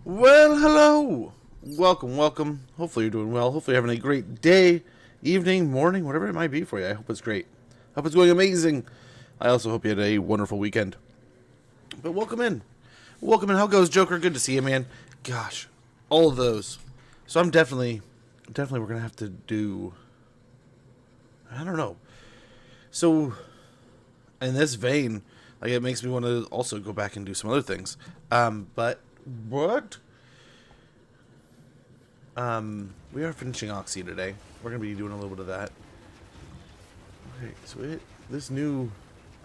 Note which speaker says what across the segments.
Speaker 1: Well, hello. Welcome, welcome. Hopefully you're doing well. Hopefully you're having a great day, evening, morning, whatever it might be for you. I hope it's great. I hope it's going amazing. I also hope you had a wonderful weekend. But welcome in. Welcome in. How goes, Joker? Good to see you, man. Gosh, all of those. So I'm definitely we're going to have to do, I don't know. So in this vein, like it makes me want to also go back and do some other things. But what? We are finishing Oxy today. We're gonna be doing a little bit of that. Okay, so this new,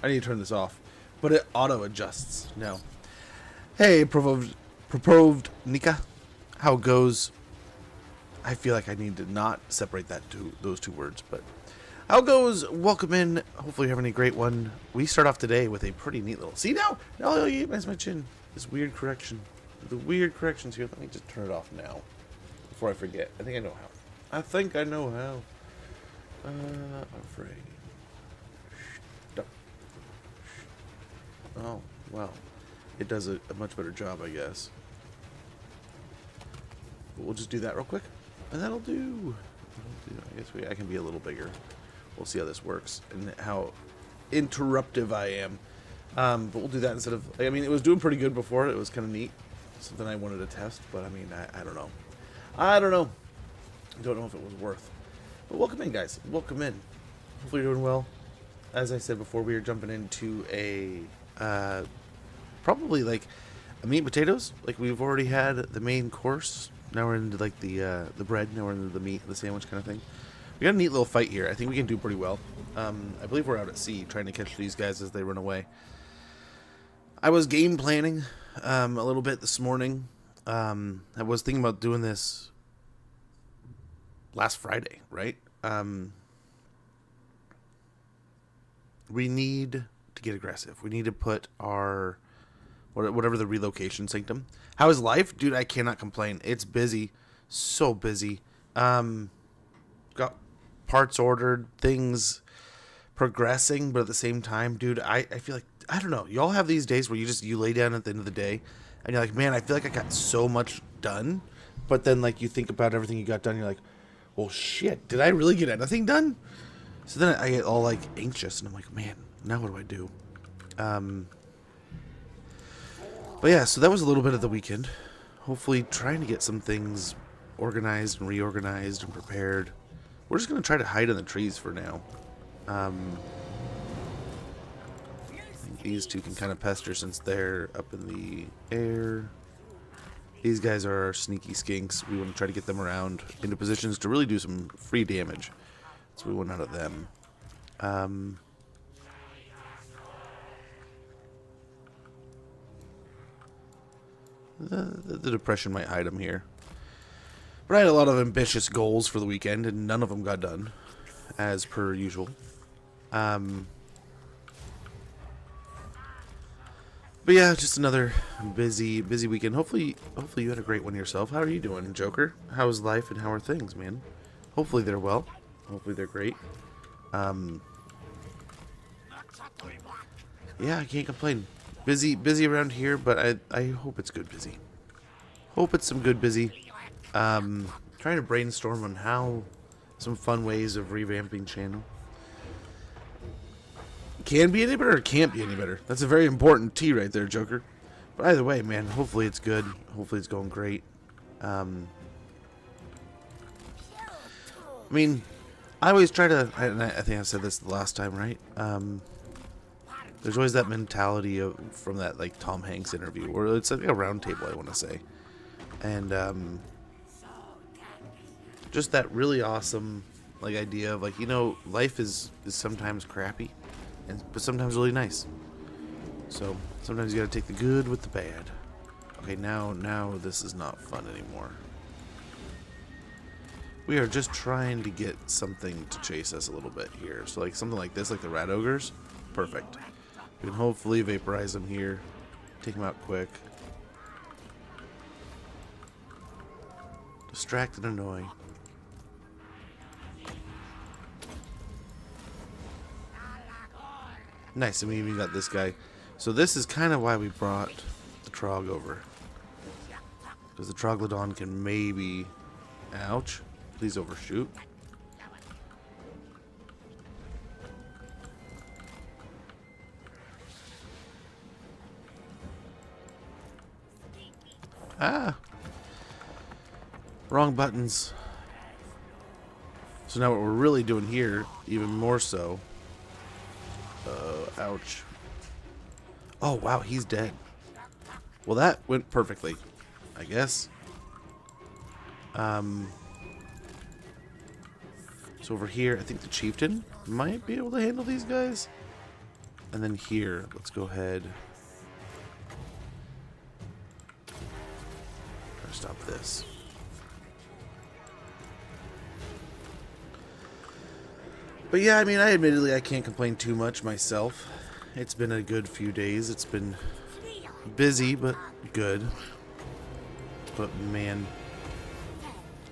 Speaker 1: I need to turn this off, but it auto adjusts now. Hey, proposed Nika, how it goes? I feel like I need to not separate those two words, but how it goes? Welcome in. Hopefully you're having a great one. We start off today with a pretty neat little. See now you missed my chin. This weird correction. The weird corrections here. Let me just turn it off now before I forget. I think I know how. Afraid. Stop. Oh, wow. It does a much better job, I guess. But we'll just do that real quick. And that'll do. I guess I can be a little bigger. We'll see how this works and how interruptive I am. But we'll do that instead of, I mean, it was doing pretty good before. It was kind of neat. Something I wanted to test, but I mean, I don't know. I don't know if it was worth. But welcome in, guys. Welcome in. Hopefully you're doing well. As I said before, we are jumping into a, probably like a meat and potatoes. Like we've already had the main course. Now we're into like the bread. Now we're into the meat, the sandwich kind of thing. We got a neat little fight here. I think we can do pretty well. I believe we're out at sea trying to catch these guys as they run away. I was game planning a little bit this morning. I was thinking about doing this last Friday, right? We need to get aggressive. We need to put our whatever the relocation sanctum. How is life? Dude, I cannot complain. It's busy. So busy. Got parts ordered, things progressing, but at the same time, dude, I feel like, I don't know. Y'all have these days where you lay down at the end of the day and you're like, man, I feel like I got so much done. But then like you think about everything you got done, you're like, well, shit, did I really get anything done? So then I get all like anxious and I'm like, man, now what do I do? But yeah, so that was a little bit of the weekend. Hopefully trying to get some things organized and reorganized and prepared. We're just going to try to hide in the trees for now. I think these two can kind of pester since they're up in the air. These guys are our sneaky skinks. We want to try to get them around into positions to really do some free damage. So we want out of them. The depression might hide them here. But I had a lot of ambitious goals for the weekend, and none of them got done, as per usual. But yeah, just another busy weekend. Hopefully you had a great one yourself. How are you doing, Joker? How is life and how are things, man? Hopefully they're well. Hopefully they're great. Yeah, I can't complain. Busy around here, but I hope it's good busy. Hope it's some good busy. Trying to brainstorm on how some fun ways of revamping channel. Can be any better or can't be any better. That's a very important T right there, Joker. But either way, man, hopefully it's good. Hopefully it's going great. I mean, I always try to, and I think I said this the last time, right? There's always that mentality from that like Tom Hanks interview, or it's like a round table, I want to say. And just that really awesome like idea of like, you know, life is sometimes crappy, but sometimes really nice. So sometimes you gotta take the good with the bad. Okay, now this is not fun anymore. We are just trying to get something to chase us a little bit here. So like something like this, like the rat ogres, perfect. We can hopefully vaporize them here, take them out quick. Distract and annoy. Nice, and we even got this guy. So this is kind of why we brought the Trog over. Because the Troglodon can maybe... Ouch. Please overshoot. Ah! Wrong buttons. So now what we're really doing here, even more so... ouch. Oh, wow, he's dead. Well, that went perfectly, I guess. So over here, I think the chieftain might be able to handle these guys. And then here, let's go ahead. Try to stop this. But yeah, I mean, I can't complain too much myself. It's been a good few days. It's been busy, but good. But man,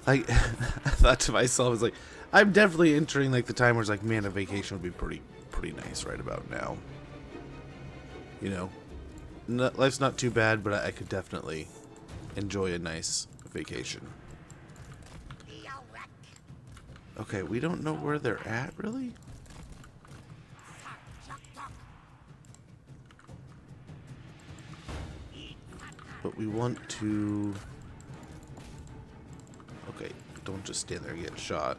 Speaker 1: I thought to myself, I was like, I'm definitely entering like the time where it's like, man, a vacation would be pretty nice right about now. You know, life's not too bad, but I could definitely enjoy a nice vacation. Okay, we don't know where they're at, really? But we want to... Okay, don't just stand there and get shot.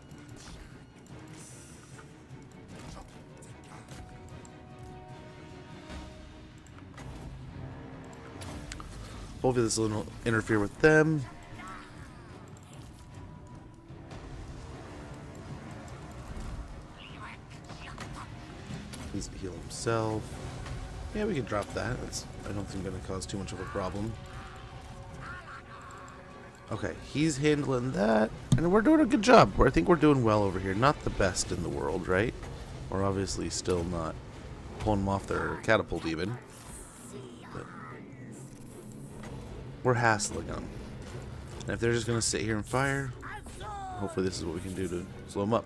Speaker 1: Hopefully this will interfere with them. Needs to heal himself. Yeah, we can drop that. That's, I don't think, going to cause too much of a problem. Okay, he's handling that, and we're doing a good job. I think we're doing well over here. Not the best in the world, right? We're obviously still not pulling them off their catapult even. But we're hassling them. And if they're just going to sit here and fire, hopefully this is what we can do to slow them up.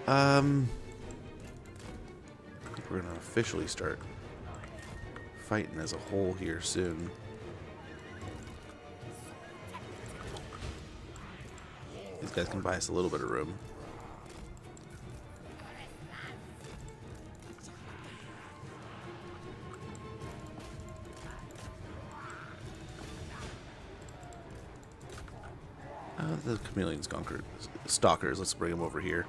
Speaker 1: I think we're going to officially start fighting as a whole here soon. These guys can buy us a little bit of room. The chameleon stalkers. Let's bring them over here.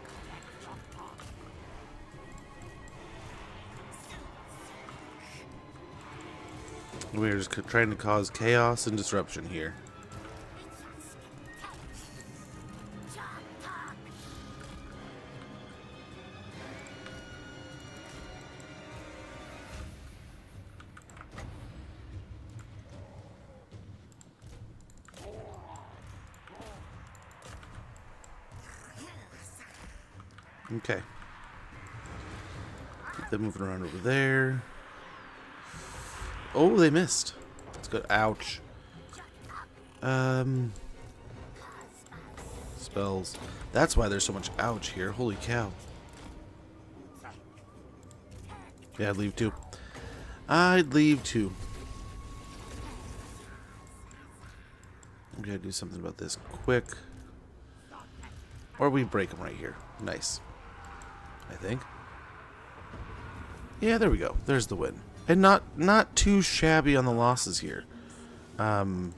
Speaker 1: We're just trying to cause chaos and disruption here. Okay. Keep them moving around over there. Oh, they missed. That's good. Ouch. Spells. That's why there's so much ouch here. Holy cow. Yeah, I'd leave too. I'd leave too. I'm gonna do something about this quick. Or we break them right here. Nice. I think. Yeah, there we go. There's the win. And not too shabby on the losses here. Kind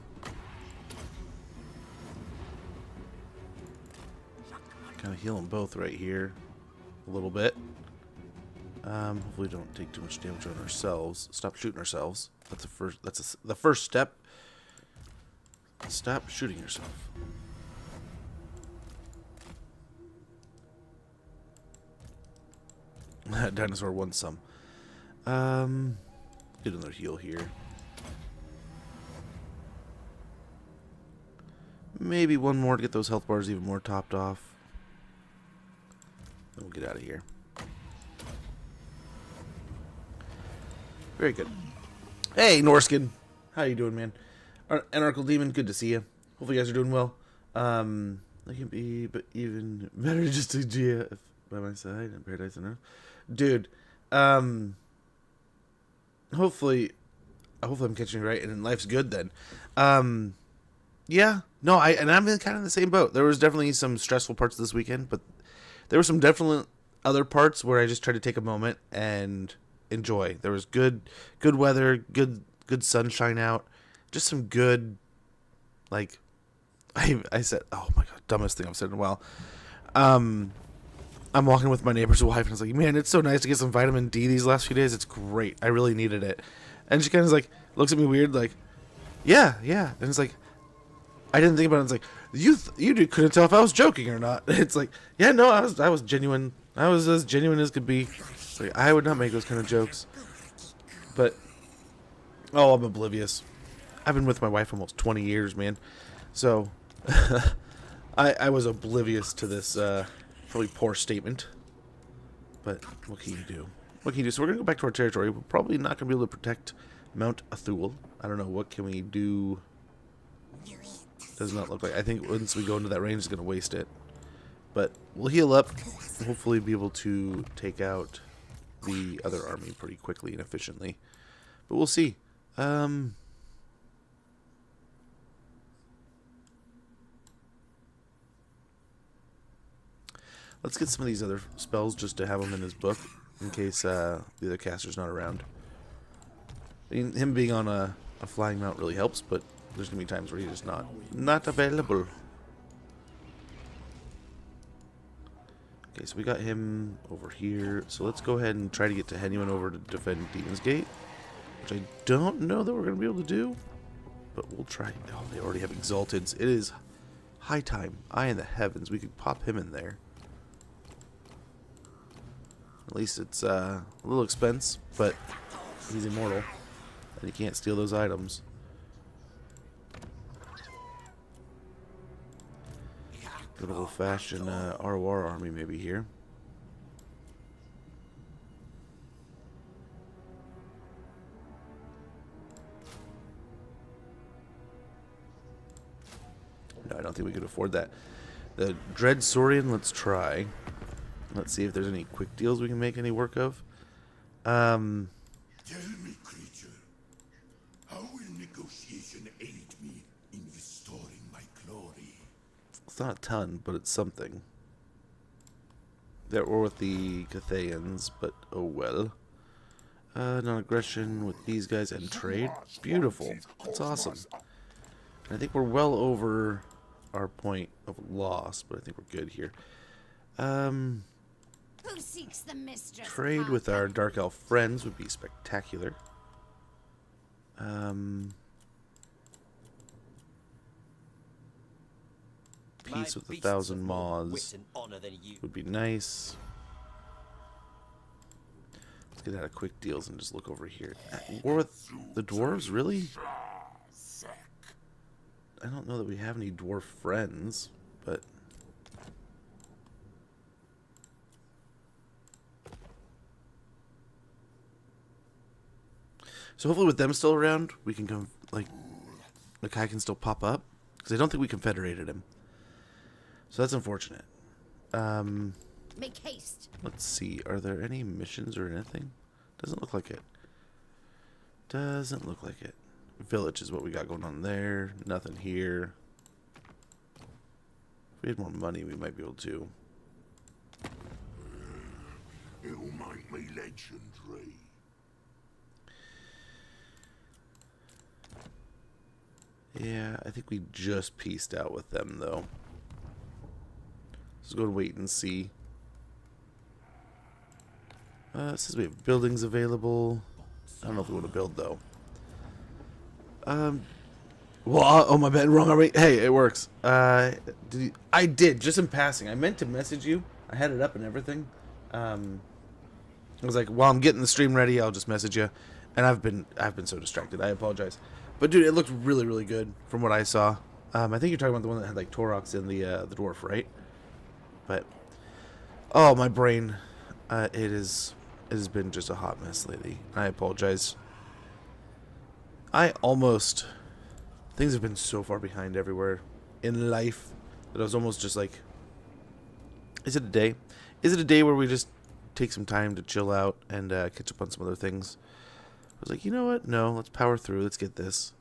Speaker 1: of heal them both right here. A little bit. Hopefully don't take too much damage on ourselves. Stop shooting ourselves. That's the first. The first step. Stop shooting yourself. Dinosaur won some. Get another heal here. Maybe one more to get those health bars even more topped off. Then we'll get out of here. Very good. Hey, Norskin. How you doing, man? Anarchical Demon, good to see you. Hopefully you guys are doing well. It can be but even better just to GF by my side in Paradise on Earth. Dude, hopefully I'm catching you right, and life's good then. Yeah, no, I'm in kind of the same boat. There was definitely some stressful parts this weekend, but there were some definite other parts where I just tried to take a moment and enjoy. There was good weather, good sunshine out, just some good, like, I said, oh my god, dumbest thing I've said in a while. Um, I'm walking with my neighbor's wife, and I was like, man, it's so nice to get some vitamin D these last few days. It's great. I really needed it. And she kind of like looks at me weird, like, yeah, yeah. And it's like, I didn't think about it. It's like, couldn't tell if I was joking or not. It's like, yeah, no, I was genuine. I was as genuine as could be. It's like, I would not make those kind of jokes. But, oh, I'm oblivious. I've been with my wife almost 20 years, man. So, I was oblivious to this probably poor statement. But what can you do? What can you do? So we're going to go back to our territory. We're probably not going to be able to protect Mount Athul. I don't know. What can we do? Does not look like. I think once we go into that range, it's going to waste it. But we'll heal up. Hopefully be able to take out the other army pretty quickly and efficiently. But we'll see. Let's get some of these other spells just to have them in his book in case the other caster's not around. I mean, him being on a flying mount really helps, but there's going to be times where he's just not available. Okay, so we got him over here. So let's go ahead and try to get to Henuan over to defend Demon's Gate, which I don't know that we're going to be able to do, but we'll try. Oh, they already have Exalteds. It is high time. Eye in the heavens. We could pop him in there. At least it's a little expense, but he's immortal, and he can't steal those items. Good old-fashioned ROR army maybe here. No, I don't think we could afford that. The Dread Saurian, let's try. Let's see if there's any quick deals we can make any work of.
Speaker 2: Tell me, creature, how will negotiation aid me in restoring my glory?
Speaker 1: It's not a ton, but it's something. There were with the Cathayans, but oh well. Non-aggression with these guys and trade. Beautiful. That's awesome. And I think we're well over our point of loss, but I think we're good here.
Speaker 3: Who seeks the mistress?
Speaker 1: Trade with our Dark Elf friends would be spectacular. Peace with 1,000 maws would be nice. Let's get out of quick deals and just look over here. War with the dwarves, really? I don't know that we have any dwarf friends, but so hopefully with them still around, we can come, like Kai can still pop up. Because I don't think we confederated him. So that's unfortunate.
Speaker 3: Make haste.
Speaker 1: Let's see. Are there any missions or anything? Doesn't look like it. Doesn't look like it. Village is what we got going on there. Nothing here. If we had more money, we might be able to.
Speaker 2: You might be legendary.
Speaker 1: Yeah, I think we just pieced out with them, though. Let's go and wait and see. It says we have buildings available. I don't know if we want to build, though. Well, oh, my bad. Wrong army. Hey, it works. I did, just in passing. I meant to message you. I had it up and everything. I was like, while I'm getting the stream ready, I'll just message you. And I've been so distracted. I apologize. But dude, it looked really, really good from what I saw. I think you're talking about the one that had like Torox and the dwarf, right? But oh, my brain, it has been just a hot mess lately. I apologize. Things have been so far behind everywhere in life that I was almost just like, is it a day? Is it a day where we just take some time to chill out and catch up on some other things? I was like, you know what? No, let's power through. Let's get this.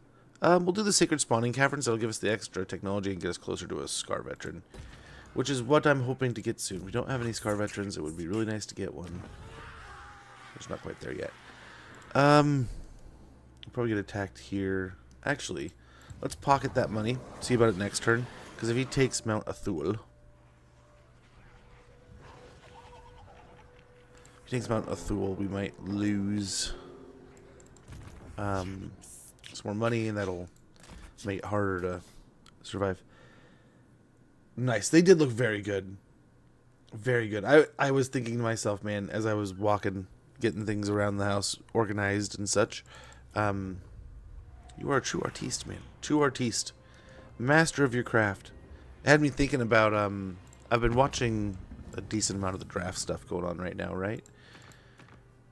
Speaker 1: We'll do the Sacred Spawning Caverns. That'll give us the extra technology and get us closer to a Scar Veteran, which is what I'm hoping to get soon. We don't have any Scar Veterans. It would be really nice to get one. It's not quite there yet. We'll probably get attacked here. Actually, let's pocket that money. See about it next turn. Because if he takes Mount Oxyotl, we might lose some more money, and that'll make it harder to survive. Nice. They did look very good. Very good. I was thinking to myself, man, as I was walking, getting things around the house organized and such, you are a true artiste, man. True artiste. Master of your craft. It had me thinking about, I've been watching a decent amount of the draft stuff going on right now, right?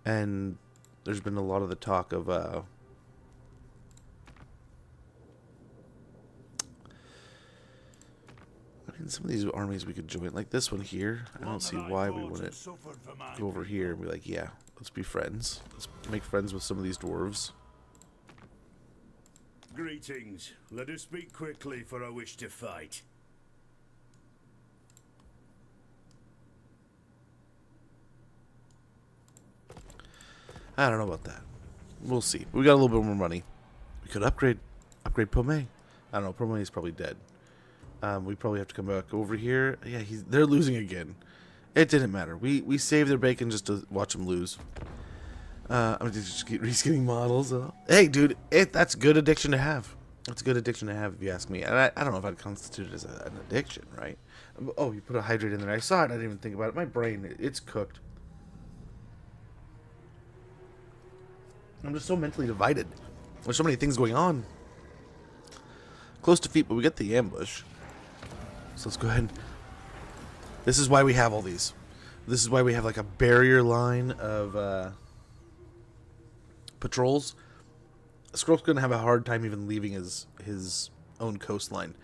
Speaker 1: And there's been a lot of the talk of, I mean, some of these armies we could join, like this one here. I don't see why we wouldn't go over here and be like, yeah, let's be friends. Let's make friends with some of these dwarves.
Speaker 4: Greetings. Let us speak quickly, for I wish to fight.
Speaker 1: I don't know about that. We'll see. We got a little bit more money. We could upgrade Pomei. I don't know. Pomei is probably dead. We probably have to come back over here. Yeah, they're losing again. It didn't matter. We saved their bacon just to watch them lose. I'm just reskinning models. Hey, dude, that's good addiction to have. That's a good addiction to have, if you ask me. And I don't know if I'd constitute it as an addiction, right? Oh, you put a hydrate in there. I saw it. I didn't even think about it. My brain, it's cooked. I'm just so mentally divided. There's so many things going on. Close defeat, but we get the ambush. So let's go ahead. This is why we have all these. This is why we have like a barrier line of patrols. Scrope's gonna have a hard time even leaving his own coastline.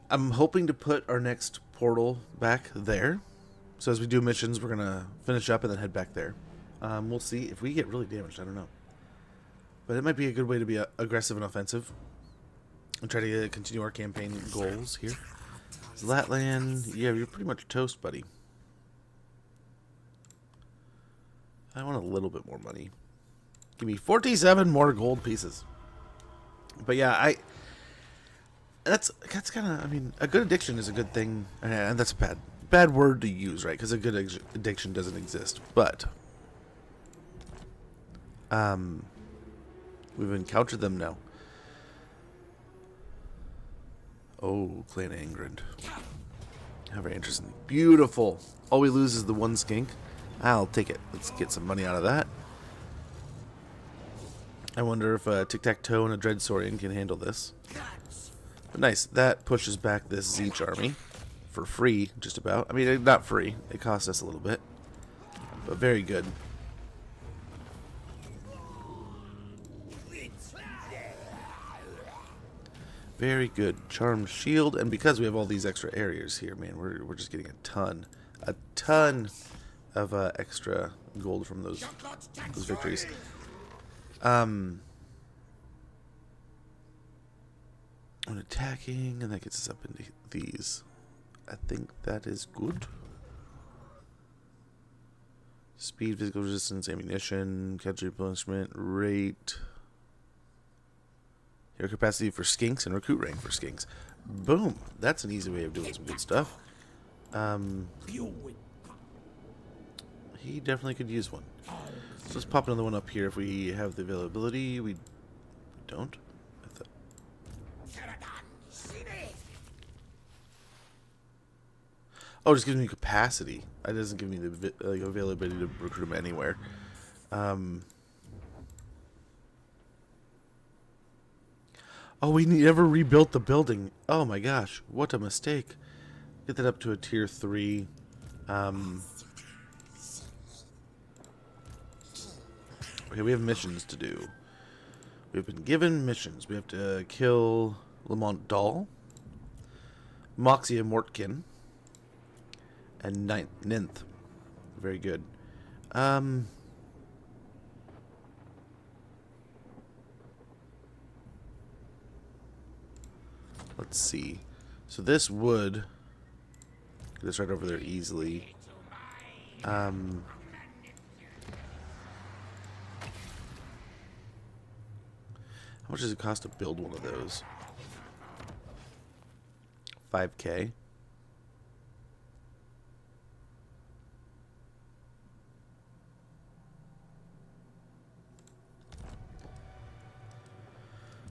Speaker 1: I'm hoping to put our next portal back there. So as we do missions, we're gonna finish up and then head back there. We'll see if we get really damaged. I don't know, but it might be a good way to be aggressive and offensive and try to continue our campaign goals here. Zlatland, yeah, you're pretty much toast, buddy. I want a little bit more money. Give me 47 more gold pieces. But yeah, that's kind of, I mean, a good addiction is a good thing, and that's a bad word to use, right? Because a good addiction doesn't exist. But we've encountered them now. Oh, Clan Angrand. How very interesting. Beautiful. All we lose is the one skink. I'll take it. Let's get some money out of that. I wonder if a Tic-Tac-Toe and a Dreadsaurian can handle this. But nice. That pushes back this Zeech army. For free, just about. I mean, not free. It cost us a little bit. But very good. Very good. Charmed Shield. And because we have all these extra areas here, man, we're just getting a ton of extra gold from those victories. On attacking, and that gets us up into these. I think that is good. Speed, physical resistance, ammunition, catch replenishment, rate. Air capacity for skinks and recruit rank for skinks. Boom. That's an easy way of doing some good stuff. He definitely could use one. So let's pop another one up here if we have the availability. We don't. Oh, it just gives me capacity. It doesn't give me the availability to recruit him anywhere. Oh, we never rebuilt the building. Oh my gosh, what a mistake. Get that up to a tier 3. Okay, we have missions to do. We've been given missions. We have to kill Lamont Dahl, Moxia Mortkin, and Ninth. Very good. let's see. So this would get us right over there easily. How much does it cost to build one of those? 5K.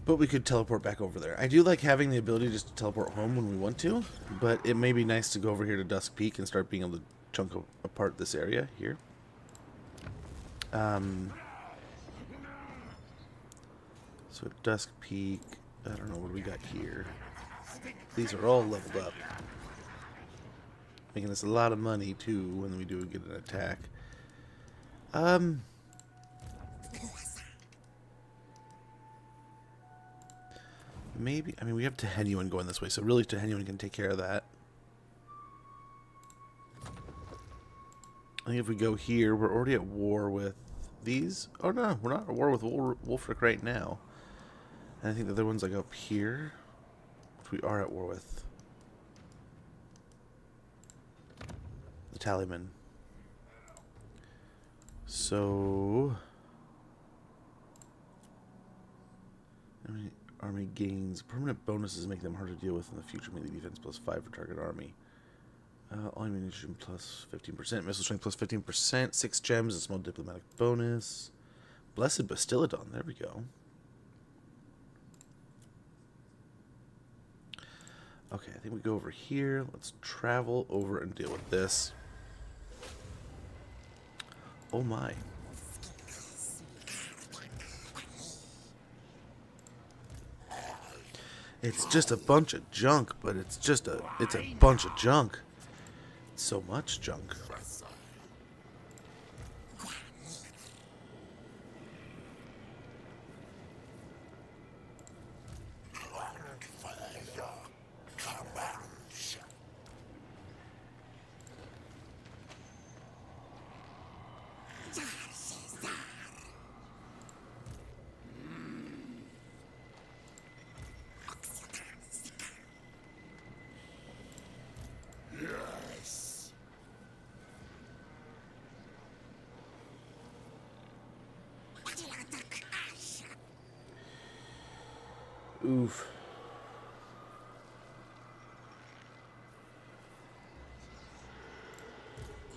Speaker 1: But we could teleport back over there. I do like having the ability just to teleport home when we want to, but it may be nice to go over here to Dusk Peak and start being able to chunk apart this area here. So at Dusk Peak, I don't know what we got here. These are all leveled up, making us a lot of money too when we do get an attack. Maybe, I mean, we have Tehenuan going this way, so really Tehenuan can take care of that. I think if we go here, we're already at war with these. Oh no, we're not at war with Wolfric right now. And I think the other one's like up here, which we are at war with. The Tallyman. So, I mean, army gains permanent bonuses, make them hard to deal with in the future. Melee defense +5 for target army. All ammunition +15%. Missile strength +15%. 6 gems. A small diplomatic bonus. Blessed Bastiladon. There we go. Okay, I think we go over here. Let's travel over and deal with this. Oh my. It's just a bunch of junk, but it's a bunch of junk. It's so much junk. Oof.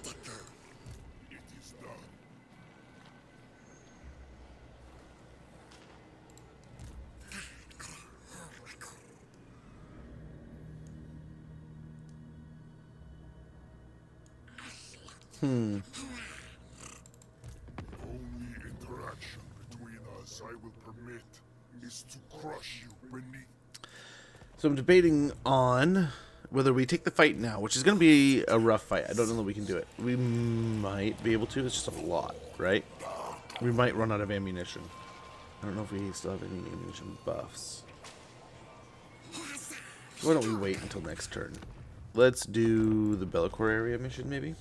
Speaker 2: It is done.
Speaker 1: Hmm.
Speaker 2: The only interaction between us I will permit is to crush you beneath.
Speaker 1: So I'm debating on whether we take the fight now, which is going to be a rough fight. I don't know that we can do it. We might be able to. It's just a lot, right? We might run out of ammunition. I don't know if we still have any ammunition buffs. Why don't we wait until next turn? Let's do the Bellicor area mission, maybe?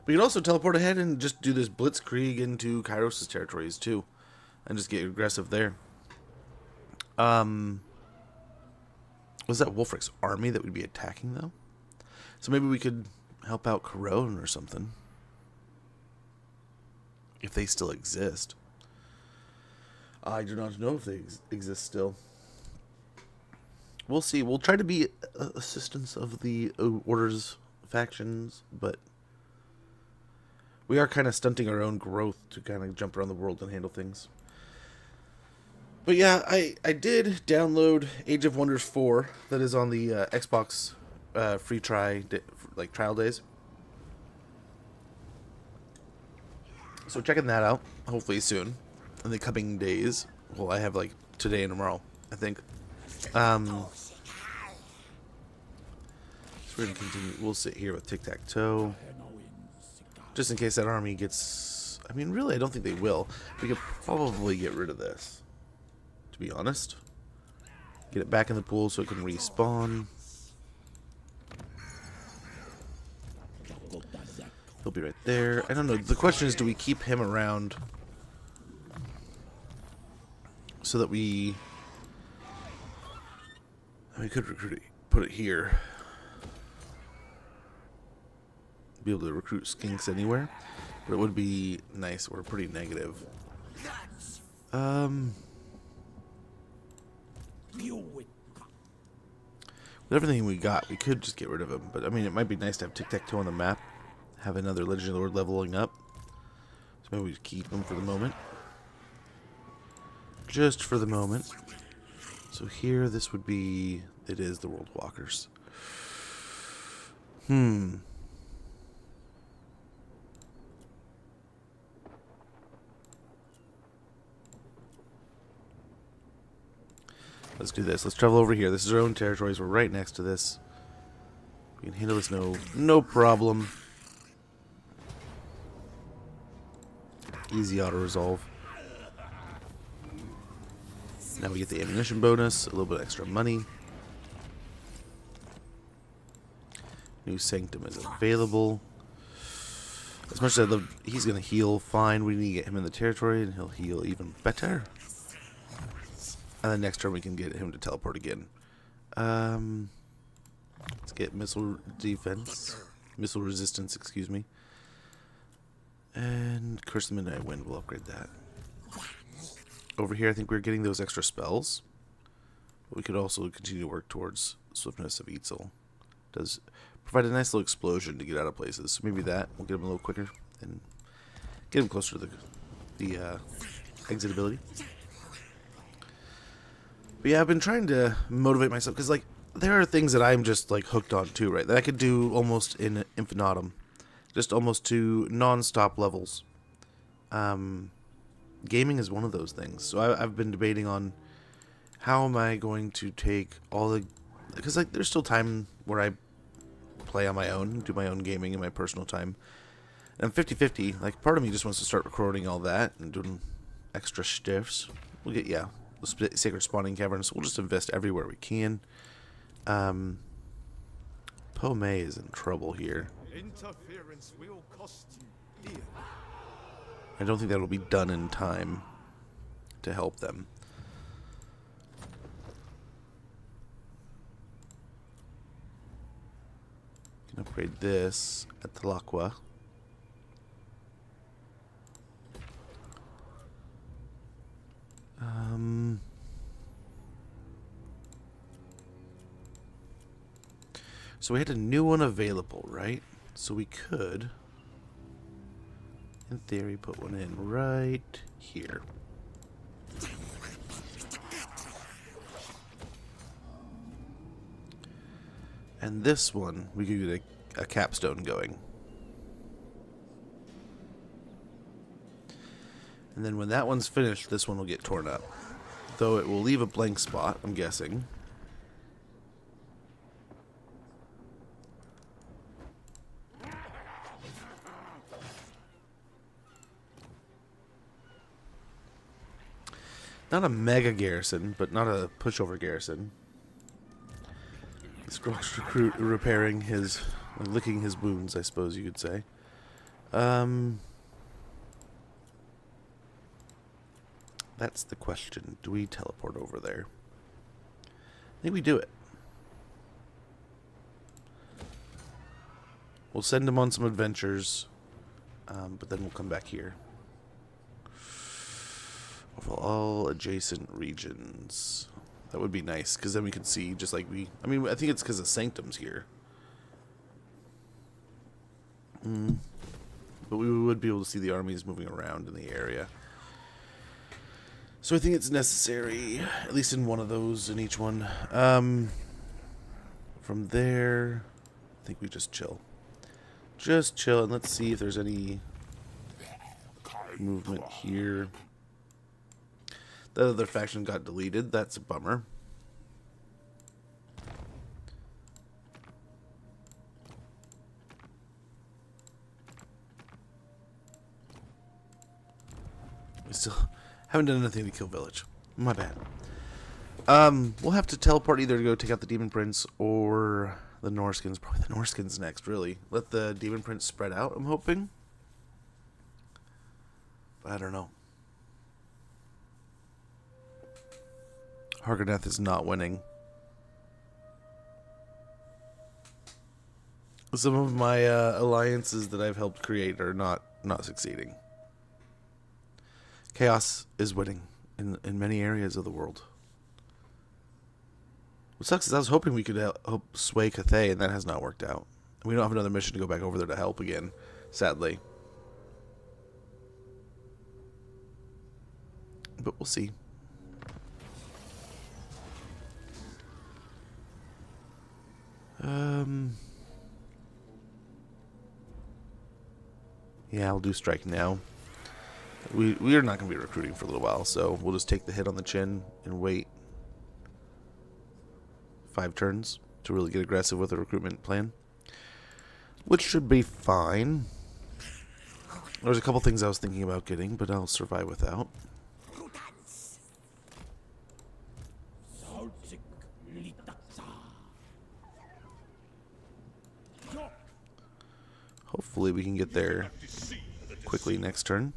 Speaker 1: We can also teleport ahead and just do this blitzkrieg into Kairos' territories, too. And just get aggressive there. Was that Wolfric's army that we'd be attacking, though? So maybe we could help out Corone or something. If they still exist. I do not know if they exist still. We'll see. We'll try to be assistants of the Order's factions, but we are kind of stunting our own growth to kind of jump around the world and handle things. But yeah, I did download Age of Wonders 4. That is on the Xbox free trial days. So checking that out, hopefully soon, in the coming days. Well, I have like today and tomorrow, I think. So we're gonna continue. We'll sit here with tic-tac-toe, just in case that army gets. I mean, really, I don't think they will. We could probably get rid of this. To be honest, get it back in the pool so it can respawn. He'll be right there. I don't know. The question is, do we keep him around so that we We could put it here. Be able to recruit skinks anywhere, but it would be nice. We're pretty negative. With everything we got, we could just get rid of him. But I mean, it might be nice to have tic-tac-toe on the map. Have another Legend Lord leveling up. So maybe we just keep him for the moment. Just for the moment. So here, this would be... It is the World Walkers. Let's do this. Let's travel over here. This is our own territories. We're right next to this. We can handle this no problem. Easy auto-resolve. Now we get the ammunition bonus, a little bit extra money. New Sanctum is available. As much as I love, he's going to heal fine. We need to get him in the territory, and he'll heal even better. And then next turn we can get him to teleport again. Let's get missile defense. Missile resistance, excuse me. And Curse the Midnight Wind, we'll upgrade that. Over here I think we're getting those extra spells. But we could also continue to work towards Swiftness of Oxyotl. Does provide a nice little explosion to get out of places. So maybe that will get him a little quicker and get him closer to the exit ability. But yeah, I've been trying to motivate myself because, like, there are things that I'm just, like, hooked on too, right? That I could do almost in infinitum. Just almost to non-stop levels. Gaming is one of those things. So I've been debating on how am I going to take all the... Because, like, there's still time where I play on my own, do my own gaming in my personal time. And I'm 50-50. Like, part of me just wants to start recording all that and doing extra stiffs. We'll get, yeah... The Sacred Spawning Caverns. We'll just invest everywhere we can. Po May is in trouble here.
Speaker 5: Interference will cost you dear.
Speaker 1: I don't think that will be done in time to help them. Can upgrade this at Thalaqua. So we had a new one available, right? So we could, in theory, put one in right here. And this one, we could get a capstone going. And then when that one's finished, this one will get torn up. Though it will leave a blank spot, I'm guessing. Not a mega garrison, but not a pushover garrison. Scrox recruit repairing his... licking his wounds, I suppose you could say. That's the question. Do we teleport over there? I think we do it. We'll send him on some adventures, but then we'll come back here. Over all adjacent regions. That would be nice, because then we can see, just like we... I mean, I think it's because of Sanctum's here. But we would be able to see the armies moving around in the area. So I think it's necessary, at least in one of those, in each one. From there, I think we just chill. Just chill, and let's see if there's any movement here. The other faction got deleted. That's a bummer. We still haven't done anything to kill Village. My bad. We'll have to teleport either to go take out the Demon Prince or the Norskins. Probably the Norskins next, really. Let the Demon Prince spread out, I'm hoping. But I don't know. Hargoneth is not winning. Some of my alliances that I've helped create are not succeeding. Chaos is winning in many areas of the world. What sucks is I was hoping we could help sway Cathay, and that has not worked out. We don't have another mission to go back over there to help again, sadly. But we'll see. Yeah, I'll do strike now. We are not going to be recruiting for a little while, so we'll just take the hit on the chin and wait 5 turns to really get aggressive with the recruitment plan, which should be fine. There's a couple things I was thinking about getting, but I'll survive without. Hopefully we can get there quickly next turn.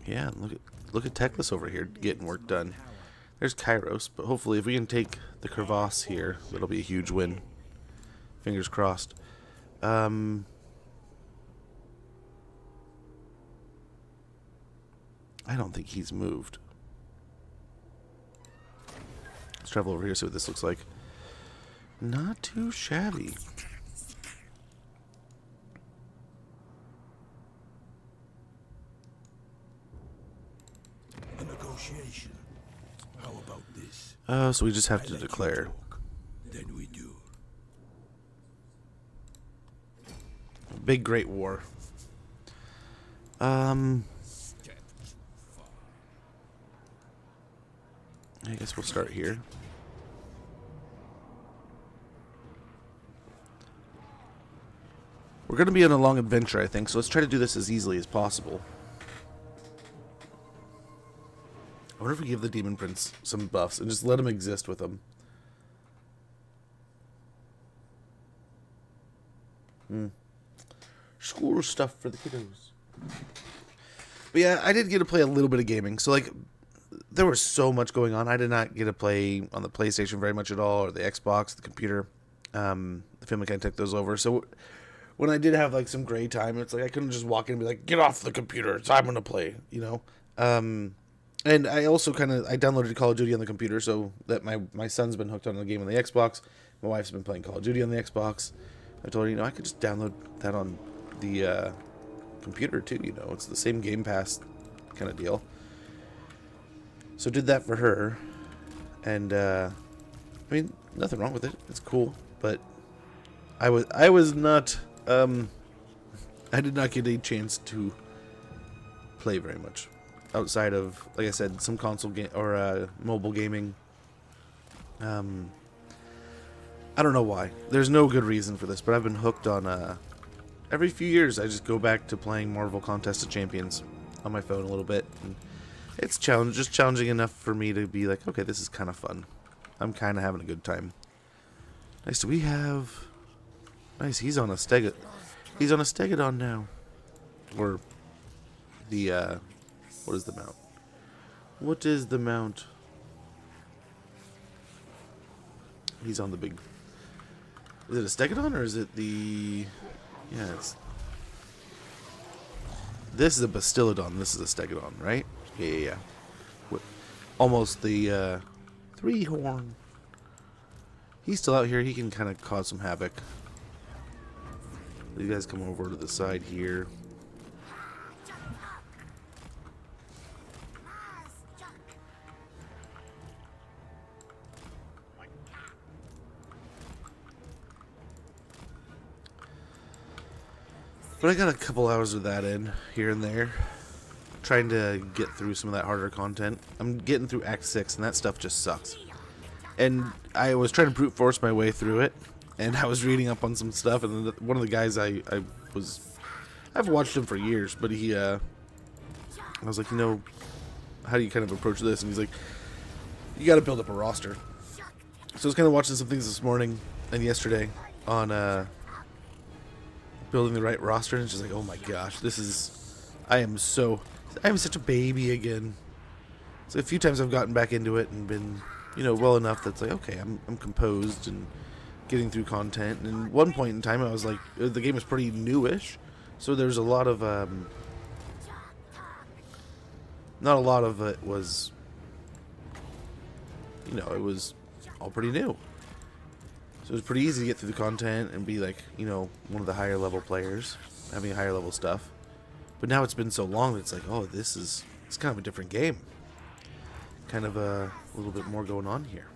Speaker 1: Yeah, look at Teclis over here getting work done. There's Kairos, but hopefully if we can take the crevasse here, that'll be a huge win. Fingers crossed. I don't think he's moved. Let's travel over here, see what this looks like. Not too shabby.
Speaker 6: A negotiation. How about this?
Speaker 1: So we just have to declare.
Speaker 6: Then we do.
Speaker 1: Big Great War. I guess we'll start here. We're going to be on a long adventure, I think, so let's try to do this as easily as possible. I wonder if we give the Demon Prince some buffs and just let him exist with them. School stuff for the kiddos. But yeah, I did get to play a little bit of gaming. So, like, there was so much going on. I did not get to play on the PlayStation very much at all, or the Xbox, the computer. The family kind of took those over. So when I did have, like, some gray time, it's like I couldn't just walk in and be like, get off the computer, it's I'm going to play, you know? And I also I downloaded Call of Duty on the computer, so that my son's been hooked on the game on the Xbox. My wife's been playing Call of Duty on the Xbox. I told her, you know, I could just download that on the computer too, you know. It's the same Game Pass kind of deal. So did that for her. And, I mean, nothing wrong with it. It's cool. But I was not, I did not get a chance to play very much. Outside of, like I said, some console game or mobile gaming. I don't know why. There's no good reason for this, but I've been hooked on. Every few years, I just go back to playing Marvel Contest of Champions on my phone a little bit. And it's just challenging enough for me to be like, okay, this is kind of fun. I'm kind of having a good time. Nice. Do we have? Nice. He's on a He's on a Stegodon now. Or the what is the mount? What is the mount? He's on the big. Is it a Stegodon or is it the? Yeah, it's. This is a Bastillodon. This is a Stegodon, right? Yeah. Almost the 3-horn. He's still out here. He can kind of cause some havoc. You guys come over to the side here. But I got a couple hours of that in, here and there. Trying to get through some of that harder content. I'm getting through Act 6, and that stuff just sucks. And I was trying to brute force my way through it. And I was reading up on some stuff, and one of the guys I've watched him for years, but I was like, you know, how do you kind of approach this? And he's like, you got to build up a roster. So I was kind of watching some things this morning and yesterday on building the right roster, and it's just like, oh my gosh, I am such a baby again. So a few times I've gotten back into it and been, well enough that's like, okay, I'm composed and getting through content. And at one point in time, I was like, the game was pretty newish, so there's a lot of, not a lot of it was, it was all pretty new. So it was pretty easy to get through the content and be like, one of the higher level players, having higher level stuff. But now it's been so long that it's like, oh, it's kind of a different game. Kind of a little bit more going on here.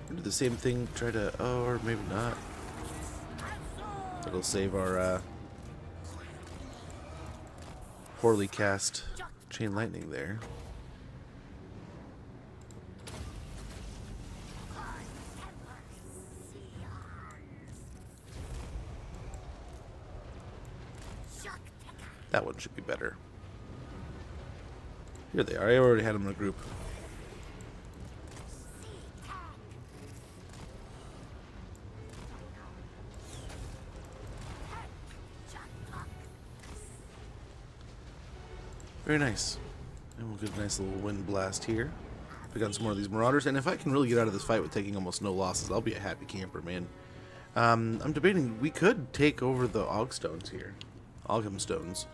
Speaker 1: We'll do the same thing, try to, or maybe not. It'll save our poorly cast chain lightning there. That one should be better. Here they are. I already had them in a group. Very nice. And we'll get a nice little wind blast here. Pick on some more of these marauders. And if I can really get out of this fight with taking almost no losses, I'll be a happy camper, man. I'm debating we could take over the Ogstones here. Ogham Stones.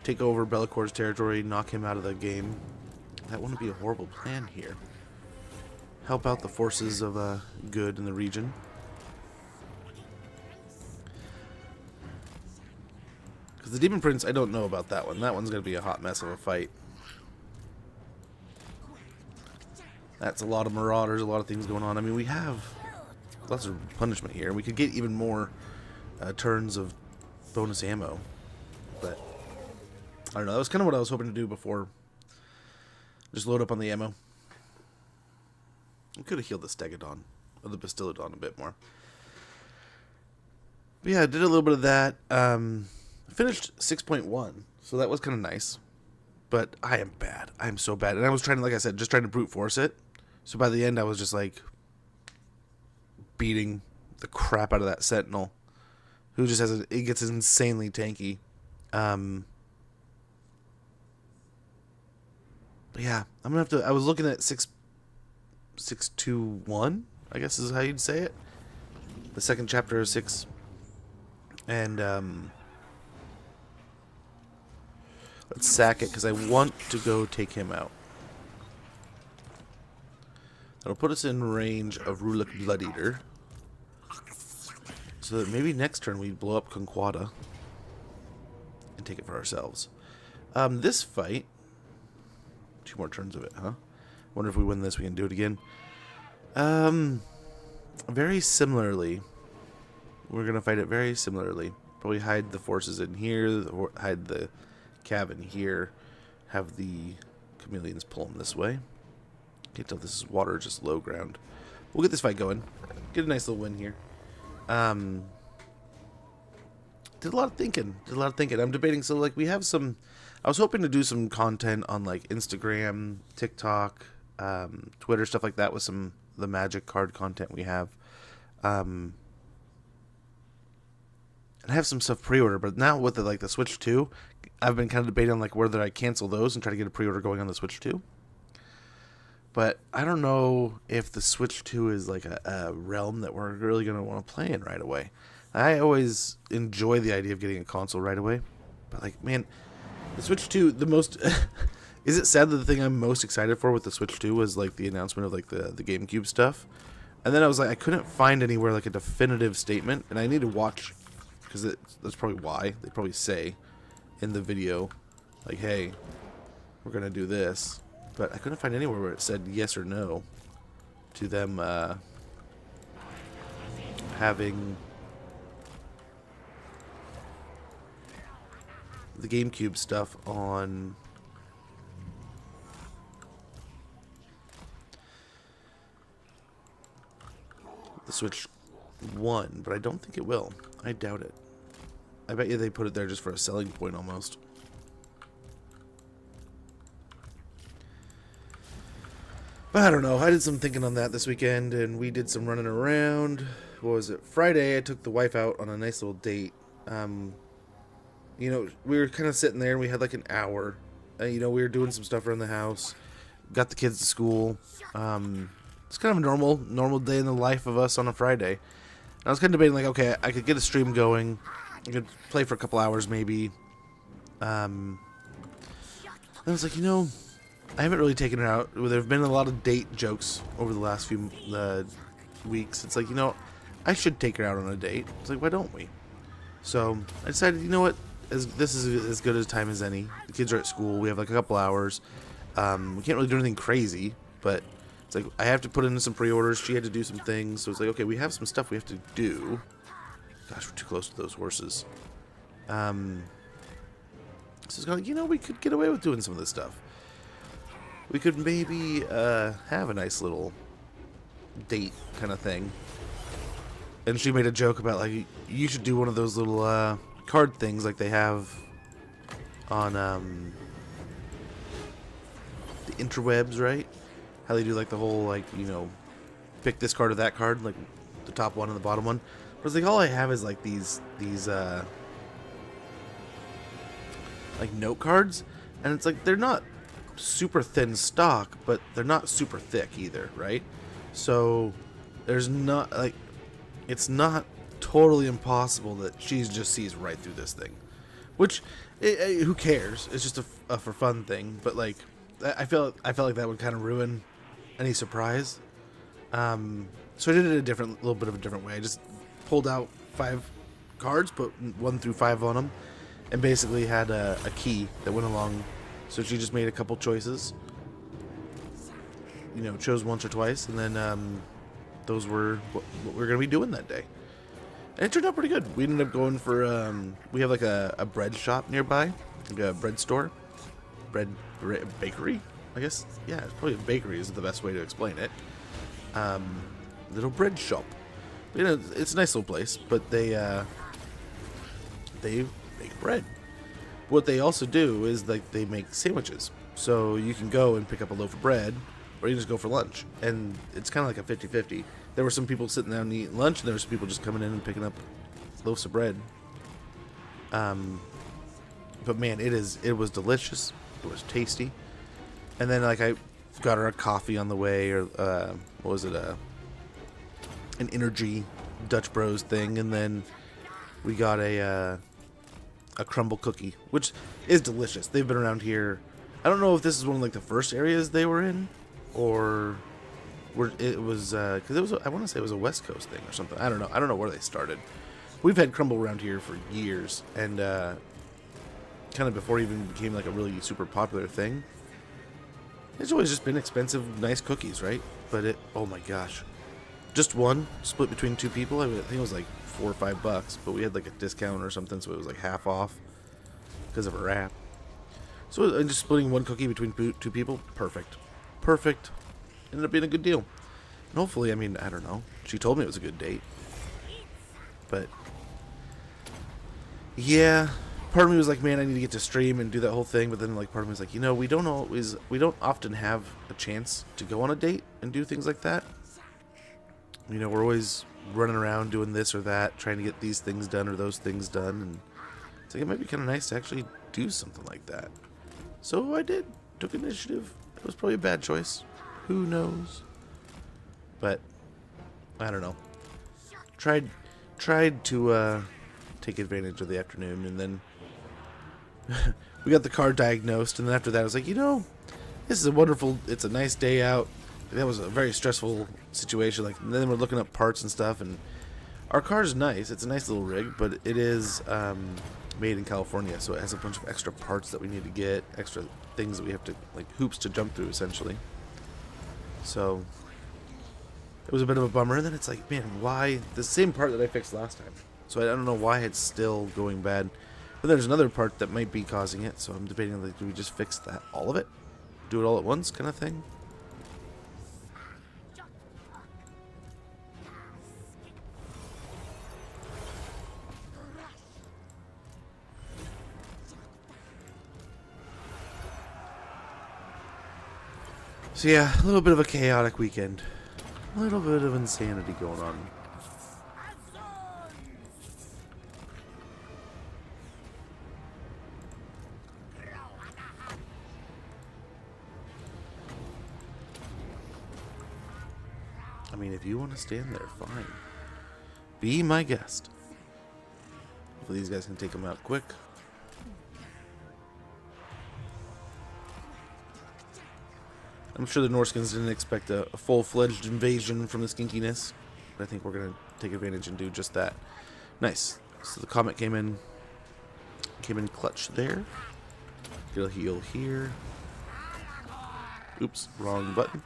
Speaker 1: Take over Bellacor's territory, knock him out of the game. That wouldn't be a horrible plan here. Help out the forces of good in the region. Because the Demon Prince, I don't know about that one. That one's going to be a hot mess of a fight. That's a lot of marauders, a lot of things going on. I mean, we have lots of punishment here. We could get even more turns of bonus ammo. But I don't know. That was kind of what I was hoping to do before. Just load up on the ammo. I could have healed the Stegodon or the Bastillodon a bit more. But yeah, I did a little bit of that. Finished 6.1, so that was kind of nice. But I am bad. I am so bad. And I was trying to, like I said, just trying to brute force it. So by the end, I was just like beating the crap out of that Sentinel, who just it gets insanely tanky. But yeah, I'm gonna have to. I was looking at 6.2.1, I guess is how you'd say it. The second chapter of 6, and let's sack it because I want to go take him out. That'll put us in range of Rulik Bloodeater, so that maybe next turn we blow up Conquada and take it for ourselves. This fight, 2 more turns of it, huh? Wonder if we win this, we can do it again. Very similarly, we're gonna fight it very similarly. Probably hide the forces in here, hide the cabin here, have the chameleons pull them this way. Can't tell if this is water or just low ground. We'll get this fight going. Get a nice little win here. Did a lot of thinking. I'm debating. So, like, we have some. I was hoping to do some content on, like, Instagram, TikTok, Twitter, stuff like that with some of the Magic card content we have. And I have some stuff pre-order, but now with the Switch 2, I've been kind of debating on, like, whether I cancel those and try to get a pre-order going on the Switch 2. But I don't know if the Switch 2 is, like, a realm that we're really going to want to play in right away. I always enjoy the idea of getting a console right away. But, like, man, the Switch 2, the most... Is it sad that the thing I'm most excited for with the Switch 2 was, like, the announcement of, like, the GameCube stuff? And then I was like, I couldn't find anywhere, like, a definitive statement. And I need to watch, because that's probably why. They probably say in the video, like, hey, we're going to do this. But I couldn't find anywhere where it said yes or no to them having the GameCube stuff on the Switch 1, but I don't think it will. I doubt it. I bet you they put it there just for a selling point almost. But I don't know. I did some thinking on that this weekend, and we did some running around. What was it? Friday, I took the wife out on a nice little date. you know, we were kind of sitting there and we had like an hour. You know, we were doing some stuff around the house, got the kids to school. It's kind of a normal day in the life of us on a Friday. And I was kind of debating, like, okay, I could get a stream going. I could play for a couple hours maybe. And I was like, you know, I haven't really taken it out. There have been a lot of date jokes over the last few weeks. It's like, you know, I should take her out on a date. It's like, why don't we? So I decided, you know what, this is as good a time as any. The kids are at school. We have like a couple hours. We can't really do anything crazy, but it's like I have to put in some pre-orders. She had to do some things. So it's like, okay, we have some stuff we have to do. Gosh, we're too close to those horses. So it's kind of like, you know, we could get away with doing some of this stuff. We could maybe have a nice little date kind of thing. And she made a joke about, like, you should do one of those little card things like they have on the interwebs, right? How they do, like, the whole, like, you know, pick this card or that card, like the top one and the bottom one. But it's like, all I have is, like, these like, note cards. And it's like, they're not super thin stock, but they're not super thick either, right? So there's not, like, it's not totally impossible that she just sees right through this thing, which who cares? It's just a for fun thing. But like, I felt like that would kind of ruin any surprise. So I did it a little bit of a different way. I just pulled out 5 cards, put 1 through 5 on them, and basically had a key that went along. So she just made a couple choices, you know, chose once or twice, and then those were what we were going to be doing that day. And it turned out pretty good. We ended up going for, we have like a bread shop nearby, like a bread store, bakery, I guess. Yeah, it's probably a bakery is the best way to explain it. Little bread shop. You know, it's a nice little place, but they make bread. What they also do is, like, they make sandwiches. So you can go and pick up a loaf of bread, or you can just go for lunch. And it's kind of like a 50-50. There were some people sitting down and eating lunch, and there were some people just coming in and picking up loaves of bread. But man, it was delicious. It was tasty. And then, like, I got her a coffee on the way, or what was it, an energy Dutch Bros thing, and then we got a crumble cookie, which is delicious. They've been around here. I don't know if this is one of, like, the first areas they were in, or it was because it was, I want to say it was a West Coast thing or something. I don't know where they started. We've had crumble around here for years, and kind of before it even became like a really super popular thing. It's always just been expensive, nice cookies, right? But oh my gosh, just one split between 2 people. I think it was like $4 or $5, but we had like a discount or something, so it was like half off because of a wrap. So just splitting one cookie between 2 people, perfect. Ended up being a good deal. And hopefully, I mean, I don't know. She told me it was a good date. But yeah, part of me was like, man, I need to get to stream and do that whole thing. But then, like, part of me was like, you know, we don't often have a chance to go on a date and do things like that. You know, we're always running around doing this or that, trying to get these things done or those things done, and it's like it might be kind of nice to actually do something like that. So I did, took initiative. It was probably a bad choice. Who knows? But I don't know. Tried to take advantage of the afternoon, and then we got the car diagnosed, and then after that I was like, you know, this is it's a nice day out. That was a very stressful situation. Like, and then we're looking up parts and stuff, and our car is nice. It's a nice little rig, but it is made in California, so it has a bunch of extra parts that we need to get, extra things that we have to, like, hoops to jump through, essentially. So it was a bit of a bummer. And then it's like, man, why the same part that I fixed last time? So I don't know why it's still going bad. But there's another part that might be causing it, so I'm debating, like, do we just fix that, all of it, do it all at once, kind of thing? So yeah, a little bit of a chaotic weekend. A little bit of insanity going on. mean, if you want to stand there, fine. Be my guest. Hopefully these guys can take them out quick. I'm sure the Norskins didn't expect a full-fledged invasion from the skinkiness. But I think we're going to take advantage and do just that. Nice. So the Comet came in clutch there. Get a heal here. Oops, wrong button.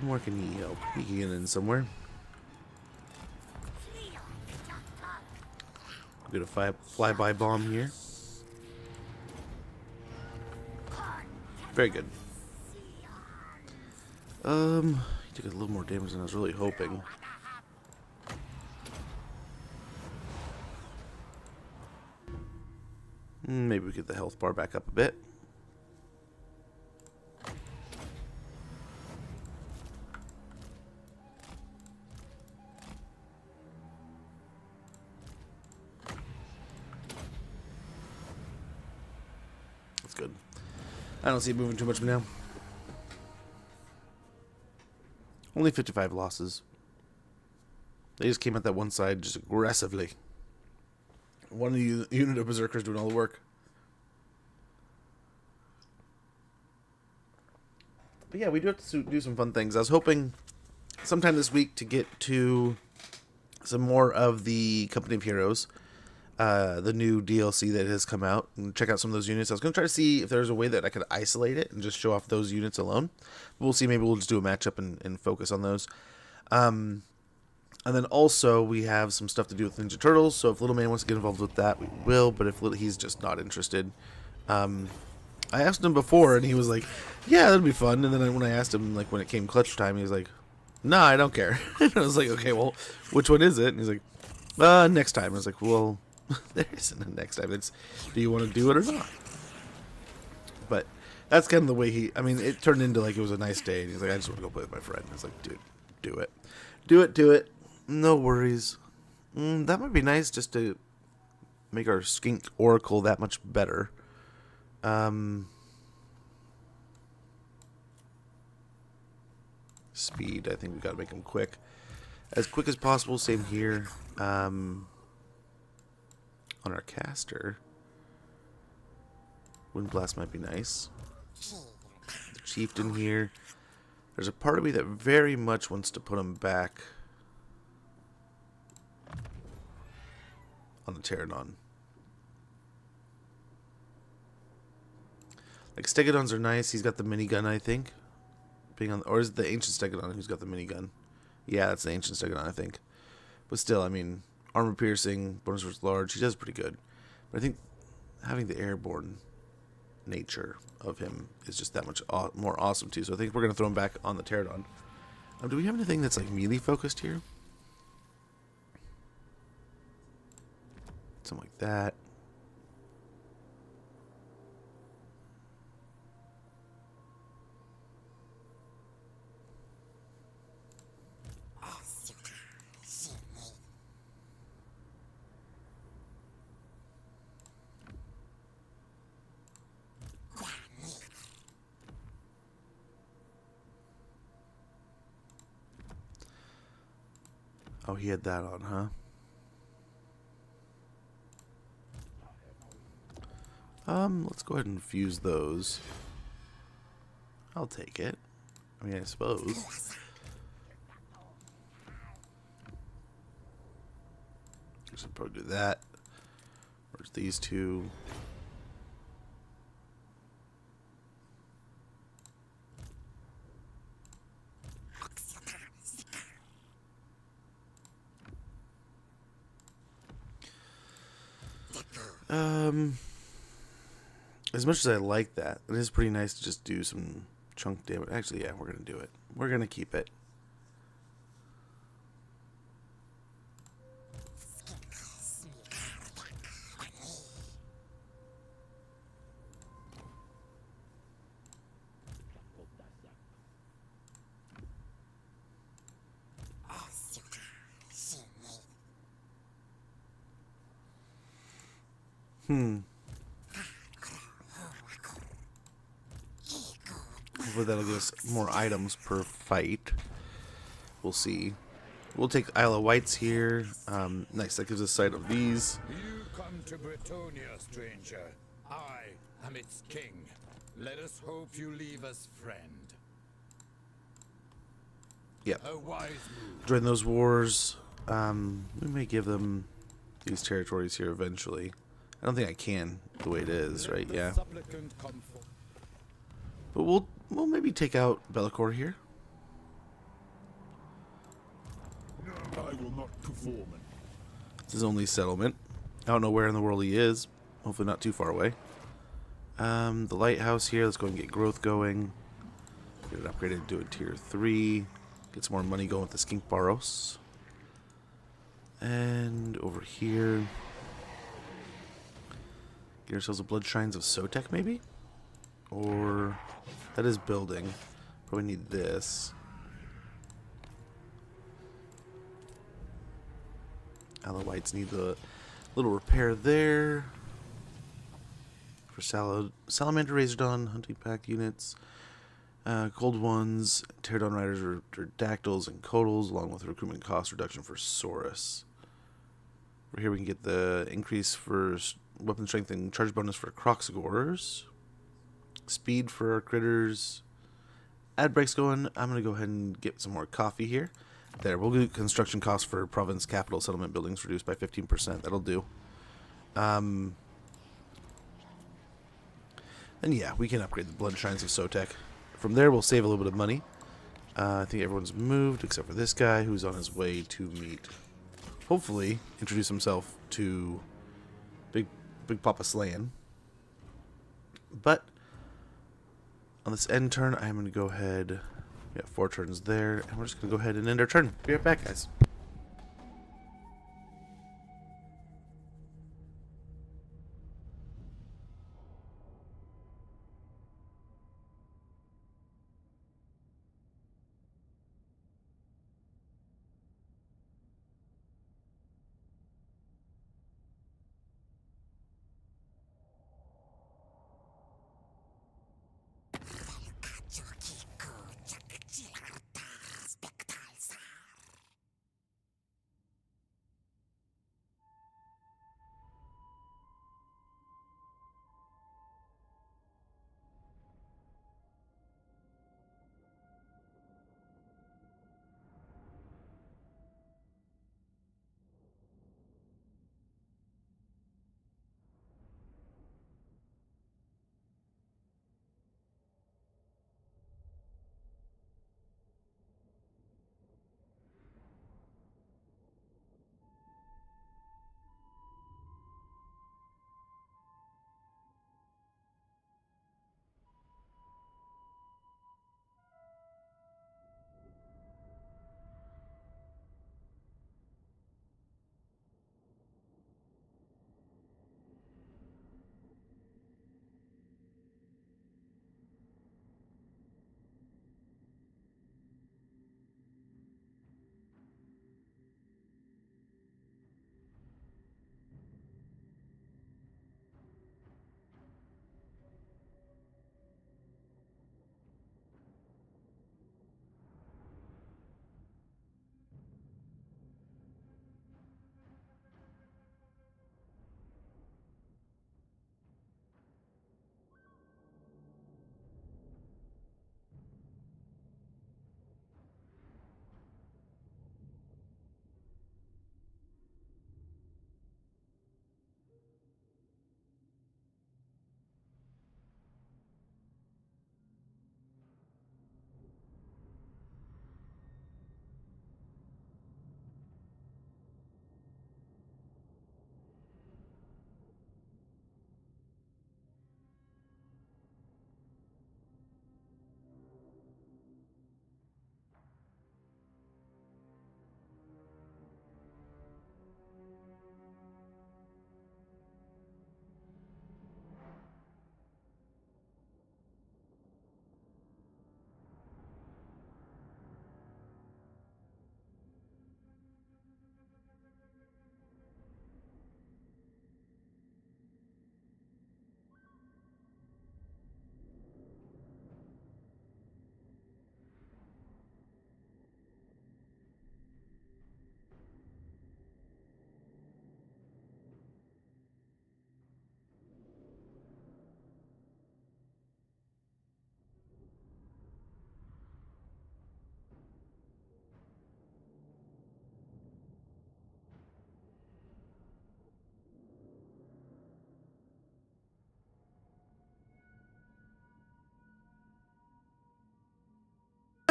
Speaker 1: Where can he help? He can get in somewhere. Get a flyby bomb here. Very good. He took a little more damage than I was really hoping. Maybe we get the health bar back up a bit. That's good. I don't see it moving too much now. Only 55 losses. They just came at that one side just aggressively. One of the unit of berserkers doing all the work. But yeah, we do have to do some fun things. I was hoping sometime this week to get to some more of the Company of Heroes. The new DLC that has come out, and check out some of those units. I was going to try to see if there's a way that I could isolate it and just show off those units alone. But we'll see. Maybe we'll just do a matchup and focus on those. And then also we have some stuff to do with Ninja Turtles. So if Little Man wants to get involved with that, we will. But if he's just not interested, I asked him before, and he was like, "Yeah, that'd be fun." And then when I asked him, like when it came clutch time, he was like, "No, I don't care." And I was like, "Okay, well, which one is it?" And he's like, "Next time." I was like, "Well." There isn't a next time. It's, do you want to do it or not? But that's kind of the way he. I mean, it turned into like it was a nice day, and he's like, "I just want to go play with my friend." I was like, "Dude, do it, do it. No worries." That might be nice just to make our skink oracle that much better. Speed. I think we got to make him quick, as quick as possible. Same here. On our caster, Wind Blast might be nice. The Chieftain here. There's a part of me that very much wants to put him back on the Pterodon. Like Stegodons are nice. He's got the minigun, I think. Being on, or is it the Ancient Stegodon who's got the minigun? Yeah, that's the Ancient Stegodon, I think. But still, I mean, armor piercing, bonus versus large, he does pretty good. But I think having the airborne nature of him is just that much more awesome too. So I think we're going to throw him back on the Pterodon. Do we have anything that's like melee focused here? Something like that. Oh, he had that on, huh? Let's go ahead and fuse those. I'll take it. I mean, I suppose. I should probably do that. Where's these two? As much as I like that, it is pretty nice to just do some chunk damage. Actually, yeah, we're going to do it. We're going to keep it. Hopefully that'll give us more items per fight. We'll see. We'll take Isle of Wights here. Nice, that gives us sight of these.
Speaker 7: You come to Bretonia, stranger. I am its king. Let us hope you leave us friend.
Speaker 1: Yep.
Speaker 7: A wise move.
Speaker 1: Join those wars. We may give them these territories here eventually. I don't think I can the way it is, right?
Speaker 7: The
Speaker 1: Yeah.
Speaker 7: supplicant come forth.
Speaker 1: But we'll maybe take out Bellicor here.
Speaker 2: I will not perform.
Speaker 1: It's his only settlement. I don't know where in the world he is. Hopefully not too far away. The lighthouse here. Let's go and get growth going. Get it upgraded to a tier 3. Get some more money going with the skink Baros. And over here, get ourselves a blood shrines of Sotek maybe? Or that is building. Probably need this. Isle of Wights need the little repair there. For Salamander Razordon, Hunting Pack units. Cold ones, Pterodon Riders or Dactyls and Codals, along with recruitment cost reduction for Saurus. Over here we can get the increase for weapon strength and charge bonus for Croxagores. Speed for our critters. Ad breaks going. I'm going to go ahead and get some more coffee here. There, we'll do construction costs for province capital settlement buildings reduced by 15%. That'll do. Then yeah, we can upgrade the blood shrines of Sotek. From there, we'll save a little bit of money. I think everyone's moved except for this guy who's on his way to meet. Hopefully, introduce himself to Big Papa Slan. But on this end turn, I'm going to go ahead. We got 4 turns there, and we're just going to go ahead and end our turn. Be right back, guys.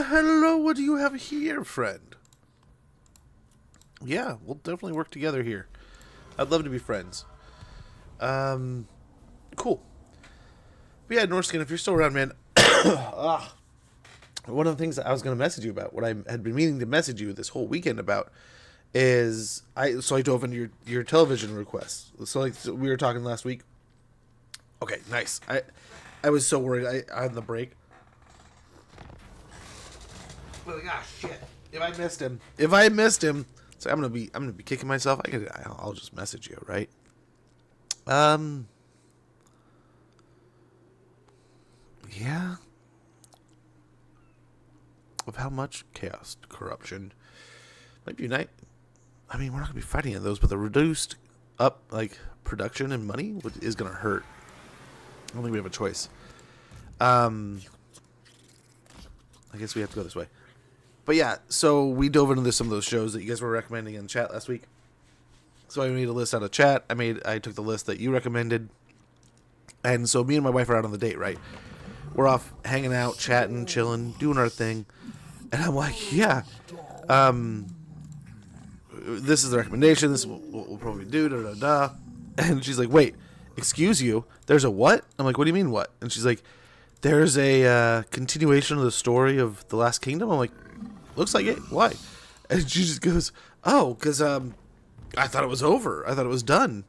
Speaker 1: Hello, what do you have here, friend? Yeah, we'll definitely work together here. I'd love to be friends. Cool. But yeah, Norskin, if you're still around, man. One of the things that I was going to message you about, what I had been meaning to message you this whole weekend about, is I dove into your television requests. So we were talking last week. Okay, nice. I was so worried on the break. But gosh, shit! If I missed him, so I'm gonna be kicking myself. I'll just message you, right? Yeah. Of how much chaos, corruption might be unite. I mean, we're not gonna be fighting in those, but the reduced up like production and money is gonna hurt. I don't think we have a choice. I guess we have to go this way. But yeah, so we dove into some of those shows that you guys were recommending in chat last week. So I made a list out of chat. I took the list that you recommended. And so me and my wife are out on the date, right? We're off hanging out, chatting, chilling, doing our thing. And I'm like, yeah, this is the recommendation. This is what we'll probably do, da-da-da. And she's like, wait, excuse you? There's a what? I'm like, what do you mean what? And she's like, there's a continuation of the story of The Last Kingdom. I'm like, looks like it. Why? And she just goes, oh, because I thought it was over. I thought it was done.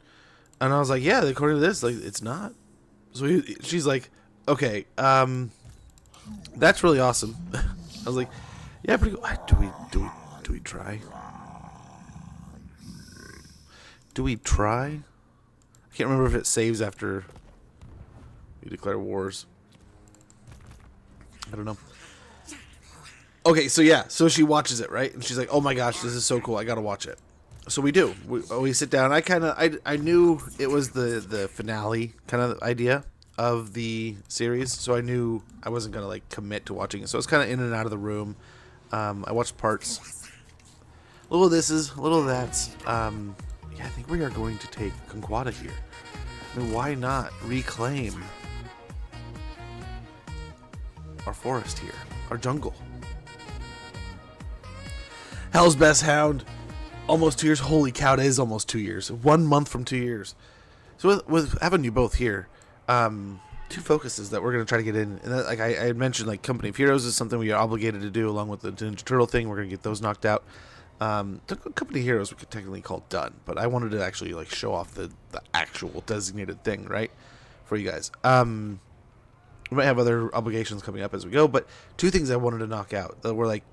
Speaker 1: And I was like, yeah, according to this, like, it's not. So she's like, okay, that's really awesome. I was like, yeah, pretty good. Do we try? Do we try? I can't remember if it saves after you declare wars. I don't know. Okay, so yeah, so she watches it, right? And she's like, oh my gosh, this is so cool. I gotta watch it. So we do. We sit down. I knew it was the finale kind of idea of the series, so I knew I wasn't gonna like commit to watching it. So I was kind of in and out of the room. I watched parts. A little of this is, a little of that's. Yeah, I think we are going to take Conquata here. I mean, why not reclaim our forest here, our jungle? Hell's Best Hound, almost 2 years. Holy cow, it is almost 2 years. 1 month from 2 years. So with having you both here, two focuses that we're going to try to get in. And that, like I had mentioned, like Company of Heroes is something we are obligated to do along with the Ninja Turtle thing. We're going to get those knocked out. The Company of Heroes we could technically call done, but I wanted to actually like show off the actual designated thing, right, for you guys. We might have other obligations coming up as we go, but two things I wanted to knock out that were like,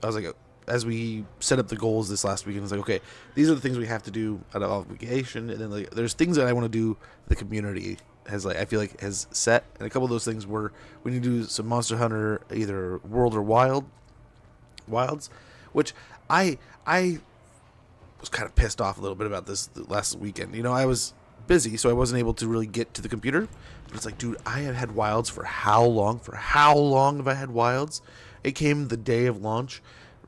Speaker 1: I was like, as we set up the goals this last weekend, it's like, okay, these are the things we have to do out of obligation, and then like there's things that I want to do the community has, like, I feel like has set, and a couple of those things were we need to do some Monster Hunter, either World or Wilds, which I was kind of pissed off a little bit about this last weekend. You know, I was busy, so I wasn't able to really get to the computer. But it's like, dude, I have had Wilds for how long? For how long have I had Wilds? It came the day of launch,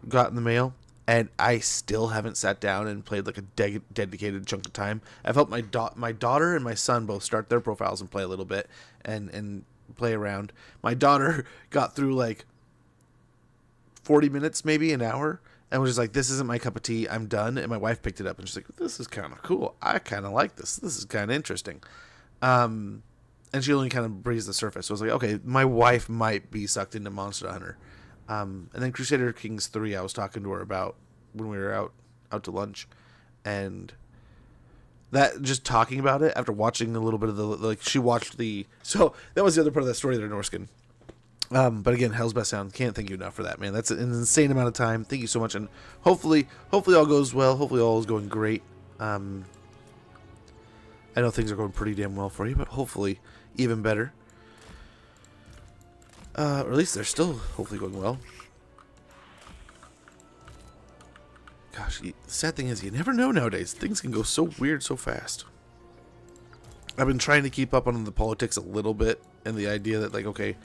Speaker 1: got in the mail, and I still haven't sat down and played like a dedicated chunk of time. I've helped my daughter and my son both start their profiles and play a little bit and play around. My daughter got through like 40 minutes, maybe an hour, and was just like, this isn't my cup of tea, I'm done. And my wife picked it up and she's like, this is kind of cool. I kind of like this. This is kind of interesting. And she only kind of breezed the surface. So I was like, okay, my wife might be sucked into Monster Hunter. And then Crusader Kings 3, I was talking to her about when we were out to lunch. And that, just talking about it after watching a little bit of the, like, she watched so that was the other part of that story there, Norskin. But again, Hell's Best Sound, can't thank you enough for that, man. That's an insane amount of time. Thank you so much, and hopefully all goes well. Hopefully all is going great. I know things are going pretty damn well for you, but hopefully even better. Or at least they're still hopefully going well. Gosh, the sad thing is you never know nowadays. Things can go so weird so fast. I've been trying to keep up on the politics a little bit, and the idea that, like, okay,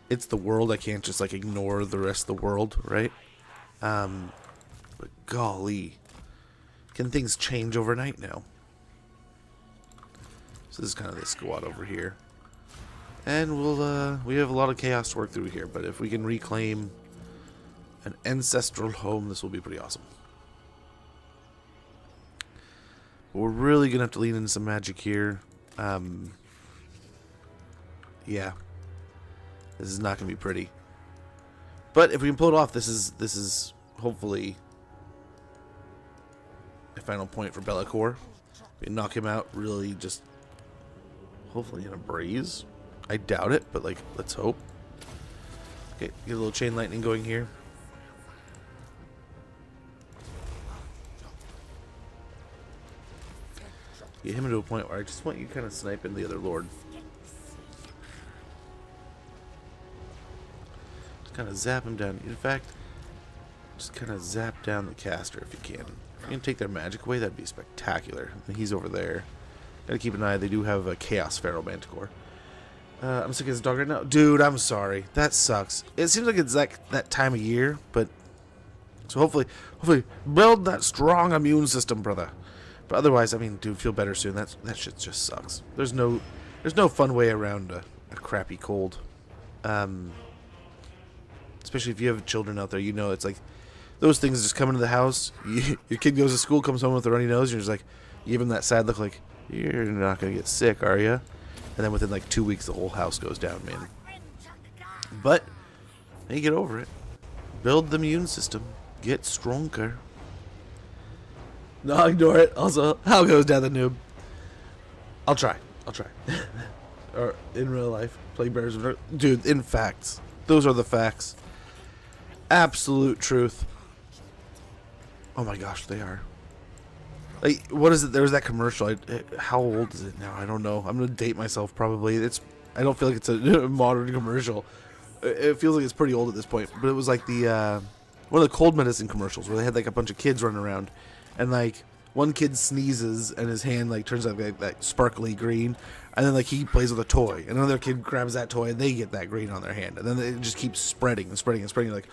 Speaker 1: it's the world, I can't just like ignore the rest of the world, right? But golly, can things change overnight now? So this is kind of the squad over here, and we have a lot of chaos to work through here. But if we can reclaim An ancestral home. This will be pretty awesome. We're really gonna have to lean into some magic here. Yeah. This is not gonna be pretty. But if we can pull it off, this is hopefully a final point for Bellacore. We can knock him out really just hopefully in a breeze. I doubt it, but like let's hope. Okay, get a little chain lightning going here. Get him into a point where I just want you kind of sniping the other lord. Just kind of zap him down. In fact, just kind of zap down the caster if you can. If you can take their magic away, that'd be spectacular. And he's over there. Gotta keep an eye. They do have a Chaos Pharaoh Manticore. I'm sick of his dog right now. Dude, I'm sorry. That sucks. It seems like it's like that time of year, but... So hopefully build that strong immune system, brother. But otherwise, I mean, dude, feel better soon. That shit just sucks. There's no fun way around a crappy cold. Especially if you have children out there, you know it's like those things just come into the house. Your kid goes to school, comes home with a runny nose, and you're just like, you give him that sad look like, you're not gonna get sick, are you? And then within like 2 weeks, the whole house goes down, man. But you get over it. Build the immune system. Get stronger. No, ignore it. Also, how goes down the noob? I'll try. Or in real life, play bears. Dude, in facts. Those are the facts. Absolute truth. Oh my gosh, they are. Like, what is it? There was that commercial. How old is it now? I don't know. I'm gonna date myself probably. I don't feel like it's a modern commercial. It feels like it's pretty old at this point. But it was like the one of the cold medicine commercials where they had like a bunch of kids running around, and like one kid sneezes and his hand like turns like that sparkly green, and then like he plays with a toy, and another kid grabs that toy and they get that green on their hand, and then it just keeps spreading and spreading and spreading. Like,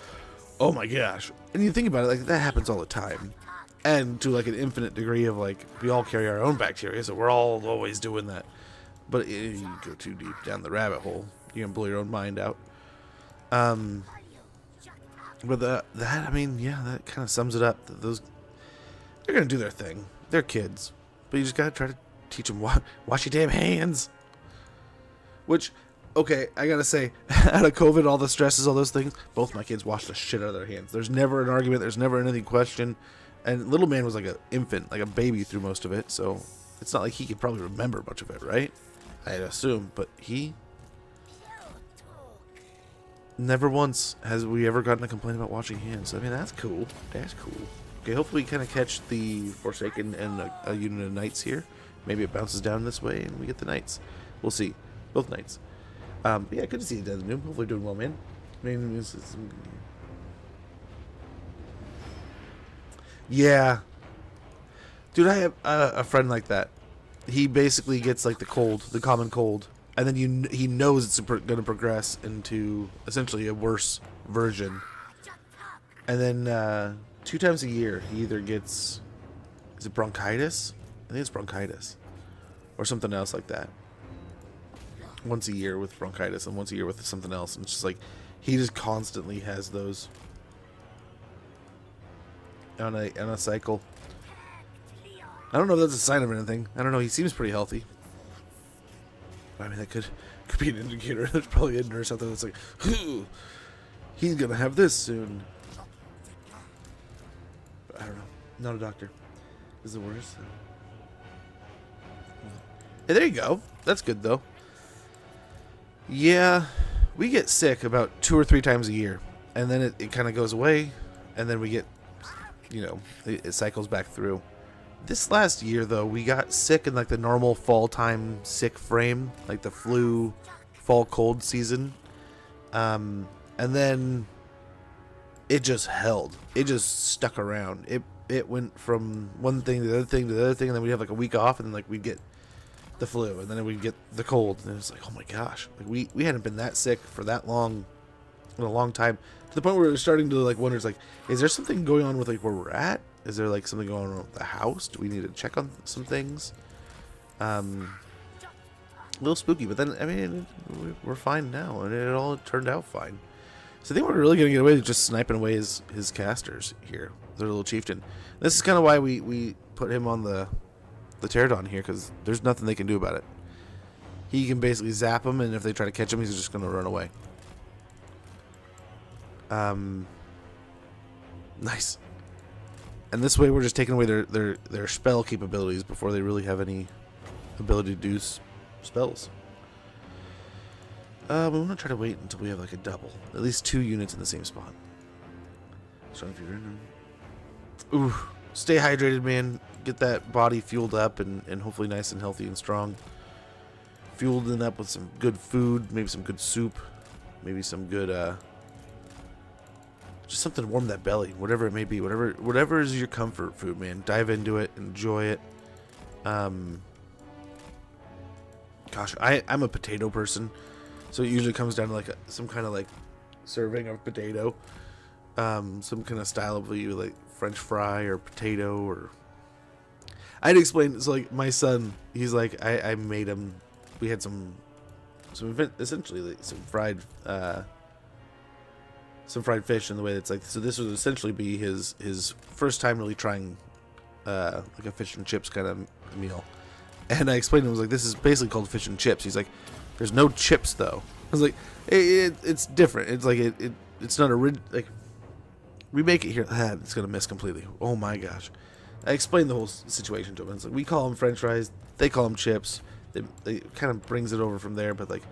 Speaker 1: oh my gosh! And you think about it, like that happens all the time. And to like an infinite degree of like, we all carry our own bacteria, so we're all always doing that. But if you go too deep down the rabbit hole, you can blow your own mind out. But that I mean, yeah, that kind of sums it up. Those, they're gonna do their thing. They're kids, but you just gotta try to teach them wash your damn hands. Which, okay, I gotta say, out of COVID, all the stresses, all those things, both my kids wash the shit out of their hands. There's never an argument. There's never anything questioned. And little man was like an infant, like a baby through most of it, so it's not like he could probably remember much of it, right? I'd assume, but he... Never once has we ever gotten a complaint about washing hands. I mean, that's cool. That's cool. Okay, hopefully we kind of catch the Forsaken and a unit of Knights here. Maybe it bounces down this way and we get the Knights. We'll see. Both Knights. Yeah, good to see you, Dead Noob. Hopefully doing well, man. I mean, yeah. Dude, I have a friend like that. He basically gets like the cold, the common cold, and then he knows it's going to progress into essentially a worse version. And then 2 times a year, he either gets, is it bronchitis? I think it's bronchitis. Or something else like that. Once a year with bronchitis and once a year with something else. And it's just like, he just constantly has those on a cycle. I don't know if that's a sign of anything. I don't know. He seems pretty healthy. I mean, that could be an indicator. There's probably a nurse out there that's like, he's gonna have this soon. But I don't know. Not a doctor. Is it worse? Hey, there you go. That's good though. Yeah, we get sick about 2 or 3 times a year, and then it kind of goes away, and then we get, you know, it cycles back through. This last year, though, we got sick in like the normal fall time sick frame, like the flu, fall cold season, and then it just held. It just stuck around. It went from one thing to the other thing to the other thing, and then we'd have like a week off, and then like we'd get the flu, and then we'd get the cold, and it was like, oh my gosh, like we hadn't been that sick for that long, in a long time, to the point where we were starting to like wonder, it's like, is there something going on with like where we're at? Is there like something going on with the house? Do we need to check on some things? A little spooky, but then I mean we're fine now, and it all turned out fine. So I think we're really going to get away with just sniping away his casters here. Their little chieftain. This is kind of why we put him on the pterodon here, because there's nothing they can do about it. He can basically zap them, and if they try to catch him, he's just going to run away. Nice. And this way we're just taking away their spell capabilities before they really have any ability to do spells. We want to try to wait until we have like a double. At least 2 units in the same spot. Ooh, stay hydrated, man. Get that body fueled up and hopefully nice and healthy and strong. Fueled it up with some good food, maybe some good soup, maybe some good, just something to warm that belly, whatever it may be, whatever is your comfort food, man. Dive into it, enjoy it. Gosh, I'm a potato person, so it usually comes down to like some kind of like serving of potato, some kind of style of like French fry or potato, or I'd explain. So like my son, he's like I made him. We had some essentially like some fried fish in the way that's like, so this would essentially be his first time really trying like a fish and chips kind of meal. And I explained to him, I was like, this is basically called fish and chips. He's like, there's no chips though. I was like, it's different. It's like it's not like we make it here. It's gonna miss completely. Oh my gosh. I explained the whole situation to him. It's like, we call them French fries, they call them chips. They kind of brings it over from there, but like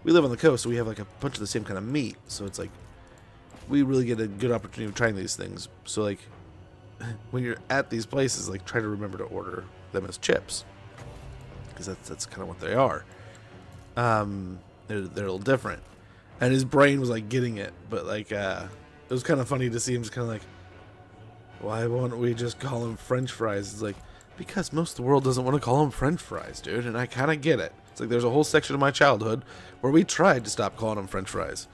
Speaker 1: we live on the coast, so we have like a bunch of the same kind of meat. So it's like we really get a good opportunity of trying these things. So like when you're at these places, like try to remember to order them as chips, because that's kind of what they are. They're a little different, and his brain was like getting it, but like it was kind of funny to see him just kind of like, why won't we just call them French fries? It's like, because most of the world doesn't want to call them French fries, dude, and I kind of get it. It's like there's a whole section of my childhood where we tried to stop calling them French fries,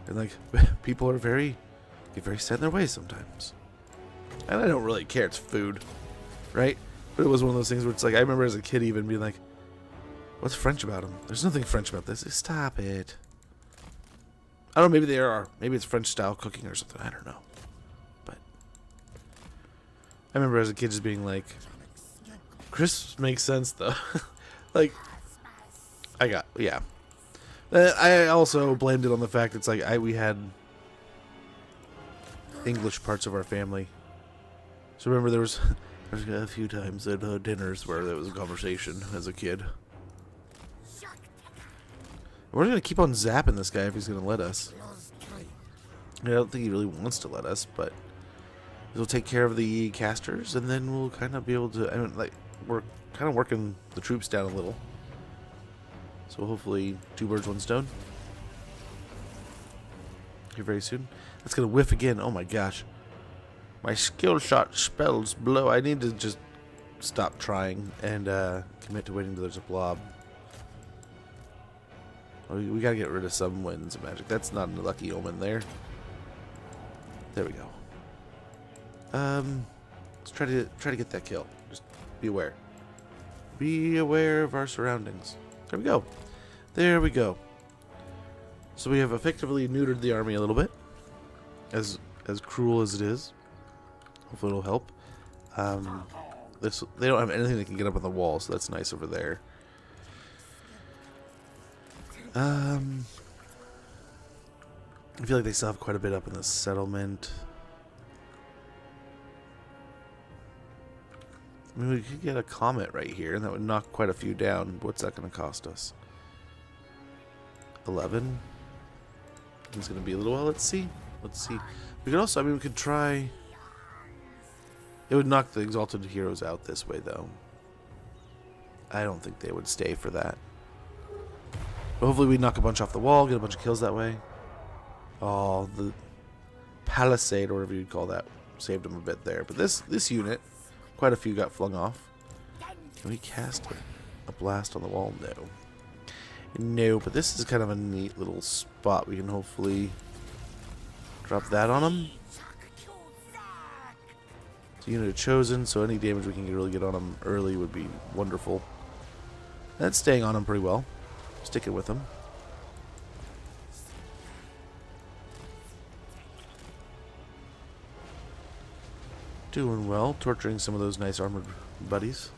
Speaker 1: and like people are get very set in their ways sometimes, and I don't really care. It's food, right? But it was one of those things where it's like I remember as a kid even being like, "What's French about them? There's nothing French about this. Stop it." I don't know. Maybe there are. Maybe it's French style cooking or something. I don't know. But I remember as a kid just being like, crisps make sense though. Like, yeah. I also blamed it on the fact it's like we had English parts of our family. So remember there was a few times at dinners where there was a conversation as a kid. We're gonna keep on zapping this guy if he's gonna let us. I don't think he really wants to let us, but we'll take care of the casters, and then we'll kind of be able to. I mean, like, we're kind of working the troops down a little, so hopefully 2 birds, 1 stone here very soon. That's gonna whiff again. Oh my gosh, my skill shot spells blow. I need to just stop trying and commit to waiting until there's a blob. We gotta get rid of some winds of magic. That's not a lucky omen there. There we go. Let's try to get that kill. Just be aware. Be aware of our surroundings. There we go. There we go. So we have effectively neutered the army a little bit, as cruel as it is. Hopefully it'll help. They don't have anything that can get up on the wall, so that's nice over there. I feel like they still have quite a bit up in the settlement. I mean, we could get a comet right here, and that would knock quite a few down. What's that going to cost us? 11? It's going to be a little while. Let's see. We could also, I mean, we could try. It would knock the exalted heroes out this way, though. I don't think they would stay for that. But hopefully we knock a bunch off the wall, get a bunch of kills that way. Oh, the palisade, or whatever you'd call that, saved them a bit there. But this unit, quite a few got flung off. Can we cast a blast on the wall? No. No, but this is kind of a neat little spot. We can hopefully drop that on them. It's a unit chosen, so any damage we can really get on them early would be wonderful. That's staying on them pretty well. Stick it with them. Doing well, torturing some of those nice armored buddies.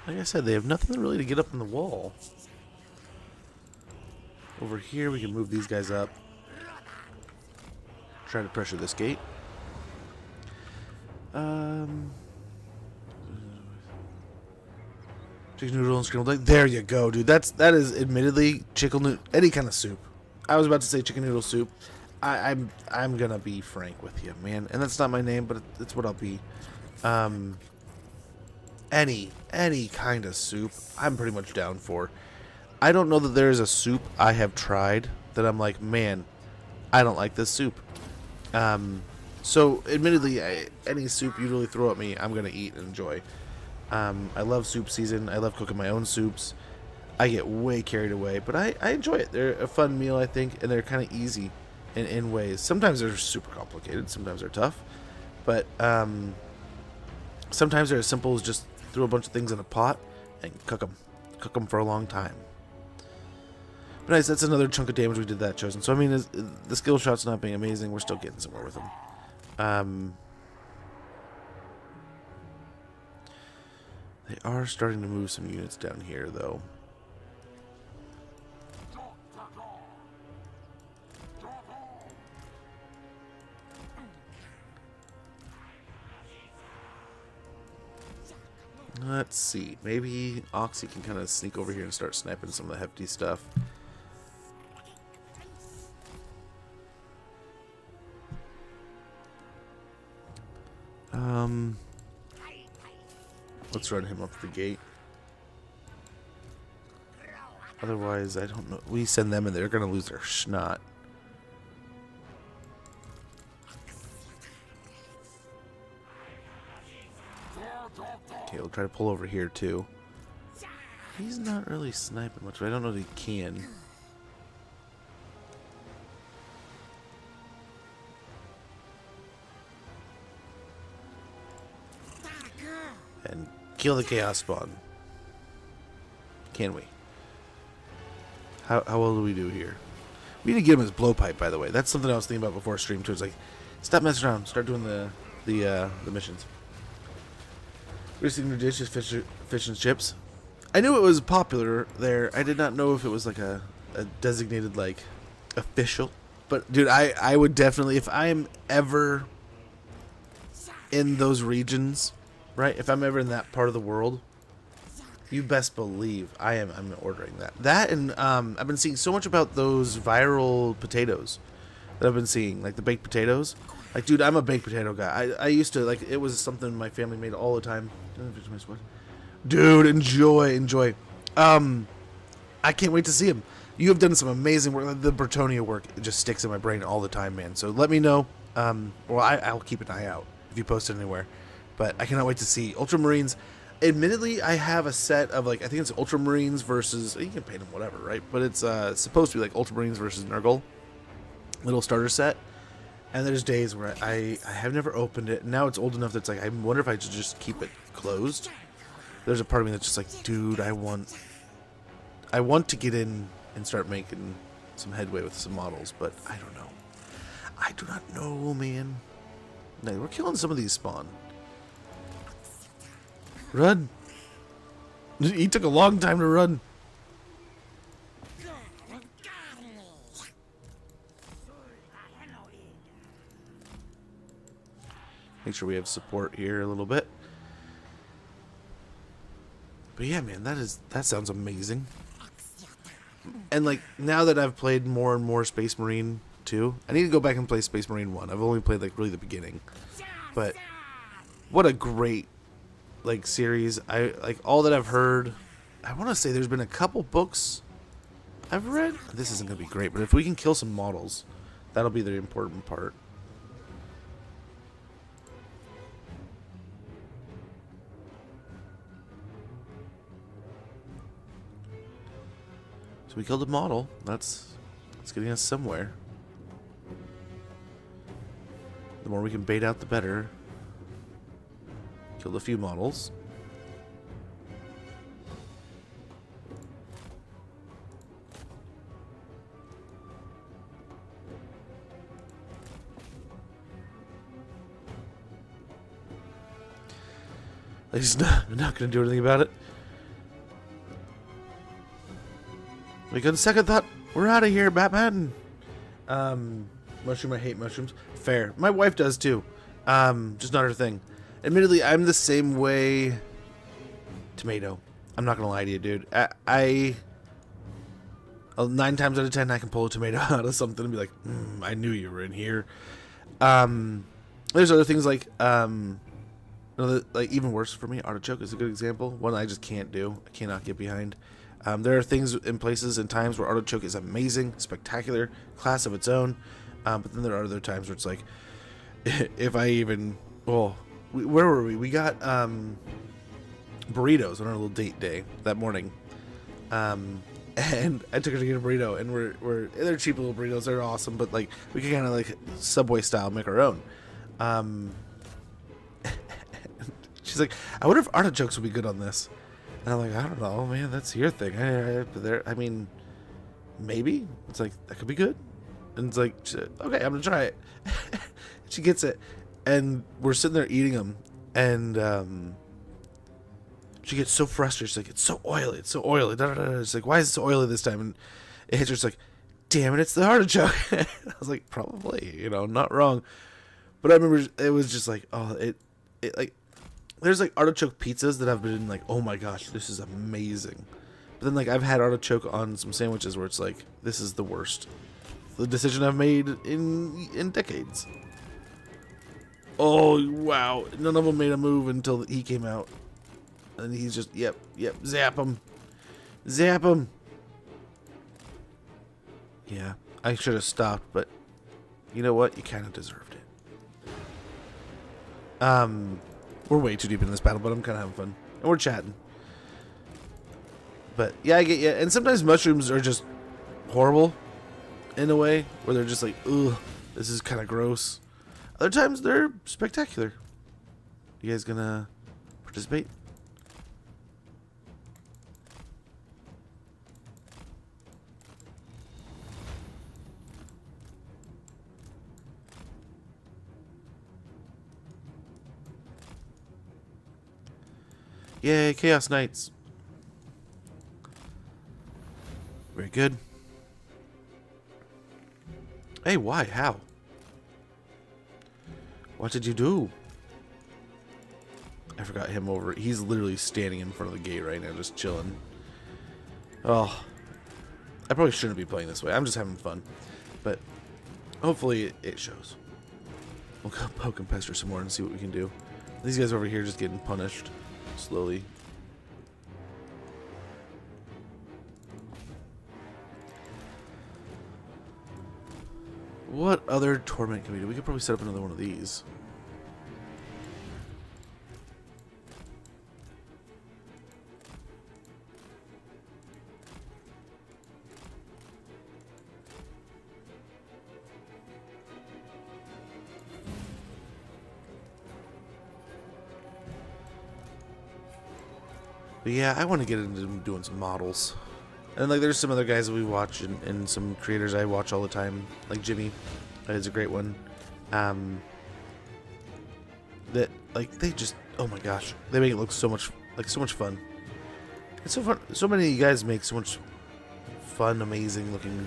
Speaker 1: Like I said, they have nothing really to get up on the wall. Over here, we can move these guys up. Try to pressure this gate. Chicken noodle and scrambled egg. There you go, dude. That is admittedly chicken noodle, any kind of soup. I was about to say chicken noodle soup. I'm gonna be frank with you, man. And that's not my name, but it's what I'll be. Any kind of soup, I'm pretty much down for. I don't know that there is a soup I have tried that I'm like, man, I don't like this soup. So admittedly, any soup you really throw at me, I'm gonna eat and enjoy. I love soup season. I love cooking my own soups. I get way carried away, but I enjoy it. They're a fun meal, I think, and they're kind of easy in ways. Sometimes they're super complicated. Sometimes they're tough. But sometimes they're as simple as just throw a bunch of things in a pot and cook them. Cook them for a long time. But nice, that's another chunk of damage we did that chosen. So, I mean, the skill shot's not being amazing. We're still getting somewhere with them. They are starting to move some units down here, though. Let's see. Maybe Oxy can kind of sneak over here and start sniping some of the hefty stuff. Let's run him up the gate. Otherwise, I don't know. We send them in, they're going to lose their schnot. Okay, we'll try to pull over here too. He's not really sniping much, but I don't know that he can. And kill the chaos spawn. Can we? How well do we do here? We need to get him his blowpipe, by the way. That's something I was thinking about before stream too. It's like, stop messing around. Start doing the missions. Racing new dishes, fish and chips. I knew it was popular there. I did not know if it was like a designated like official. But dude, I would definitely, if I am ever in those regions, right? If I'm ever in that part of the world, you best believe I'm ordering that. That and I've been seeing so much about those viral potatoes that I've been seeing, like the baked potatoes. Like, dude, I'm a baked potato guy. I used to, like, it was something my family made all the time. Dude, enjoy. I can't wait to see him. You have done some amazing work. The Bretonia work, it just sticks in my brain all the time, man. So let me know. Well, I'll keep an eye out if you post it anywhere. But I cannot wait to see Ultramarines. Admittedly, I have a set of, like, I think it's Ultramarines versus, you can paint them whatever, right? But it's supposed to be like Ultramarines versus Nurgle. Little starter set. And there's days where I have never opened it. And now it's old enough that it's like, I wonder if I should just keep it closed. There's a part of me that's just like, dude, I want to get in and start making some headway with some models, but I don't know. I do not know, man. No, we're killing some of these spawn. Run. He took a long time to run. Make sure we have support here a little bit. But yeah, man, that sounds amazing. And like, now that I've played more and more Space Marine 2, I need to go back and play Space Marine 1. I've only played like really the beginning. But what a great like series. I like all that I've heard. I want to say there's been a couple books I've read. This isn't going to be great, but if we can kill some models, that'll be the important part. So we killed a model. That's getting us somewhere. The more we can bait out, the better. Killed a few models. Like, he's not gonna do anything about it. Like, on second thought, we're out of here, Batman. Mushroom, I hate mushrooms. Fair. My wife does too. Just not her thing. Admittedly, I'm the same way. Tomato. I'm not gonna lie to you, dude. I 9 times out of 10, I can pull a tomato out of something and be like, I knew you were in here. There's other things like, like even worse for me. Artichoke is a good example. One I just can't do. I cannot get behind. There are things in places and times where artichoke is amazing, spectacular, class of its own. But then there are other times where it's like, if I even, where were we? We got burritos on our little date day that morning. And I took her to get a burrito, and they're cheap little burritos. They're awesome, but like we can kind of like Subway style make our own. She's like, I wonder if artichokes would be good on this. And I'm like, I don't know, man. That's your thing. I mean, maybe. It's like, that could be good. And it's like, okay, I'm gonna try it. She gets it, and we're sitting there eating them, and she gets so frustrated. She's like, it's so oily. It's so oily. Da, da, da. She's like, why is it so oily this time? And it hits her. It's like, damn it, it's the artichoke. I was like, probably, not wrong. But I remember it was just like, oh, it like, there's like artichoke pizzas that I've been like, oh my gosh, this is amazing. But then like I've had artichoke on some sandwiches where it's like, this is the worst. The decision I've made in decades. Oh wow, none of them made a move until he came out, and he's just yep, zap him. Yeah, I should have stopped, but you know what? You kind of deserved it. We're way too deep in this battle, but I'm kind of having fun, and we're chatting. But yeah, I get you. And sometimes mushrooms are just horrible, in a way, where they're just like, ugh, this is kind of gross. Other times they're spectacular. You guys gonna participate? Yay, Chaos Knights. Very good. Hey, why? How? What did you do? I forgot him over. He's literally standing in front of the gate right now, just chilling. Oh. I probably shouldn't be playing this way. I'm just having fun. But hopefully it shows. We'll go poke and pester some more and see what we can do. These guys over here just getting punished slowly. What other torment can we do? We could probably set up another one of these. But yeah, I want to get into doing some models. And like there's some other guys that we watch and some creators I watch all the time, like Jimmy. That is a great one. That like they just, oh my gosh, they make it look so much fun. It's so fun. So many of you guys make so much fun, amazing looking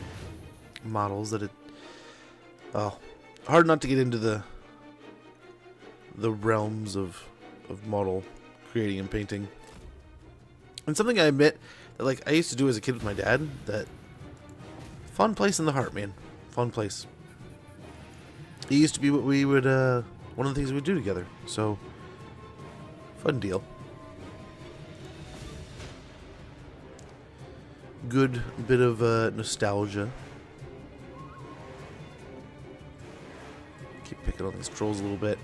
Speaker 1: models that hard not to get into the realms of model creating and painting. And something I admit that like I used to do as a kid with my dad, that fun place in the heart, man. Fun place. It used to be what we would one of the things we would do together. So fun deal. Good bit of nostalgia. Keep picking on these trolls a little bit.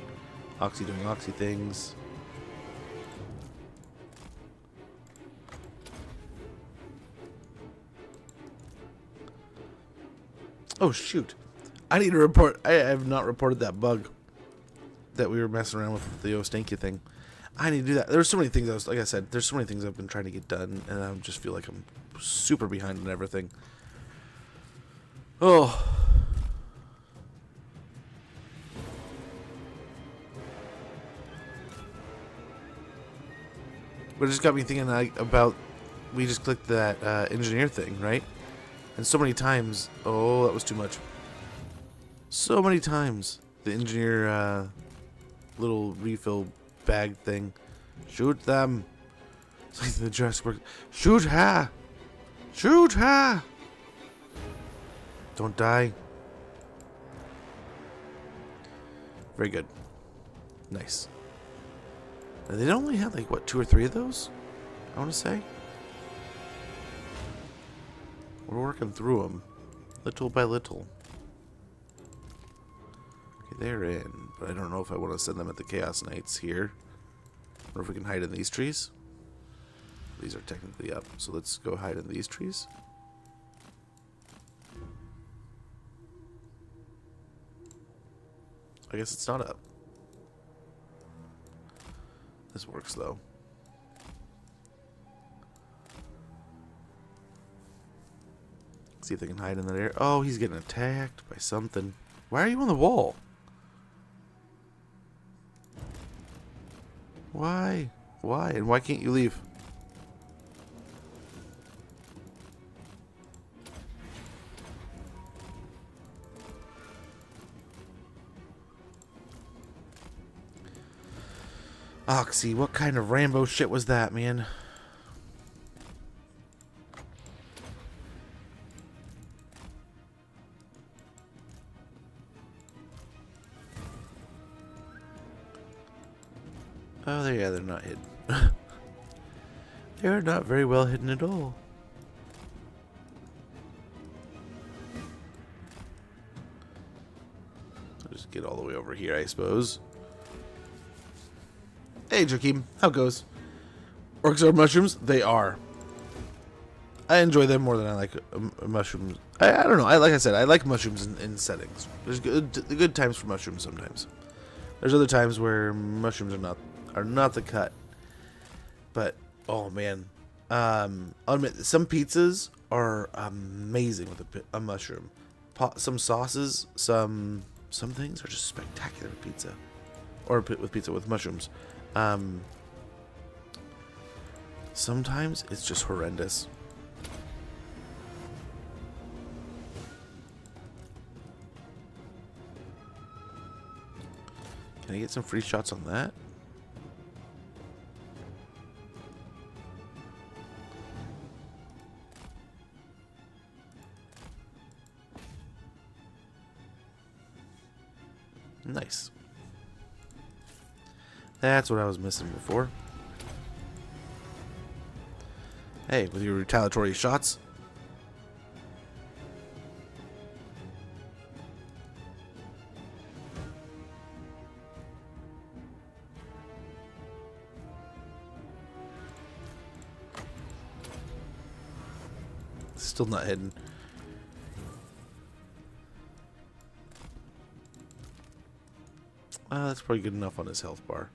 Speaker 1: Oxy doing Oxy things. Oh shoot, I need to report. I have not reported that bug that we were messing around with the Ostankia thing. I need to do that. There's so many things like I said, there's so many things I've been trying to get done, and I just feel like I'm super behind on everything. Oh. But it just got me thinking about, we just clicked that engineer thing, right? And so many times, oh, that was too much. So many times, the engineer little refill bag thing. Shoot them. It's like the Jurassic Park. Shoot her. Shoot her. Don't die. Very good. Nice. Now, they only had like, what, 2 or 3 of those? I want to say. We're working through them. Little by little. Okay, they're in. But I don't know if I want to send them at the Chaos Knights here. Or if we can hide in these trees. These are technically up. So let's go hide in these trees. I guess it's not up. This works though. See if they can hide in that area. Oh, he's getting attacked by something. Why are you on the wall? Why? Why? And why can't you leave? Oxy, what kind of Rambo shit was that, man? Oh, yeah, they're not hidden. They're not very well hidden at all. I'll just get all the way over here, I suppose. Hey, Joaquin, how goes? Orcs are mushrooms? They are. I enjoy them more than I like mushrooms. I don't know. Like I said, I like mushrooms in settings. There's good times for mushrooms sometimes. There's other times where mushrooms are not the cut. But oh man, I'll admit some pizzas are amazing with a mushroom. Some sauces, some things are just spectacular with pizza, or with pizza with mushrooms. Sometimes it's just horrendous. Can I get some free shots on that? Nice. That's what I was missing before. Hey, with your retaliatory shots. Still not hidden. That's probably good enough on his health bar.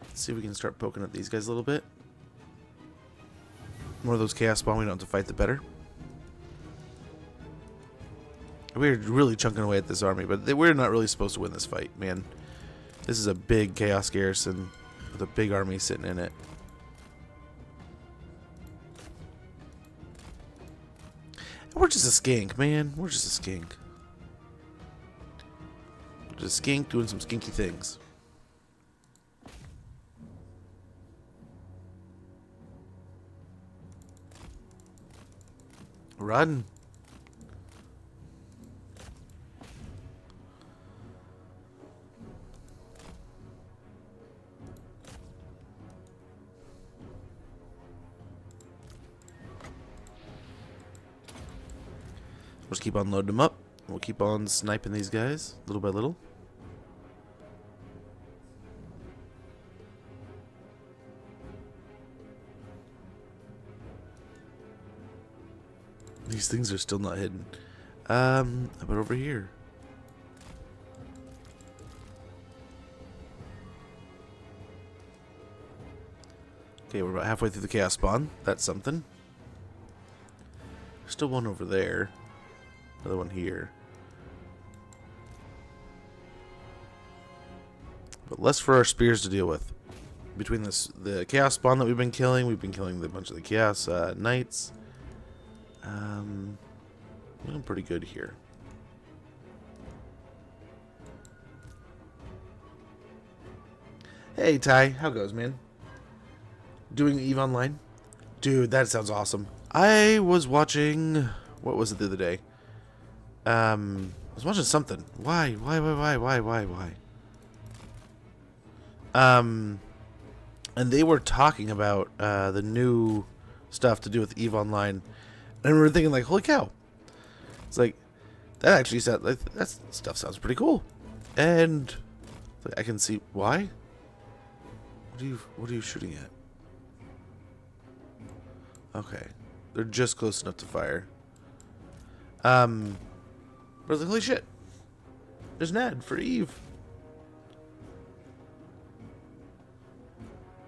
Speaker 1: Let's see if we can start poking at these guys a little bit. More of those chaos spawn we don't have to fight, the better. We're really chunking away at this army, but we're not really supposed to win this fight, man. This is a big chaos garrison with a big army sitting in it. And we're just a skink, man. We're just a skink. Just a skink doing some skinky things. Run. We'll just keep on loading them up. We'll keep on sniping these guys little by little. These things are still not hidden. How about over here? Okay, we're about halfway through the chaos spawn. That's something. There's still one over there. Another one here. But less for our spears to deal with. between the chaos spawn that we've been killing the bunch of the chaos knights. Doing pretty good here. Hey Ty, how goes, man? Doing EVE Online? Dude, that sounds awesome. I was watching, what was it the other day? I was watching something. Why? And they were talking about the new stuff to do with EVE Online, and we were thinking like, holy cow! It's like that actually sounds like that stuff sounds pretty cool, and I can see why. What are you shooting at? Okay, they're just close enough to fire. But I was like, holy shit! There's an ad for EVE.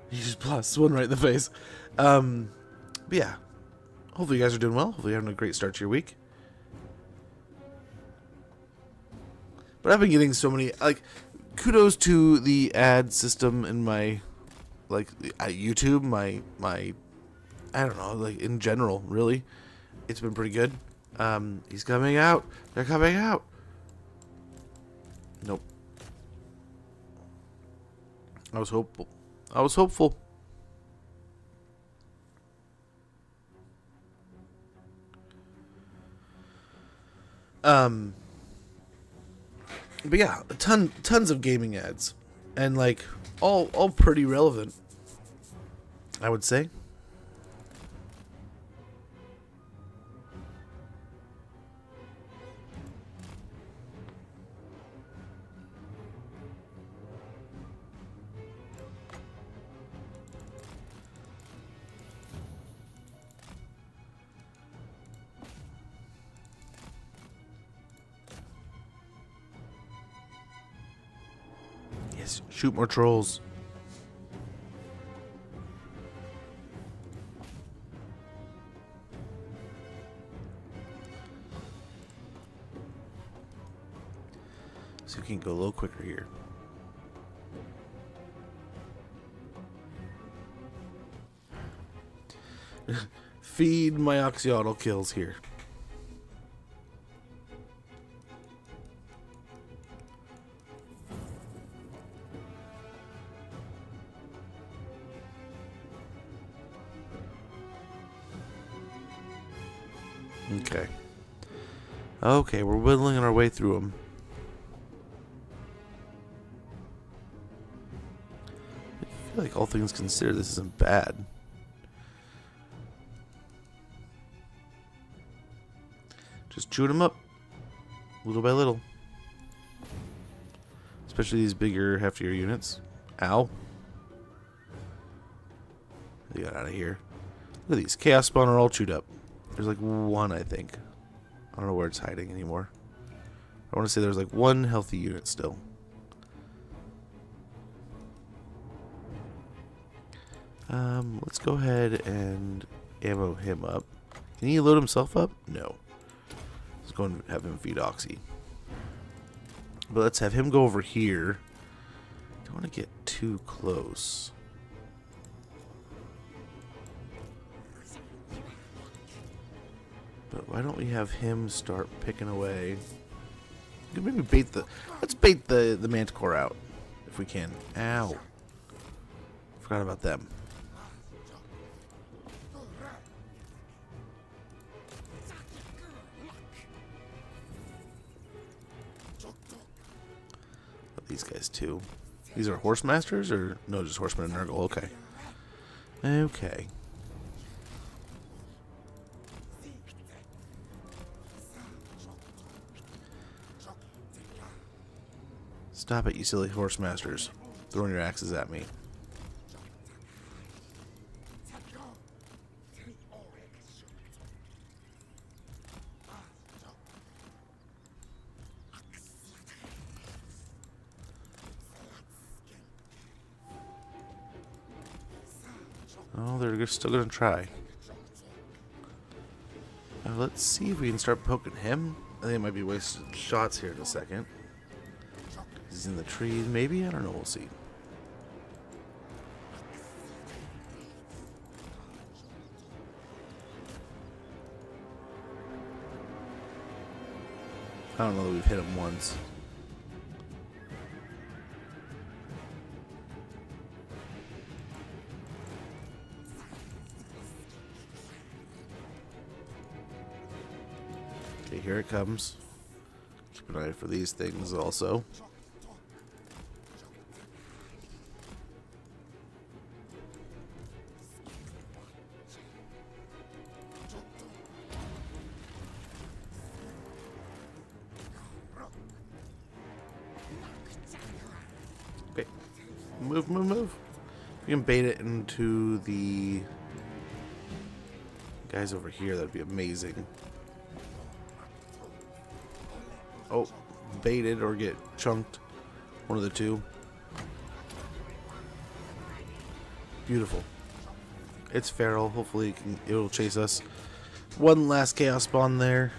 Speaker 1: He just blasts one right in the face. But yeah, hopefully you guys are doing well. Hopefully you're having a great start to your week. But I've been getting so many, like, kudos to the ad system in my, like, YouTube, my, I don't know, like, in general, really. It's been pretty good. He's coming out. They're coming out. Nope. I was hopeful. But yeah, tons of gaming ads, and like all pretty relevant, I would say. Yes, shoot more trolls. So we can go a little quicker here. Feed my Oxyotl kills here. Okay. Okay, we're whittling our way through them. I feel like all things considered, this isn't bad. Just chewing them up, little by little. Especially these bigger, heftier units. Ow. They got out of here. Look at these. Chaos Spawn are all chewed up. There's like one, I think. I don't know where it's hiding anymore. I want to say there's like one healthy unit still. Let's go ahead and ammo him up. Can he load himself up? No. Let's go and have him feed Oxy. But let's have him go over here. Don't want to get too close. But why don't we have him start picking away? We could maybe bait the... Let's bait the Manticore out. If we can. Ow. Forgot about them. These guys too. These are horse masters, or no, just horsemen and Nurgle. Okay. Okay. Stop it, you silly horse masters. Throwing your axes at me. Oh, they're still gonna try. Let's see if we can start poking him. I think it might be wasted shots here in a second. He's in the trees, maybe? I don't know, we'll see. I don't know that we've hit him once. Okay, here it comes. Keep an eye for these things also. Okay. Move, move, move. We can bait it into the guys over here. That'd be amazing. Oh, baited or get chunked. One of the two. Beautiful. It's feral. Hopefully it'll chase us. One last chaos spawn there.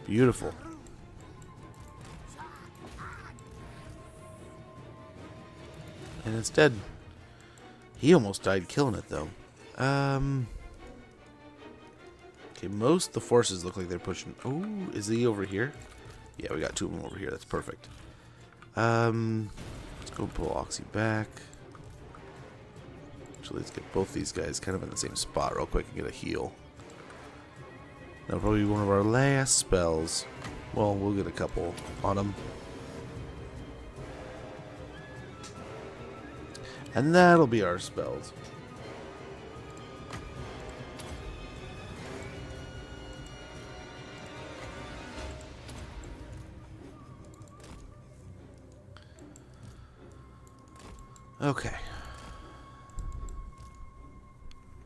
Speaker 1: Beautiful. And it's dead. He almost died killing it, though. Okay, most of the forces look like they're pushing. Oh, is he over here? Yeah, we got two of them over here. That's perfect. Let's go pull Oxy back. Actually, let's get both these guys kind of in the same spot real quick and get a heal. That'll probably be one of our last spells. Well, we'll get a couple on them. And that'll be our spells. Okay.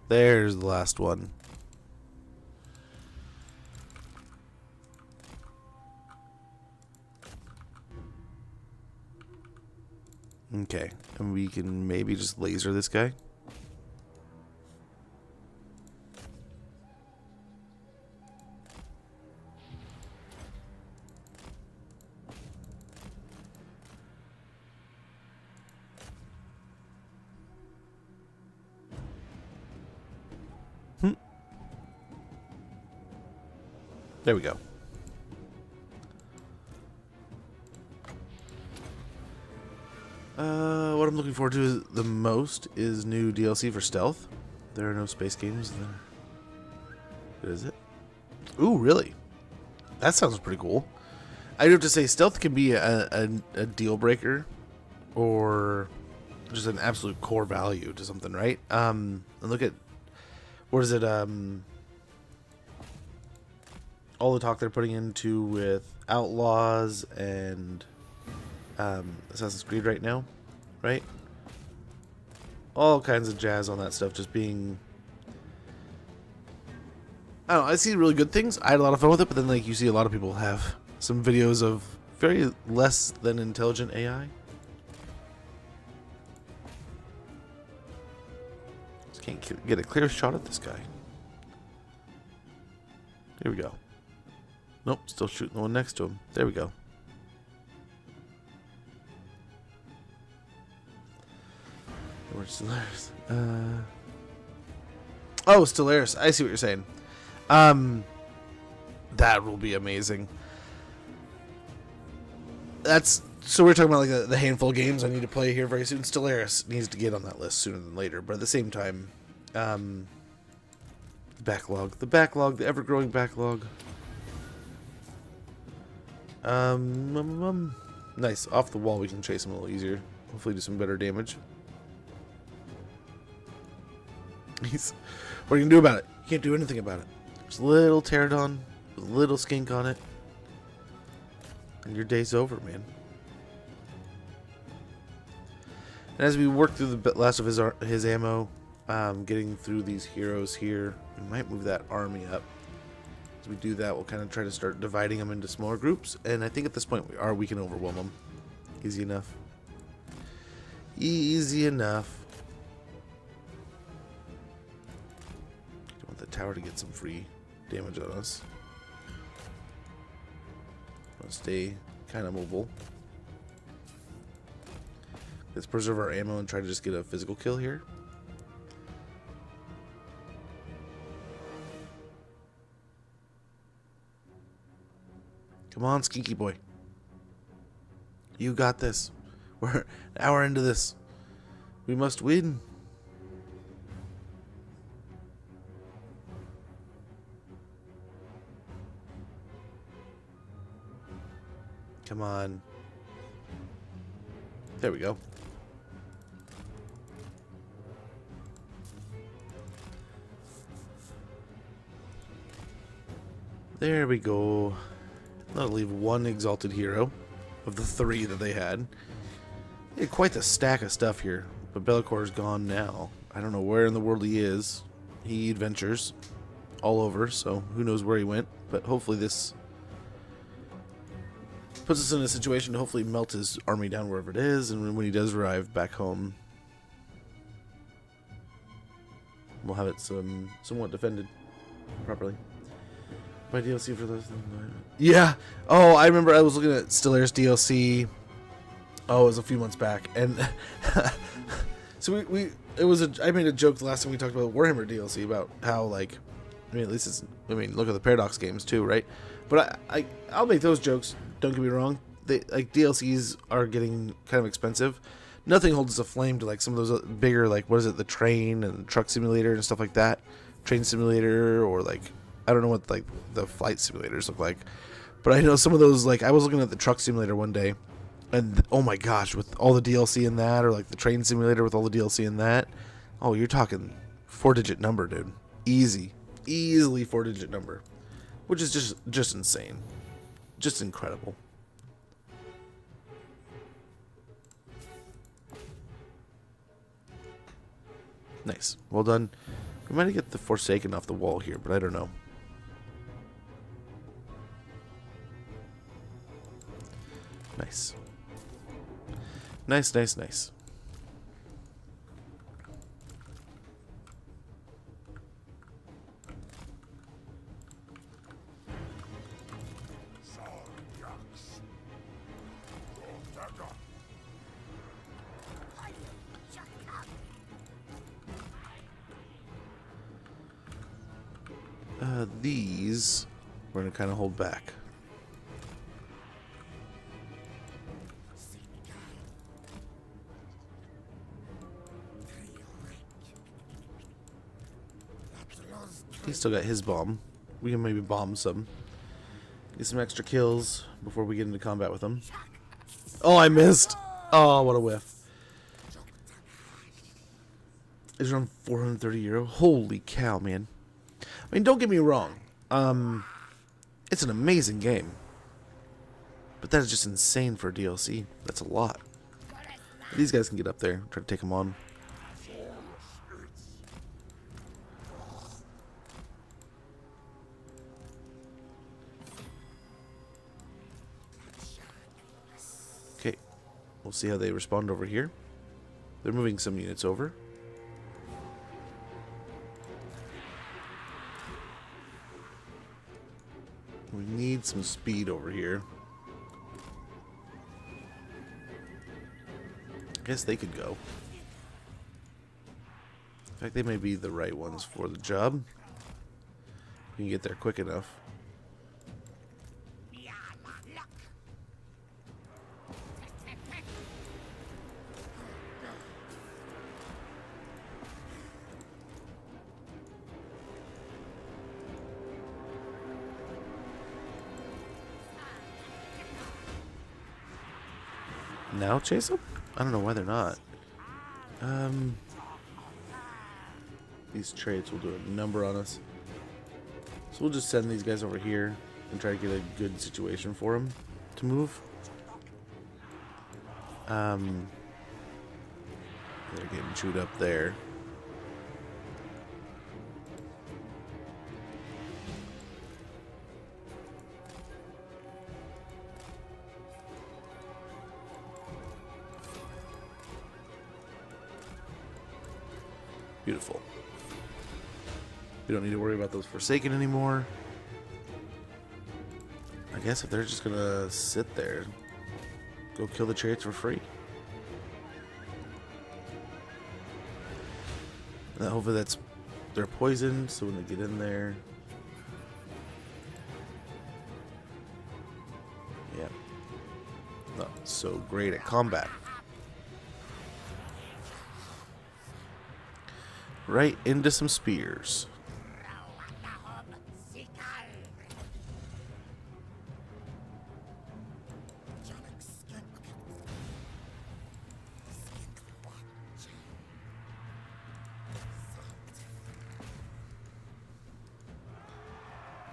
Speaker 1: There's the last one. Okay, and we can maybe just laser this guy. There we go. What I'm looking forward to the most is new DLC for stealth. There are no space games there. What is it? Ooh, really? That sounds pretty cool. I do have to say, stealth can be a deal breaker, or just an absolute core value to something, right? And look at, what is it? All the talk they're putting into with Outlaws and Assassin's Creed right now, right? All kinds of jazz on that stuff, just being, I don't know, I see really good things. I had a lot of fun with it, but then like you see a lot of people have some videos of very less than intelligent AI. Just can't get a clear shot at this guy. Here we go. Nope, still shooting the one next to him. There we go. Where's Stellaris? Oh, Stellaris. I see what you're saying. That will be amazing. That's, so we're talking about like the handful of games I need to play here very soon. Stellaris needs to get on that list sooner than later, but at the same time, the backlog, the ever-growing backlog. Nice. Off the wall, we can chase him a little easier. Hopefully do some better damage. What are you gonna do about it? You can't do anything about it. There's a little pterodon with a little skink on it, and your day's over, man. And as we work through the last of his ammo, getting through these heroes here, we might move that army up. As we do that, we'll kind of try to start dividing them into smaller groups, and I think at this point we can overwhelm them. Easy enough. Easy enough. I want the tower to get some free damage on us. I'll stay kind of mobile. Let's preserve our ammo and try to just get a physical kill here. Come on, Skinky boy. You got this. We're an hour into this. We must win. Come on. There we go. There we go. That'll leave one exalted hero of the 3 that they had. They had quite the stack of stuff here, but Bellacor's gone now. I don't know where in the world he is. He adventures all over, so who knows where he went. But hopefully this puts us in a situation to hopefully melt his army down wherever it is, and when he does arrive back home, we'll have it somewhat defended properly. My DLC for those. Yeah. Oh, I remember I was looking at Stellaris DLC. Oh, it was a few months back, and so I made a joke the last time we talked about Warhammer DLC about how, like, I mean, at least it's, I mean, look at the Paradox games too, right? But I'll make those jokes. Don't get me wrong. They, like, DLCs are getting kind of expensive. Nothing holds a flame to like some of those bigger, like, what is it, the train and truck simulator and stuff like that. Train simulator, or like, I don't know what like the flight simulators look like, but I know some of those, like, I was looking at the truck simulator one day, and oh my gosh, with all the DLC in that, or like the train simulator with all the DLC in that, oh, you're talking 4-digit number, dude. Easily 4-digit number, which is just insane, just incredible. Nice, well done. We might get the Forsaken off the wall here, but I don't know. Nice. Nice. These we're going to kind of hold back. He's still got his bomb. We can maybe bomb some. Get some extra kills before we get into combat with them. Oh, I missed. Oh, what a whiff. It's around €430. Holy cow, man. I mean, don't get me wrong. It's an amazing game. But that is just insane for a DLC. That's a lot. These guys can get up there. Try to take them on. Okay. We'll see how they respond over here. They're moving some units over. We need some speed over here. I guess they could go. In fact, they may be the right ones for the job. We can get there quick enough. Now chase them? I don't know why they're not. These trades will do a number on us. So we'll just send these guys over here and try to get a good situation for them to move. They're getting chewed up there. Beautiful. We don't need to worry about those Forsaken anymore. I guess if they're just gonna sit there, go kill the chariots for free. Hopefully they're poisoned, so when they get in there, yeah, not so great at combat. Right into some spears.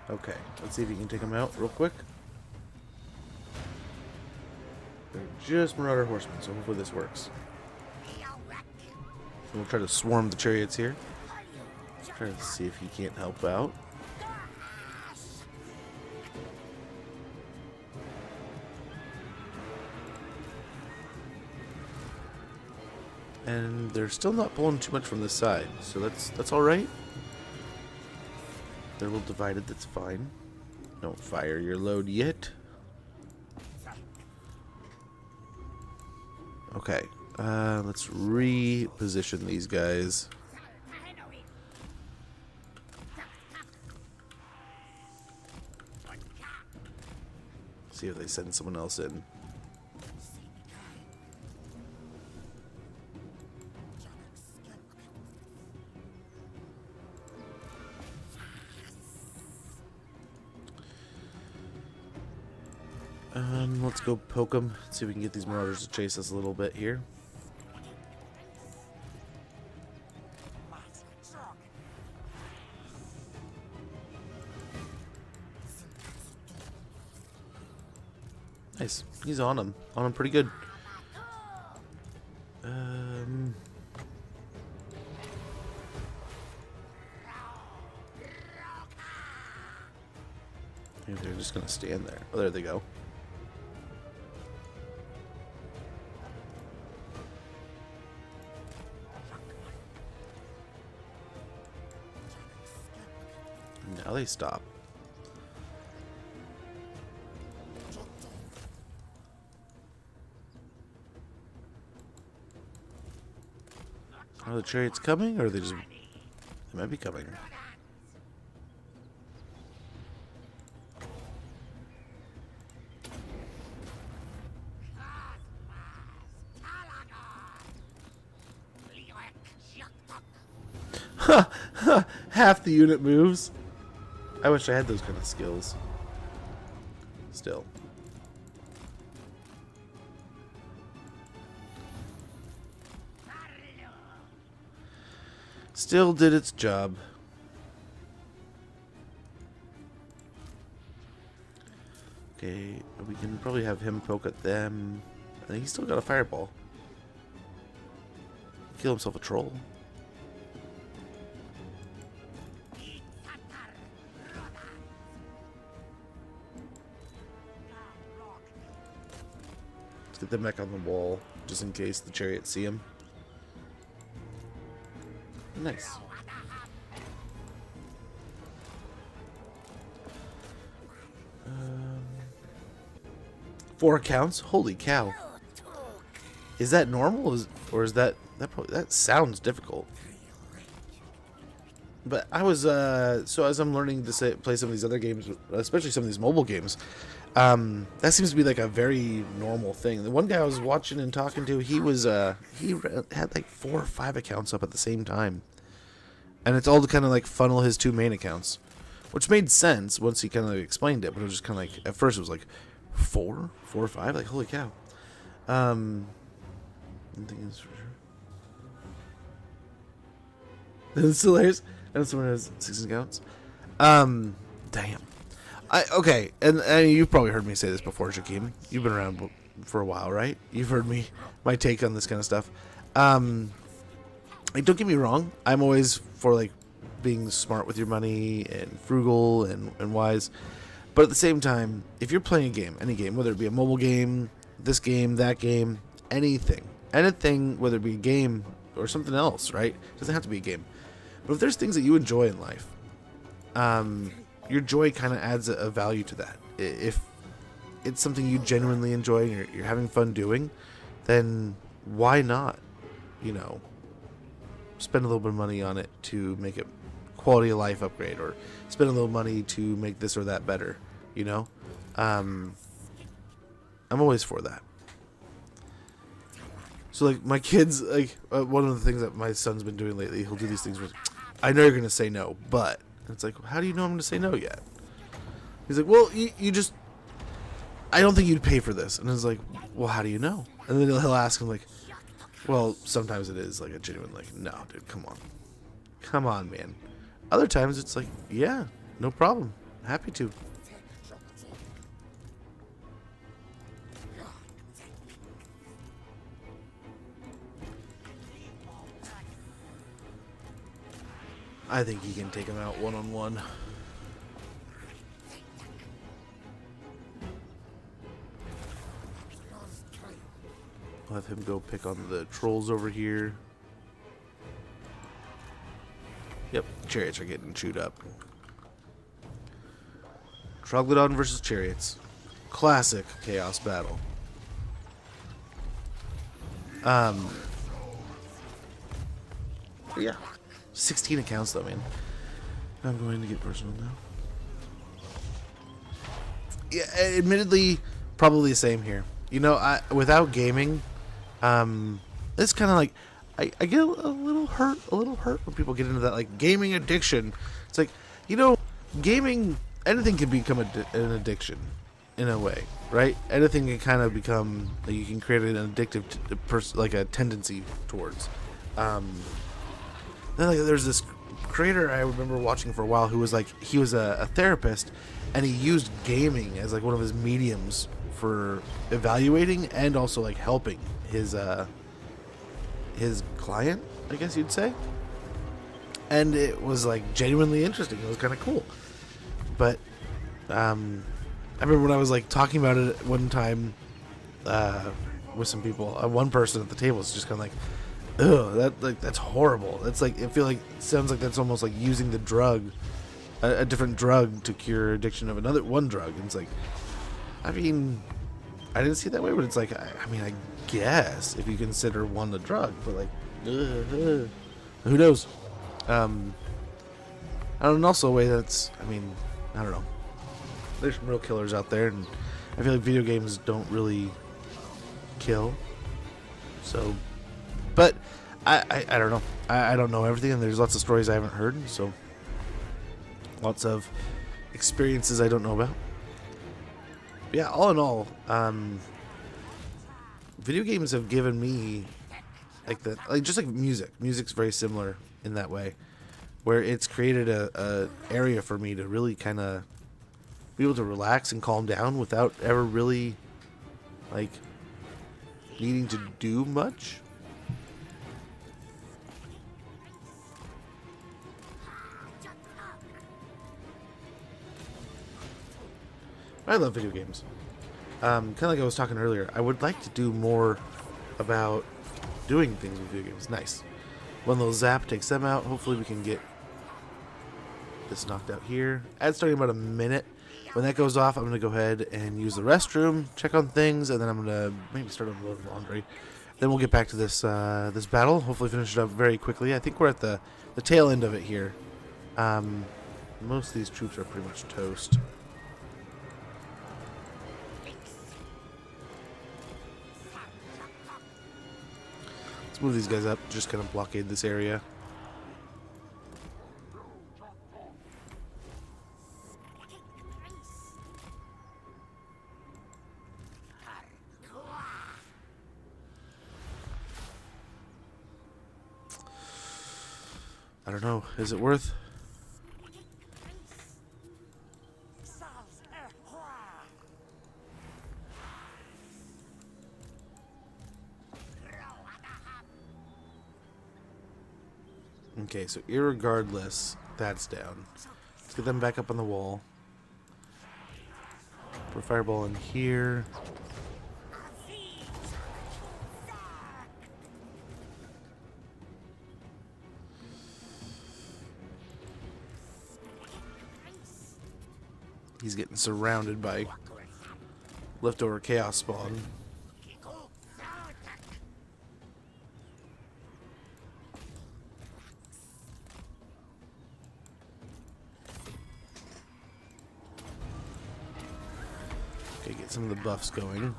Speaker 1: Okay, let's see if you can take them out real quick. They're just Marauder Horsemen, so hopefully this works. So we'll try to swarm the chariots here. Try to see if he can't help out. And they're still not pulling too much from this side, so that's all right. They're a little divided, that's fine. Don't fire your load yet. Okay, let's reposition these guys. See if they send someone else in. Let's go poke them. See if we can get these marauders to chase us a little bit here. Nice. He's on him. On him pretty good. Maybe they're just gonna stand there. Oh, there they go. Now they stop. Are the chariots coming, or are they just... They might be coming. Half the unit moves. I wish I had those kind of skills. Still. Still did its job. Okay, we can probably have him poke at them. I think he's still got a fireball. Kill himself a troll. Let's get them back on the wall, just in case the chariots see him. Nice. Four accounts? Holy cow! Is that normal? Or is that probably, that sounds difficult? But I was so as I'm learning to play some of these other games, especially some of these mobile games, that seems to be like a very normal thing. The one guy I was watching and talking to, he was he had like 4 or 5 accounts up at the same time, and it's all to kind of like funnel his 2 main accounts, which made sense once he kind of like explained it. But it was just kind of like, at first it was like 4 or 5, like holy cow. One thing is for sure. It's hilarious. And someone has 6 accounts. Damn. Okay, and you've probably heard me say this before, Shakim. You've been around for a while, right? You've heard my take on this kind of stuff. Like, don't get me wrong. I'm always for like being smart with your money and frugal and wise. But at the same time, if you're playing a game, any game, whether it be a mobile game, this game, that game, anything, whether it be a game or something else, right? It doesn't have to be a game. But if there's things that you enjoy in life, your joy kind of adds a value to that. If it's something you genuinely enjoy and you're having fun doing, then why not, you know, spend a little bit of money on it to make it quality of life upgrade, or spend a little money to make this or that better, you know? I'm always for that. So, like, my kids, like, one of the things that my son's been doing lately, he'll do these things where, I know you're going to say no, but, and it's like, how do you know I'm going to say no yet? He's like, well, you just, I don't think you'd pay for this. And I was like, well, how do you know? And then he'll ask him, like, well, sometimes it is, like, a genuine, like, no, dude, come on. Come on, man. Other times it's like, yeah, no problem. Happy to. I think he can take him out one-on-one. I'll have him go pick on the trolls over here. Yep, chariots are getting chewed up. Troglodon versus chariots. Classic chaos battle. Yeah. 16 accounts though, man. I'm going to get personal now. Yeah, admittedly, probably the same here. You know, without gaming, it's kind of like I get a little hurt when people get into that, like, gaming addiction. It's like, you know, gaming, anything can become an addiction in a way, right? Anything can kind of become, like, you can create an addictive like a tendency towards. Then, like, there's this creator I remember watching for a while who was like, he was a therapist, and he used gaming as, like, one of his mediums for evaluating and also, like, helping his client, I guess you'd say. And it was, like, genuinely interesting. It was kind of cool. But I remember when I was, like, talking about it one time with some people, one person at the table was just kind of like, ugh, that's horrible. That's like, I feel like, it sounds like that's almost like using the drug, a different drug to cure addiction of one drug. And it's like, I mean, I didn't see it that way, but it's like, I mean, I guess if you consider one a drug, but like, who knows? And also a way that's, I mean, I don't know. There's some real killers out there, and I feel like video games don't really kill. So, but I don't know. I don't know everything, and there's lots of stories I haven't heard, so lots of experiences I don't know about. But yeah, all in all, video games have given me like that, like just like music. Music's very similar in that way, where it's created a area for me to really kind of be able to relax and calm down without ever really like needing to do much. I love video games. Kind of like I was talking earlier, I would like to do more about doing things with video games. Nice. One little zap takes them out. Hopefully we can get this knocked out here. Ad's starting about a minute. When that goes off, I'm going to go ahead and use the restroom, check on things, and then I'm going to maybe start on a load of laundry. Then we'll get back to this this battle. Hopefully finish it up very quickly. I think we're at the tail end of it here. Most of these troops are pretty much toast. Let's move these guys up, just kind of blockade this area. I don't know, is it worth? Okay, so irregardless, that's down. Let's get them back up on the wall. Put a fireball in here. He's getting surrounded by leftover chaos spawn. get some of the buffs going.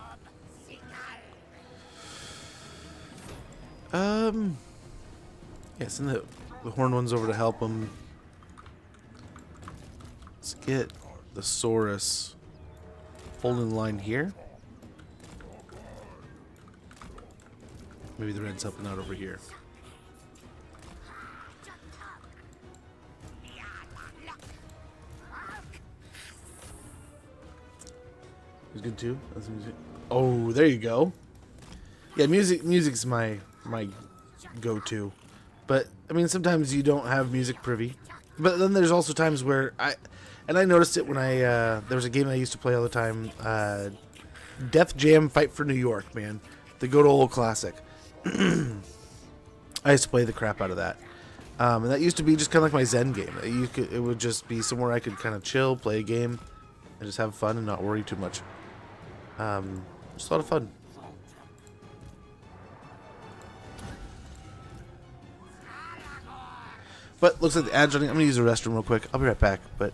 Speaker 1: Yeah, send the horned ones over to help them. Let's get the Saurus hold in line here. Maybe the red's helping out over here. He's good too. That's music. Oh, there you go. Yeah, music's my go-to. But I mean, sometimes you don't have music privy. But then there's also times where I noticed it when there was a game I used to play all the time, Death Jam Fight for New York, man. The good old classic. I used to play the crap out of that. And that used to be just kind of like my Zen game. It would just be somewhere I could kind of chill, play a game, and just have fun and not worry too much. Just a lot of fun. But looks like the ad's running. I'm going to use the restroom real quick. I'll be right back. But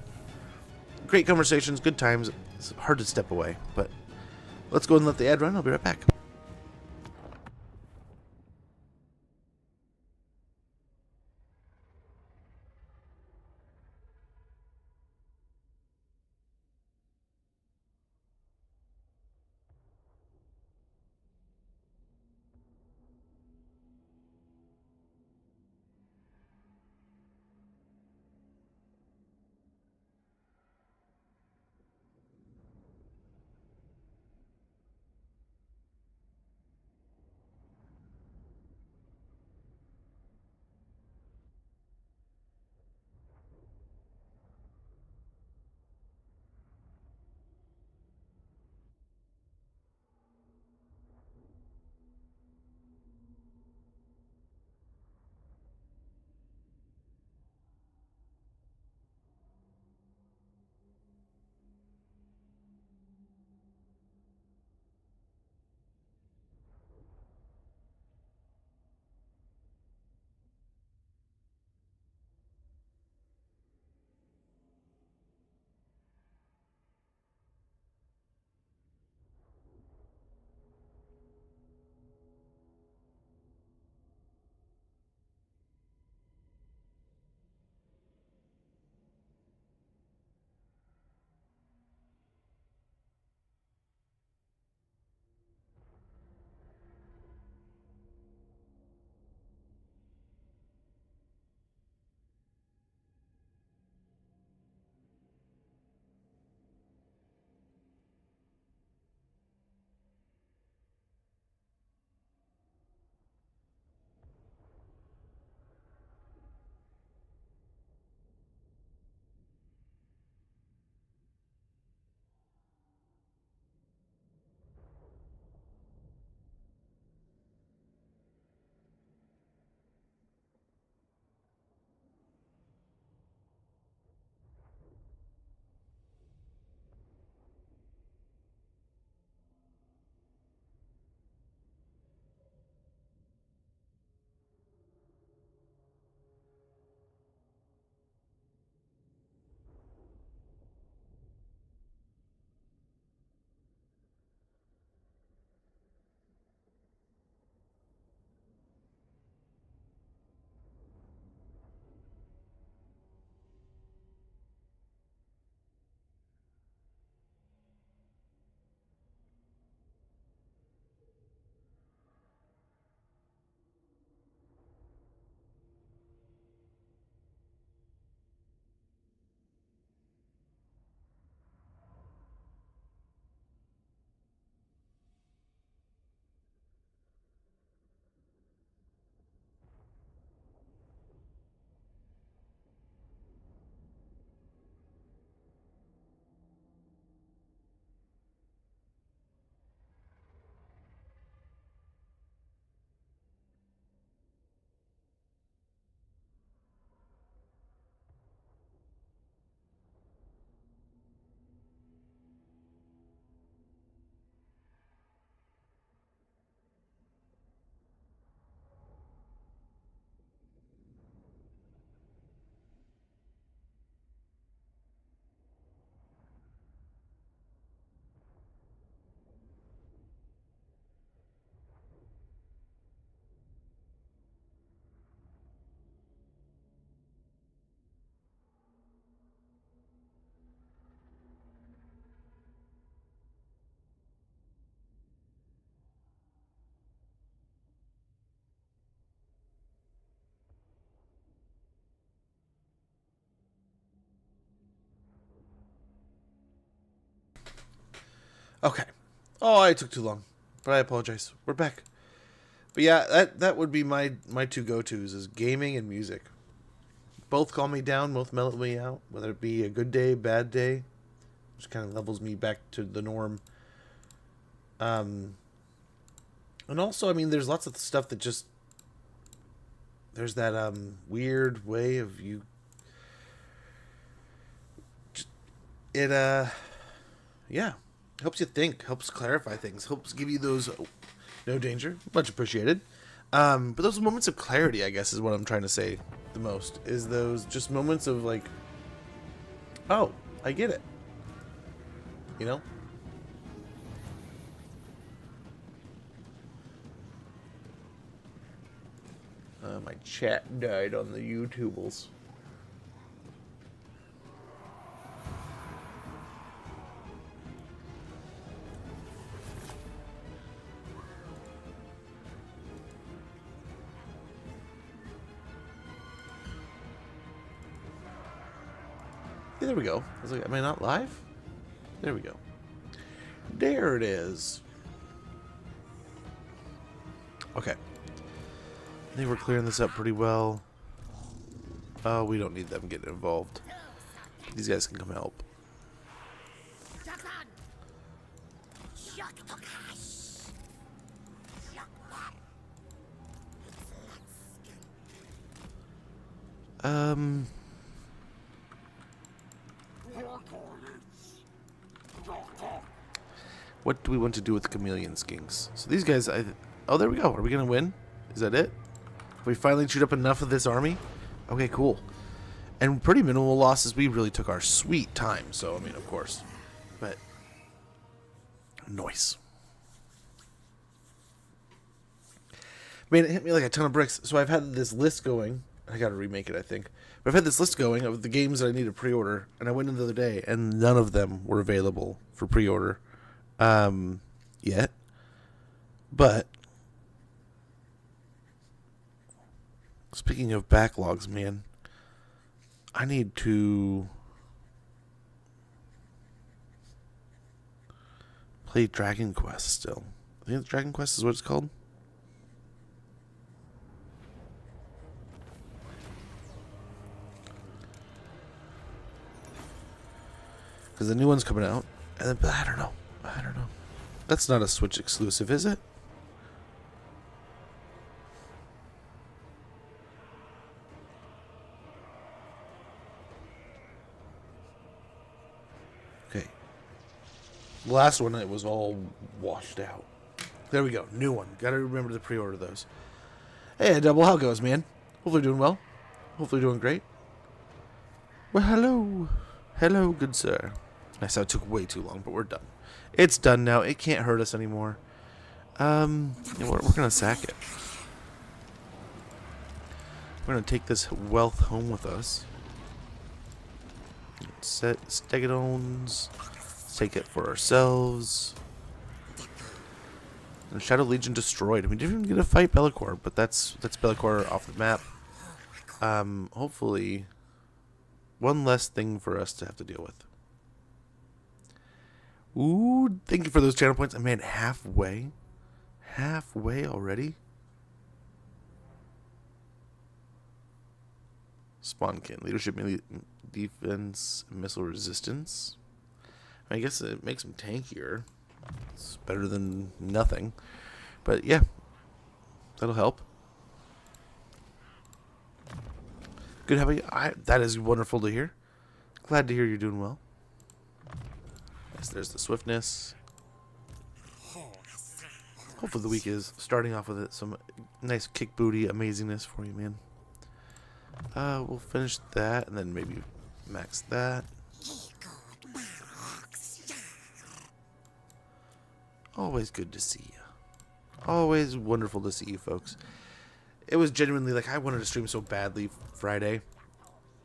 Speaker 1: great conversations, good times. It's hard to step away. But let's go and let the ad run. I'll be right back. Okay. Oh, I took too long, but I apologize. We're back. But yeah, that would be my two go-tos is gaming and music. Both calm me down, both mellow me out, whether it be a good day, bad day, just kind of levels me back to the norm. And also, I mean, there's lots of stuff that just there's that weird way of you. It yeah, helps you think, helps clarify things, helps give you those no danger, much appreciated. But those moments of clarity, I guess, is what I'm trying to say the most. Is those just moments of like, oh, I get it. You know? My chat died on the YouTubles. Yeah, there we go. I was like, am I not live? There we go. There it is. Okay. I think we're clearing this up pretty well. Oh, we don't need them getting involved. These guys can come help. What do we want to do with the chameleon skinks? So these guys, oh, there we go. Are we gonna win? Is that it? Have we finally chewed up enough of this army? Okay, cool. And pretty minimal losses. We really took our sweet time. So I mean, of course, but nice. Man, it hit me like a ton of bricks. So I've had this list going. I gotta remake it, I think. But I've had this list going of the games that I need to pre-order, and I went in the other day, and none of them were available for pre-order. Yet. But speaking of backlogs, man, I need to play Dragon Quest still. I think Dragon Quest is what it's called. Because the new one's coming out, and then, but I don't know. That's not a Switch exclusive, is it? Okay. The last one, it was all washed out. There we go. New one. Gotta remember to pre-order those. Hey, Double, how goes, man? Hopefully doing well. Hopefully doing great. Well, hello. Hello, good sir. I said it took way too long, but we're done. It's done now. It can't hurt us anymore. Yeah, we're gonna sack it. We're gonna take this wealth home with us. Set Stegadons. Take it for ourselves. And Shadow Legion destroyed. We didn't even get to fight Bellicor, but that's Bellicor off the map. Hopefully, one less thing for us to have to deal with. Ooh, thank you for those channel points. I mean, halfway already. Spawnkin, leadership, defense, missile resistance. I guess it makes him tankier. It's better than nothing. But yeah, that'll help. Good having you. That is wonderful to hear. Glad to hear you're doing well. Yes, there's the swiftness. Hopefully the week is starting off with some nice kick booty amazingness for you, man. We'll finish that and then maybe max that. Always good to see you. Always wonderful to see you, folks. It was genuinely like I wanted to stream so badly Friday,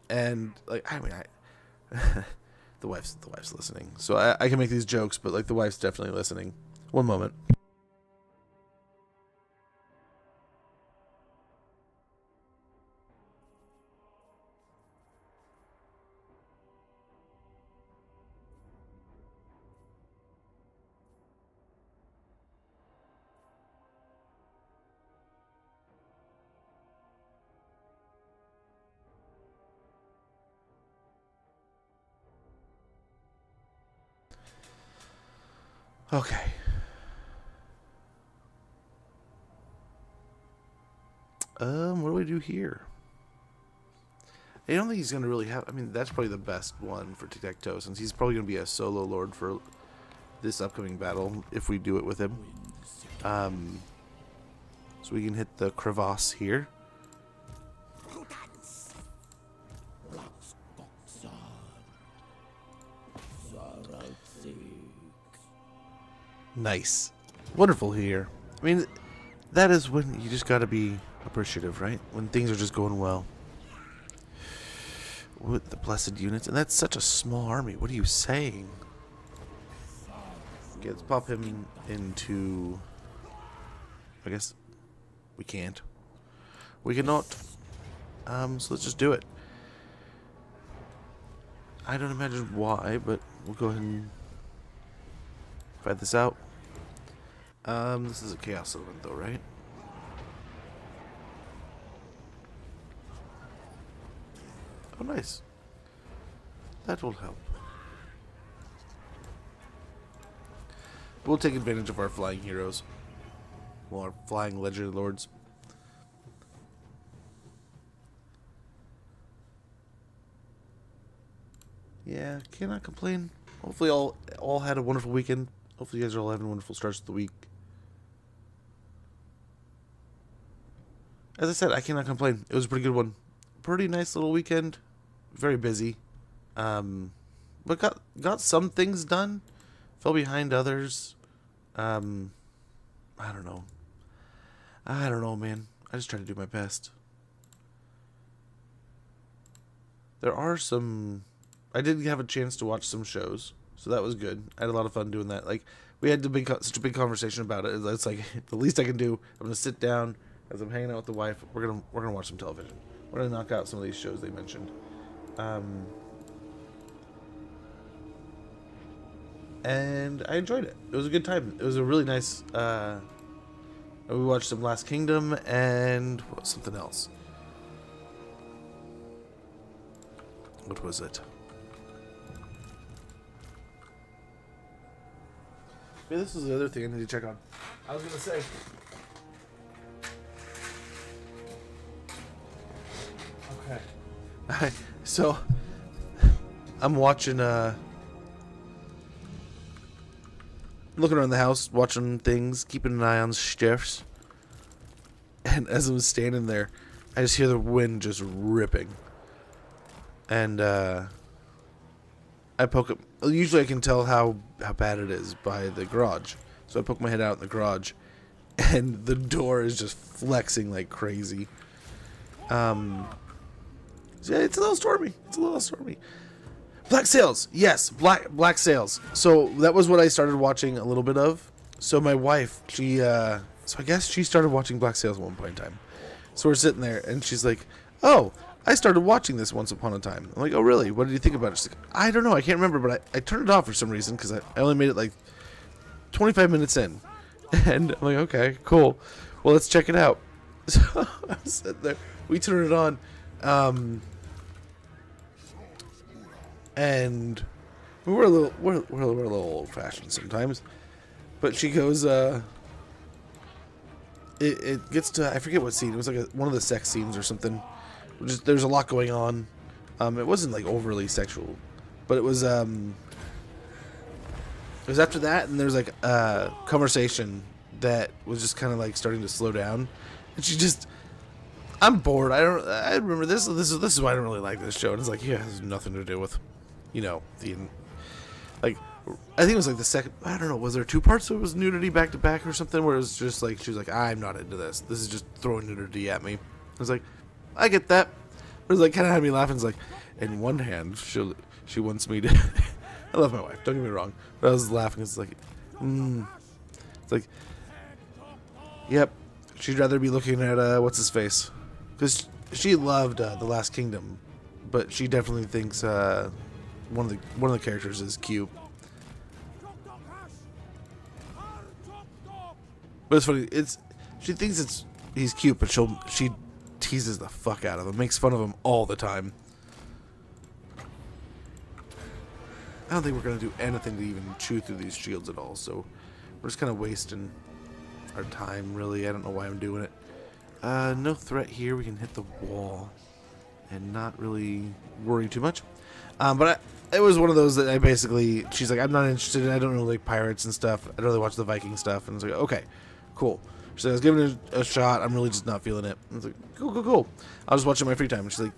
Speaker 1: and like I mean the wife's listening, so I can make these jokes, but like the wife's definitely listening. One moment. Okay. What do we do here? I don't think he's going to really have... I mean, that's probably the best one for Tic-Tac-Toe, since he's probably going to be a solo lord for this upcoming battle, if we do it with him. So we can hit the crevasse here. Nice. Wonderful here. I mean, that is when you just got to be appreciative, right? When things are just going well. With the blessed units. And that's such a small army. What are you saying? Okay, let's pop him into... I guess we can't. We cannot. So let's just do it. I don't imagine why, but we'll go ahead and fight this out. This is a chaos element though, right? Oh, nice. That will help. We'll take advantage of our flying heroes. Well, our flying legendary lords. Yeah, cannot complain. Hopefully all had a wonderful weekend. Hopefully you guys are all having wonderful starts to the week. As I said, I cannot complain. It was a pretty good one. Pretty nice little weekend. Very busy. But got some things done. Fell behind others. I don't know. I don't know, man. I just try to do my best. There are some... I did have a chance to watch some shows, so that was good. I had a lot of fun doing that. Like, we had such a big conversation about it. It's like, the least I can do, I'm going to sit down as I'm hanging out with the wife. We're gonna watch some television. We're going to knock out some of these shows they mentioned. And I enjoyed it. It was a good time. It was a really nice... we watched some Last Kingdom and something else. What was it? Yeah, this is the other thing I need to check on. I was gonna say. Okay. So, I'm watching. Looking around the house, watching things, keeping an eye on stuffs. And as I was standing there, I just hear the wind just ripping. And I poke it. Usually I can tell how bad it is by the garage. So I poke my head out in the garage, and the door is just flexing like crazy. So yeah, it's a little stormy. Black Sails, yes, black Sails. So that was what I started watching a little bit of. So my wife, so I guess she started watching Black Sails at one point in time. So we're sitting there, and she's like, "Oh, I started watching this once upon a time." I'm like, "Oh, really? What did you think about it?" She's like, "I don't know. I can't remember, but I turned it off for some reason because I only made it like 25 minutes in." And I'm like, "Okay, cool. Well, let's check it out." So I'm sitting there. We turn it on. And we're a little old fashioned sometimes. But she goes, it gets to, I forget what scene. It was like one of the sex scenes or something. There's a lot going on. It wasn't like overly sexual, but it was after that, and there's like a conversation that was just kind of like starting to slow down, and she just, I'm bored. I remember this is why I don't really like this show. And it's like, yeah, it has nothing to do with, you know, like, I think it was like the second, I don't know, was there two parts? So it was nudity back to back or something, where it was just like, she was like, I'm not into this. This is just throwing nudity at me. I was like, I get that. But it's like, kind of had me laughing. It's like, in one hand, she wants me to, I love my wife, don't get me wrong. But I was laughing. It's like, it's like, yep, she'd rather be looking at, what's his face? Because she loved The Last Kingdom, but she definitely thinks one of the characters is cute. But it's funny. She thinks he's cute, but she teases the fuck out of him, makes fun of him all the time. I don't think we're gonna do anything to even chew through these shields at all. So We're just kind of wasting our time, really. I don't know why I'm doing it. No threat here. We can hit the wall and not really worry too much. But it was one of those that I basically, she's like, I'm not interested. I don't know, like, pirates and stuff. I don't really watch the Viking stuff. And I was like, okay, cool. She's like, I was giving it a shot. I'm really just not feeling it. I was like, cool. I'll just watch it in my free time. And she's like,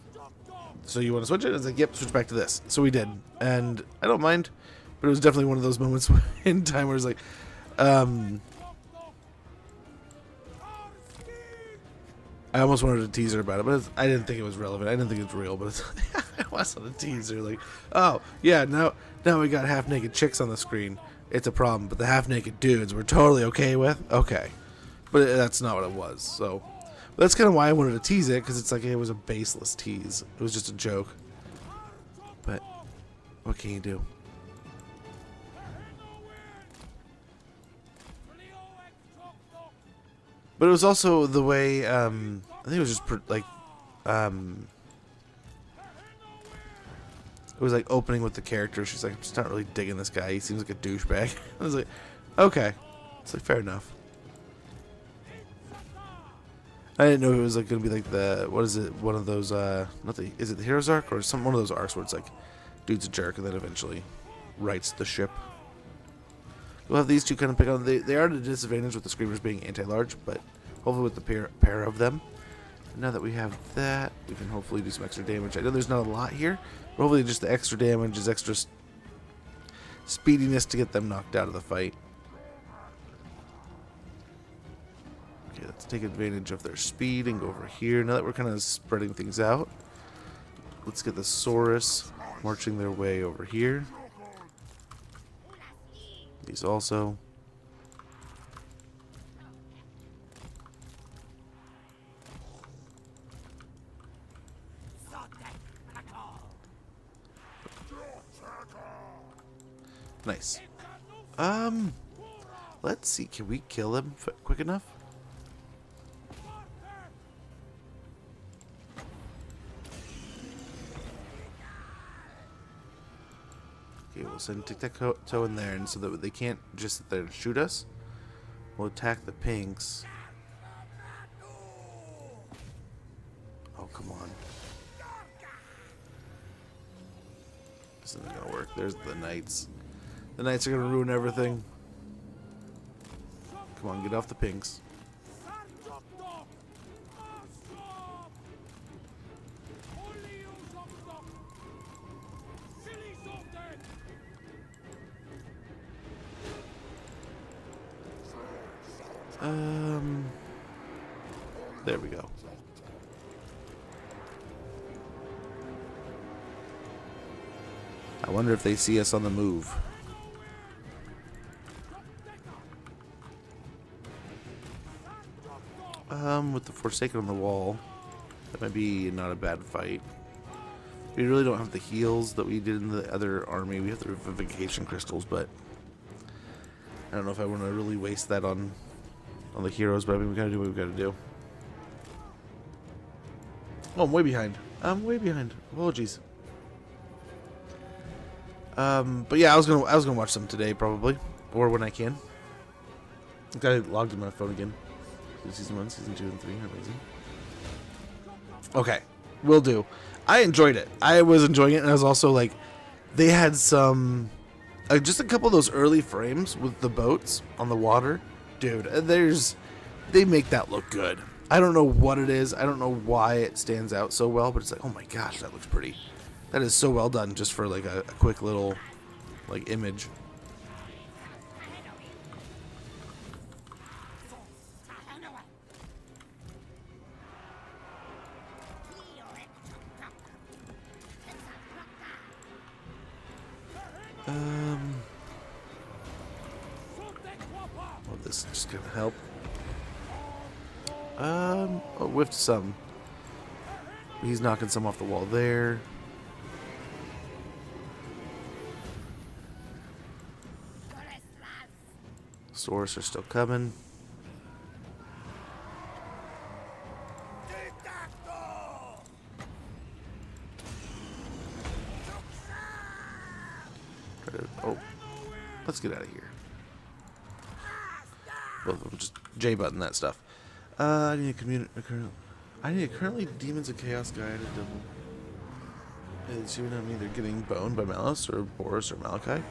Speaker 1: so you want to switch it? I was like, yep, switch back to this. So we did. And I don't mind. But it was definitely one of those moments in time where it's like, I almost wanted to tease her about it, but I didn't think it was relevant. I didn't think it was real, but it's I wasn't a teaser. Like, oh, yeah, now we got half-naked chicks on the screen. It's a problem, but the half-naked dudes we're totally okay with? Okay. But that's not what it was, so. But that's kind of why I wanted to tease it, because it's like it was a baseless tease. It was just a joke. But what can you do? But it was also the way, I think it was just, like, it was like opening with the character. She's like, I'm just not really digging this guy. He seems like a douchebag. I was like, okay. It's like, fair enough. I didn't know it was like going to be like the, what is it, one of those, is it the hero's arc? Or one of those arcs where it's like, dude's a jerk and then eventually rights the ship. We'll have these two kind of pick on. They are at a disadvantage with the Screamers being anti-large, but hopefully with the pair of them. And now that we have that, we can hopefully do some extra damage. I know there's not a lot here, but hopefully just the extra damage is extra speediness to get them knocked out of the fight. Okay, let's take advantage of their speed and go over here. Now that we're kind of spreading things out, let's get the Saurus marching their way over here. These also. Nice. Let's see. Can we kill him quick enough? Okay, we'll send tic-tac-toe in there, and so that they can't just sit there and shoot us. We'll attack the pinks. Oh, come on. This isn't gonna work. There's the knights. The knights are gonna ruin everything. Come on, get off the pinks. There we go. I wonder if they see us on the move. With the Forsaken on the wall, that might be not a bad fight. We really don't have the heals that we did in the other army. We have the Revivification Crystals, but I don't know if I want to really waste that on the heroes, but I mean, we gotta do what we gotta do. Oh, I'm way behind. Apologies. But yeah, I was gonna watch some today probably, or when I can. I think I logged in my phone again. Season 1, Season 2, and 3 are amazing. Okay, will do. I enjoyed it. I was enjoying it, and I was also like, they had some, just a couple of those early frames with the boats on the water. Dude, they make that look good. I don't know what it is. I don't know why it stands out so well, but it's like, oh my gosh, that looks pretty. That is so well done just for like a quick little like image. Well, this is just gonna help. Oh, whiffed some. He's knocking some off the wall there. Saurus are still coming. Oh, let's get out of here. both of them. Just J button that stuff. I need a currently Demons of Chaos guy to double. It's even I'm either getting boned by Malice or Boris or Malachi.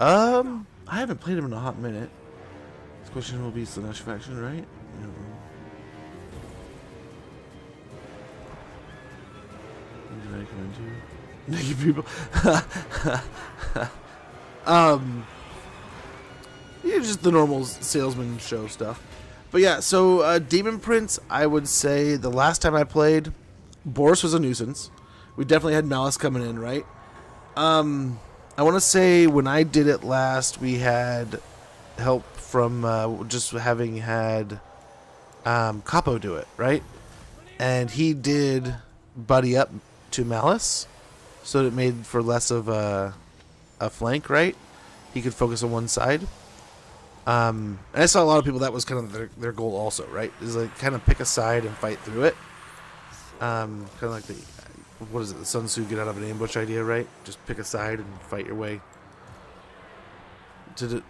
Speaker 1: I haven't played him in a hot minute. This question will be Slanesh faction, right? What did I come into? Naked people. Yeah, just the normal salesman show stuff. But yeah, so Demon Prince, I would say the last time I played, Boris was a nuisance. We definitely had Malice coming in, right? I want to say when I did it last, we had help from just having had Capo do it, right? And he did buddy up to Malice, so it made for less of a flank, right? He could focus on one side. And I saw a lot of people, that was kind of their goal also, right? Is like kind of pick a side and fight through it. Kind of like the Sun Tzu get out of an ambush idea, right? Just pick a side and fight your way so that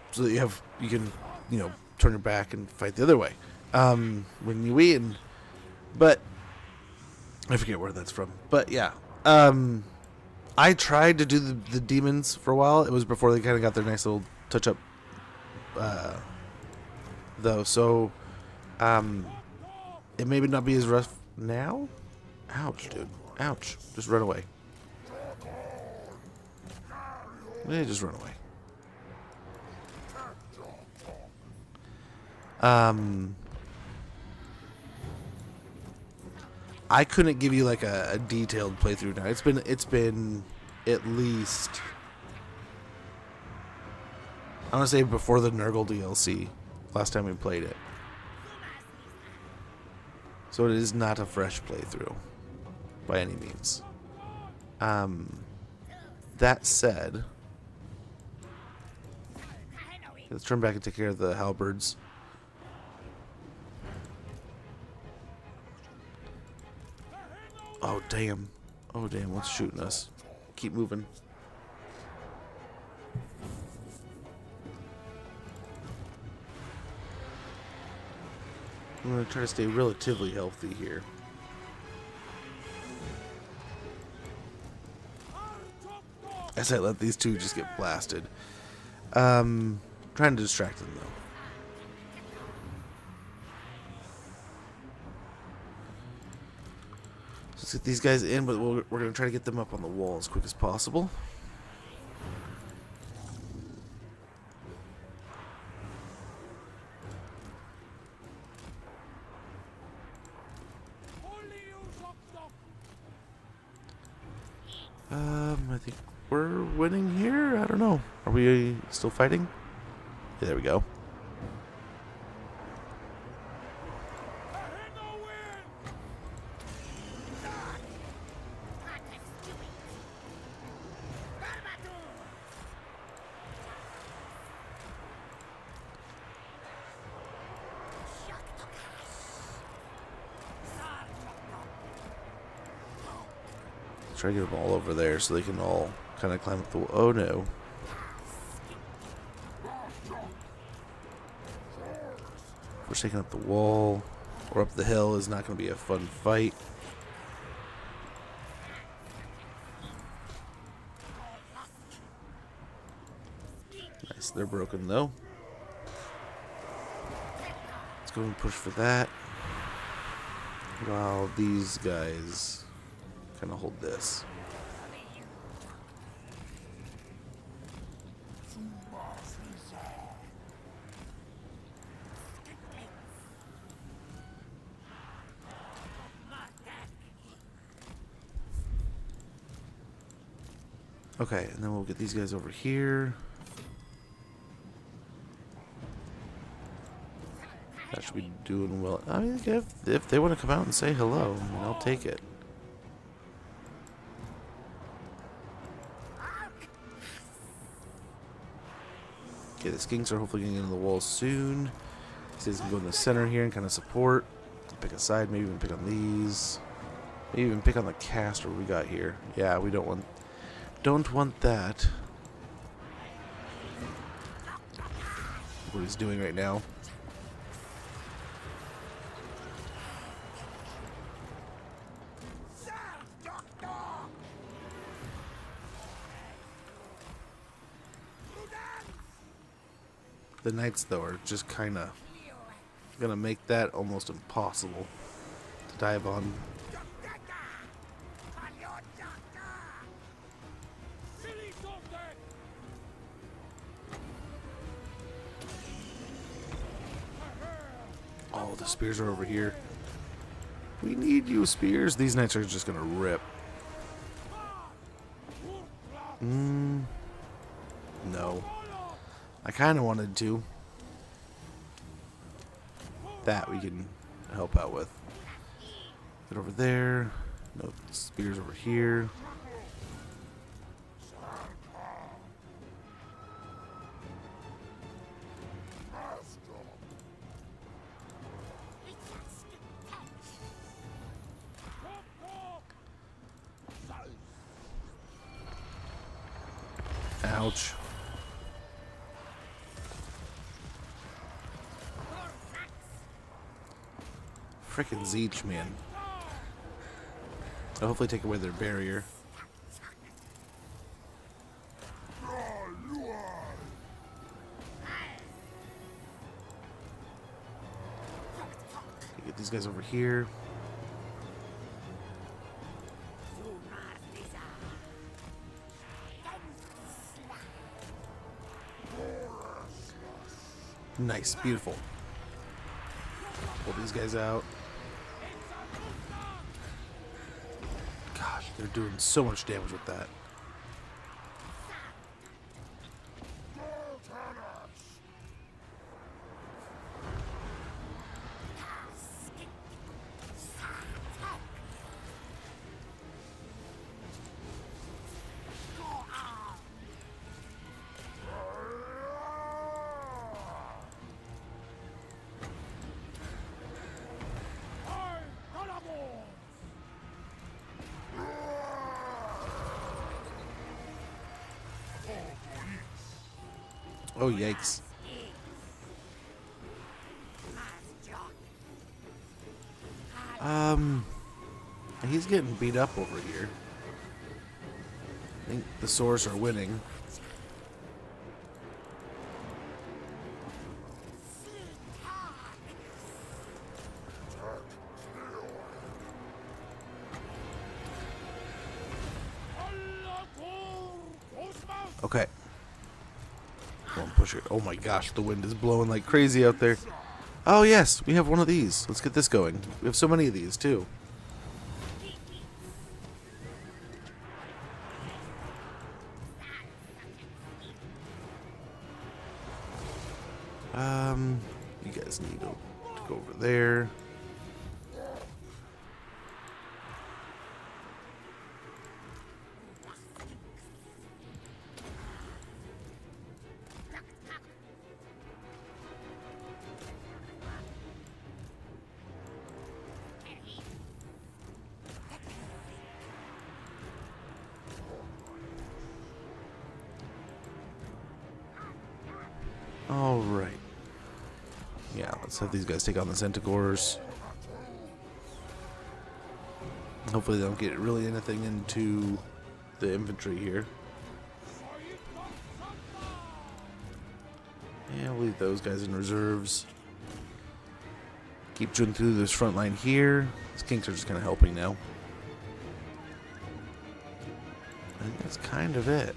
Speaker 1: you can turn your back and fight the other way when you win. But I forget where that's from. But yeah, I tried to do the demons for a while. It was before they kind of got their nice little touch up. Though, so it may not be as rough now. Ouch, dude. Ouch. Just run away. Yeah, just run away. I couldn't give you like a detailed playthrough now. It's been at least, I want to say before the Nurgle DLC, last time we played it. So it is not a fresh playthrough by any means. That said, let's turn back and take care of the halberds. Oh damn. Oh damn, what's shooting us? Keep moving. I'm going to try to stay relatively healthy here. As I let these two just get blasted. Trying to distract them though. Let's get these guys in, but we're going to try to get them up on the wall as quick as possible. I think we're winning here. I don't know. Are we still fighting? Yeah, there we go. Try to get them all over there so they can all kind of climb up the wall. Oh no. We're taking up the wall or up the hill is not going to be a fun fight. Nice, they're broken though. Let's go and push for that. While these guys kind of hold this. Okay, and then we'll get these guys over here. That should be doing well. I mean, if they want to come out and say hello, I mean, I'll take it. Okay, the skinks are hopefully getting into the wall soon. He says we can go in the center here and kind of support. Pick a side, maybe even pick on these. Maybe even pick on the caster we got here. Yeah, we don't want that. what he's doing right now. The knights, though, are just kind of gonna make that almost impossible to dive on. Oh, the spears are over here. We need you, spears. These knights are just gonna rip. No. I kind of wanted to. That we can help out with. Get over there. No, spears over here. Ouch. Frickin' Zeech, man. I'll hopefully take away their barrier. Get these guys over here. Nice, beautiful. Pull these guys out. Gosh, they're doing so much damage with that. Oh, yikes. He's getting beat up over here. I think the Swords are winning. Okay. Come on, push it. Oh my gosh, the wind is blowing like crazy out there. Oh yes, we have one of these. Let's get this going. We have so many of these too. You guys need to go over there. All right. Yeah, let's have these guys take on the Centaurs. Hopefully they don't get really anything into the infantry here. Yeah, we'll leave those guys in reserves. Keep drilling through this front line here. Skinks are just kind of helping now. I think that's kind of it.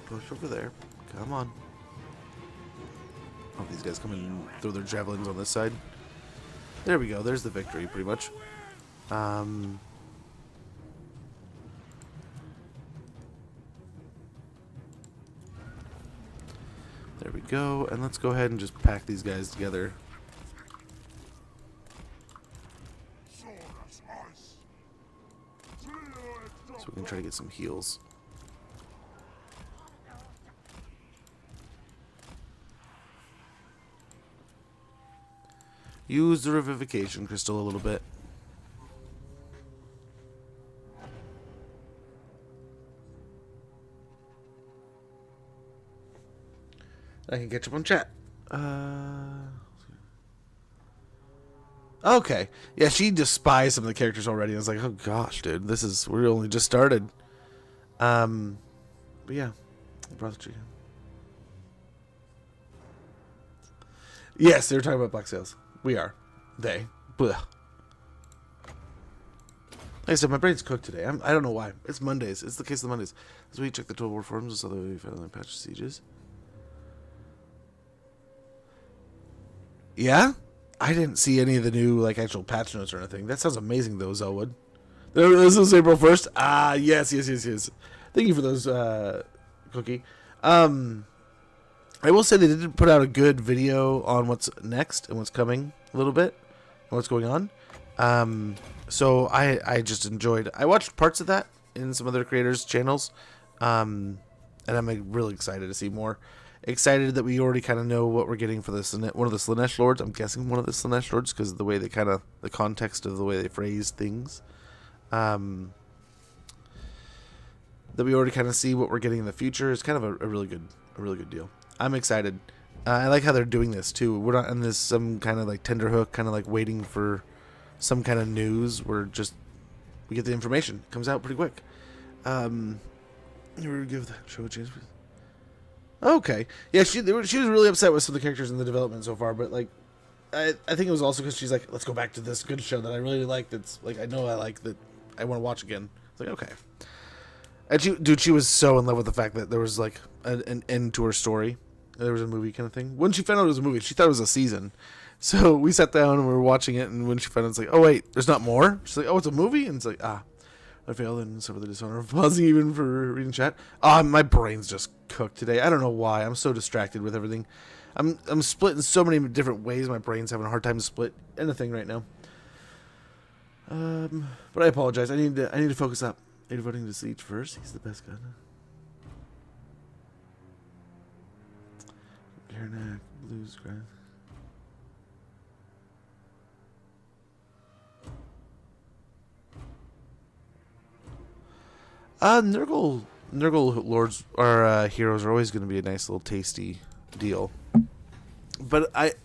Speaker 1: Push over there. Come on. Oh, these guys come in and throw their javelins on this side. There we go. There's the victory, pretty much. There we go. And let's go ahead and just pack these guys together. So we can try to get some heals. Use the revivification crystal a little bit. I can catch up on chat. Okay. Yeah, she despised some of the characters already. I was like, oh gosh, dude, we're only just started. But yeah, I brought the chicken. Yes, they were talking about Black Sails. We are. They. Blech. Like I said, my brain's cooked today. I don't know why. It's Mondays. It's the case of the Mondays. As we check the total war forums, so that we finally patch sieges. Yeah? I didn't see any of the new, like, actual patch notes or anything. That sounds amazing, though, Zelwood. This is April 1st? Ah, yes. Thank you for those, Cookie. I will say they did put out a good video on what's next and what's coming a little bit, and what's going on. So I just enjoyed. I watched parts of that in some other creators' channels, and I'm like, really excited to see more. Excited that we already kind of know what we're getting for this one of the Slanesh Lords. I'm guessing one of the Slanesh Lords because of the way they the context of the way they phrase things. That we already kind of see what we're getting in the future is kind of a really good deal. I'm excited. I like how they're doing this too. We're not in this some kind of like tenderhook, kind of like waiting for some kind of news. We get the information. It comes out pretty quick. You give that show a chance. Okay, yeah, she was really upset with some of the characters in the development so far, but like, I think it was also because she's like, let's go back to this good show that I really like. That's like I know I like that I want to watch again. It's like okay. And she was so in love with the fact that there was like an end to her story. There was a movie kind of thing. When she found out it was a movie, she thought it was a season. So we sat down and we were watching it. And when she found out, it's like, oh wait, there's not more. She's like, oh, it's a movie. And it's like, I failed and suffered the dishonor of pausing even for reading chat. My brain's just cooked today. I don't know why. I'm so distracted with everything. I'm split in so many different ways. My brain's having a hard time to split anything right now. But I apologize. I need to focus up. I need voting to Siege first. He's the best gun. Garnack, Blues, Grind. Nurgle Lords or heroes are always going to be a nice little tasty deal. But like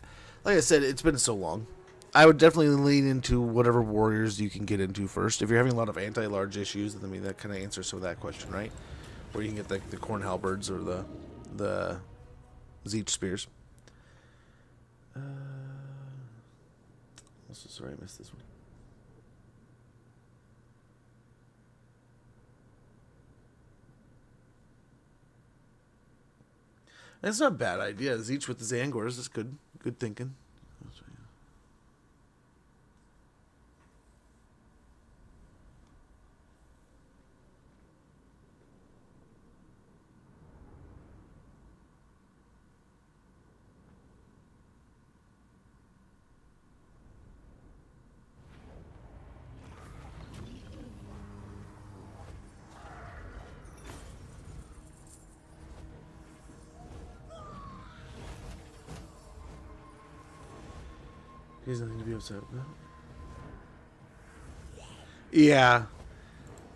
Speaker 1: I said, it's been so long. I would definitely lean into whatever warriors you can get into first. If you're having a lot of anti-large issues, then I mean that kind of answers some of that question, right? Where you can get the corn halberds or the Zeech spears. Also, sorry I missed this one. That's not a bad idea. Zeech with the Zangors is good. Good thinking. He's nothing to be upset about. Yeah.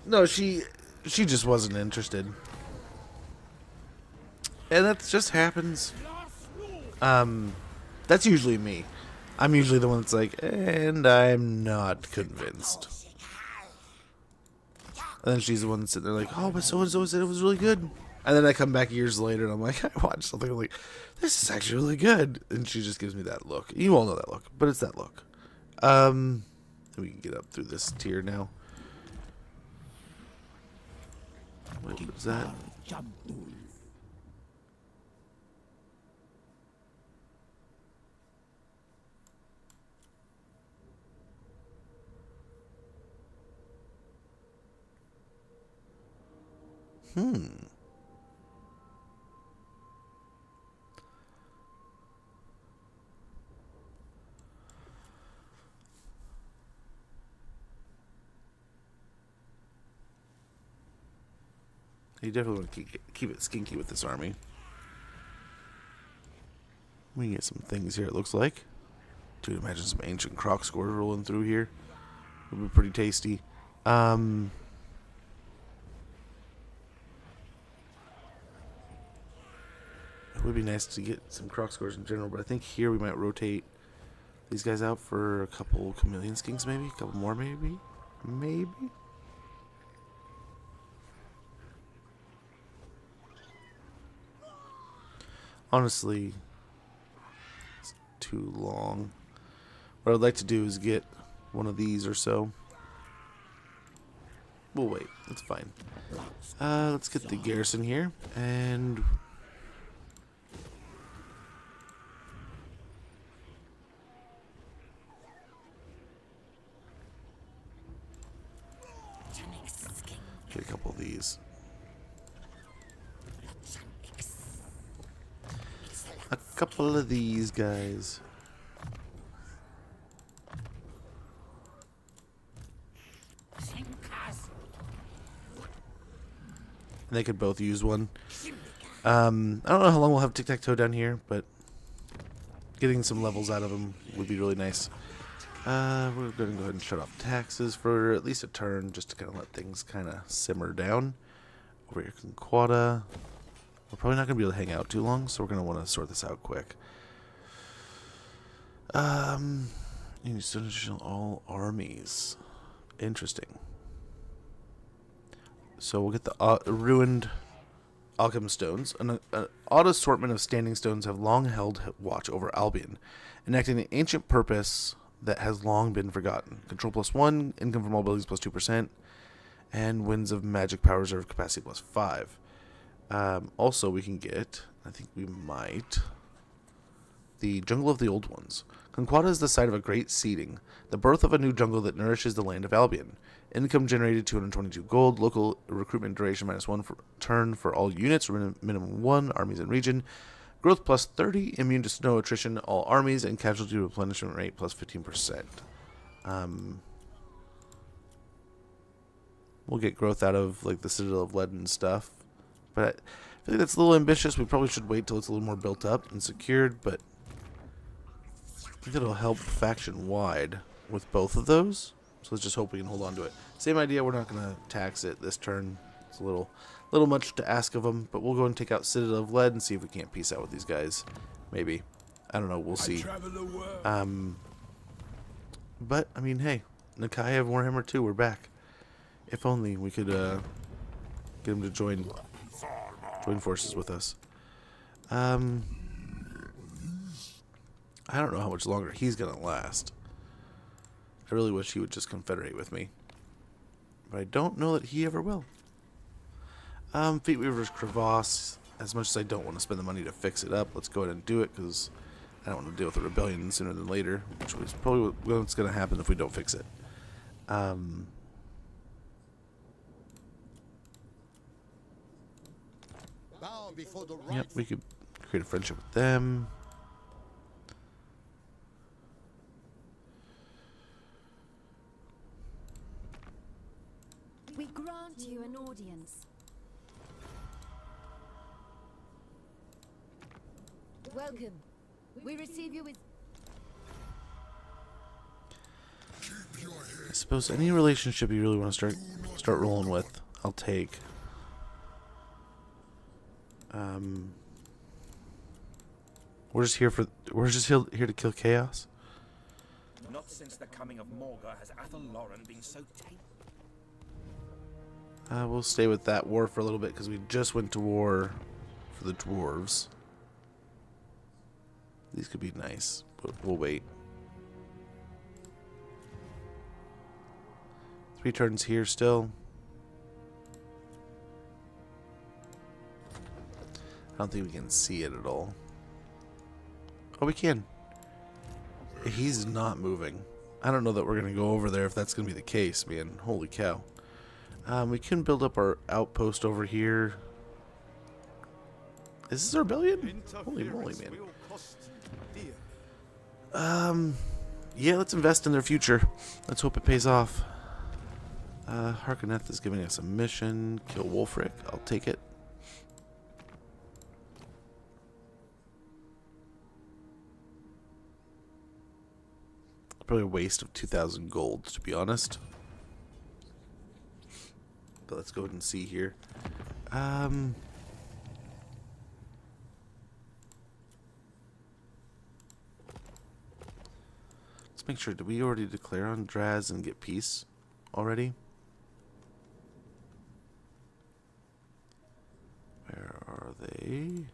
Speaker 1: No, she just wasn't interested. And that just happens. That's usually me. I'm usually the one that's like, and I'm not convinced. And then she's the one sitting there like, oh, but so-and-so said it was really good. And then I come back years later and I'm like, I watched something, I'm like, this is actually really good. And she just gives me that look. You all know that look, but it's that look. We can get up through this tier now. What was that? You definitely want to keep it skinky with this army. We can get some things here, it looks like. Dude, imagine some ancient croc scores rolling through here. It would be pretty tasty. It would be nice to get some croc scores in general, but I think here we might rotate these guys out for a couple chameleon skinks, maybe? A couple more, maybe? Maybe? Honestly, it's too long. What I'd like to do is get one of these or so. We'll wait. That's fine. Let's get the garrison here, and... get a couple of these. A couple of these guys. And they could both use one. I don't know how long we'll have tic-tac-toe down here, but getting some levels out of them would be really nice. We're going to go ahead and shut off taxes for at least a turn, just to kind of let things kind of simmer down. Over here, Conquata. We're probably not going to be able to hang out too long, so we're going to want to sort this out quick. You need to additional all armies. Interesting. So we'll get the ruined Alchem stones. An odd assortment of standing stones have long held watch over Albion, enacting an ancient purpose that has long been forgotten. Control +1, income from all buildings +2%, and winds of magic power reserve capacity +5. Also, we can get, I think we might, the Jungle of the Old Ones. Conquata is the site of a great seeding, the birth of a new jungle that nourishes the land of Albion. Income generated 222 gold, local recruitment duration -1 for turn for all units, minimum 1, armies in region. Growth +30, immune to snow attrition, all armies, and casualty replenishment rate +15%. We'll get growth out of like the Citadel of Lead and stuff. But I feel like that's a little ambitious. We probably should wait till it's a little more built up and secured, but I think it'll help faction-wide with both of those. So let's just hope we can hold on to it. Same idea, we're not going to tax it this turn. It's a little much to ask of them, but we'll go and take out Citadel of Lead and see if we can't peace out with these guys. Maybe. I don't know, we'll see. But, I mean, hey, Nakai of Warhammer 2, we're back. If only we could get him to join forces with us. I don't know how much longer he's going to last. I really wish he would just confederate with me. But I don't know that he ever will. Fleet Weaver's Crevasse. As much as I don't want to spend the money to fix it up, let's go ahead and do it, because I don't want to deal with a rebellion sooner than later, which was probably what's going to happen if we don't fix it. Yep, we could create a friendship with them.
Speaker 3: We grant you an audience. Welcome. We receive you with...
Speaker 1: I suppose any relationship you really want to start rolling with, I'll take. We're just here to kill chaos.
Speaker 8: Not since the coming of Morga has Athel Lauren been so tame.
Speaker 1: We'll stay with that war for a little bit because we just went to war for the dwarves. These could be nice, but we'll wait. 3 turns here still. I don't think we can see it at all. Oh, we can. He's not moving. I don't know that we're going to go over there if that's going to be the case, man. Holy cow. We can build up our outpost over here. Is this a rebellion? Holy moly, man. Yeah, let's invest in their future. Let's hope it pays off. Harkonneth is giving us a mission. Kill Wolfric. I'll take it. Probably a waste of 2,000 gold, to be honest. But let's go ahead and see here. Let's make sure. Did we already declare on Draz and get peace already? Where are they?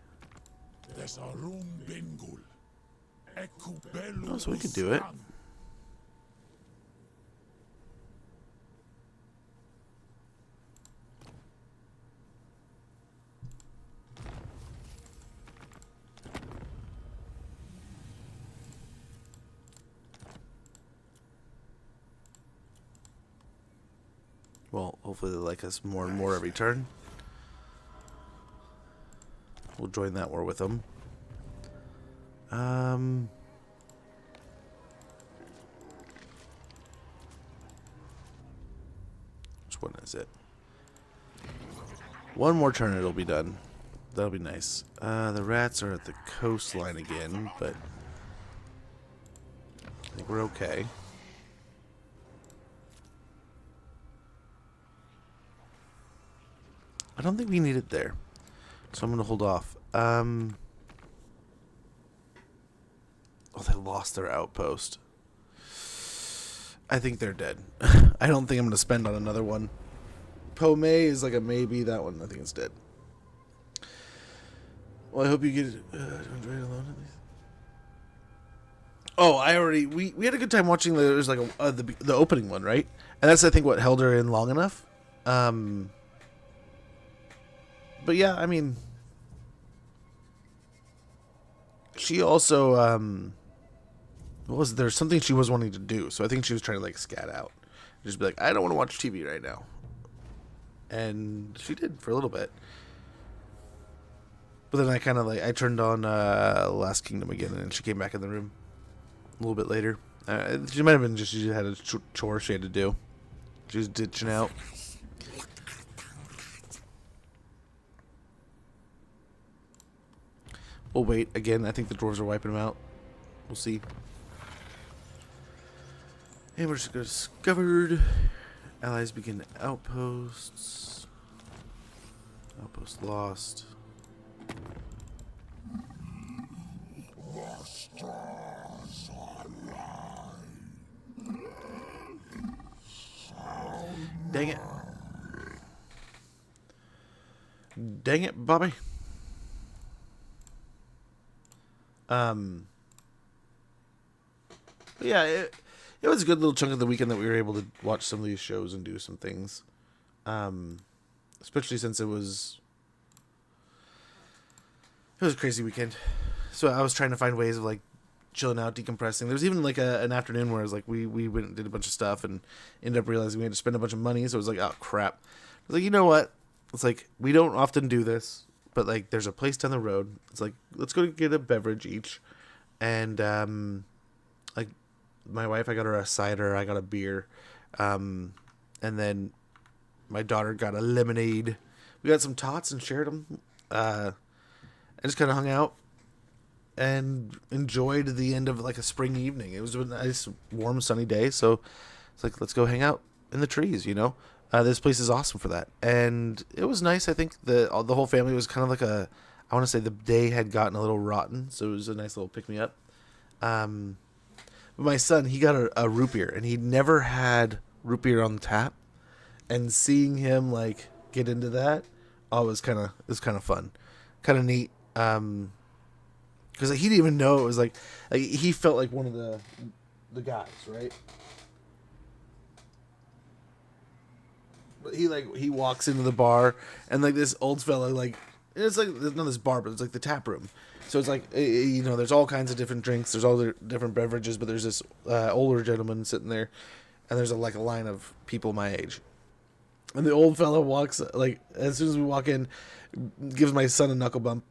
Speaker 1: Oh, so we could do it. Well, hopefully they like us more and more every turn. We'll join that war with them. Which one is it? One more turn, it'll be done. That'll be nice. The rats are at the coastline again, but I think we're okay. I don't think we need it there, so I'm gonna hold off. Oh, they lost their outpost. I think they're dead. I don't think I'm gonna spend on another one. Pome is like a maybe. That one, I think it's dead. Well, I hope you get enjoy it alone at least. Oh, we had a good time watching there's like the opening one, right? And that's I think what held her in long enough. But yeah, I mean, she also there's something she was wanting to do, so I think she was trying to like scat out, just be like, I don't want to watch TV right now, and she did for a little bit. But then I kind of like I turned on Last Kingdom again, and she came back in the room a little bit later. She might have been just she had a chore she had to do. She was ditching out. We'll wait. Again, I think the dwarves are wiping them out. We'll see. And we're just discovered. Allies begin outposts. Outpost lost. Dang it. Dang it, Bobby. But yeah, it was a good little chunk of the weekend that we were able to watch some of these shows and do some things. Especially since it was a crazy weekend. So I was trying to find ways of like chilling out, decompressing. There was even like an afternoon where it was like we went and did a bunch of stuff and ended up realizing we had to spend a bunch of money. So it was like, oh crap. I was like, you know what? It's like we don't often do this, but like there's a place down the road. It's like let's go get a beverage each, and like my wife, I got her a cider, I got a beer, and then my daughter got a lemonade. We got some tots and shared them. I just kind of hung out and enjoyed the end of like a spring evening. It was a nice, warm, sunny day. So it's like, let's go hang out in the trees, you know? This place is awesome for that. And it was nice. I think the whole family was kind of like I want to say the day had gotten a little rotten. So it was a nice little pick me up. But my son, he got a root beer and he'd never had root beer on the tap, and seeing him like get into that, it was kind of fun, kind of neat. Because he didn't even know it was like he felt like one of the guys, right? But he walks into the bar and like this old fella, like it's like not this bar, but it's like the tap room. So it's like you know, there's all kinds of different drinks, there's all the different beverages, but there's this older gentleman sitting there, and there's a line of people my age. And the old fella walks, like, as soon as we walk in, gives my son a knuckle bump.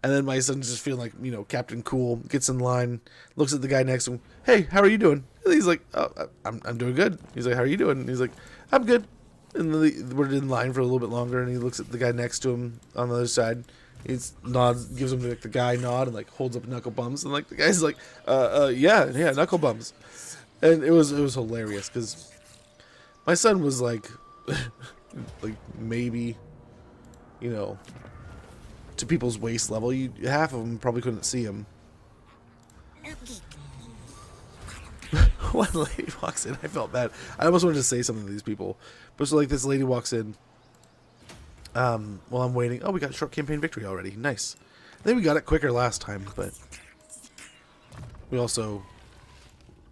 Speaker 1: And then my son's just feeling like, you know, Captain Cool, gets in line, looks at the guy next to him. Hey, how are you doing? And he's like, oh, I'm doing good. He's like, how are you doing? And he's like, I'm good. And then we're in line for a little bit longer, and he looks at the guy next to him on the other side. He nods, gives him like the guy nod, and like holds up knuckle bumps. And like the guy's like, yeah, knuckle bumps. And it was hilarious because my son was like, like maybe, you know, to people's waist level. Half of them probably couldn't see him. one lady walks in. I felt bad. I almost wanted to say something to these people. But so, like, this lady walks in while I'm waiting. Oh, we got short campaign victory already. Nice. I think we got it quicker last time, but we also,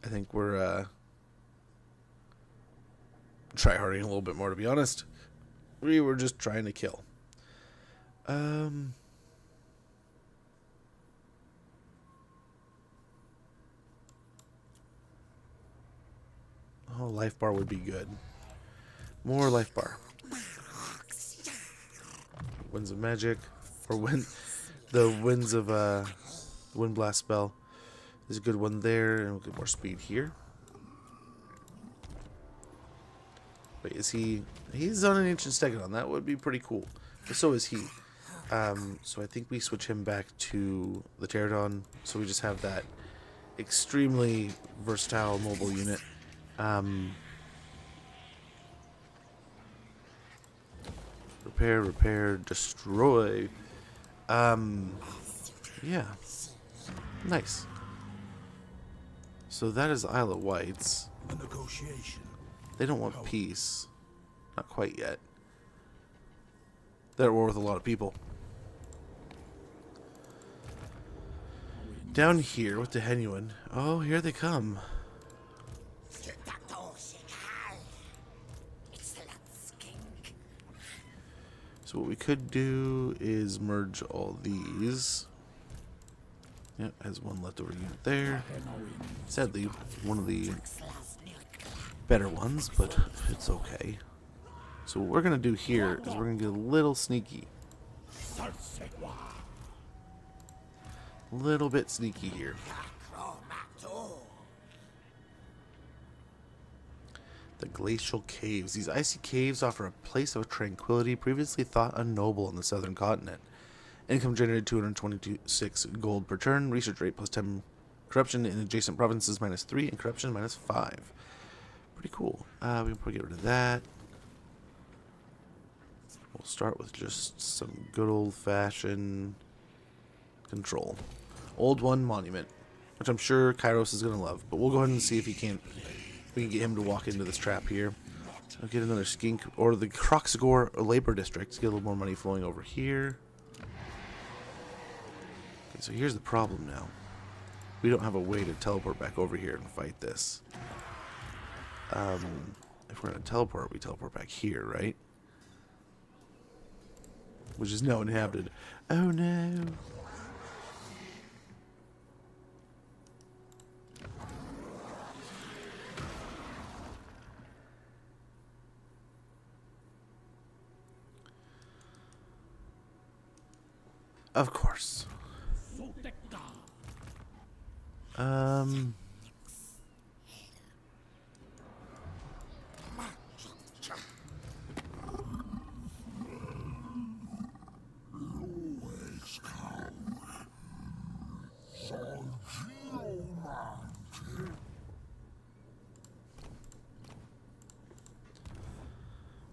Speaker 1: I think we're tryharding a little bit more, to be honest. We were just trying to kill. Oh, life bar would be good. More life bar. Winds of magic, or the winds of wind blast spell. There's a good one there, and we'll get more speed here. Wait, is he? He's on an ancient stegodon. That would be pretty cool. But so is he. So I think we switch him back to the pterodon, so we just have that extremely versatile mobile unit. Repair, destroy. Yeah. Nice. So that is Isle of Wights.
Speaker 6: A negotiation.
Speaker 1: They don't want peace. Not quite yet. They're at war with a lot of people. Down here with the Henuan. Oh, here they come. So what we could do is merge all these. Yep, has one leftover unit there. Sadly, one of the better ones, but it's okay. So what we're going to do here is we're going to get a little sneaky. A little bit sneaky here. The glacial caves. These icy caves offer a place of tranquility previously thought unknowable on the southern continent. Income generated 226 gold per turn. Research rate plus 10. Corruption in adjacent provinces minus 3. And corruption minus 5. Pretty cool. We can probably get rid of that. We'll start with just some good old-fashioned control. Old One Monument, which I'm sure Kairos is going to love. But we'll go ahead and see if we can get him to walk into this trap here. I'll get another skink, or the Croxagore Labor District. Get a little more money flowing over here. Okay, so here's the problem now. We don't have a way to teleport back over here and fight this. If we're going to teleport, we teleport back here, right? Which is no inhabited. Oh no. Of course.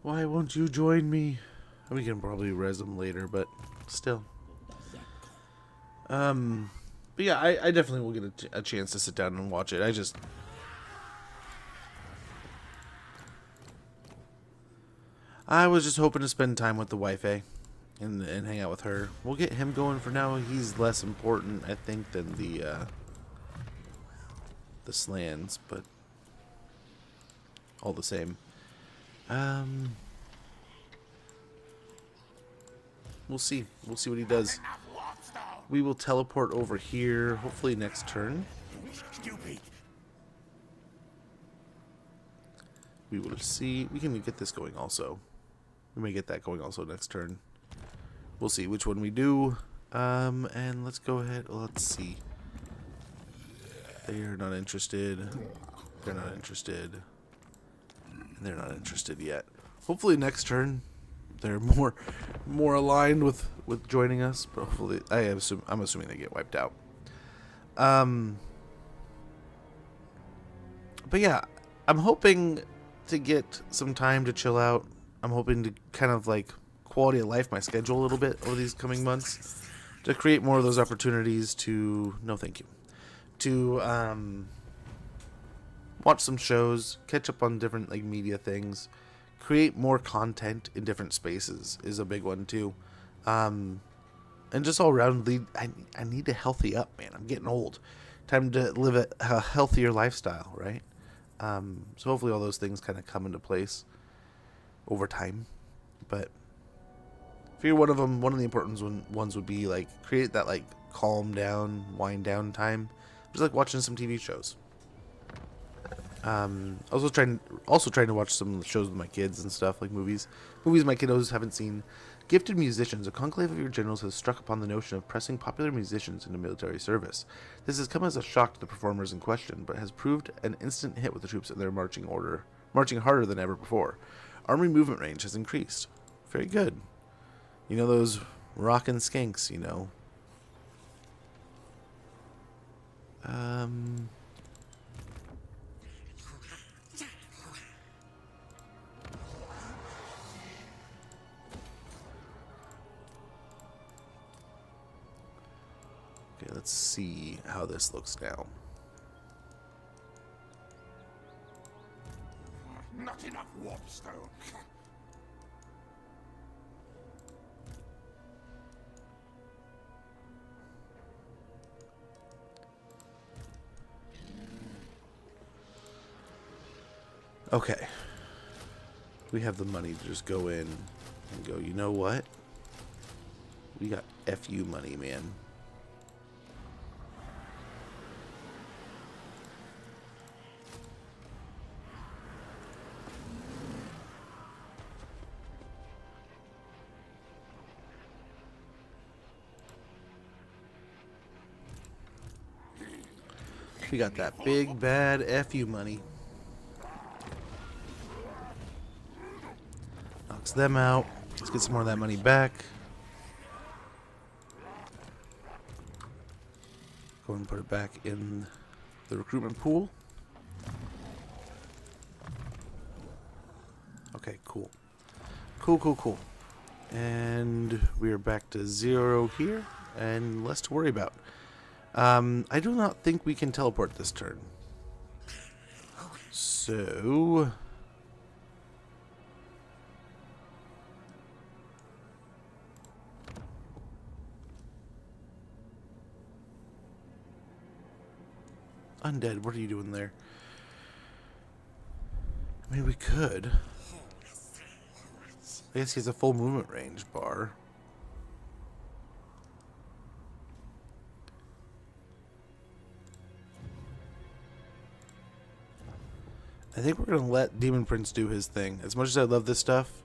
Speaker 1: Why won't you join me? We can probably res them later, but still. But yeah, I definitely will get a chance to sit down and watch it. I was just hoping to spend time with the wife, and hang out with her. We'll get him going for now. He's less important, I think, than the Slans, but all the same. We'll see. We'll see what he does. We will teleport over here, hopefully next turn. We will see. We can get this going also. We may get that going also next turn. We'll see which one we do. And let's go ahead. Let's see. They're not interested. They're not interested. And they're not interested yet. Hopefully next turn they're more aligned with joining us, but hopefully I'm assuming they get wiped out. But yeah, I'm hoping to get some time to chill out. I'm hoping to kind of like quality of life my schedule a little bit over these coming months to create more of those opportunities to well, watch some shows, catch up on different like media things, create more content in different spaces is a big one too. And just all around, I need to healthy up, man. I'm getting old. Time to live a healthier lifestyle, right? So hopefully all those things kind of come into place over time. But I figure one of the important ones would be like create that like calm down, wind down time, just like watching some TV shows. Also trying to watch some shows with my kids and stuff, like movies my kiddos haven't seen. Gifted musicians, a conclave of your generals has struck upon the notion of pressing popular musicians into military service. This has come as a shock to the performers in question, but has proved an instant hit with the troops in their marching harder than ever before. Army movement range has increased. Very good. You know those rockin' skinks, you know. Okay, let's see how this looks now.
Speaker 2: Not enough warpstone.
Speaker 1: Okay. We have the money to just go in and go, you know what? We got FU money, man. We got that big bad FU money. Knocks them out. Let's get some more of that money back. Go and put it back in the recruitment pool. Okay, cool. Cool. And we are back to 0 here and less to worry about. I do not think we can teleport this turn. So Undead, what are you doing there? I mean, we could. I guess he has a full movement range bar. I think we're gonna let Demon Prince do his thing. As much as I love this stuff,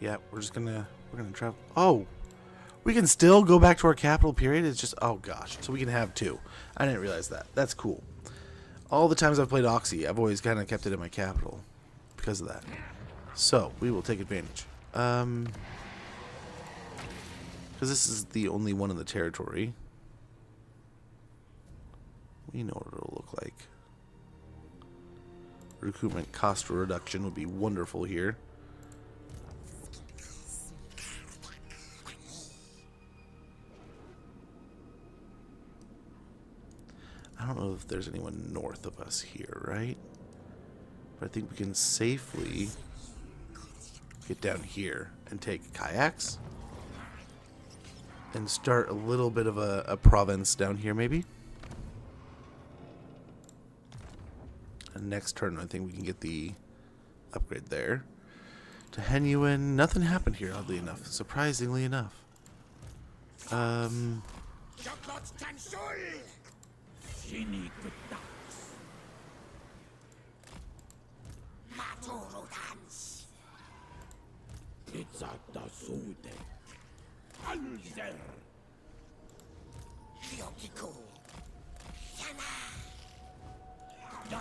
Speaker 1: yeah, we're gonna travel. Oh, we can still go back to our capital period. It's just, oh gosh, so we can have 2. I didn't realize that. That's cool. All the times I've played Oxy, I've always kind of kept it in my capital because of that. So we will take advantage. Because this is the only one in the territory. We know what it'll look like. Recruitment cost reduction would be wonderful here. I don't know if there's anyone north of us here, right? But I think we can safely get down here and take kayaks and start a little bit of a province down here, maybe. And next turn, I think we can get the upgrade there. To Henuin, nothing happened here, oddly enough. Surprisingly enough.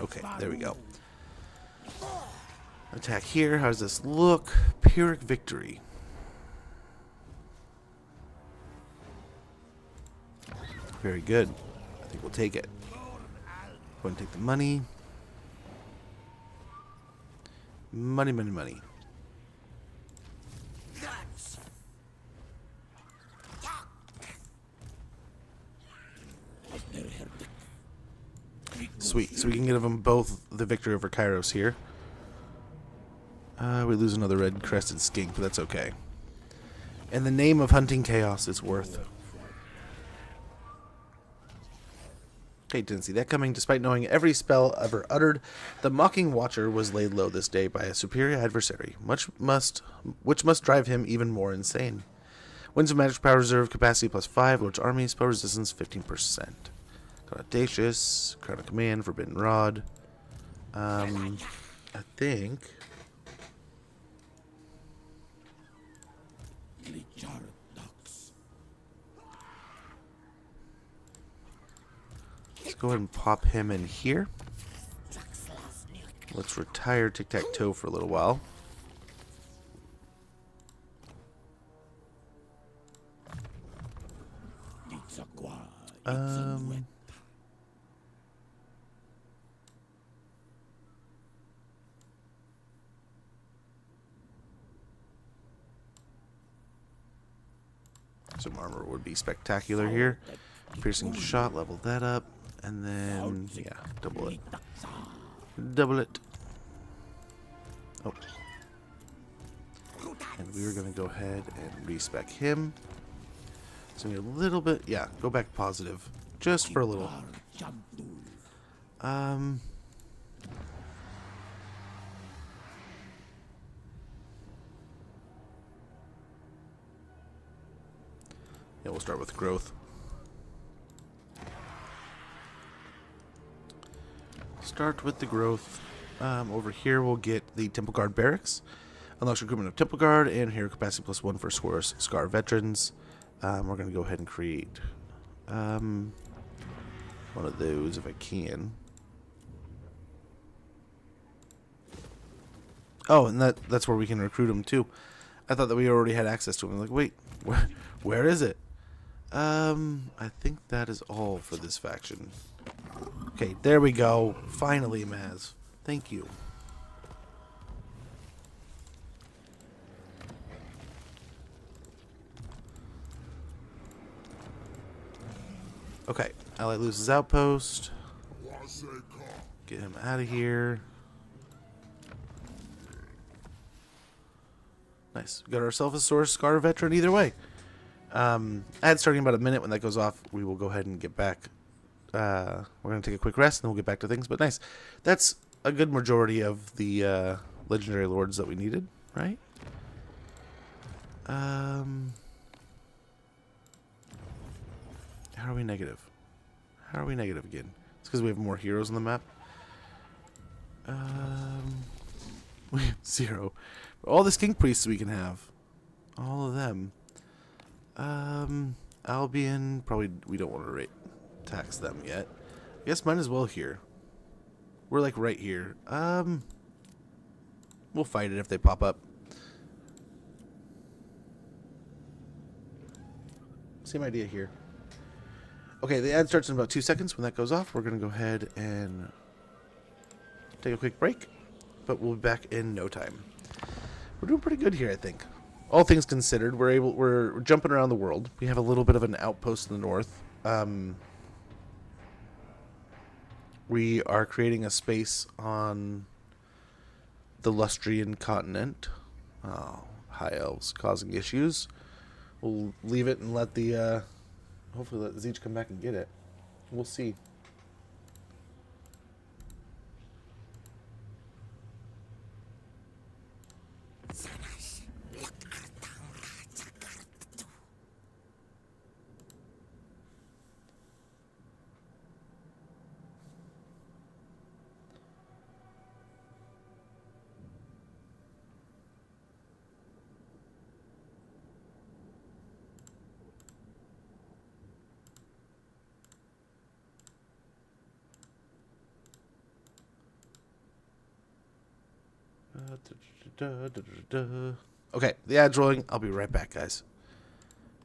Speaker 1: Okay, there we go. Attack here. How does this look? Pyrrhic victory. Very good. I think we'll take it. Go and take the money. Money. Sweet. So we can can give them both the victory over Kairos here. We lose another red-crested skink, but that's okay. In the name of hunting chaos, it's worth. Okay, didn't see that coming. Despite knowing every spell ever uttered, the Mocking Watcher was laid low this day by a superior adversary, which must drive him even more insane. Winds of Magic Power Reserve, capacity +5, Lord's Army, spell resistance 15%. Got Audacious, Crown of Command, Forbidden Rod. I think... Let's go ahead and pop him in here. Let's retire Tic-Tac-Toe for a little while. Some armor would be spectacular here. Piercing shot, level that up. And then, yeah, double it. Double it. Oh. And we are going to go ahead and respec him. So a little bit, yeah, go back positive. Just for a little. Yeah, we'll start with growth. Start with the growth. Over here we'll get the Temple Guard Barracks. Unlocks recruitment of Temple Guard and hero capacity +1 for Scar veterans. We're going to go ahead and create one of those if I can. Oh, and that's where we can recruit them too. I thought that we already had access to them. I'm like, wait, where is it? I think that is all for this faction. Okay, there we go. Finally, Maz. Thank you. Okay, Ally loses outpost. Get him out of here. Nice. We got ourselves a Source Scar veteran either way. Ad starting in about a minute. When that goes off, we will go ahead and get back. We're going to take a quick rest, and then we'll get back to things. But nice. That's a good majority of the legendary lords that we needed, right? How are we negative? How are we negative again? It's because we have more heroes on the map. We have 0. All the skink priests we can have. All of them. Albion, probably we don't want to tax them yet. I guess might as well here. We're like right here. We'll fight it if they pop up. Same idea here. Okay, the ad starts in about 2 seconds. When that goes off, we're going to go ahead and take a quick break. But we'll be back in no time. We're doing pretty good here, I think. All things considered, we're jumping around the world. We have a little bit of an outpost in the north. We are creating a space on the Lustrian continent. Oh, high elves causing issues. We'll leave it and let the hopefully let Zeech come back and get it. We'll see. Okay, the ad's rolling. I'll be right back, guys.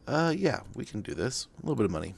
Speaker 1: Yeah, we can do this. A little bit of money.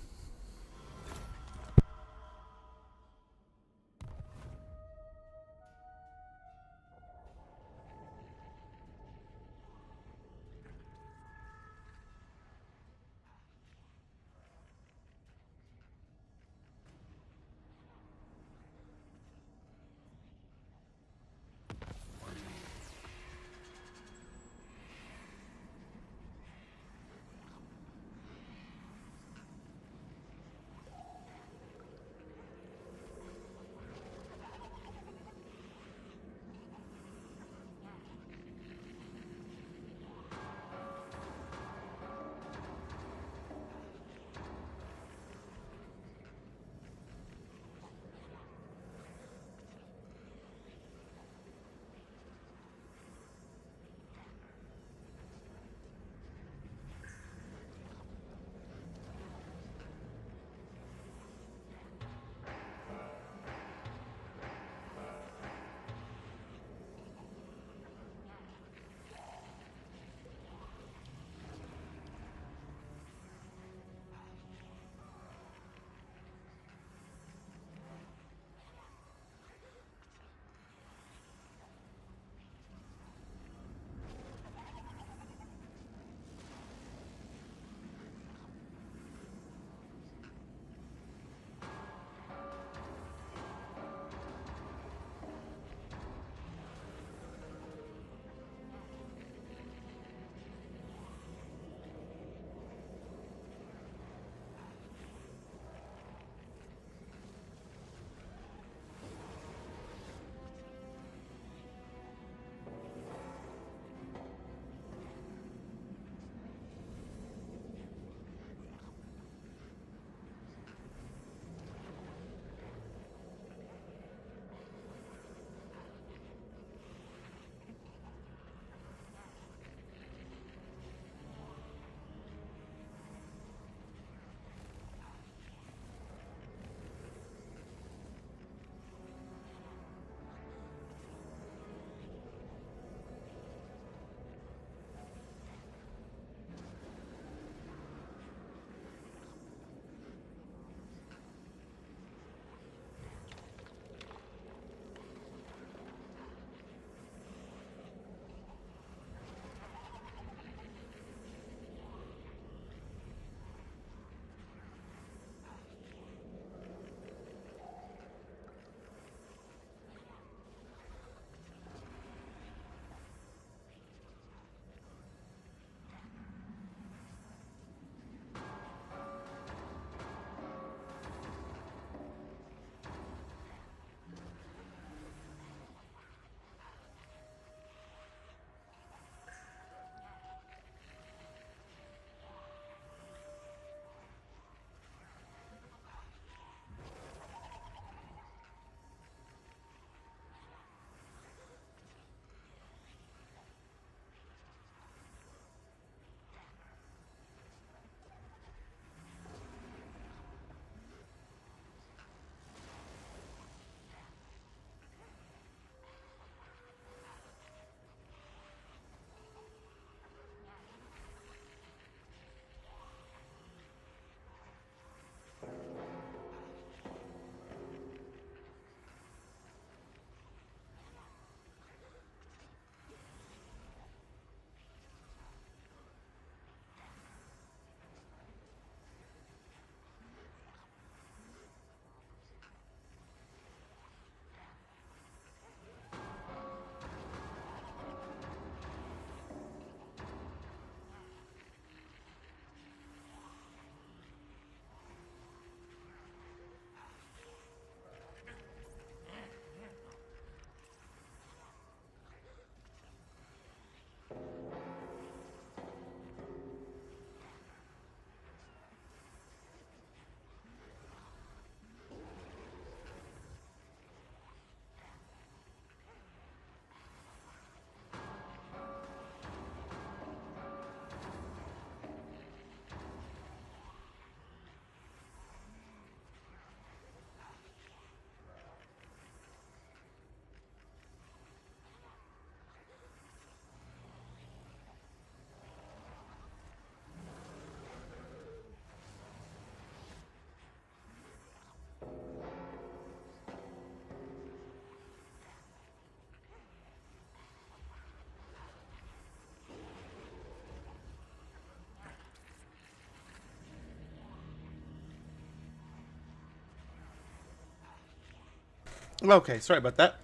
Speaker 1: Okay, sorry about that.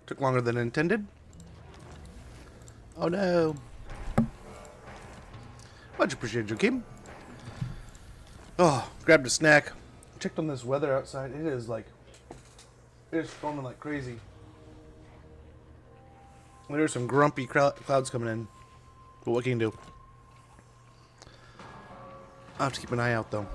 Speaker 1: Took longer than intended. Oh no. Much appreciated, Joakim. Oh, grabbed a snack. Checked on this weather outside. It is storming like crazy. There's some grumpy clouds coming in. But what can you do? I'll have to keep an eye out though.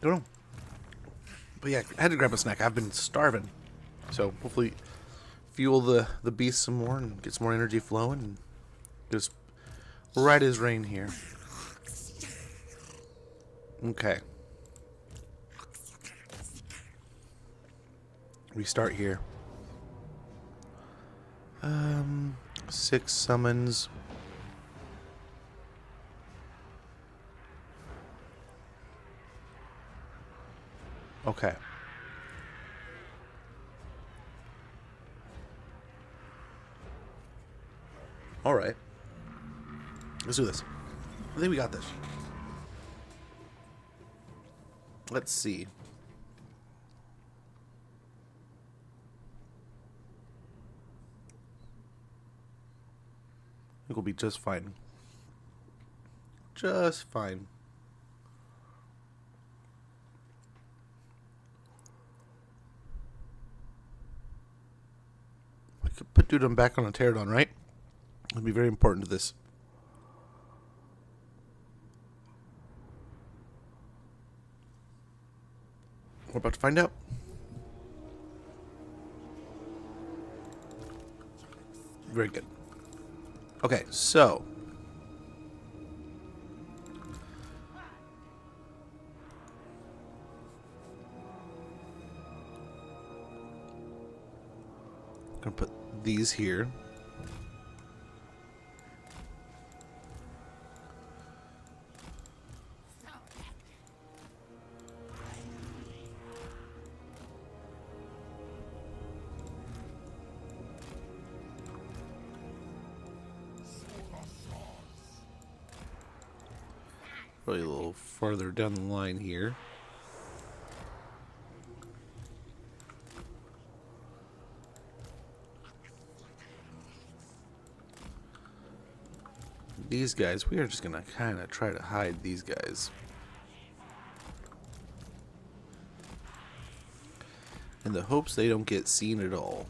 Speaker 1: Don't know. But yeah, I had to grab a snack. I've been starving. So hopefully fuel the beast some more and get some more energy flowing. And just right as rain here. Okay. We start here. 6 summons. Okay. All right. Let's do this. I think we got this. Let's see. I think we'll be just fine. Just fine. I could put Dudum back on a pterodon, right? It'll be very important to this. We're about to find out. Very good. Okay, so I'm gonna put these here. Probably a little farther down the line here. These guys, we are just gonna kind of try to hide these guys. In the hopes they don't get seen at all.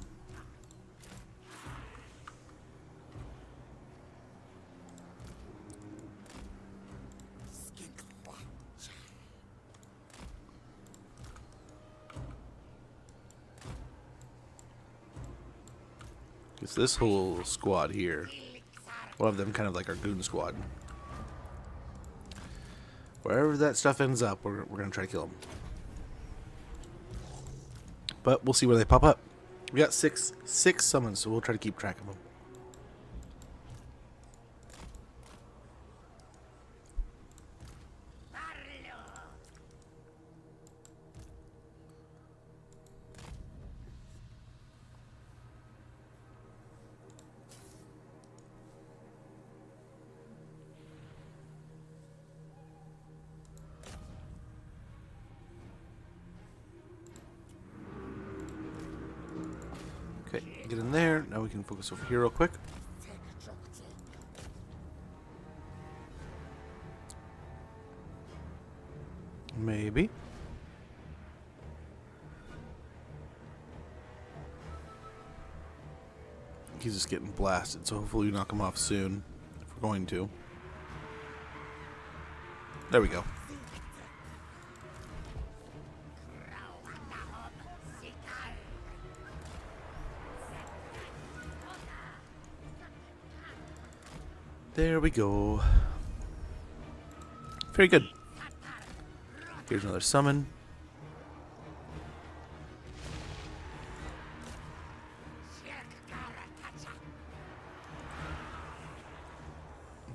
Speaker 1: Because this whole squad here, we'll have them kind of like our goon squad. Wherever that stuff ends up, we're going to try to kill them. But we'll see where they pop up. We got six summons, so we'll try to keep track of them. Okay, get in there. Now we can focus over here real quick. Maybe. He's just getting blasted, so hopefully we knock him off soon, if we're going to. There we go. There we go. Very good. Here's another summon.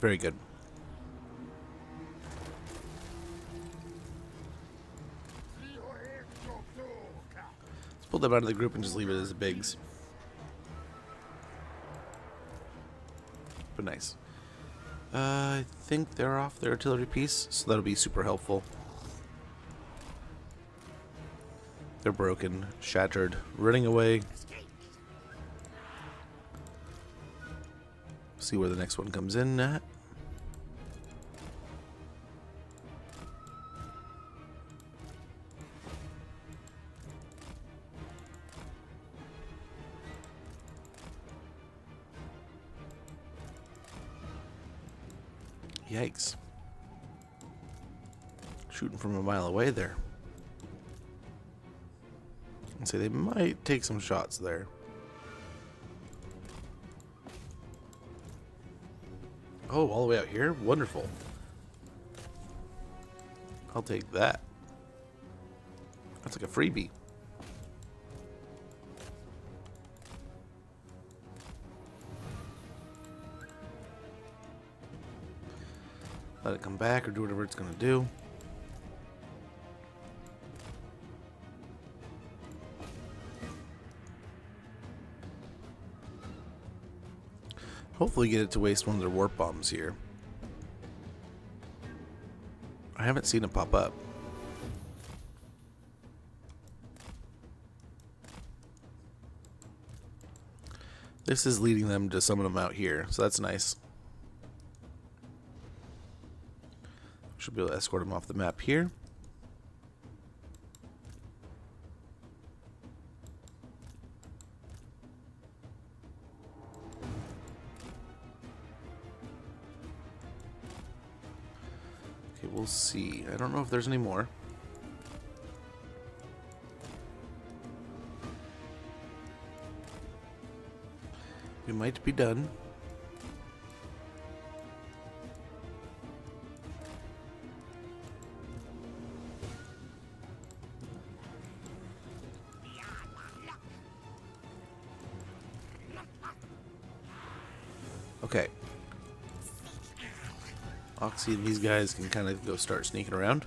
Speaker 1: Very good. Let's pull them out of the group and just leave it as bigs. But nice. I think they're off their artillery piece, so that'll be super helpful. They're broken, shattered, running away. See where the next one comes in at. Yikes. Shooting from a mile away there. I'd say they might take some shots there. Oh, all the way out here? Wonderful. I'll take that. That's like a freebie. Let it come back or do whatever it's going to do. Hopefully get it to waste one of their warp bombs here. I haven't seen it pop up. This is leading them to summon them out here, so that's nice. Should be able to escort them off the map here. Okay, we'll see. I don't know if there's any more. We might be done. Okay. Oxy and these guys can kind of go start sneaking around.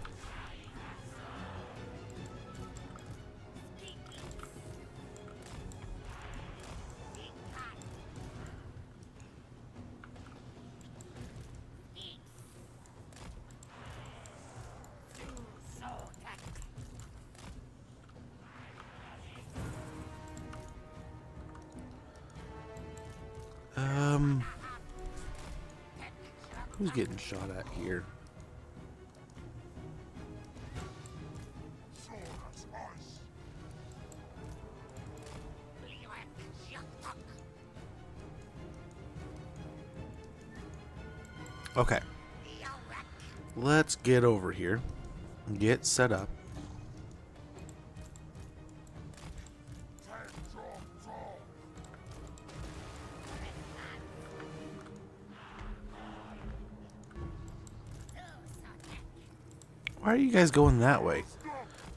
Speaker 1: Who's getting shot at here? Okay. Let's get over here. Get set up. Why are you guys going that way?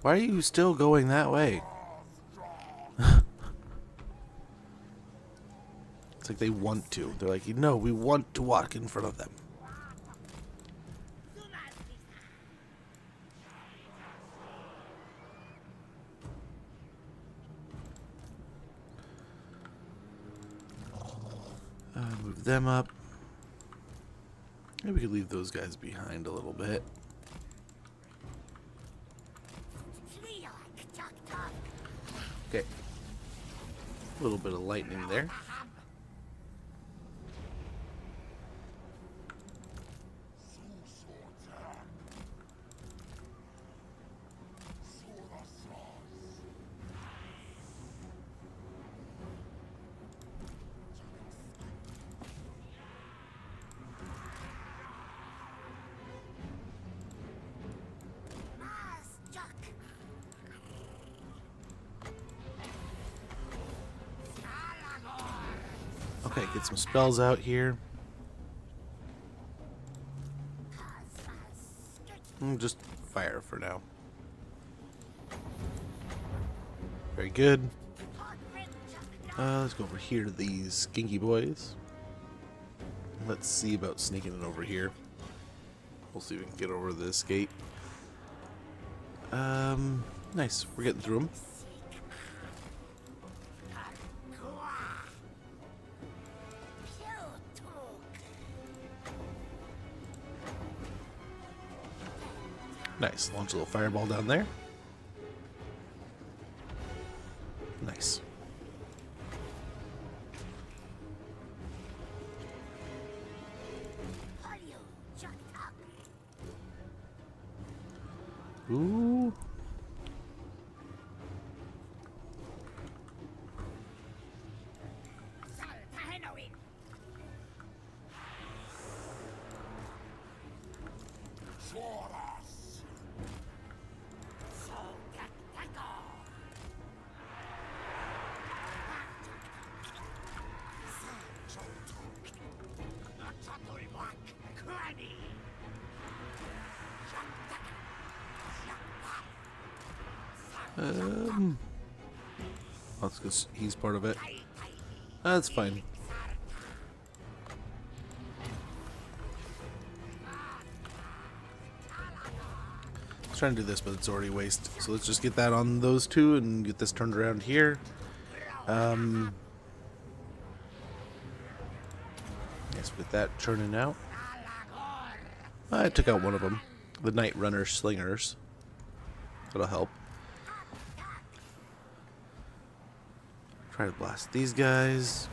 Speaker 1: Why are you still going that way? It's like they want to. They're like, no, we want to walk in front of them. Move them up. Maybe we could leave those guys behind a little bit. Okay. A little bit of lightning there. Okay, get some spells out here. Just fire for now. Very good. Let's go over here to these skinky boys. Let's see about sneaking it over here. We'll see if we can get over this gate. Nice. We're getting through them. Nice. Launch a little fireball down there. Nice. Ooh. That's because he's part of it. That's fine. I was trying to do this, but it's already waste. So let's just get that on those two and get this turned around here. Yes, with that churning out. I took out one of them. The Night Runner Slingers. That'll help. Try to blast these guys.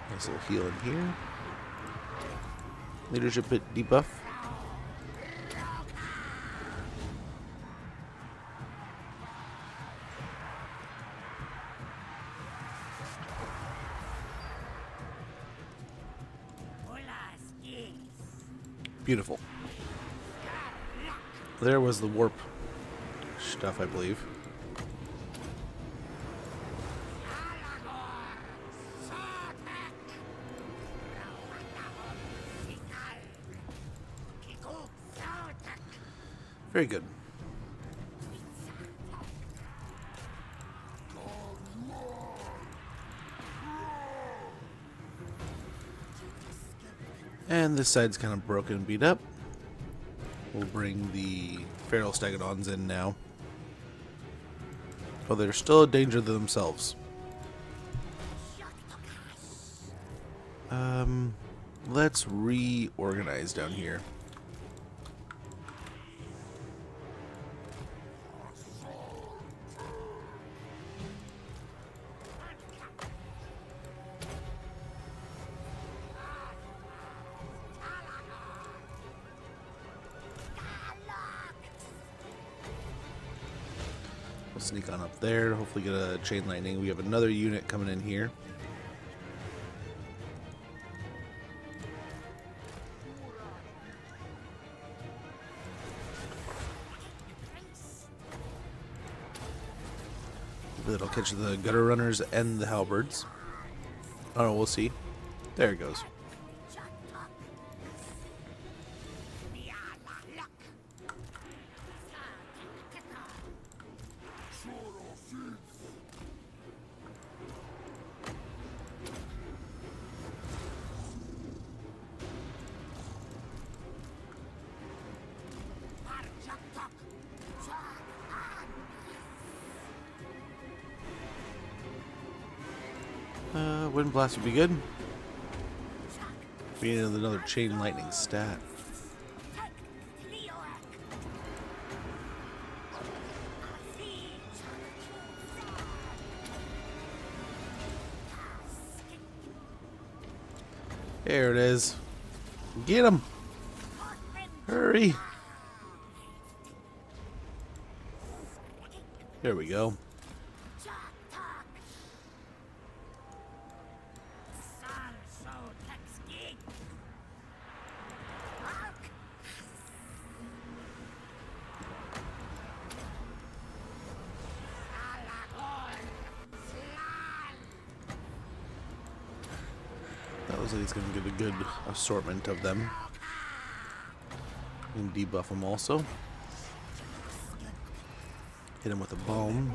Speaker 1: Nice little heal in here. Leadership bit debuff. Beautiful. There was the warp stuff, I believe. Very good. And this side's kind of broken and beat up. We'll bring the feral stegodons in now. Well, they're still a danger to themselves. Let's reorganize down here. We'll sneak on up there, hopefully get a chain lightning. We have another unit coming in here. That'll catch the gutter runners and the halberds. Oh, we'll see. There it goes. Wind blast would be good. We need another chain lightning stat. There it is. Get him! Hurry! There we go. Looks like he's going to get a good assortment of them. We can debuff him also. Hit him with a bomb.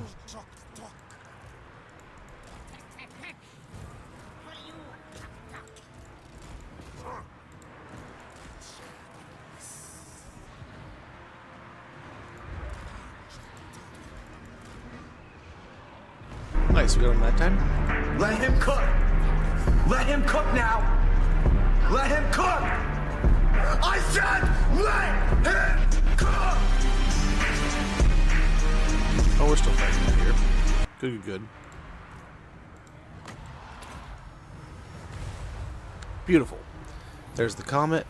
Speaker 1: Nice, we got him that time.
Speaker 9: Let him cook! Let him cook now! Let him cook! I said let him cook!
Speaker 1: Oh, we're still fighting here. Good, good. Beautiful. There's the comet.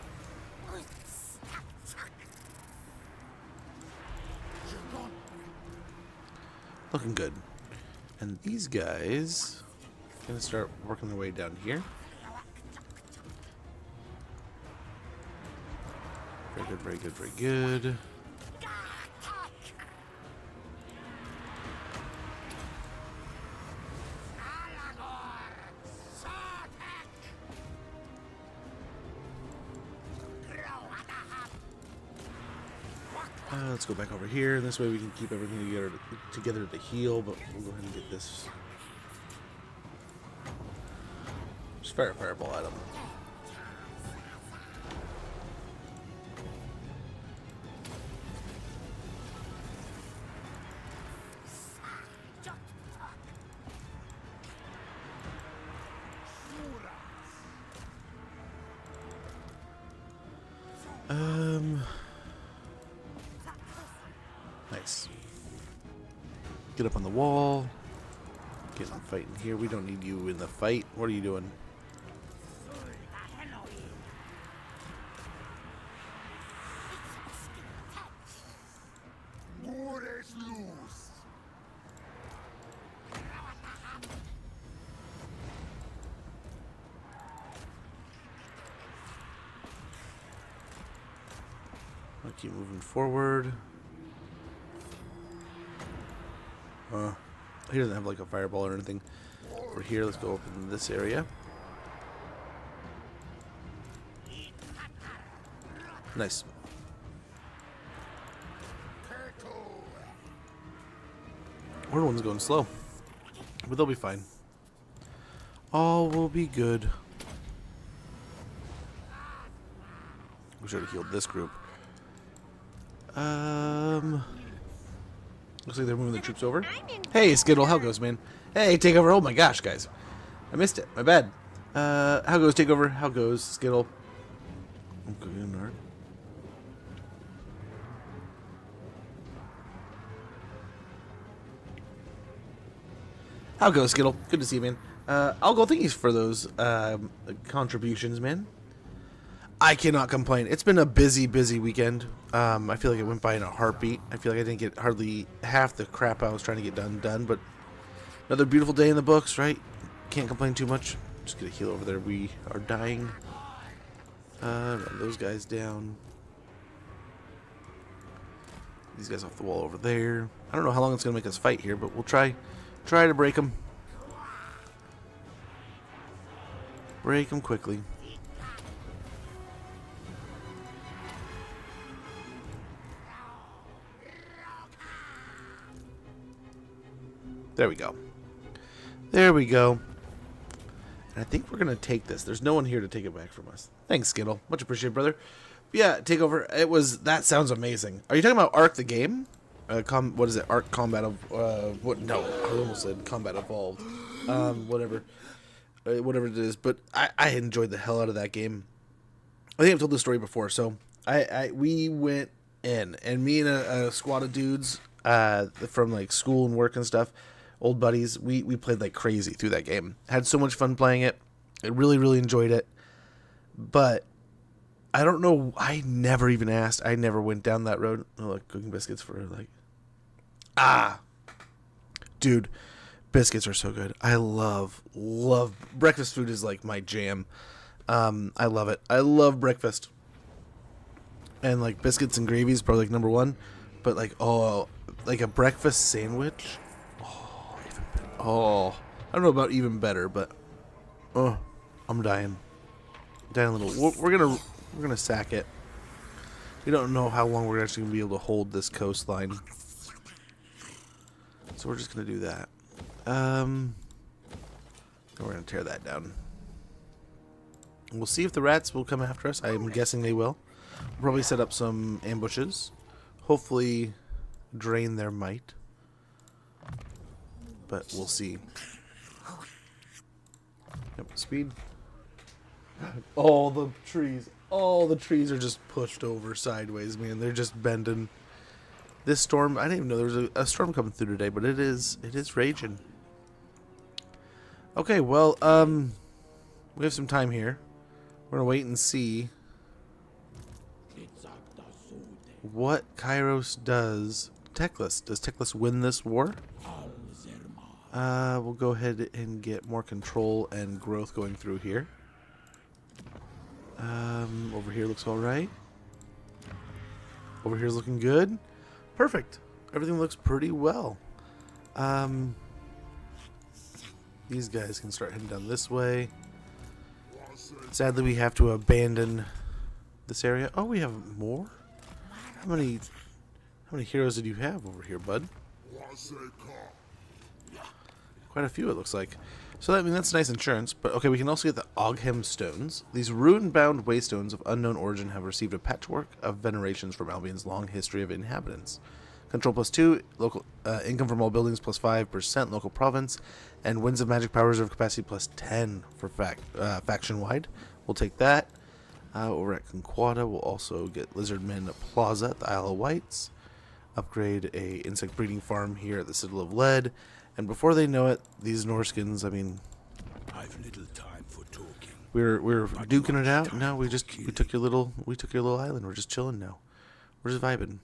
Speaker 1: Looking good. And these guys are gonna start working their way down here. Very good, very good, very good. Let's go back over here, and this way we can keep everything together to heal, but we'll go ahead and get this. Just fire a fireball at him. Nice. Get up on the wall. Get them fighting here. We don't need you in the fight. What are you doing? I'll keep moving forward. He doesn't have like a fireball or anything. Over here, let's go open this area. Nice. We're the ones going slow, but they'll be fine. All will be good. We should have healed this group. Looks like they're moving the troops over. Hey, Skittle, how goes, man? Hey, take over. Oh my gosh, guys. I missed it. My bad. How goes, take over? How goes, Skittle? How goes, Skittle? Good to see you, man. I'll go thank you for those contributions, man. I cannot complain. It's been a busy weekend. I feel like it went by in a heartbeat. I feel like I didn't get hardly half the crap I was trying to get done, but another beautiful day in the books, right? Can't complain too much. Just get a heal over there. We are dying. Run those guys down. These guys off the wall over there. I don't know how long it's going to make us fight here, but we'll try to break them. Break them quickly. There we go. There we go. And I think we're going to take this. There's no one here to take it back from us. Thanks, Skittle. Much appreciated, brother. But yeah, take over. That sounds amazing. Are you talking about Ark the game? What is it? Ark Combat of... what? No, I almost said Combat Evolved. Whatever. Whatever it is. But I enjoyed the hell out of that game. I think I've told this story before. So we went in. And me and a squad of dudes from like school and work and stuff, old buddies, we played like crazy through that game. Had so much fun playing it. I really enjoyed it. But I don't know. I never even asked. I never went down that road. Oh, look, cooking biscuits for like... Dude, biscuits are so good. I love breakfast food is like my jam. I love it. I love breakfast. And like biscuits and gravy is probably like number one. But like, like a breakfast sandwich. I don't know about even better, but I'm dying. Dying a little. We're gonna sack it. We don't know how long we're actually gonna be able to hold this coastline, so we're just gonna do that. We're gonna tear that down. We'll see if the rats will come after us. I'm guessing they will. We'll probably set up some ambushes. Hopefully, drain their might. But we'll see. Yep, speed. All the trees are just pushed over sideways, man. They're just bending. This storm, I didn't even know there was a storm coming through today, but it is raging. Okay, well, we have some time here. We're gonna wait and see what Kairos does. Teclis. Does Teclis win this war? We'll go ahead and get more control and growth going through here. Over here looks alright. Over here's looking good. Perfect. Everything looks pretty well. These guys can start heading down this way. Sadly, we have to abandon this area. Oh, we have more? How many heroes did you have over here, bud? Quite a few, it looks like. So that, I mean, that's nice insurance, but okay, we can also get the Oghem Stones. These rune-bound waystones of unknown origin have received a patchwork of venerations from Albion's long history of inhabitants. Control +2, local income from all buildings +5%, local province, and Winds of Magic Power Reserve capacity +10 for faction-wide. We'll take that. Over at Conquata, we'll also get Lizardmen Plaza at the Isle of Wights. Upgrade a insect breeding farm here at the Citadel of Lead. And before they know it, these Norskins, I mean,
Speaker 6: I've little time for talking.
Speaker 1: we're duking it out. No, we took your little island. We're just chilling now. We're just vibing.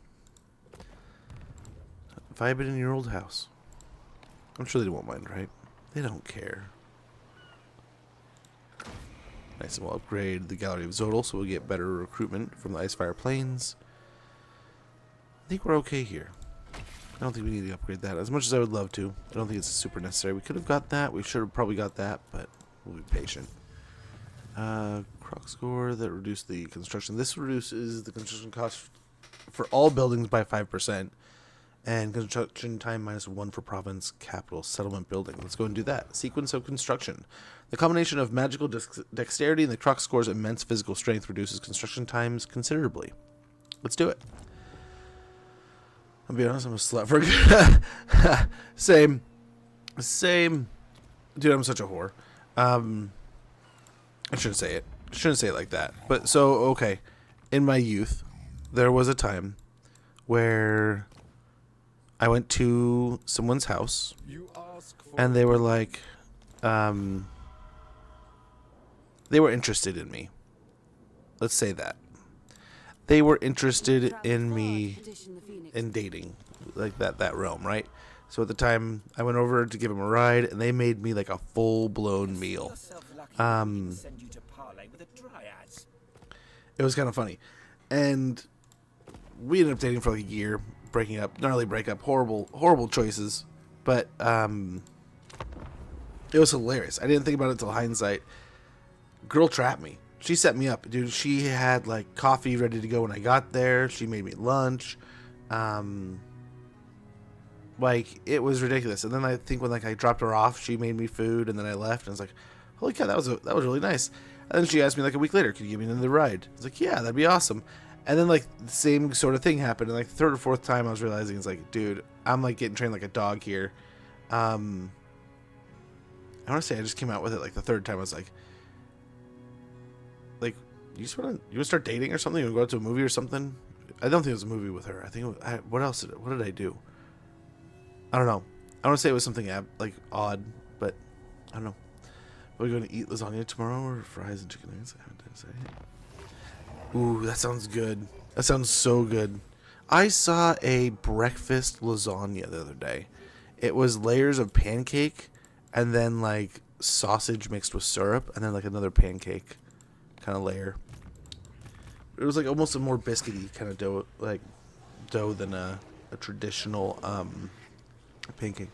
Speaker 1: Vibing in your old house. I'm sure they won't mind, right? They don't care. Nice, and we'll upgrade the Gallery of Zodal so we'll get better recruitment from the Icefire Plains. I think we're okay here. I don't think we need to upgrade that as much as I would love to. I don't think it's super necessary. We could have got that. We should have probably got that, but we'll be patient. Croc score that reduced the construction. This reduces the construction cost for all buildings by 5%. And construction time -1 for province, capital, settlement building. Let's go and do that. Sequence of construction. The combination of magical dexterity and the Croc score's immense physical strength reduces construction times considerably. Let's do it. I'll be honest, I'm a slut for Same. Dude, I'm such a whore. I shouldn't say it. Shouldn't say it like that. But so, okay. In my youth, there was a time where I went to someone's house and they were like, they were interested in me. Let's say that. They were interested in me in dating, like that realm, right? So at the time, I went over to give them a ride, and they made me like a full-blown meal. It was kind of funny, and we ended up dating for like a year, breaking up, gnarly breakup, horrible choices, but it was hilarious. I didn't think about it until hindsight. Girl trapped me. She set me up, dude. She had like coffee ready to go when I got there. She made me lunch. Like, it was ridiculous. And then I think when like I dropped her off, she made me food, and then I left, and I was like, holy cow, that was really nice. And then she asked me like a week later, could you give me another ride? I was like, yeah, that'd be awesome. And then like the same sort of thing happened, and like the third or fourth time I was realizing, it's like, dude, I'm like getting trained like a dog here. I want to say I just came out with it like the third time. I was like, you just want to start dating or something? You want to go out to a movie or something? I don't think it was a movie with her. I think what else what did I do? I don't know. I want to say it was something like odd, but I don't know. Are we going to eat lasagna tomorrow or fries and chicken nuggets? I didn't say it. Ooh, that sounds good. That sounds so good. I saw a breakfast lasagna the other day. It was layers of pancake and then like sausage mixed with syrup and then like another pancake kind of layer. It was like almost a more biscuity kind of dough than a traditional pancake.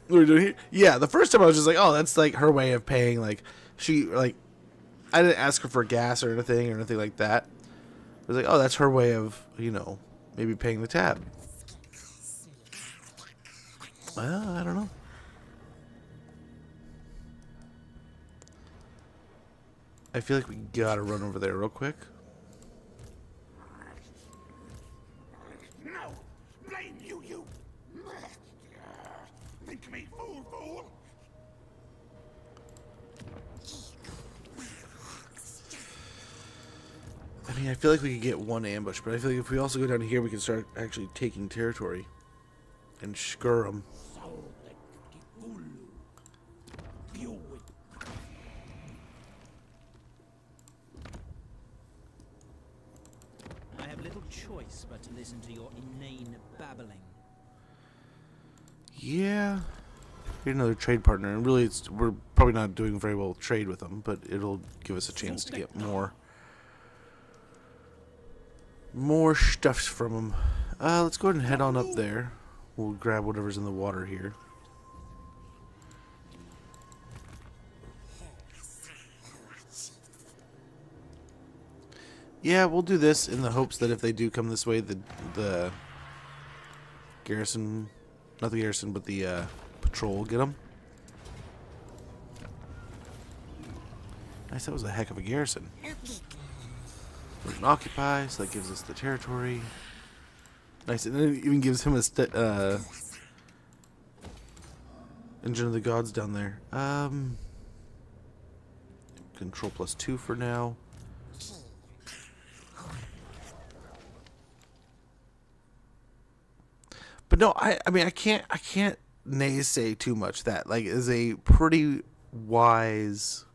Speaker 1: What are we doing here? Yeah, the first time I was just like, oh, that's like her way of paying. Like, I didn't ask her for gas or anything like that. I was like, oh, that's her way of, maybe paying the tab. Well, I don't know. I feel like we gotta run over there real quick.
Speaker 2: No! Blame you! Think me fool!
Speaker 1: I mean, I feel like we could get one ambush, but I feel like if we also go down here, we can start actually taking territory and scur them.
Speaker 10: I have little choice but to listen to your inane babbling.
Speaker 1: Yeah. Get another trade partner, and really, we're probably not doing very well trade with them, but it'll give us a chance to get more stuffs from them. Let's go ahead and head on up there. We'll grab whatever's in the water here. Yeah, we'll do this in the hopes that if they do come this way, the garrison, not the garrison, but the patrol will get them. Nice, that was a heck of a garrison. There's an occupy, so that gives us the territory. Nice, and then it even gives him a Engine of the Gods down there. Control +2 for now. But no, I mean I can't naysay too much. That like is a pretty wise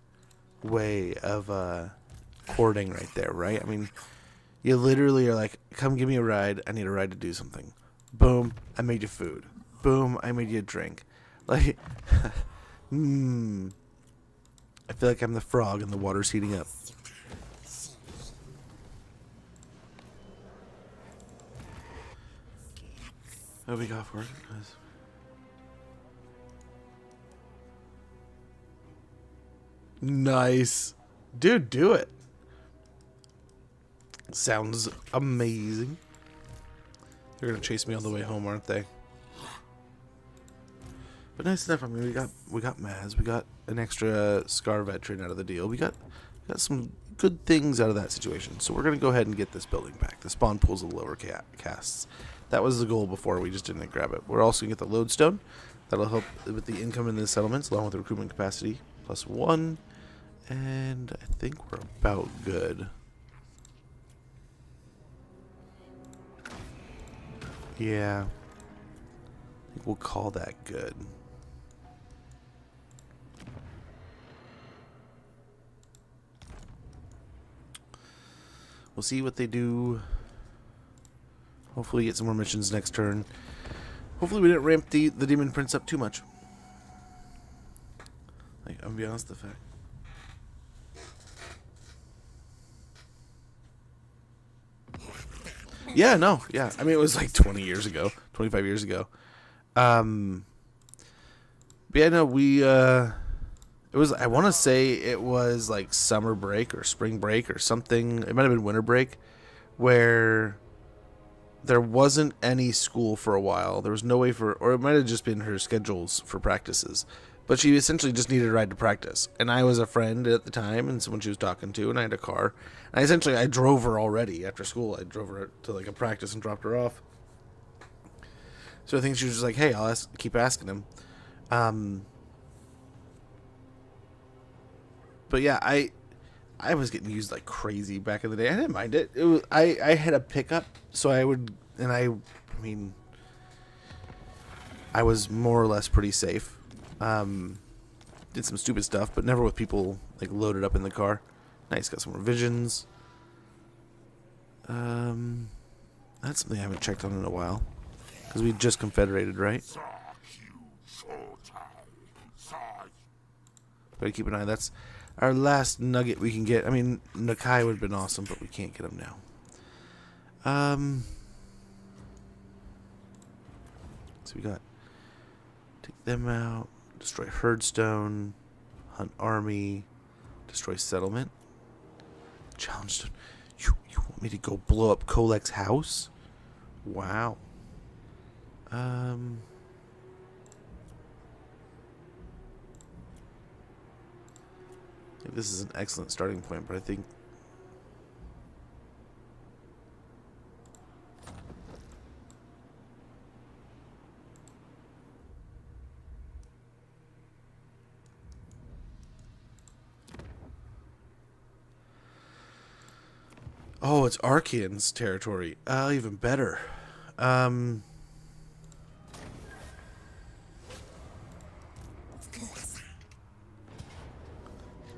Speaker 1: way of hoarding right there, right? I mean, you literally are like, come give me a ride. I need a ride to do something. Boom, I made you food. Boom, I made you a drink. Like, I feel like I'm the frog and the water's heating up. What do we got for it? Nice. Dude, do it. Sounds amazing. They're gonna chase me all the way home, aren't they? But nice enough. I mean, we got Maz, we got an extra Scar veteran out of the deal. We got some good things out of that situation. So we're gonna go ahead and get this building back. The spawn pool's of lower casts. That was the goal before. We just didn't grab it. We're also gonna get the lodestone. That'll help with the income in the settlements, along with the recruitment capacity +1. And I think we're about good. Yeah. I think we'll call that good. We'll see what they do. Hopefully get some more missions next turn. Hopefully we didn't ramp the Demon Prince up too much. Like, I'm gonna be honest, the fact. Yeah, no, yeah. I mean, it was like 20 years ago, 25 years ago. But yeah, no, it was, I want to say it was like summer break or spring break or something. It might have been winter break where there wasn't any school for a while. There was no way for, or it might have just been her schedules for practices. But she essentially just needed a ride to practice. And I was a friend at the time and someone she was talking to, and I had a car. And I drove her already after school. I drove her to like a practice and dropped her off. So I think she was just like, hey, I'll keep asking him. But yeah, I was getting used like crazy back in the day. I didn't mind it. It was, I had a pickup, so I would, and I mean, I was more or less pretty safe. Did some stupid stuff, but never with people like loaded up in the car. Nice, got some revisions. That's something I haven't checked on in a while, because we just confederated, right? Gotta keep an eye. That's our last nugget we can get. I mean, Nakai would have been awesome, but we can't get him now. So we got take them out, destroy herdstone, hunt army, destroy settlement. Challenge. You want me to go blow up Kolek's house? Wow. I think this is an excellent starting point, but I think Oh, it's Archean's territory. Even better.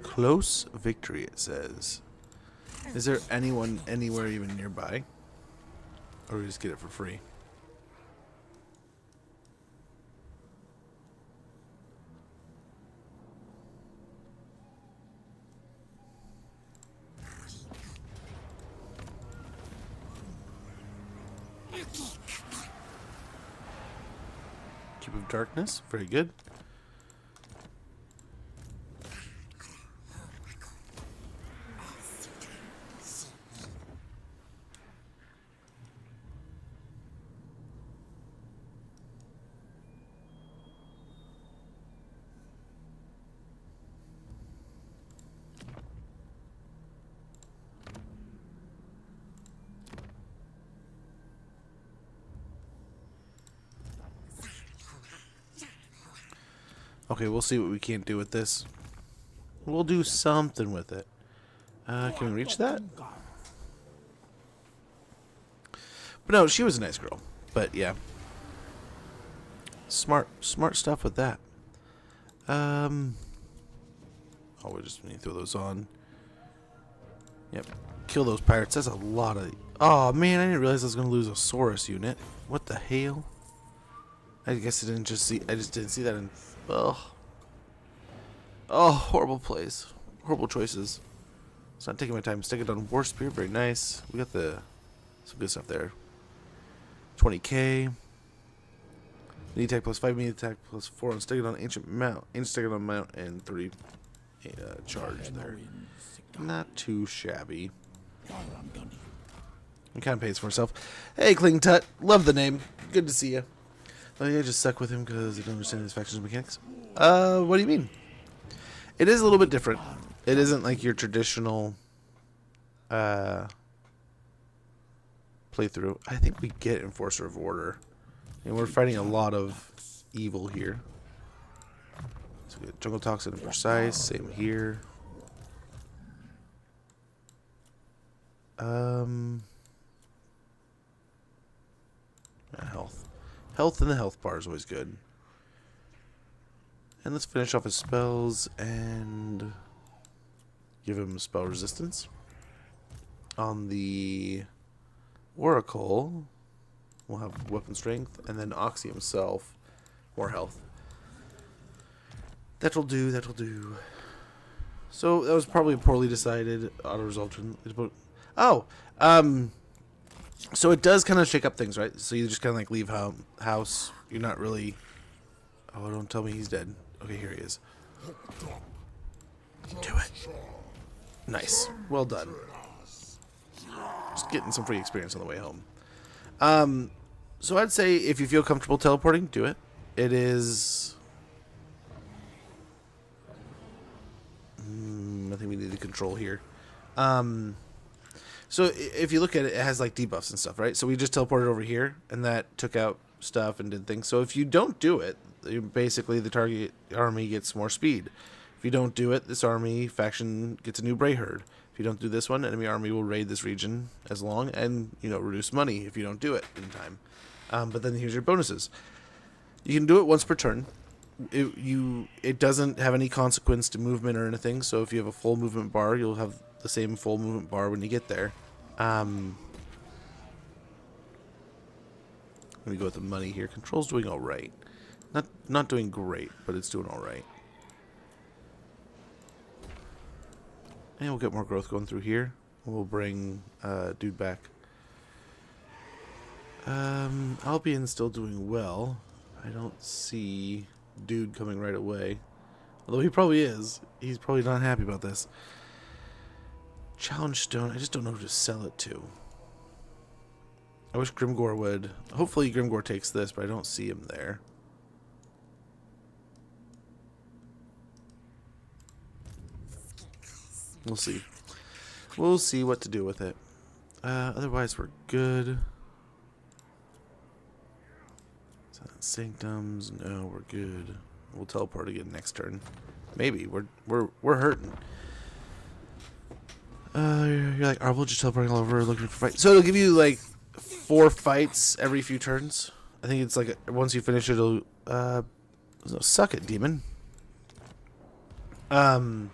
Speaker 1: Close victory, it says. Is there anyone anywhere even nearby? Or we just get it for free? Keep of Darkness, very good. Okay, we'll see what we can't do with this. We'll do something with it. Can we reach that? But no, she was a nice girl. But yeah. Smart stuff with that. Oh, we just need to throw those on. Yep. Kill those pirates. That's a lot of... Oh, man, I didn't realize I was going to lose a Saurus unit. What the hell? I guess I didn't just see... I just didn't see that in... Oh. Oh, horrible plays. Horrible choices. It's not taking my time. Stick it on War Spear. Very nice. We got some good stuff there. 20k. Melee attack plus 5, melee attack plus 4 on Stick it on Ancient Mount. Stick it on Mount and 3 charge there. Not too shabby. It kind of pays for itself. Hey, Kling Tut. Love the name. Good to see you. Oh yeah, just suck with him because I don't understand his factions mechanics. What do you mean? It is a little bit different. It isn't like your traditional playthrough. I think we get Enforcer of Order. And we're fighting a lot of evil here. So we get Jungle Toxin and Precise. Same here. Health. Health in the health bar is always good. And let's finish off his spells and give him spell resistance. On the Oracle, we'll have weapon strength, and then Oxy himself, more health. That'll do, that'll do. So that was probably poorly decided. Auto result. Oh, so it does kind of shake up things, right? So you just kind of like leave house. You're not really... Oh, don't tell me he's dead. Okay, here he is. Do it. Nice. Well done. Just getting some free experience on the way home. So I'd say if you feel comfortable teleporting, do it. It is... I think we need the control here. So if you look at it, it has like debuffs and stuff, right? So we just teleported over here, and that took out stuff and did things. So if you don't do it, basically the target army gets more speed. If you don't do it, this army faction gets a new Bray Herd. If you don't do this one, enemy army will raid this region as long and, you know, reduce money if you don't do it in time. But then here's your bonuses. You can do it once per turn. It doesn't have any consequence to movement or anything. So if you have a full movement bar, you'll have the same full movement bar when you get there. Let me go with the money here. Control's doing all right. Not doing great, but it's doing all right. And we'll get more growth going through here. We'll bring dude back. Albion's still doing well. I don't see dude coming right away. Although he probably is. He's probably not happy about this. Challenge Stone. I just don't know who to sell it to. I wish Grimgor would. Hopefully Grimgor takes this, but I don't see him there. We'll see. We'll see what to do with it. Otherwise, we're good. Sanctums. No, we're good. We'll teleport again next turn. Maybe we're hurting. You're like, we'll just teleporting all over looking for fights. So it'll give you like 4 fights every few turns. I think it's like once you finish it, it'll suck it, demon. But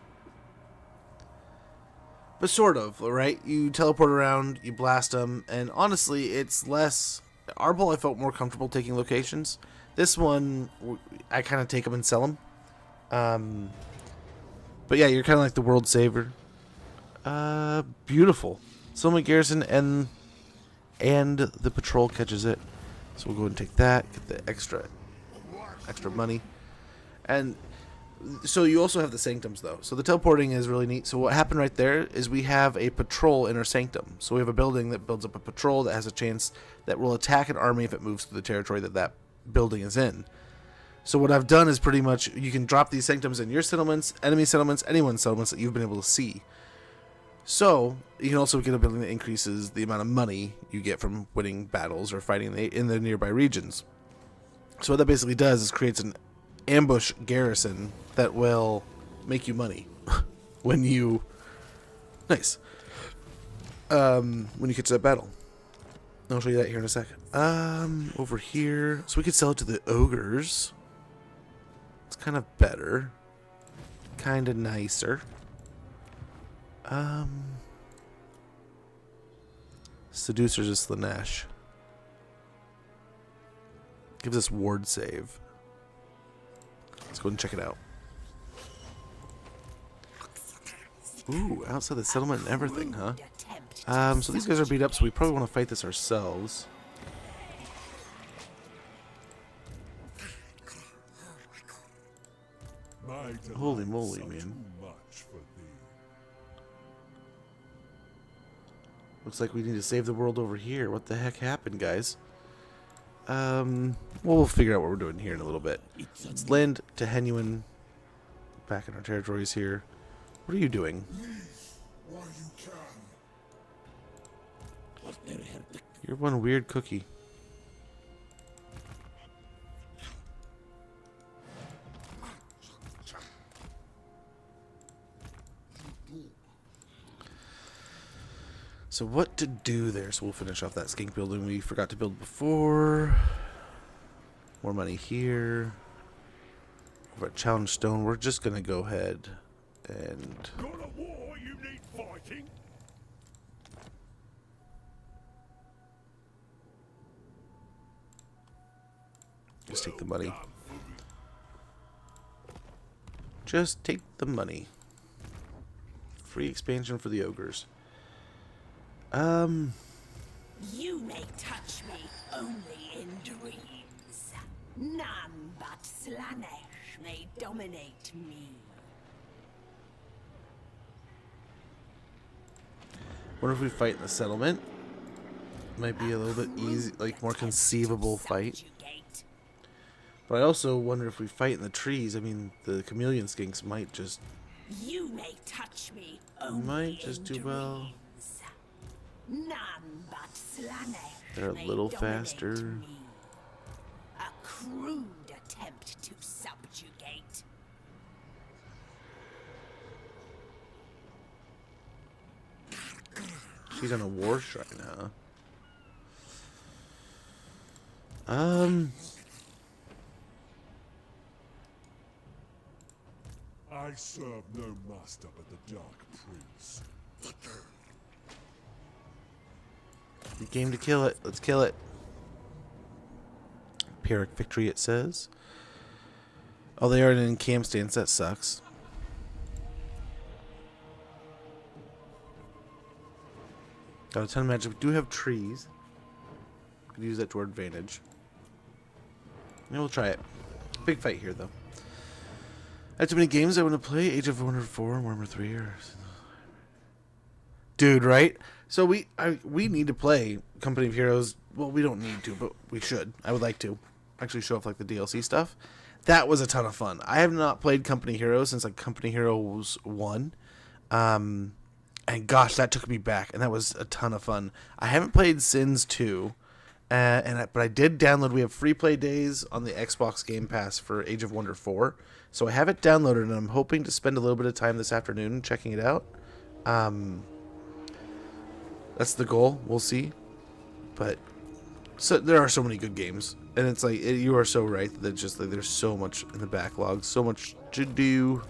Speaker 1: sort of, right? You teleport around, you blast them, and honestly, it's less. Arbol, I felt more comfortable taking locations. This one, I kind of take them and sell them. But yeah, you're kind of like the world saver. Beautiful. Settlement garrison and the patrol catches it. So we'll go and take that, get the extra money. And so you also have the sanctums though. So the teleporting is really neat. So what happened right there is we have a patrol in our sanctum. So we have a building that builds up a patrol that has a chance that will attack an army if it moves through the territory that building is in. So what I've done is pretty much you can drop these sanctums in your settlements, enemy settlements, anyone's settlements that you've been able to see. So you can also get a building that increases the amount of money you get from winning battles or fighting in the nearby regions. So what that basically does is creates an ambush garrison that will make you money when you when you get to that battle. I'll show you that here in a second. Over here, so we could sell it to the ogres. It's kind of better, kind of nicer. Seducers is Slanesh. Gives us ward save. Let's go and check it out. Ooh, outside the settlement and everything, huh? So these guys are beat up, so we probably want to fight this ourselves. Holy moly, man. Looks like we need to save the world over here. What the heck happened, guys? We'll figure out what we're doing here in a little bit. Let's land to Henuan. Back in our territories here. What are you doing? You're one weird cookie. So what to do there? So we'll finish off that skink building we forgot to build before. More money here. Over at Challenge Stone, we're just gonna go ahead and
Speaker 4: Got a war you need fighting?
Speaker 1: just take the money. Just take the money. Free expansion for the ogres.
Speaker 11: You may touch me only in dreams. None but Slanesh may dominate me.
Speaker 1: Wonder if we fight in the settlement. Might be a little bit easy, like more conceivable fight. But I also wonder if we fight in the trees. I mean, the chameleon skinks might just.
Speaker 11: You may touch me only
Speaker 1: might just do well.
Speaker 11: None but Slanesh.
Speaker 1: They're a little faster.
Speaker 11: Me. A crude attempt to subjugate.
Speaker 1: She's on a war shrine, huh?
Speaker 2: I serve no master but the Dark Prince.
Speaker 1: You game to kill it. Let's kill it. Pyrrhic victory, it says. Oh, they are in an camp stance. That sucks. Got a ton of magic. We do have trees. We could use that to our advantage. Yeah, we'll try it. Big fight here, though. I have too many games I want to play. Age of Wonder 4, Warhammer 3, or... Dude, right? So we need to play Company of Heroes. Well, we don't need to, but we should. I would like to actually show off like the DLC stuff. That was a ton of fun. I have not played Company Heroes since like Company Heroes 1. And gosh, that took me back, and that was a ton of fun. I haven't played Sins 2, but I did download. We have free play days on the Xbox Game Pass for Age of Wonder 4, so I have it downloaded, and I'm hoping to spend a little bit of time this afternoon checking it out. That's the goal. We'll see. But so there are so many good games, and it's like you are so right that just like there's so much in the backlog, so much to do.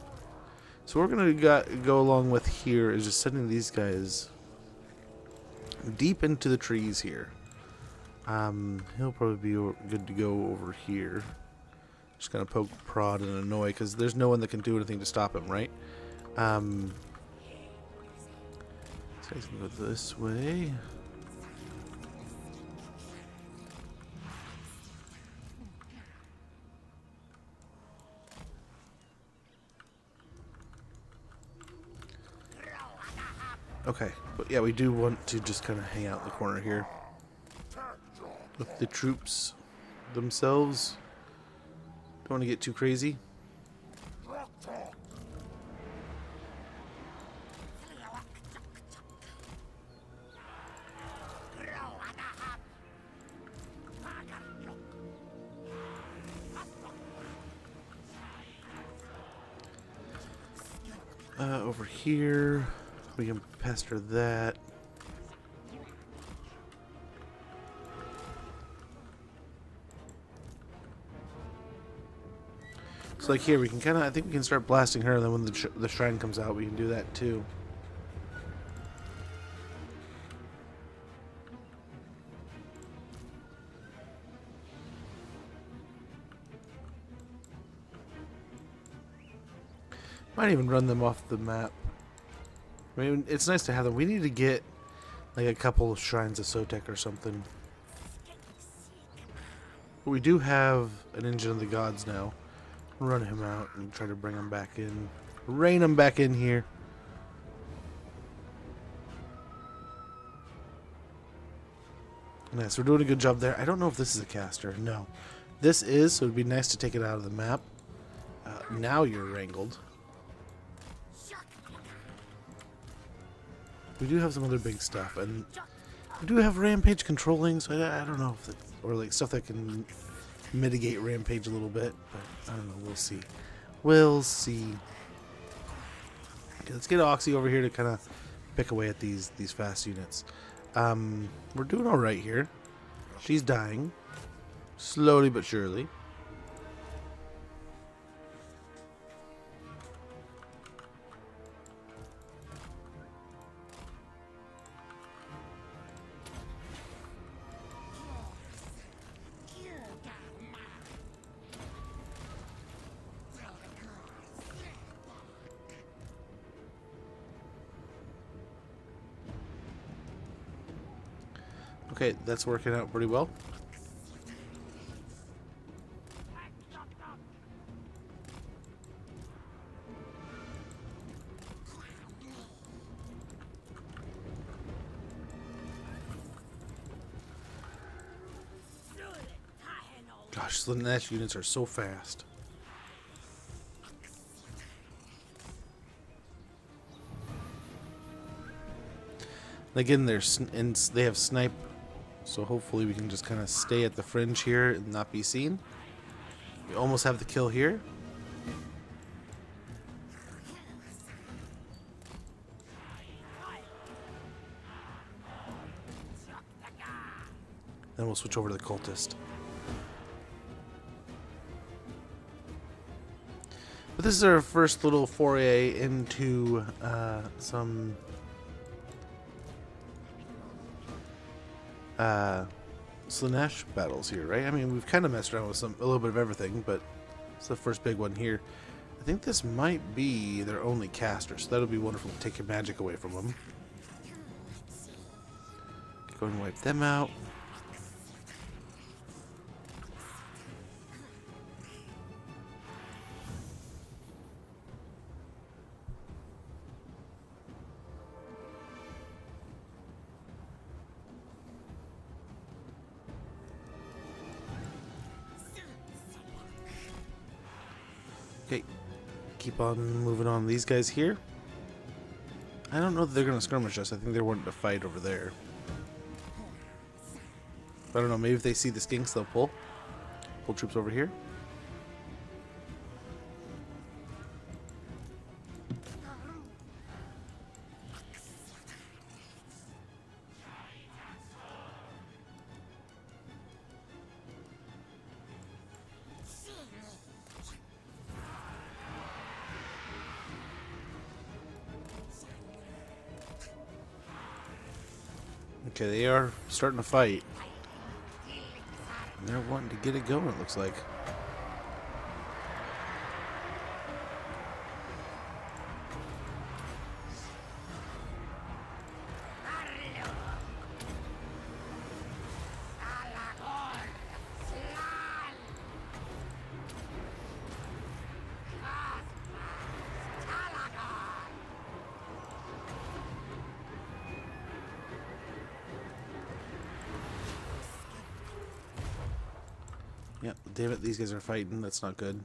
Speaker 1: So what we're gonna go along with here is just sending these guys deep into the trees here. He'll probably be good to go over here. Just gonna poke, prod, and annoy because there's no one that can do anything to stop him, right? This guy's gonna go this way. Okay, but yeah, we do want to just kind of hang out in the corner here with the troops themselves. Don't want to get too crazy. Over here, we can pester that. So like here, we can kind of, I think we can start blasting her, and then when the shrine comes out, we can do that too. Might even run them off the map. I mean, it's nice to have them. We need to get like a couple of shrines of Sotek or something. But we do have an engine of the gods now. Run him out and try to bring him back in. Rein him back in here. Nice, we're doing a good job there. I don't know if this is a caster. No. This is, so it'd be nice to take it out of the map. Now you're wrangled. We do have some other big stuff, and we do have rampage controlling, so I don't know if it's, or like stuff that can mitigate rampage a little bit, but I don't know, we'll see. We'll see. Okay, let's get Oxy over here to kind of pick away at these fast units. We're doing all right here. She's dying, slowly but surely. Okay, that's working out pretty well. Gosh, the Nash units are so fast. Again, they have snipe. So hopefully we can just kind of stay at the fringe here and not be seen. We almost have the kill here. Then we'll switch over to the cultist. But this is our first little foray into some Slaanesh battles here, right? I mean, we've kind of messed around with a little bit of everything, but it's the first big one here. I think this might be their only caster, so that'll be wonderful to take your magic away from them. Go and wipe them out. Okay, keep on moving on these guys here. I don't know that they're going to skirmish us. I think they're wanting to fight over there. I don't know, maybe if they see the skinks, they'll pull troops over here. Okay, they are starting to fight. And they're wanting to get it going, it looks like. Yeah, damn it, these guys are fighting. That's not good.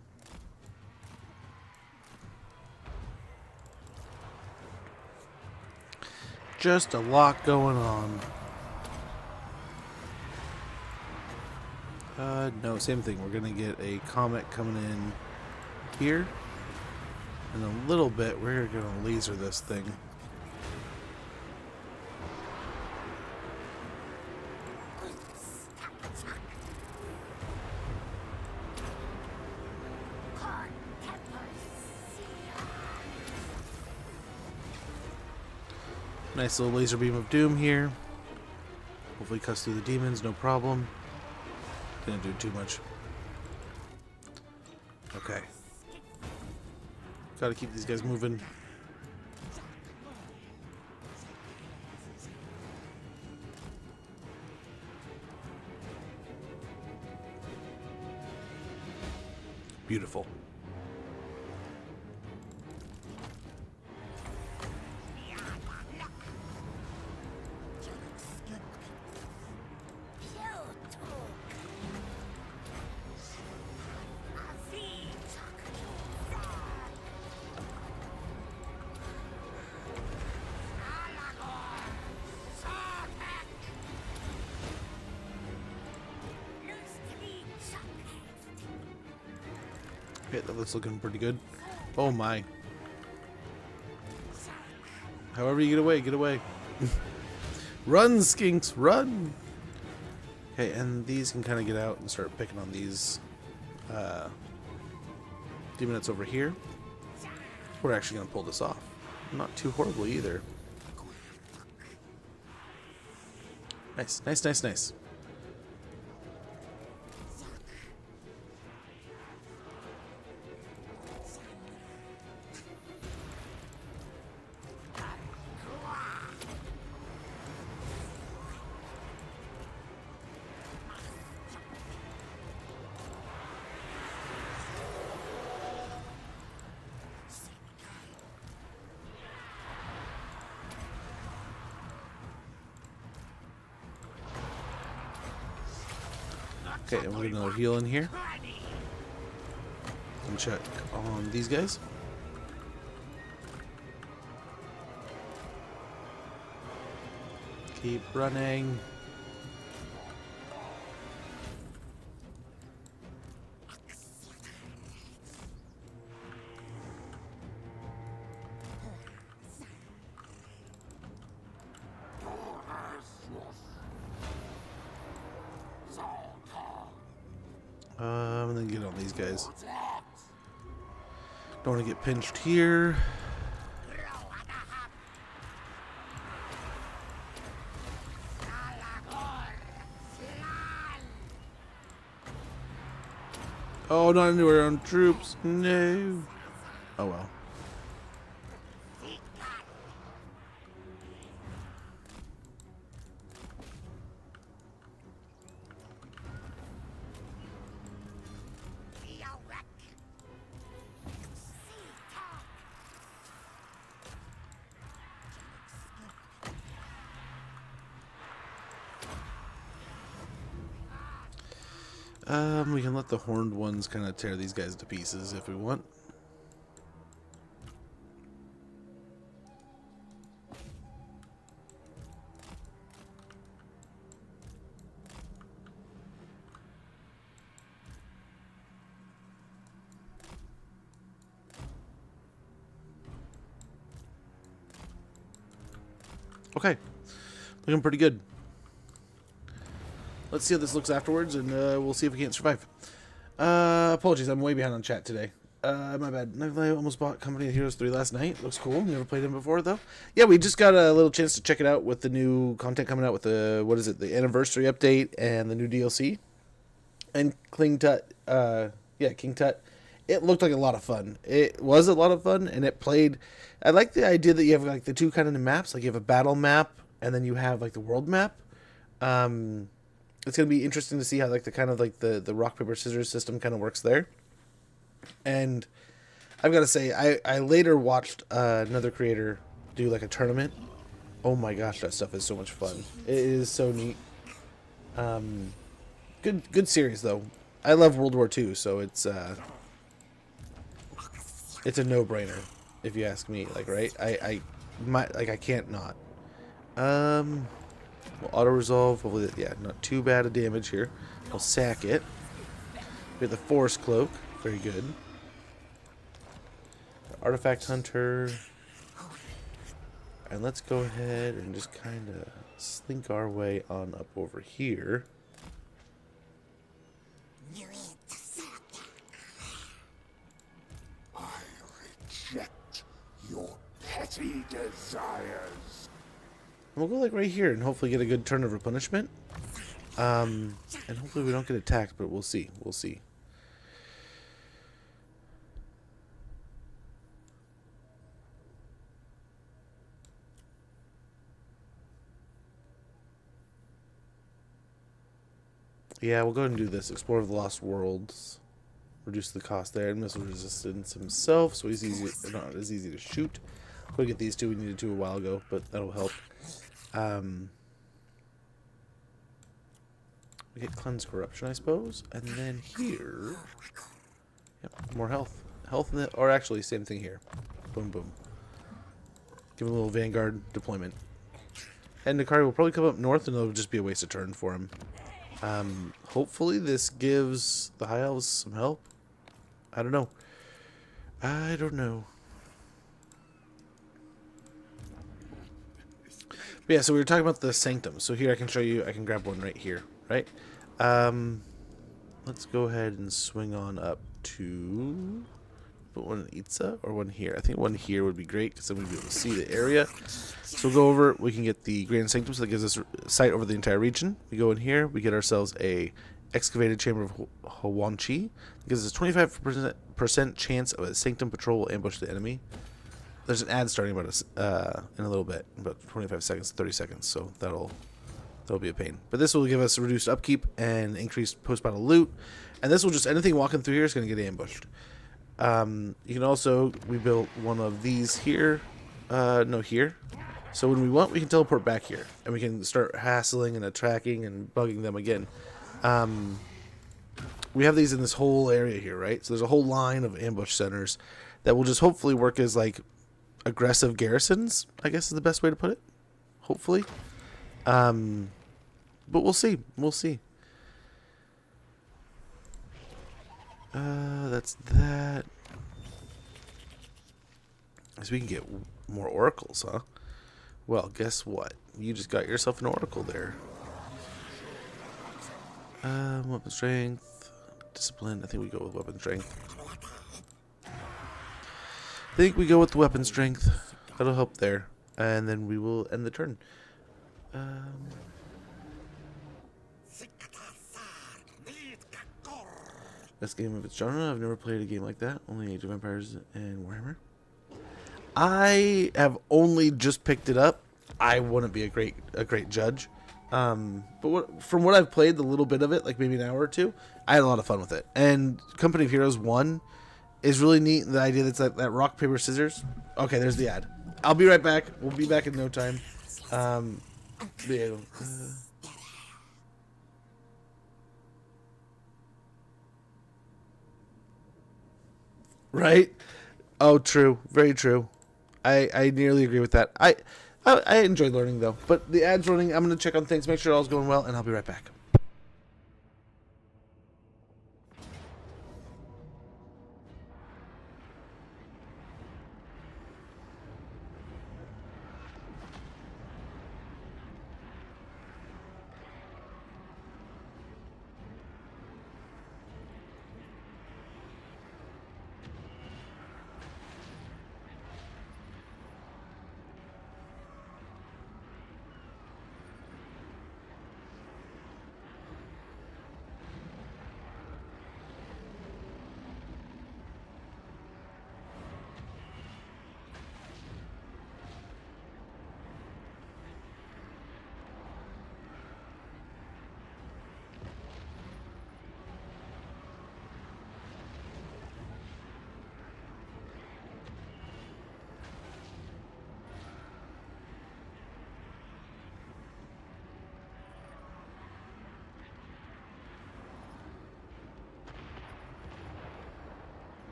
Speaker 1: Just a lot going on. No, same thing. We're gonna get a comet coming in here. In a little bit, we're gonna laser this thing. Nice little laser beam of doom here. Hopefully cuts through the demons, no problem. Didn't do too much. Okay. Gotta keep these guys moving. Beautiful. Okay, that's looking pretty good. Oh my. However you get away, get away. Run, skinks, run! Okay, and these can kind of get out and start picking on these demons over here. We're actually going to pull this off. Not too horribly either. Nice, nice, nice, nice. Okay, and we'll get another heal in here. And check on these guys. Keep running. And then get on these guys. Don't want to get pinched here. Oh, not into our own troops. No. Oh well. We can let the horned ones kind of tear these guys to pieces if we want. Okay, looking pretty good. Let's see how this looks afterwards, and we'll see if we can't survive. Apologies, I'm way behind on chat today. My bad. I almost bought Company of Heroes 3 last night. Looks cool. Never played him before, though. Yeah, we just got a little chance to check it out with the new content coming out with the, what is it, the anniversary update and the new DLC. And King Tut, King Tut. It looked like a lot of fun. It was a lot of fun, and it played... I like the idea that you have, like, the two kind of maps. Like, you have a battle map, and then you have, like, the world map. It's going to be interesting to see how, like, the rock, paper, scissors system kind of works there. And I've got to say, I later watched another creator do like a tournament. Oh my gosh, that stuff is so much fun. It is so neat. Good series though. I love World War II, so it's a no-brainer if you ask me. Like, right? I can't not. We'll auto resolve. Hopefully, yeah, not too bad of damage here. We'll sack it. We have the Forest Cloak. Very good. Artifact Hunter. And let's go ahead and just kind of slink our way on up over here.
Speaker 2: I reject your petty desires.
Speaker 1: We'll go like right here and hopefully get a good turn of replenishment. And hopefully we don't get attacked, but we'll see. We'll see. Yeah, we'll go ahead and do this. Explore the Lost Worlds. Reduce the cost there. And missile resistance himself, so he's not as easy to shoot. We'll get these two. We needed two a while ago, but that'll help. We get Cleanse Corruption, I suppose. And then here... Yep, more health. Health, or actually, same thing here. Boom, boom. Give him a little Vanguard deployment. And Nikari will probably come up north, and it'll just be a waste of turn for him. Hopefully this gives the High Elves some help. I don't know. I don't know. But yeah, so we were talking about the Sanctum. So here I can show you, I can grab one right here, right? Let's go ahead and swing on up to... Put one in Itza or one here. I think one here would be great because then we'd be able to see the area. So we'll go over, we can get the Grand Sanctum, so that gives us sight over the entire region. We go in here, we get ourselves a Excavated Chamber of Hawanchi. It gives us a 25% chance of a Sanctum patrol will ambush the enemy. There's an ad starting about us in a little bit, about 25 seconds, 30 seconds, so that'll be a pain. But this will give us reduced upkeep and increased post-battle loot. And this will just, anything walking through here is going to get ambushed. You can also, we built one of these here, no here. So when we want, we can teleport back here, and we can start hassling and attacking and bugging them again. We have these in this whole area here, right? So there's a whole line of ambush centers that will just hopefully work as like aggressive garrisons, I guess is the best way to put it. Hopefully. But we'll see. We'll see. That's that. So we can get more oracles, huh? Well, guess what? You just got yourself an oracle there. Weapon strength, discipline. I think we go with weapon strength. I think we go with the weapon strength. That'll help there, and then we will end the turn. Best game of its genre. I've never played a game like that. Only Age of Empires and Warhammer. I have only just picked it up. I wouldn't be a great judge. But from what I've played, the little bit of it, like maybe an hour or two, I had a lot of fun with it. And Company of Heroes 1 is really neat. The idea that's like that rock, paper, scissors. Okay, there's the ad. I'll be right back. We'll be back in no time. Yeah, right? Oh, true. Very true. I nearly agree with that. I enjoy learning, though. But the ad's running. I'm going to check on things, make sure all's going well, and I'll be right back.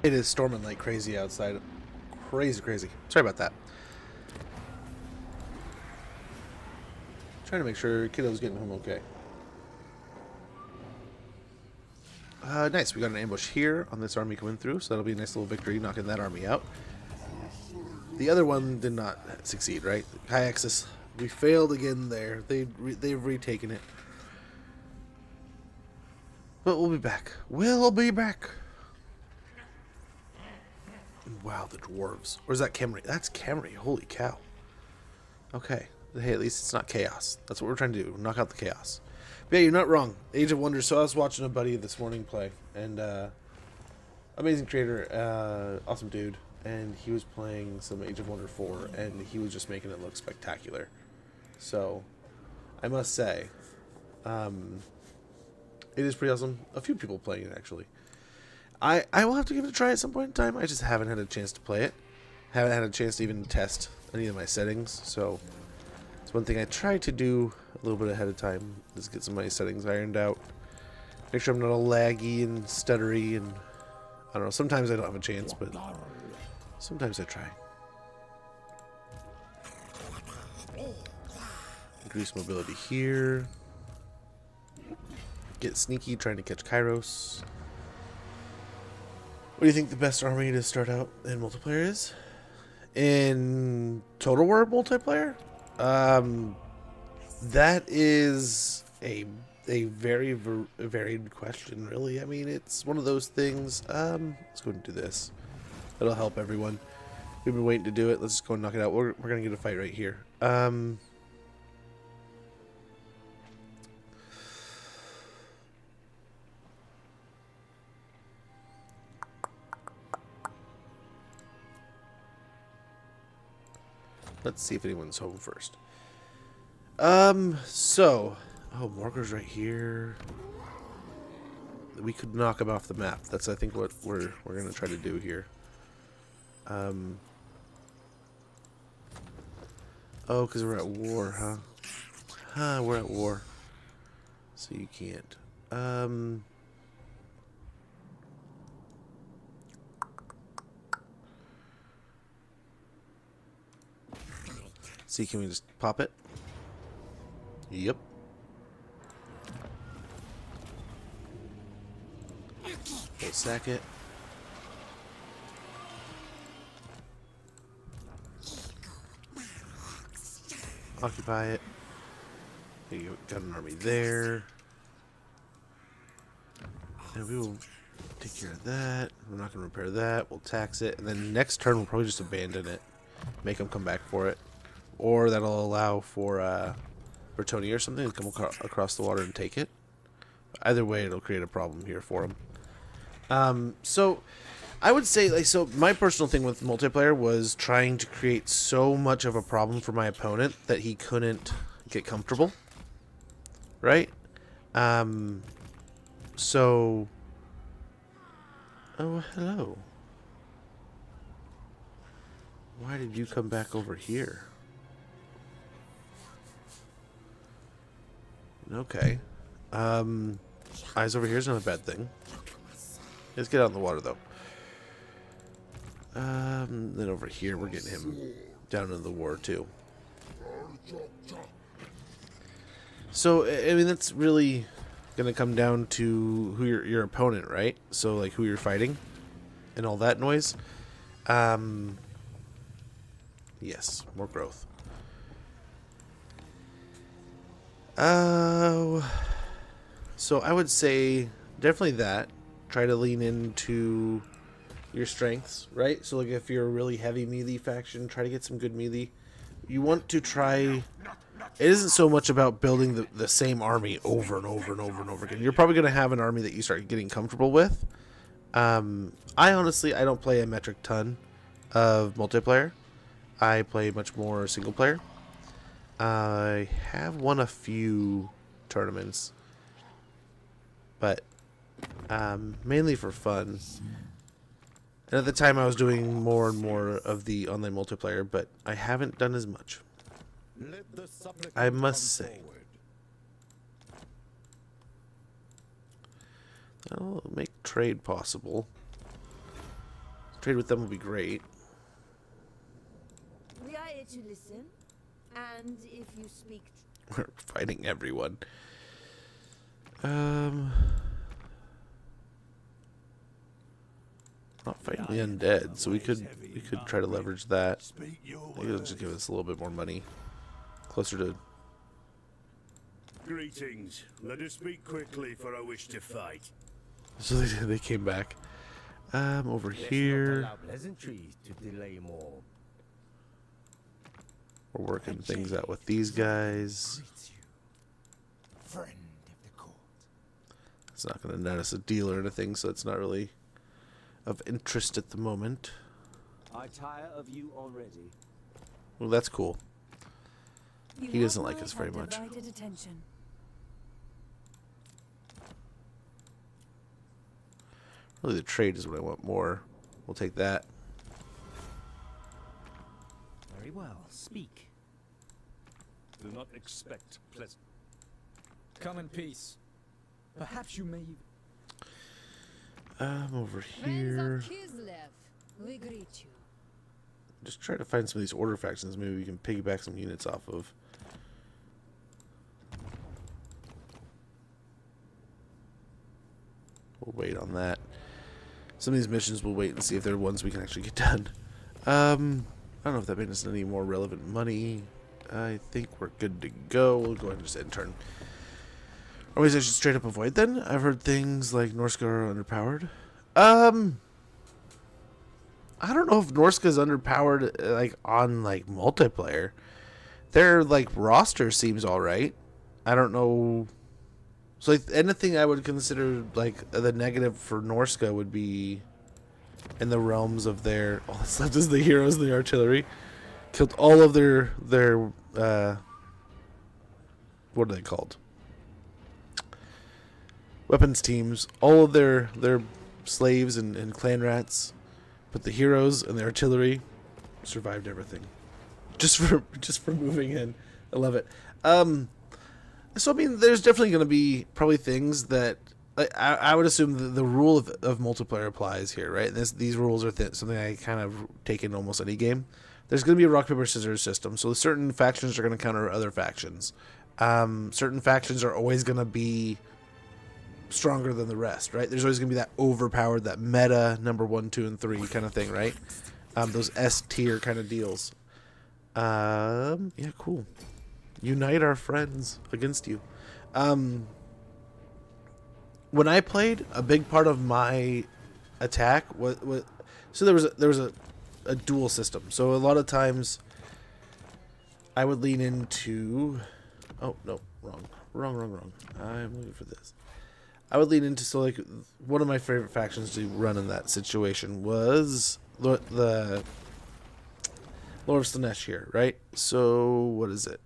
Speaker 1: It is storming like crazy outside. Crazy, crazy. Sorry about that. Trying to make sure kiddo's getting home okay. Nice. We got an ambush here on this army coming through, so that'll be a nice little victory, knocking that army out. The other one did not succeed, right? High Axis. We failed again there. They've retaken it. But we'll be back. We'll be back. Wow, the dwarves. Or is that Khemri? That's Khemri. Holy cow. Okay. Hey, at least it's not chaos. That's what we're trying to do. Knock out the chaos. But yeah, you're not wrong. Age of Wonders. So I was watching a buddy this morning play. And amazing creator. Awesome dude. And he was playing some Age of Wonder 4. And he was just making it look spectacular. So I must say, it is pretty awesome. A few people playing it, actually. I will have to give it a try at some point in time. I just haven't had a chance to play it. Haven't had a chance to even test any of my settings. So it's one thing I try to do a little bit ahead of time, is get some of my settings ironed out. Make sure I'm not all laggy and stuttery, and I don't know, sometimes I don't have a chance, but sometimes I try. Increase mobility here. Get sneaky, trying to catch Kairos. What do you think the best army to start out in multiplayer is? In Total War multiplayer? That is a very varied question, really. I mean, it's one of those things. Let's go and do this. It'll help everyone. We've been waiting to do it. Let's just go and knock it out. We're gonna get a fight right here. Let's see if anyone's home first. So, oh, Morgar's right here. We could knock him off the map. That's, I think, what we're gonna try to do here. Oh, because we're at war, huh? Huh, we're at war. So you can't. See, can we just pop it? Yep. We'll sack it. Occupy it. You got an army there. And we will take care of that. We're not going to repair that. We'll tax it. And then next turn, we'll probably just abandon it. Make them come back for it. Or that'll allow for Bretonia or something to come across the water and take it. Either way, it'll create a problem here for them. So I would say, like, so my personal thing with multiplayer was trying to create so much of a problem for my opponent that he couldn't get comfortable. Right? So, oh, hello. Why did you come back over here? Okay. Eyes over here is not a bad thing. Let's get out in the water, though. Then over here, we're getting him down into the war, too. So, I mean, that's really going to come down to who your opponent, right? So, like, who you're fighting and all that noise. Yes, more growth. So I would say definitely that. Try to lean into your strengths, right? So like if you're a really heavy melee faction, try to get some good melee. You want to try... It isn't so much about building the same army over and over and over and over again. You're probably going to have an army that you start getting comfortable with. I honestly, I don't play a metric ton of multiplayer. I play much more single player. I have won a few tournaments, but mainly for fun. And at the time I was doing more and more of the online multiplayer, but I haven't done as much, I must say. That'll make trade possible. trade with them will be great.
Speaker 3: We are here to listen, and if you speak
Speaker 1: We're fighting everyone. Not fighting the undead, so we could try to leverage that. Maybe it'll just give us a little bit more money, closer to.
Speaker 4: Greetings. Let us speak quickly, for I wish to fight.
Speaker 1: So they came back. Over here.
Speaker 12: Pleasantries to delay more.
Speaker 1: We're working things out with these guys.
Speaker 12: Friend of the court.
Speaker 1: It's not going to net us a deal or anything, so it's not really of interest at the moment.
Speaker 12: I tire of you already.
Speaker 1: Well, that's cool.
Speaker 3: you
Speaker 1: He doesn't
Speaker 3: have
Speaker 1: like
Speaker 3: my
Speaker 1: us very much.
Speaker 3: undivided attention.
Speaker 1: Really, the trade is what I want more. We'll take that.
Speaker 10: Very well. Speak.
Speaker 5: Do not expect pleasant.
Speaker 7: Come in peace. Perhaps you may.
Speaker 1: Over
Speaker 3: Friends
Speaker 1: here.
Speaker 3: of Kislev, we greet you.
Speaker 1: Just try to find some of these order factions. Maybe we can piggyback some units off of. We'll wait on that. Some of these missions we'll wait and see if they're ones we can actually get done. I don't know if that made us any more relevant money. I think we're good to go. We'll go ahead and just end turn. Or I should straight up avoid then. I've heard things like Norska are underpowered. I don't know if Norska is underpowered like on like multiplayer. Their like roster seems alright. I don't know. So like, anything I would consider like the negative for Norska would be in the realms of their all that's left is the heroes, the artillery. Killed all of their what are they called? Weapons teams, all of their slaves and clan rats, but the heroes and the artillery survived everything. Just for moving in. I love it. So I mean, there's definitely going to be probably things that I would assume the rule of multiplayer applies here, right? These rules are something I kind of take in almost any game. There's going to be a rock paper scissors system, so certain factions are going to counter other factions. Certain factions are always going to be stronger than the rest, right? There's always going to be that overpowered, that meta number 1, 2, and 3 kind of thing, right? Those S tier kind of deals. Yeah, cool. Unite our friends against you. When I played, a big part of my attack was so there was a dual system. So a lot of times I would lean into oh no, wrong. I'm looking for this. I would lean into so like one of my favorite factions to run in that situation was the Lord of Slanesh here, right? So what is it?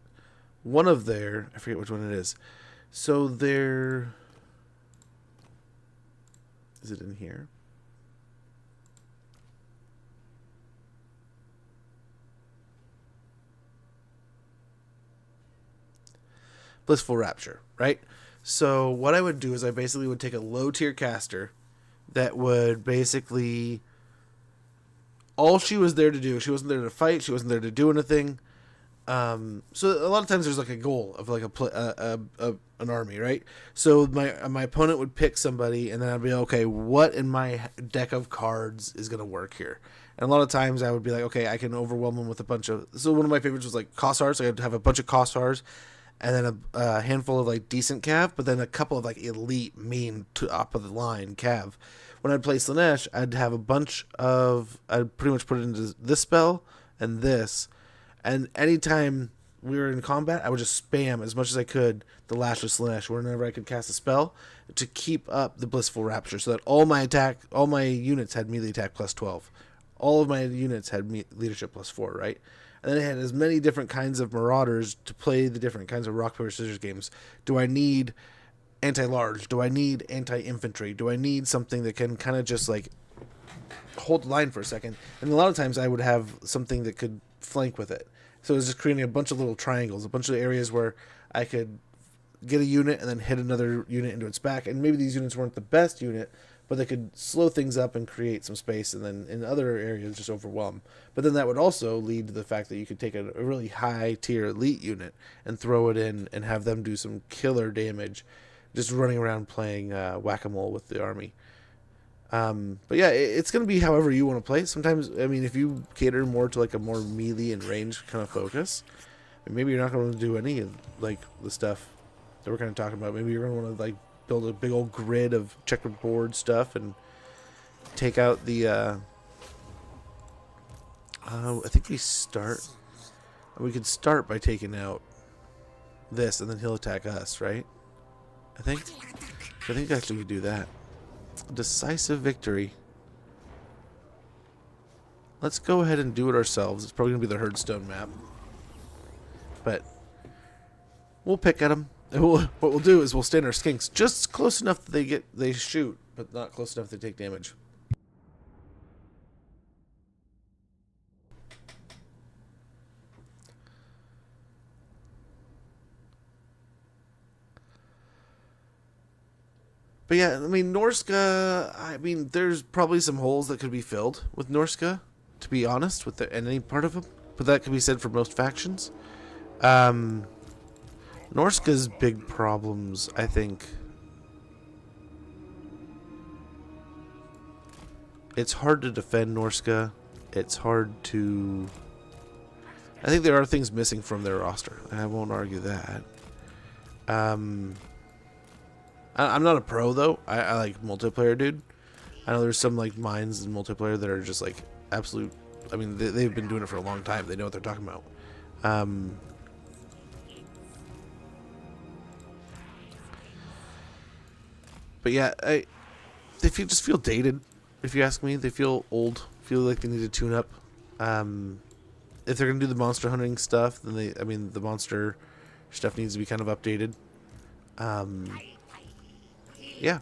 Speaker 1: One of their, I forget which one it is. So their, is it in here? Blissful Rapture, right? So what I would do is I basically would take a low tier caster that would basically, all she was there to do, she wasn't there to fight, she wasn't there to do anything. So a lot of times there's like a goal of like an army, right? So my opponent would pick somebody, and then I'd be okay, what in my deck of cards is gonna work here? And a lot of times I would be like, okay, I can overwhelm them with a bunch of. So one of my favorites was like Kossars. So I'd have a bunch of Kossars, and then a handful of like decent Cav, but then a couple of like elite, mean, top of the line Cav. When I'd play Slanesh, I'd have a bunch of. I'd pretty much put it into this spell and this. And anytime we were in combat, I would just spam as much as I could the Lash of Slanesh whenever I could cast a spell to keep up the Blissful Rapture so that all my units had melee attack plus 12. All of my units had leadership plus 4, right? And then I had as many different kinds of marauders to play the different kinds of rock, paper, scissors games. Do I need anti-large? Do I need anti-infantry? Do I need something that can kind of just like hold the line for a second? And a lot of times I would have something that could flank with it. So it was just creating a bunch of little triangles, a bunch of areas where I could get a unit and then hit another unit into its back. And maybe these units weren't the best unit, but they could slow things up and create some space, and then in other areas just overwhelm. But then that would also lead to the fact that you could take a really high tier elite unit and throw it in and have them do some killer damage, just running around playing whack-a-mole with the army. But yeah, it's going to be however you want to play. Sometimes, I mean, if you cater more to like a more melee and range kind of focus, maybe you're not going to do any of like the stuff that we're kind of talking about. Maybe you're going to want to like build a big old grid of checkerboard stuff and take out the I think we could start by taking out this, and then he'll attack us, right? I think actually we do that. Decisive victory. Let's go ahead and do it ourselves. It's probably gonna be the Herdstone map, but we'll pick at them. And what we'll do is we'll stand our skinks just close enough that they shoot, but not close enough to take damage. But yeah, I mean, Norska, I mean, there's probably some holes that could be filled with Norska, to be honest, with any part of them. But that could be said for most factions. Norska's big problems, I think. It's hard to defend Norska. It's hard to... I think there are things missing from their roster. I won't argue that. I'm not a pro though. I like multiplayer, dude. I know there's some like minds in multiplayer that are just like absolute. I mean, they've been doing it for a long time. They know what they're talking about. But yeah, they just feel dated. If you ask me, they feel old. Feel like they need to tune up. If they're gonna do the monster hunting stuff, then the monster stuff needs to be kind of updated. Yeah.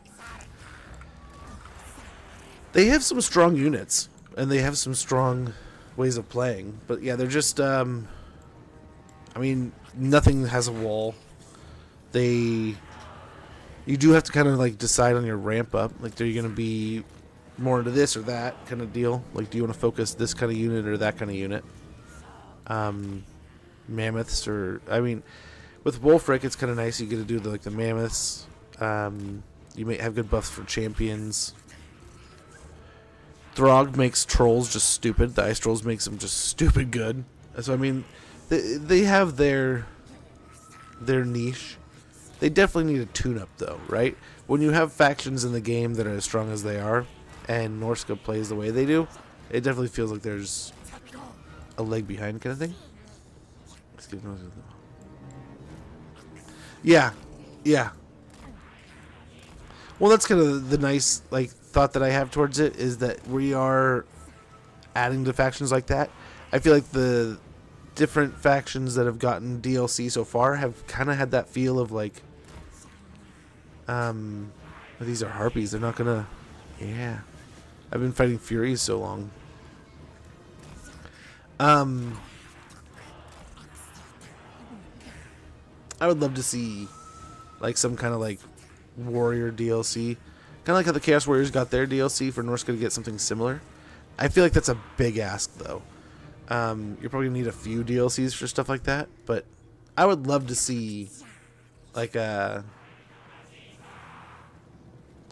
Speaker 1: They have some strong units, and they have some strong ways of playing. But yeah, they're just, I mean, nothing has a wall. You do have to kind of like decide on your ramp up. Like, are you going to be more into this or that kind of deal? Like, do you want to focus this kind of unit or that kind of unit? Mammoths or, I mean, with Wolfric, it's kind of nice. You get to do the mammoths. You may have good buffs for champions. Throg makes trolls just stupid. The ice trolls makes them just stupid good. So I mean, they have their niche. They definitely need a tune-up though, right? When you have factions in the game that are as strong as they are, and Norska plays the way they do, it definitely feels like there's a leg behind kind of thing. Yeah. Well, that's kind of the nice thought that I have towards it, is that we are adding to factions like that. I feel like the different factions that have gotten DLC so far have kind of had that feel of these are harpies. They're not gonna. Yeah, I've been fighting Furies so long. I would love to see some kind of warrior DLC, kind of like how the Chaos Warriors got their DLC for Norska to get something similar. I feel like that's a big ask though. You're probably gonna need a few DLCs for stuff like that, but I would love to see a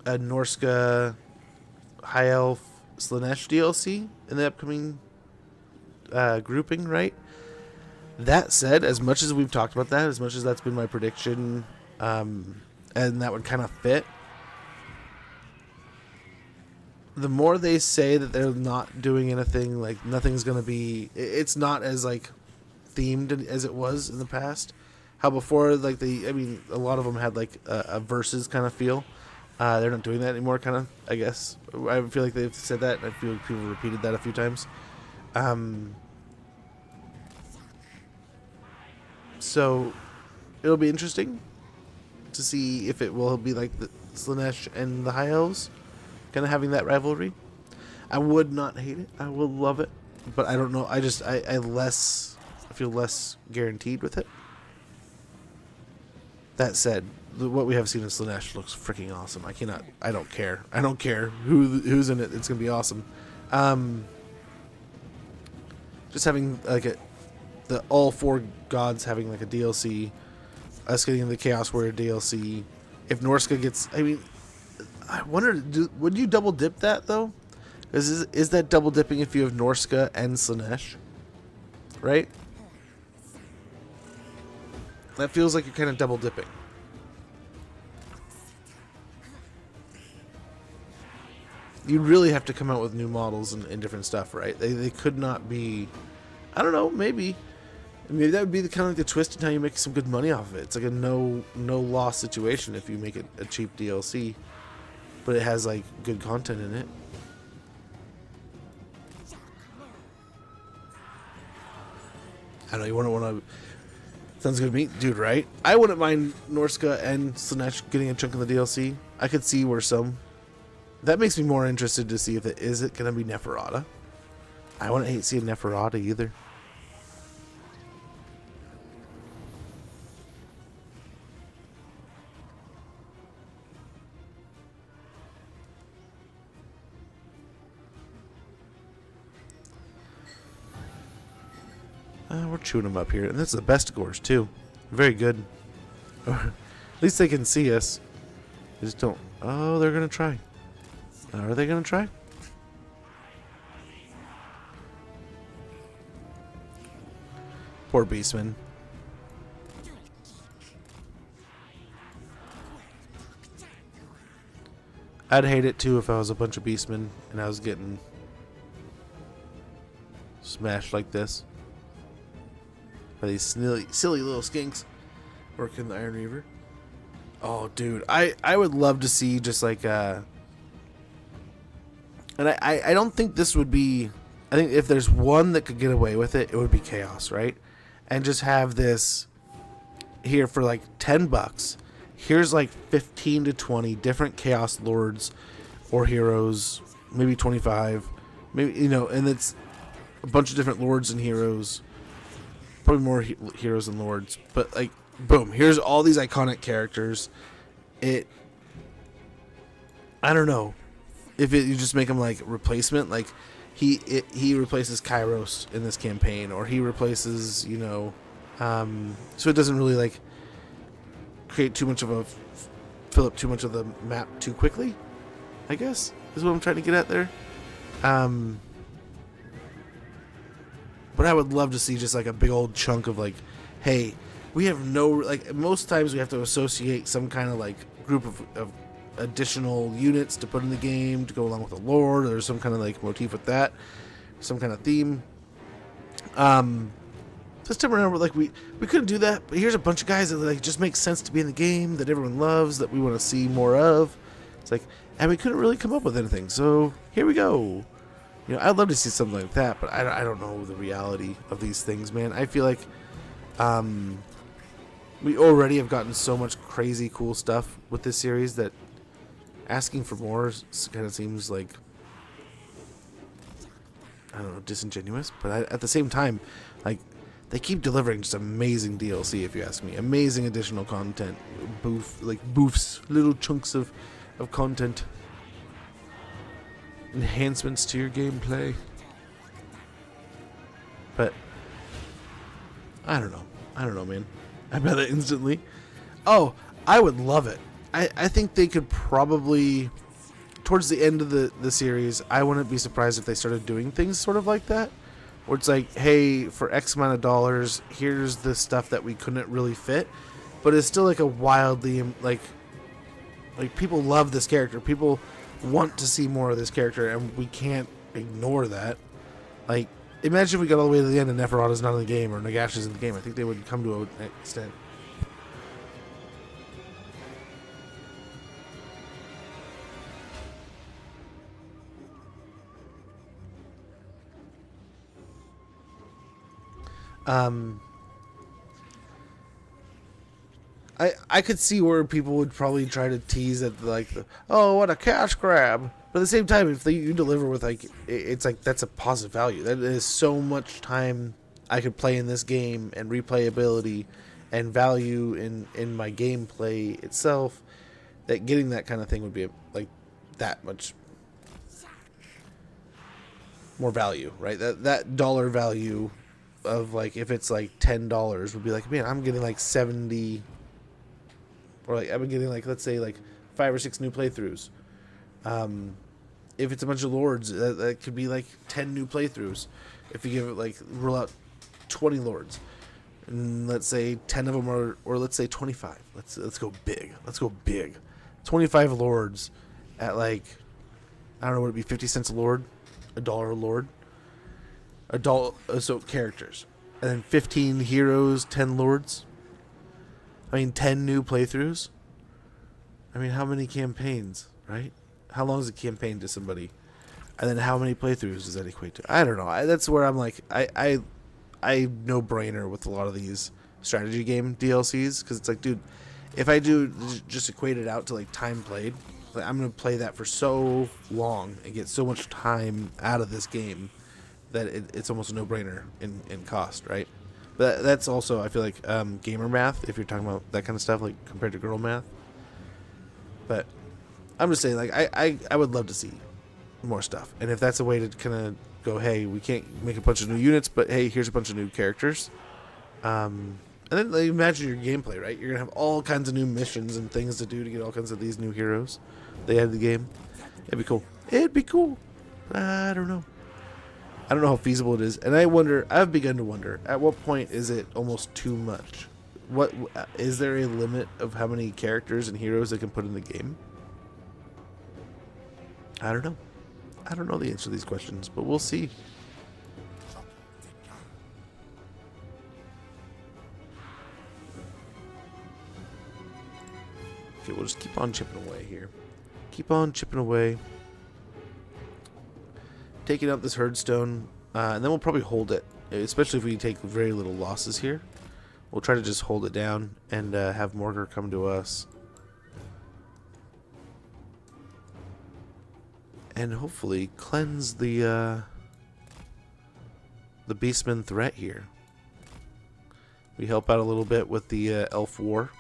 Speaker 1: Norska High Elf Slanesh DLC in the upcoming grouping, right? That said, as much as we've talked about that, as much as that's been my prediction, and that would kind of fit, the more they say that they're not doing anything, nothing's going to be... It's not as, themed as it was in the past. How before, I mean, a lot of them had, a versus kind of feel. They're not doing that anymore, kind of, I guess. I feel like they've said that, and I feel like people repeated that a few times. So, it'll be interesting to see if it will be like the Slanesh and the High Elves, kind of having that rivalry. I would not hate it. I will love it, but I don't know. I feel less guaranteed with it. That said, what we have seen in Slanesh looks freaking awesome. I don't care. I don't care who's in it. It's gonna be awesome. Just having like all 4 gods having like a DLC, us getting the Chaos Warrior DLC. If Norska gets, I mean, I wonder, would you double dip that though? Is that double dipping if you have Norska and Slanesh? Right? That feels like you're kind of double dipping. You really have to come out with new models and different stuff, right? They could not be, I don't know, maybe. I mean, that would be the kind of like the twist in how you make some good money off of it. It's like a no loss situation if you make it a cheap DLC, but it has like good content in it. I don't know, you wouldn't want to. Sounds good to me, dude, right? I wouldn't mind Norska and Slanesh getting a chunk of the DLC. I could see where some. That makes me more interested to see if it is going to be Neferata. I wouldn't hate seeing Neferata either. We're chewing them up here, and this is the best gores too. Very good. At least they can see us. They just don't. Oh, they're gonna try. Are they gonna try? Poor Beastman. I'd hate it too if I was a bunch of Beastmen and I was getting smashed like this by these silly little skinks working the Iron Reaver. Oh, dude, I would love to see just like and I don't think this would be. I think if there's one that could get away with it, it would be Chaos, right? And just have this here for like $10. Here's like 15 to 20 different Chaos Lords or heroes, maybe 25, maybe, you know, and it's a bunch of different Lords and heroes, probably more heroes and Lords, but like, boom, here's all these iconic characters. I don't know if you just make them like replacement, like he replaces Kairos in this campaign, or he replaces, you know, so it doesn't really like create too much of a fill up too much of the map too quickly, I guess is what I'm trying to get at there. But I would love to see just like a big old chunk of like, hey, we have no, like, most times we have to associate some kind of like group of additional units to put in the game to go along with the lore, or there's some kind of like motif with that, some kind of theme. This time around, like we couldn't do that, but here's a bunch of guys that like just make sense to be in the game, that everyone loves, that we want to see more of. It's like, and we couldn't really come up with anything, so here we go. You know, I'd love to see something like that, but I don't know the reality of these things, man. I feel like we already have gotten so much crazy cool stuff with this series that asking for more kind of seems like, I don't know, disingenuous. But at the same time, like, they keep delivering just amazing DLC, if you ask me. Amazing additional content, boofs, little chunks of content, enhancements to your gameplay. But I don't know, man. I bet it instantly. Oh, I would love it. I think they could probably, towards the end of the series, I wouldn't be surprised if they started doing things sort of like that, where it's like, hey, for X amount of dollars, here's the stuff that we couldn't really fit, but it's still like a wildly, like people love this character. People want to see more of this character, and we can't ignore that. Like, imagine if we got all the way to the end and Neferata's not in the game, or Nagash is in the game. I think they would come to an extent. I could see where people would probably try to tease at like, oh, what a cash grab. But at the same time, if you deliver with like, it's like, that's a positive value. That is so much time I could play in this game and replayability and value in my gameplay itself, that getting that kind of thing would be like that much more value, right? That dollar value of like, if it's like $10 would be like, man, I'm getting like 70, or like I'm getting like, let's say like 5 or 6 new playthroughs. If it's a bunch of lords, that could be like 10 new playthroughs. If you give it like, roll out 20 lords, and let's say 10 of them are, or let's say 25. Let's go big. Let's go big. 25 lords at like, I don't know, would it be 50 cents a lord? $1 a lord? So characters. And then 15 heroes, 10 lords. I mean, 10 new playthroughs. I mean, how many campaigns, right? How long is a campaign to somebody? And then how many playthroughs does that equate to? I don't know. That's where I'm like, I no-brainer with a lot of these strategy game DLCs, because it's like, dude, if I do just equate it out to like time played, like, I'm gonna play that for so long and get so much time out of this game that it's almost a no-brainer in cost, right? But that's also, I feel like, gamer math, if you're talking about that kind of stuff, like compared to girl math. But I'm just saying, like, I would love to see more stuff, and if that's a way to kind of go, hey, we can't make a bunch of new units, but hey, here's a bunch of new characters. And then like, imagine your gameplay, right? You're gonna have all kinds of new missions and things to do to get all kinds of these new heroes they add to the game. It'd be cool. It'd be cool. I don't know. I don't know how feasible it is, and I've begun to wonder, at what point is it almost too much? What is there a limit of how many characters and heroes they can put in the game? I don't know. I don't know the answer to these questions, but we'll see. Okay, we'll just keep on chipping away here. Keep on chipping away. Taking out this herdstone, and then we'll probably hold it, especially if we take very little losses here. We'll try to just hold it down and have Morgar come to us. And hopefully cleanse the Beastman threat here. We help out a little bit with the Elf War.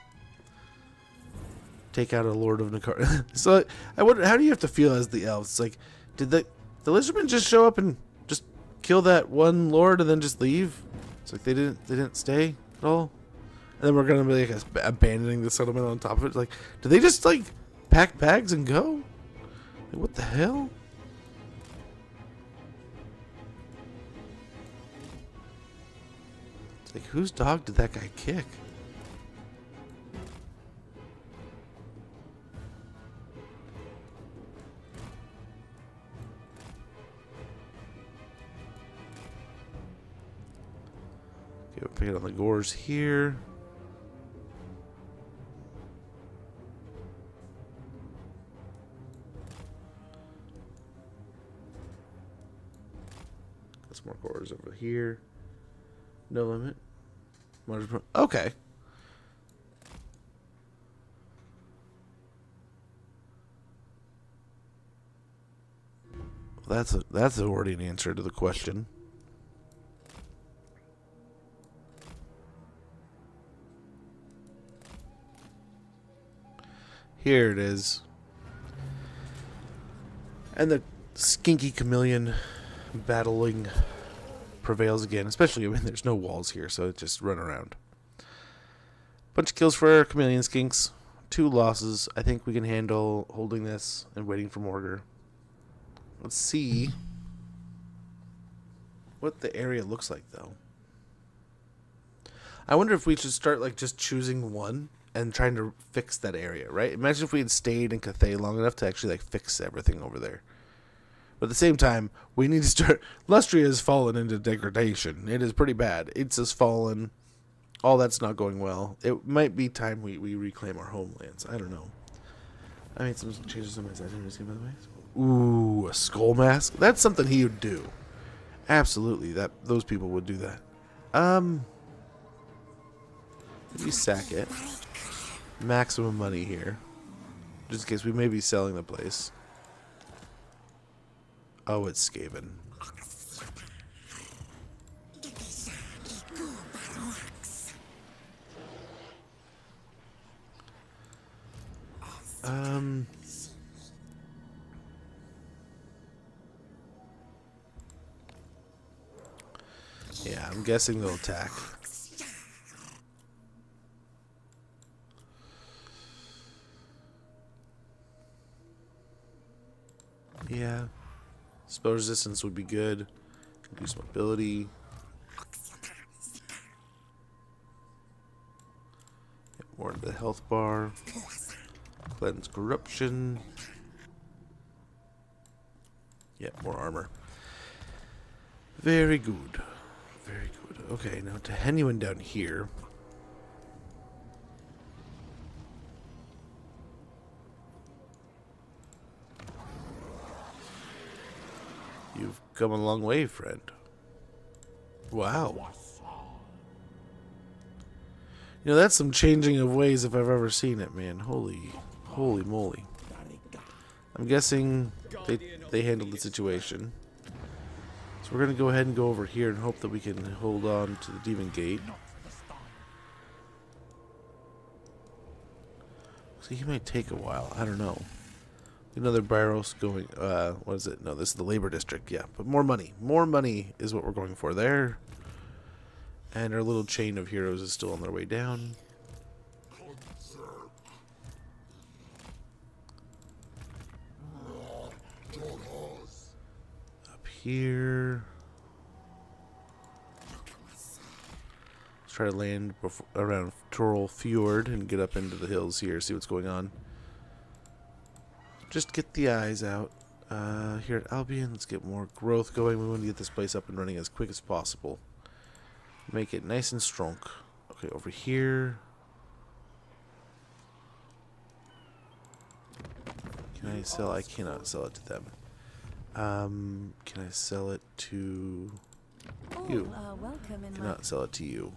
Speaker 1: Take out a Lord of Nakar. So I wonder, how do you have to feel as the elves? It's like, did the Lizardmen just show up and just kill that one Lord and then just leave? It's like they didn't stay at all. And then we're gonna be like abandoning the settlement on top of it. Like, did they just like pack bags and go? Like, what the hell? It's like, whose dog did that guy kick? Okay, we'll pick it on the gores here. More cores over here. No limit. Okay. Well, that's already an answer to the question. Here it is. And the skinky chameleon battling prevails again, especially, I mean, there's no walls here, so it just run around. Bunch of kills for our chameleon skinks. 2 losses. I think we can handle holding this and waiting for Morgar. Let's see what the area looks like, though. I wonder if we should start like just choosing one and trying to fix that area, right? Imagine if we had stayed in Cathay long enough to actually like fix everything over there. But at the same time, we need to start... Lustria has fallen into degradation. It is pretty bad. It's just fallen. All that's not going well. It might be time we reclaim our homelands. I don't know. I made some changes to my settings, by the way. Ooh, a skull mask? That's something he would do. Absolutely. Those people would do that. Maybe sack it. Maximum money here. Just in case we may be selling the place. Oh, it's Skaven. Yeah, I'm guessing they'll attack. Yeah. Spell resistance would be good. Increase mobility. Get more into the health bar. Cleanse corruption. Yep, more armor. Very good. Very good. Okay, now to anyone down here. You've come a long way, friend. Wow. You know, that's some changing of ways if I've ever seen it, man. Holy moly. I'm guessing they handled the situation. So we're going to go ahead and go over here and hope that we can hold on to the Demon Gate. So he might take a while. I don't know. Another Byros going, what is it? No, this is the Labor District, yeah. But more money. More money is what we're going for there. And our little chain of heroes is still on their way down. Up here. Let's try to land around Toril Fjord and get up into the hills here, see what's going on. Just get the eyes out. Here at Albion, let's get more growth going. We want to get this place up and running as quick as possible. Make it nice and strong. Okay, over here. Can I sell? I cannot sell it to them. Can I sell it to you?
Speaker 3: Welcome in
Speaker 1: Cannot sell it to you.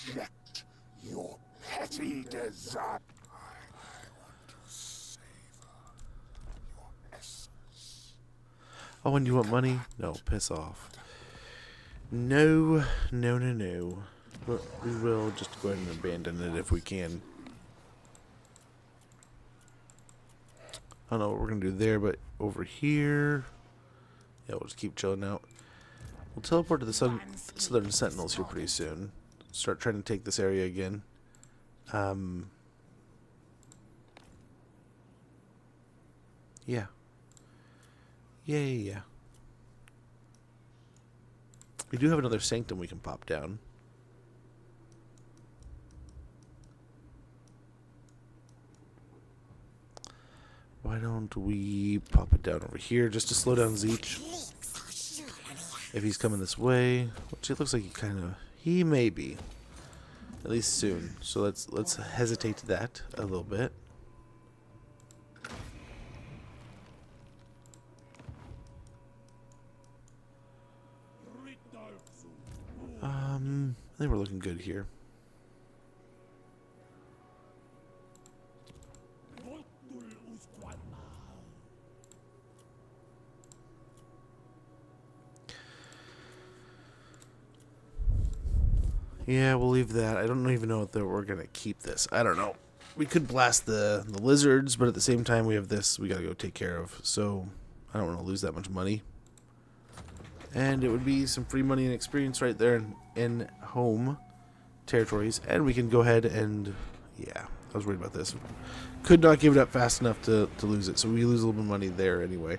Speaker 2: Reject your petty desire. I want to savor your essence.
Speaker 1: Oh, and you want money? No, piss off. No. But we will just go ahead and abandon it if we can. I don't know what we're going to do there, but over here... Yeah, we'll just keep chilling out. We'll teleport to the Southern Sentinels here pretty soon. Start trying to take this area again. Yeah. Yeah. We do have another sanctum we can pop down. Why don't we pop it down over here just to slow down Zeech? If he's coming this way, which it looks like he may be, at least soon. So let's hesitate to that a little bit. I think we're looking good here. Yeah, we'll leave that. I don't even know if we're gonna keep this. I don't know. We could blast the lizards, but at the same time we have this we gotta go take care of. So I don't want to lose that much money. And it would be some free money and experience right there in home territories. And we can go ahead and... Yeah, I was worried about this. Could not give it up fast enough to lose it. So we lose a little bit of money there anyway.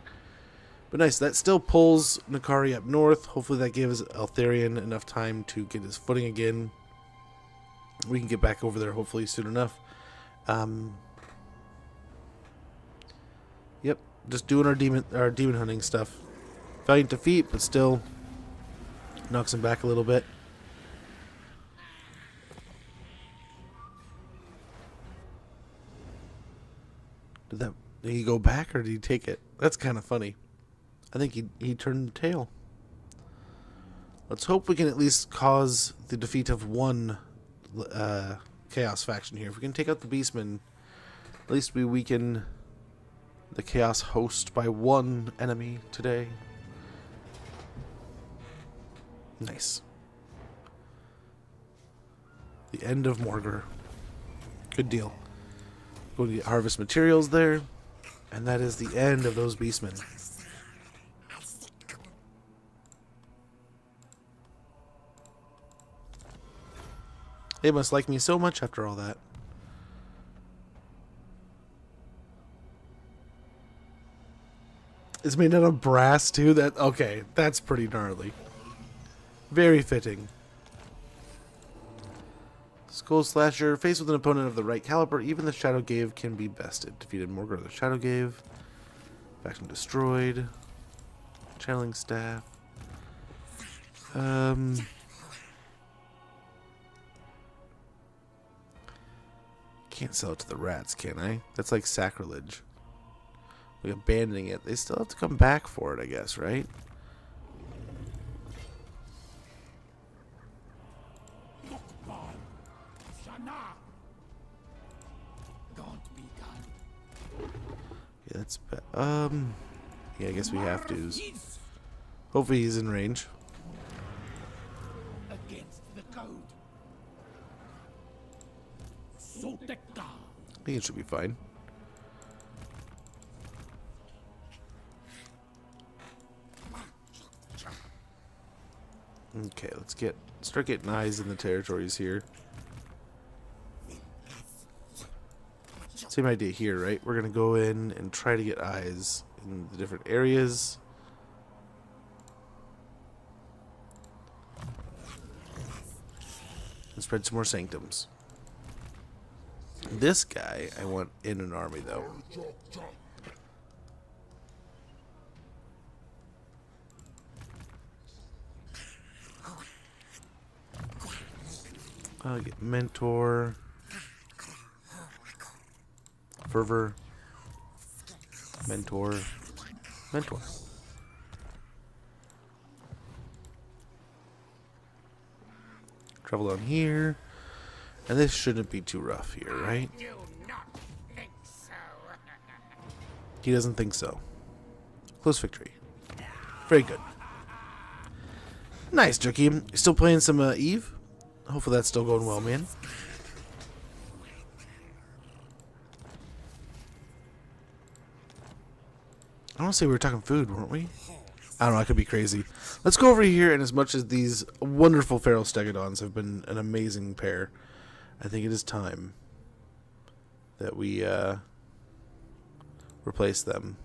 Speaker 1: But nice. That still pulls Nakari up north. Hopefully that gives Altharion enough time to get his footing again. We can get back over there hopefully soon enough. Yep. Just doing our demon hunting stuff. Valiant defeat, but still knocks him back a little bit. Did he go back or did he take it? That's kind of funny. I think he turned the tail. Let's hope we can at least cause the defeat of one Chaos faction here. If we can take out the Beastmen, at least we weaken the Chaos Host by 1 enemy today. Nice. The end of Morgar. Good deal. Going to get harvest materials there. And that is the end of those beastmen. They must like me so much after all that. It's made out of brass too. Okay, that's pretty gnarly. Very fitting. Skull Slasher. Faced with an opponent of the right caliber, even the Shadow Gave can be bested. Defeated Morgar, the Shadow Gave. Faction destroyed. Channeling Staff. Can't sell it to the rats, can I? That's like sacrilege. Like abandoning it. They still have to come back for it, I guess, right? Yeah, that's yeah, I guess we have to. Hopefully he's in range.
Speaker 9: Against the code.
Speaker 1: I think it should be fine. Okay, let's start getting eyes in the territories here. Same idea here, right? We're gonna go in and try to get eyes in the different areas. And spread some more sanctums. This guy I want in an army though. I'll get Mentor, Fervor, Mentor, Mentor. Travel down here, and this shouldn't be too rough here, right? He doesn't think so. Close victory. Very good. Nice, Jerky. Still playing some Eve? Hopefully that's still going well, man. I want to say we were talking food, weren't we? I don't know, I could be crazy. Let's go over here, and as much as these wonderful feral stegodons have been an amazing pair, I think it is time that we replace them.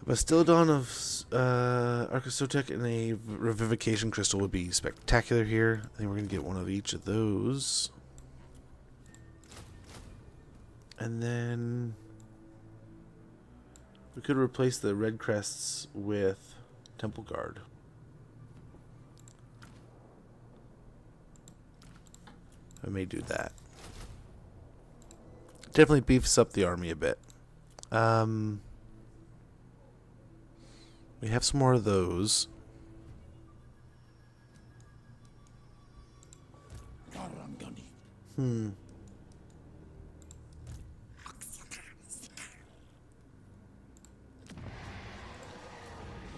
Speaker 1: A Bastillodon of Archosotek and a Revivification Crystal would be spectacular here. I think we're going to get one of each of those. And then we could replace the Red Crests with Temple Guard. I may do that. Definitely beefs up the army a bit. We have some more of those.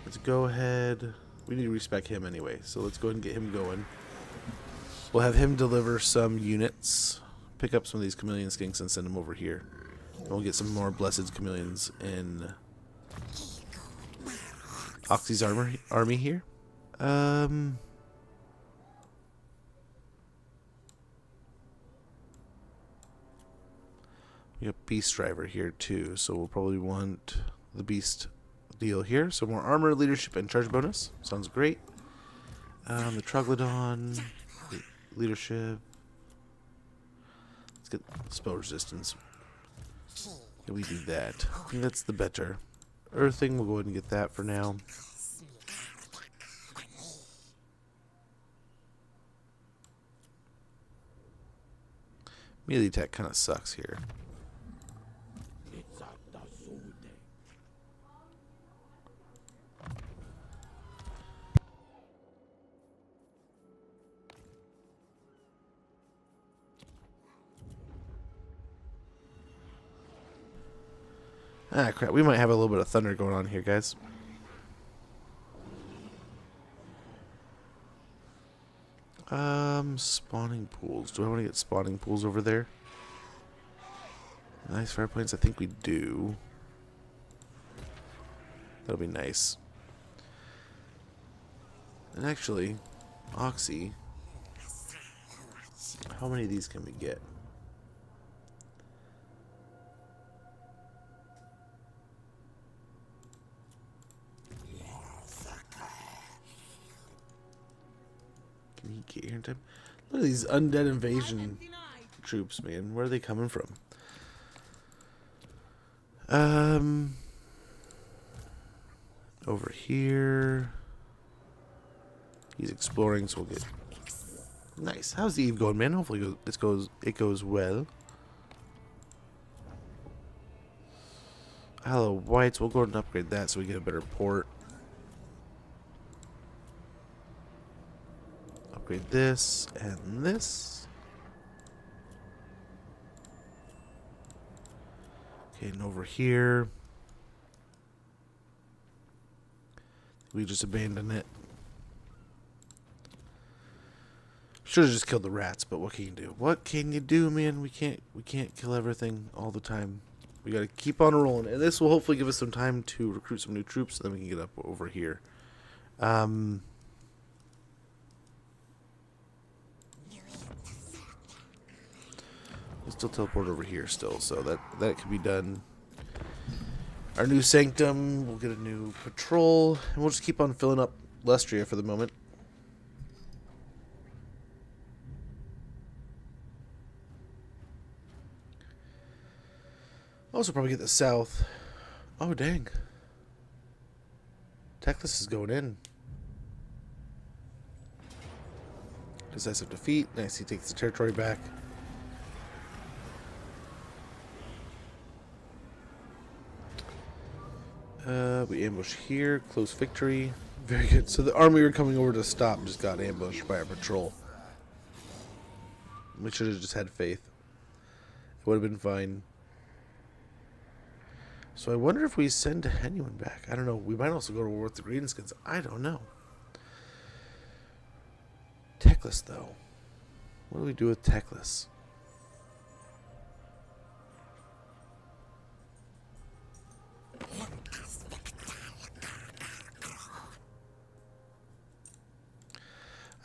Speaker 1: Let's go ahead. We need to respec him anyway, so let's go ahead and get him going. We'll have him deliver some units, pick up some of these chameleon skinks and send them over here. And we'll get some more blessed chameleons in Oxy's army here. We got Beast Driver here too, so we'll probably want the Beast deal here. So more armor, leadership, and charge bonus. Sounds great. The Troglodon, leadership. Let's get spell resistance. Can we do that? I think that's the better. Earthing, we'll go ahead and get that for now. Melee attack kind of sucks here. Ah, crap. We might have a little bit of thunder going on here, guys. Spawning pools. Do I want to get spawning pools over there? Nice fire planes. I think we do. That'll be nice. And actually, Oxy, how many of these can we get? Can he get here in time? Look at these undead invasion troops, man. Where are they coming from? Over here. He's exploring, so we'll get. Nice. How's the Eve going, man? Hopefully it goes well. Hello, whites. We'll go ahead and upgrade that so we get a better port. Upgrade this and this. Okay, and over here. We just abandon it. Should have just killed the rats, but what can you do? What can you do, man? We can't kill everything all the time. We gotta keep on rolling, and this will hopefully give us some time to recruit some new troops, so then we can get up over here. Let's still teleport over here still, so that could be done. Our new sanctum, we'll get a new patrol, and we'll just keep on filling up Lustria for the moment. Also probably get the south. Oh, dang. Teclis is going in. Decisive defeat. Nice, he takes the territory back. We ambush here. Close victory. Very good. So the army we were coming over to stop just got ambushed by our patrol. We should have just had faith. It would have been fine. So I wonder if we send anyone back. I don't know. We might also go to war with the Greenskins. I don't know. Teclis, though. What do we do with Teclis?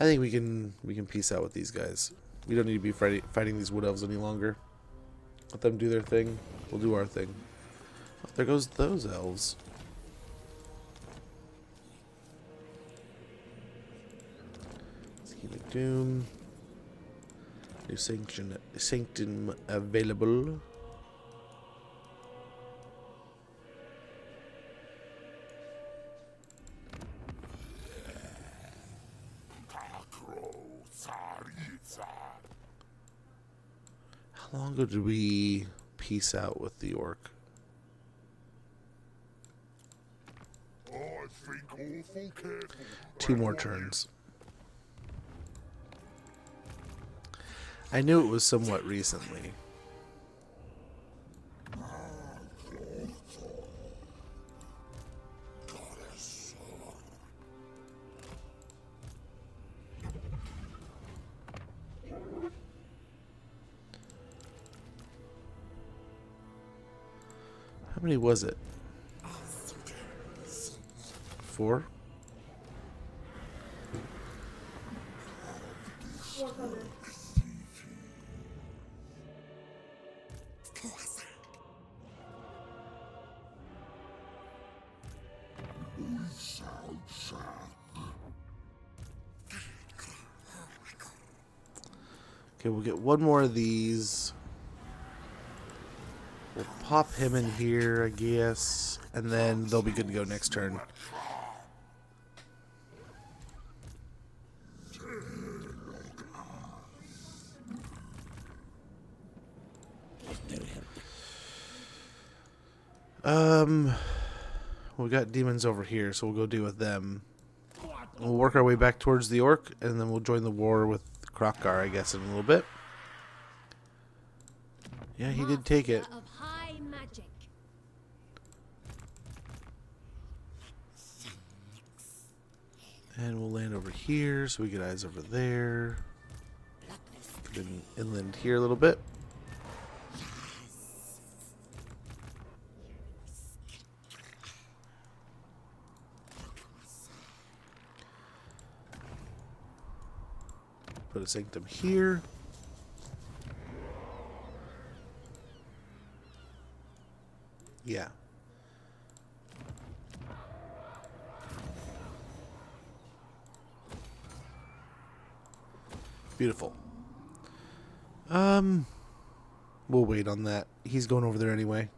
Speaker 1: I think we can peace out with these guys. We don't need to be fighting these wood elves any longer. Let them do their thing. We'll do our thing. Oh, there goes those elves. Scheme of Doom. New sanctum available. How long ago did we peace out with the orc?
Speaker 2: I think awful careful.
Speaker 1: 2 more turns. I knew it was somewhat recently. How many was it? 4? Okay, we'll get one more of these. We'll pop him in here, I guess, and then they'll be good to go next turn. We got demons over here, so we'll go deal with them. We'll work our way back towards the orc, and then we'll join the war with Krokgar, I guess, in a little bit. Yeah, he did take it.
Speaker 3: Of high magic.
Speaker 1: And we'll land over here so we get eyes over there. Put in inland here a little bit. Put a sanctum here. Yeah. Beautiful. We'll wait on that. He's going over there anyway.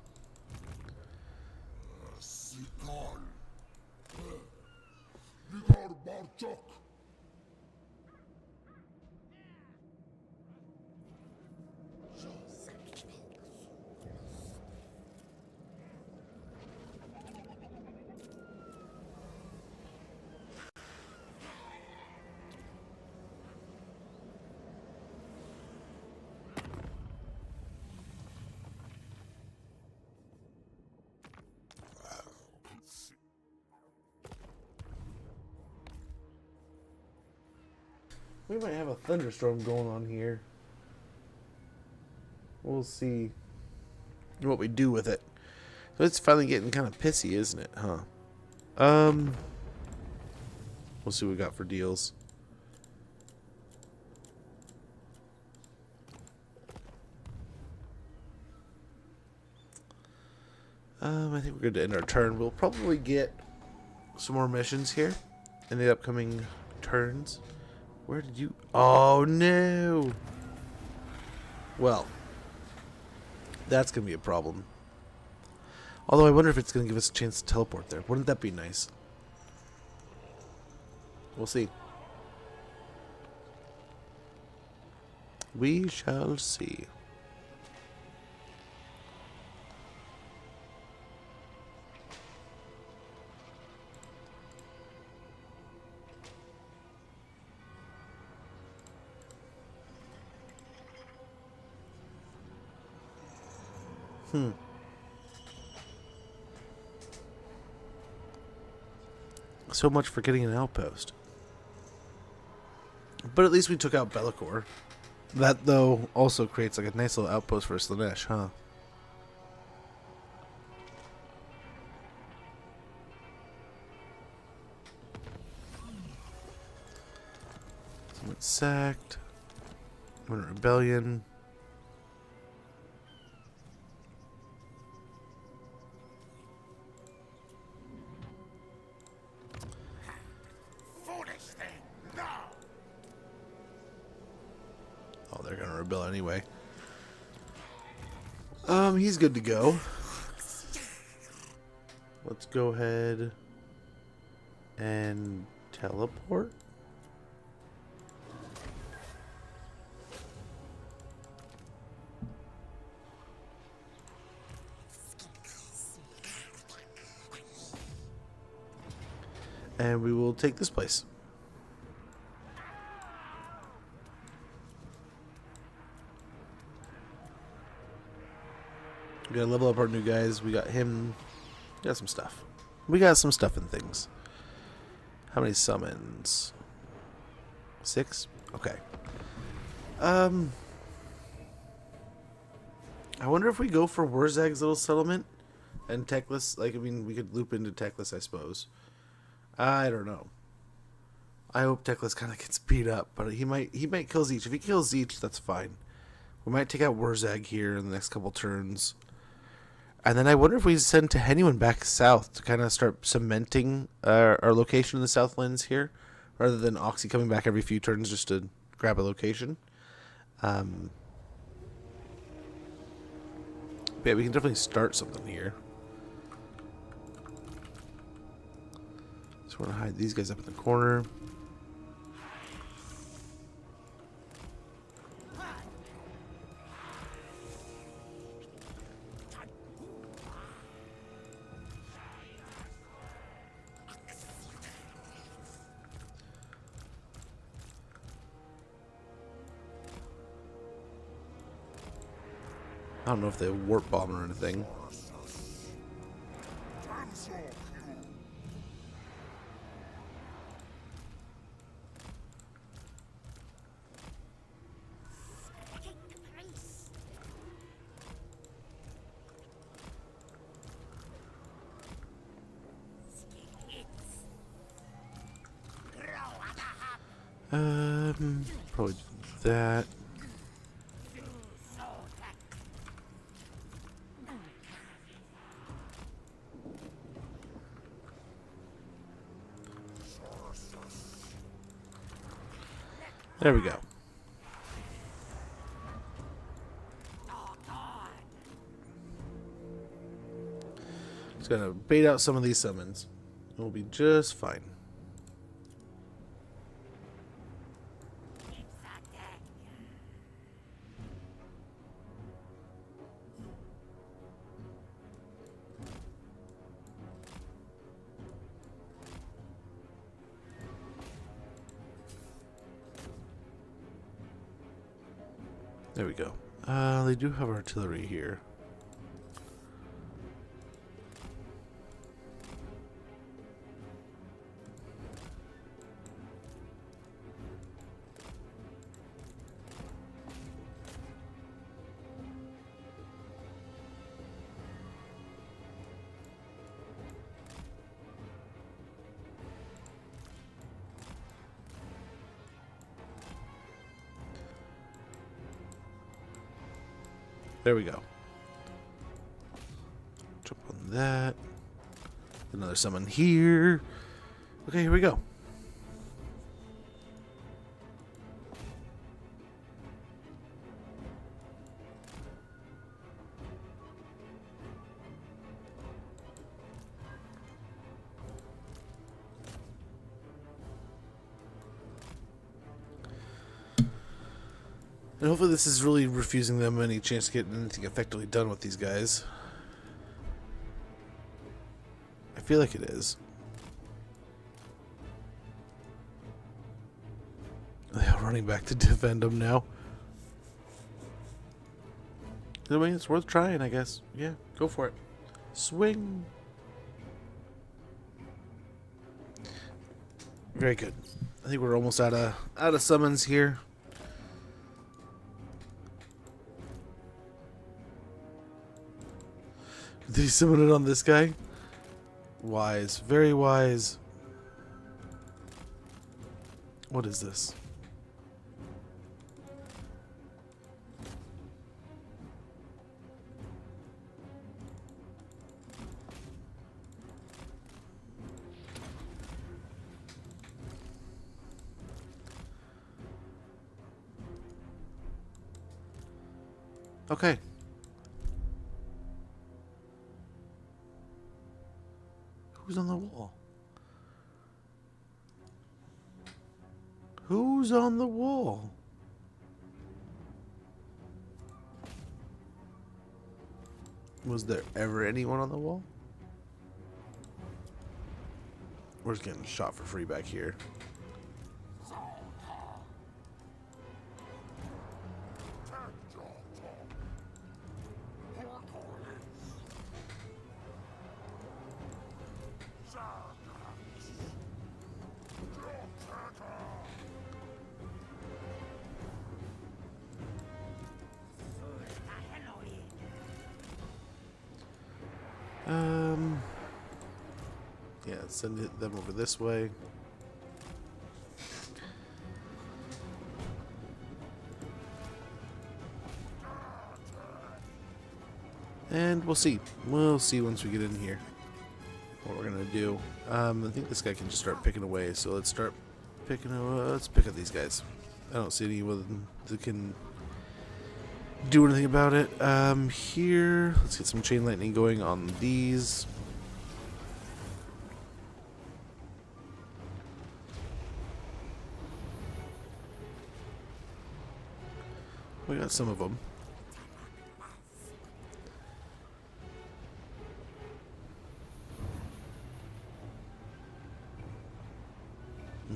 Speaker 1: We might have a thunderstorm going on here. We'll see what we do with it. So it's finally getting kind of pissy, isn't it? Huh? We'll see what we got for deals. I think we're good to end our turn. We'll probably get some more missions here in the upcoming turns. Where did you... Oh, no! Well, that's going to be a problem. Although I wonder if it's going to give us a chance to teleport there. Wouldn't that be nice? We'll see. We shall see. So much for getting an outpost. But at least we took out Bellicor. That, though, also creates like a nice little outpost for Slaanesh, huh? Someone sacked. One rebellion. They're gonna rebel anyway. He's good to go. Let's go ahead and teleport. And we will take this place. We gotta level up our new guys. We got him. We got some stuff. We got some stuff and things. How many summons? 6? Okay. I wonder if we go for Wurzag's little settlement and Teclis. Like, I mean, we could loop into Teclis, I suppose. I don't know. I hope Teclis kind of gets beat up, but he might kill Zeech. If he kills Zeech, that's fine. We might take out Wurzag here in the next couple turns. And then I wonder if we send Tehenuan back south to kind of start cementing our location in the Southlands here, rather than Oxy coming back every few turns just to grab a location. Yeah, we can definitely start something here. So we're going to hide these guys up in the corner. I don't know if they warp bomb or anything. Probably that. There we go. Just gonna bait out some of these summons. We'll be just fine. There we go. They do have artillery here. There we go. Jump on that. Another summon here. Okay, here we go. And hopefully this is really refusing them any chance to get anything effectively done with these guys. I feel like it is. They're running back to defend them now. I mean, it's worth trying, I guess. Yeah, go for it. Swing. Very good. I think we're almost out of summons here. Did he summon it on this guy? Wise. Very wise. What is this? Okay. Who's on the wall? Who's on the wall? Was there ever anyone on the wall? We're just getting shot for free back here. Yeah, send them over this way. And we'll see. We'll see once we get in here what we're gonna do. I think this guy can just start picking away. So let's start picking. Let's pick up these guys. I don't see anyone that can do anything about it. Here, let's get some chain lightning going on these. We got some of them.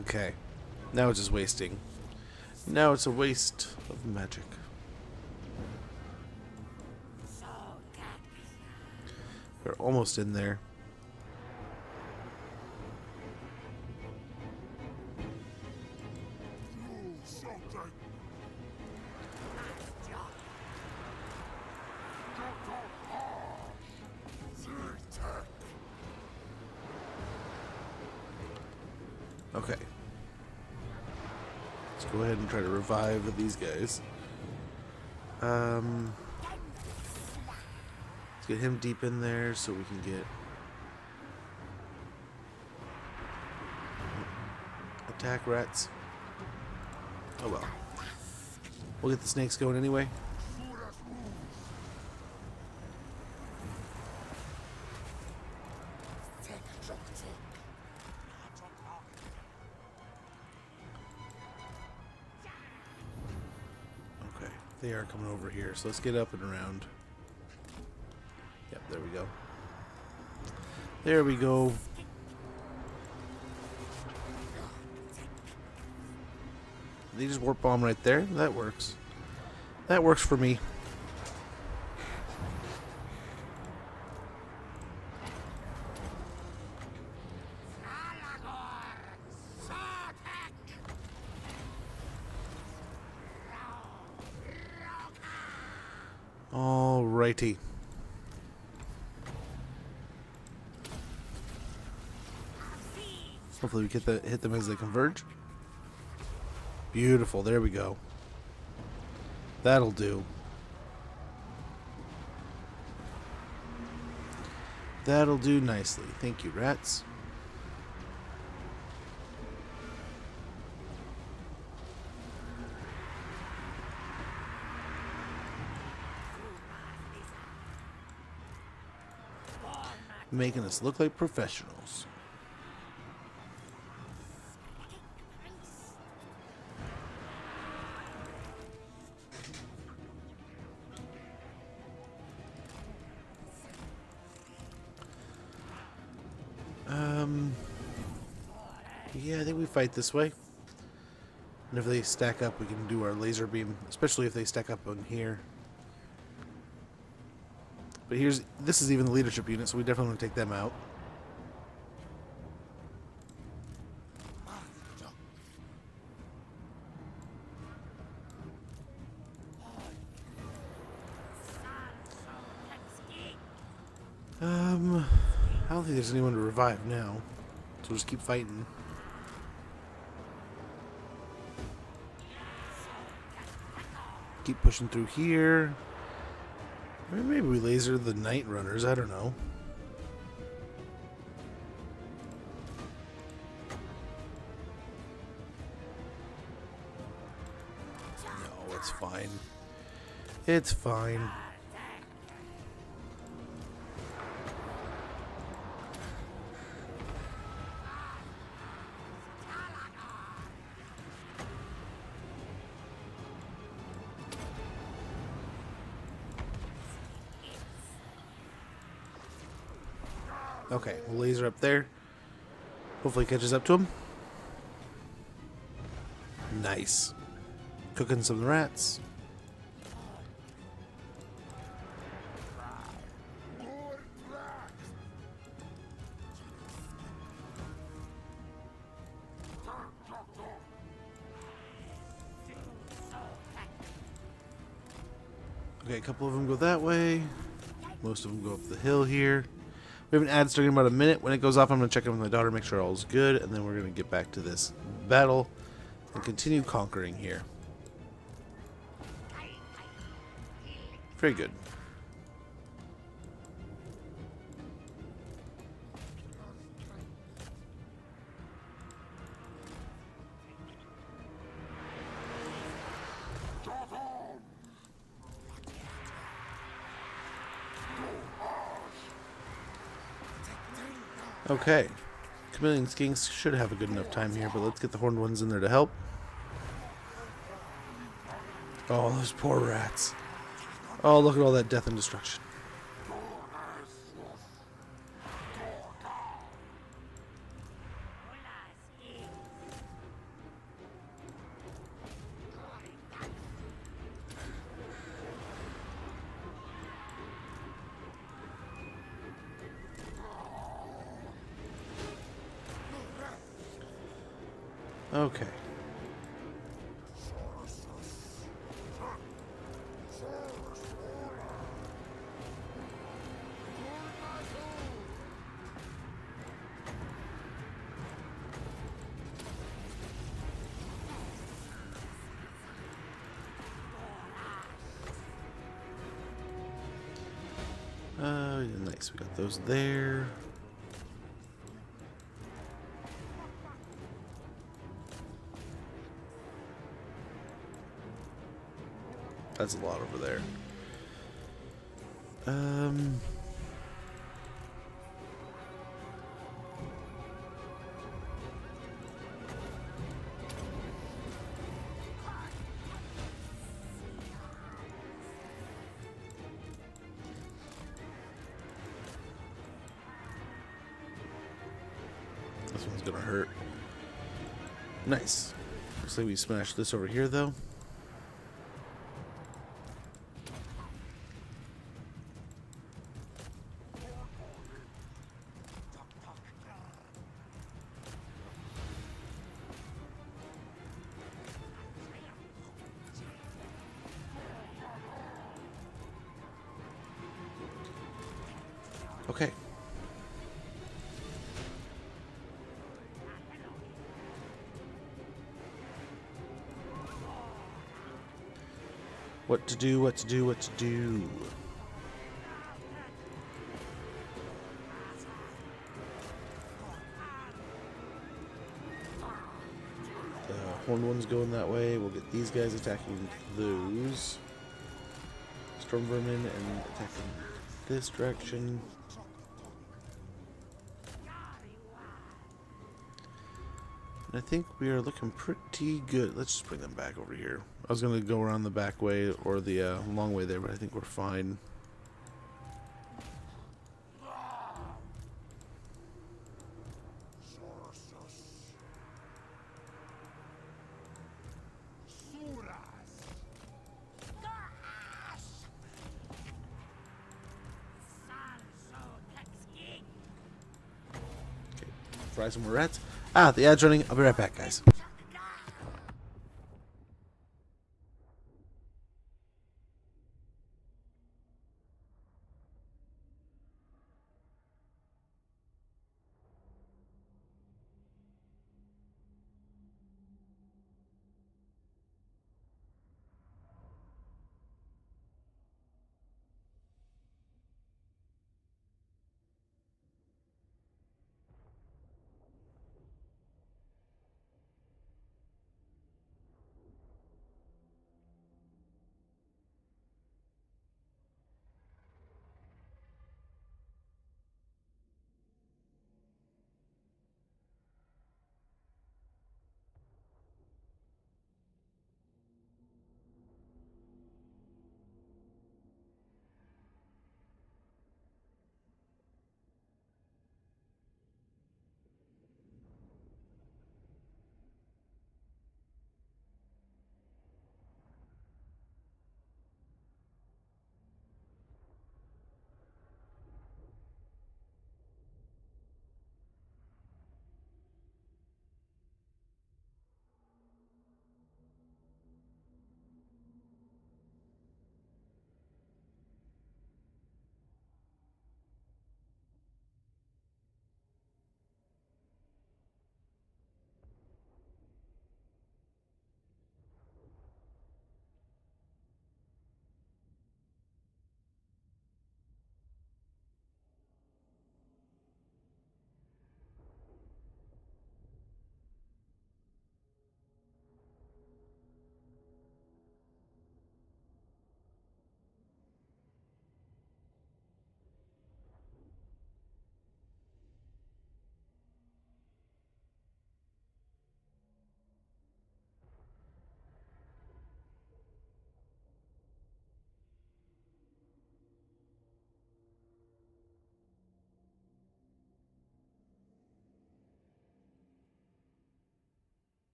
Speaker 1: Okay. Now it's just wasting. Now it's a waste of magic. We're almost in there. Okay. Let's go ahead and try to revive these guys. Let's get him deep in there so we can get attack rats. Oh well. We'll get the snakes going anyway. Okay, they are coming over here, so let's get up and around. Yep, there we go. There we go. They just warp bomb right there. That works. That works for me. Alrighty. Hopefully we hit them as they converge. Beautiful. There we go. That'll do. That'll do nicely. Thank you, rats. Making us look like professionals. Yeah, I think we fight this way. And if they stack up, we can do our laser beam, especially if they stack up on here. But this is even the leadership unit, so we definitely want to take them out. I don't think there's anyone to revive now, so we'll just keep fighting. Keep pushing through here. Maybe we laser the night runners, I don't know. No, it's fine. It's fine. Okay, we'll laser up there. Hopefully it catches up to him. Nice. Cooking some rats. Okay, a couple of them go that way. Most of them go up the hill here. We have an ad starting in about a minute. When it goes off, I'm going to check in with my daughter, make sure all's good, and then we're going to get back to this battle and continue conquering here. Very good. Okay, Chameleon Skinks should have a good enough time here, but let's get the horned ones in there to help. Oh, those poor rats. Oh, look at all that death and destruction. Okay. Nice, we got those there. That's a lot over there. This one's gonna hurt. Nice. Looks like we smashed this over here, though. Okay. What to do, what to do, what to do. The horned one's going that way. We'll get these guys attacking those. Storm vermin and attacking this direction. I think we are looking pretty good. Let's just bring them back over here. I was going to go around the back way or the long way there, but I think we're fine. Okay, fry some more rats. Ah, the ad's running. I'll be right back, guys.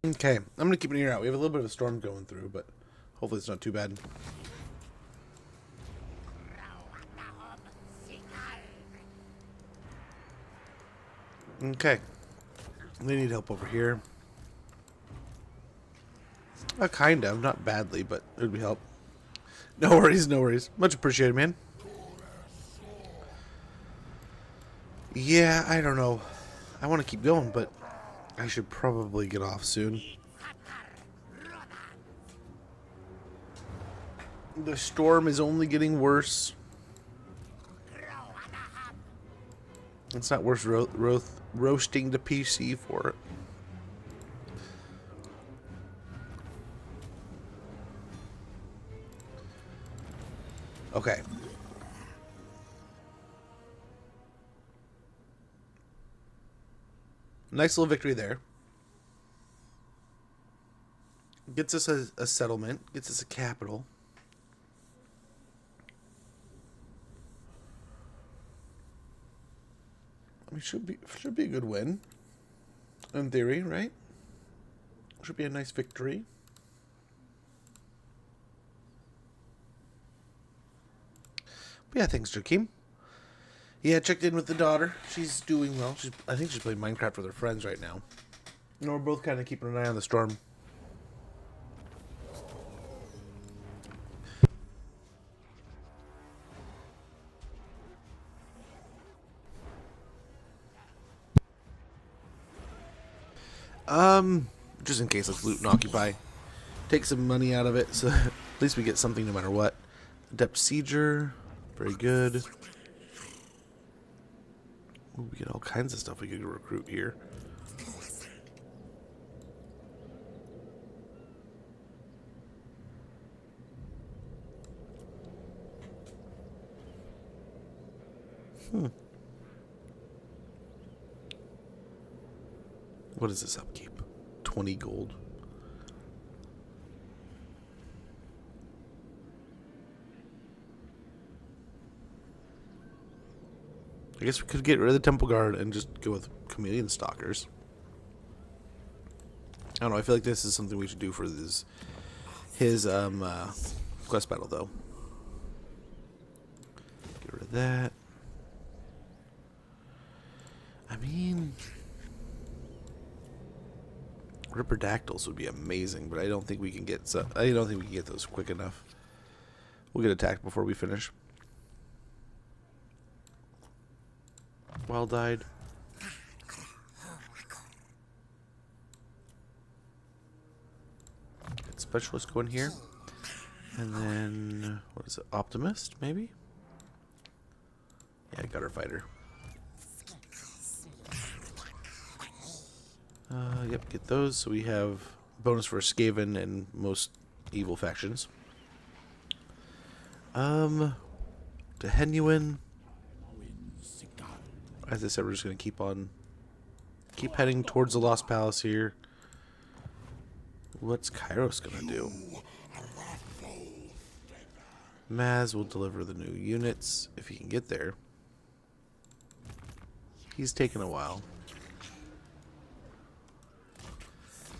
Speaker 1: Okay, I'm gonna keep an ear out. We have a little bit of a storm going through, but hopefully it's not too bad. Okay. They need help over here. Kind of. Not badly, but it would be help. No worries, no worries. Much appreciated, man. Yeah, I don't know. I want to keep going, but I should probably get off soon. The storm is only getting worse. It's not worth roasting the PC for it. Okay. Nice little victory there. Gets us a settlement. Gets us a capital. I mean, should be a good win. In theory, right? Should be a nice victory. But yeah, thanks, Joakim. Yeah, checked in with the daughter. She's doing well. I think she's playing Minecraft with her friends right now. And we're both kind of keeping an eye on the storm. Just in case, let's loot and occupy. Take some money out of it, so at least we get something no matter what. Adept Sieger, very good. Ooh, we get all kinds of stuff we could recruit here. What is this upkeep? 20 gold. I guess we could get rid of the Temple Guard and just go with Chameleon Stalkers. I don't know, I feel like this is something we should do for his quest battle, though. Get rid of that. I mean, Ripperdactyls would be amazing, but I don't think we can get those quick enough. We'll get attacked before we finish. Wild died. Get specialist going here. And then what is it? Optimist, maybe? Yeah, gutter fighter. Yep, get those. So we have bonus for Skaven and most evil factions. Genuine. As I said, we're just gonna keep heading towards the Lost Palace here. What's Kairos gonna do? Maz will deliver the new units if he can get there. He's taken a while.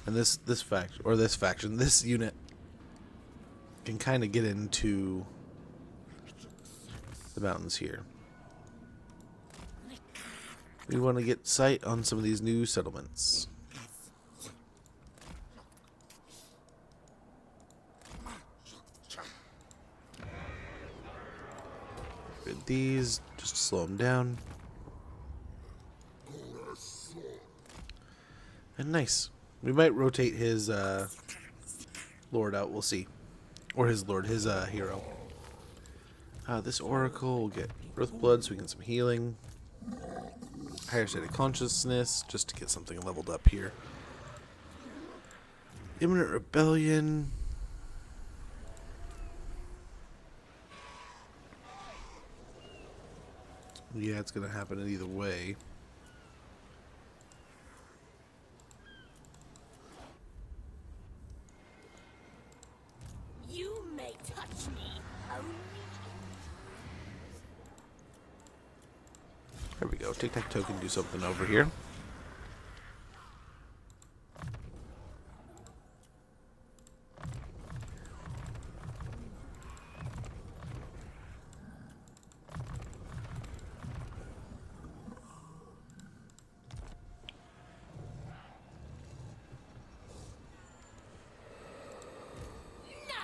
Speaker 1: And this unit can kind of get into the mountains here. We want to get sight on some of these new settlements. Rid these, just to slow them down. And nice. We might rotate his lord out, we'll see. Or his hero. This oracle will get Growth Blood so we can get some healing. Higher state of consciousness, just to get something leveled up here. Imminent Rebellion. Yeah, it's gonna happen in either way.
Speaker 11: You may touch me only.
Speaker 1: There we go. Tic-Tac-Toe can do something over here.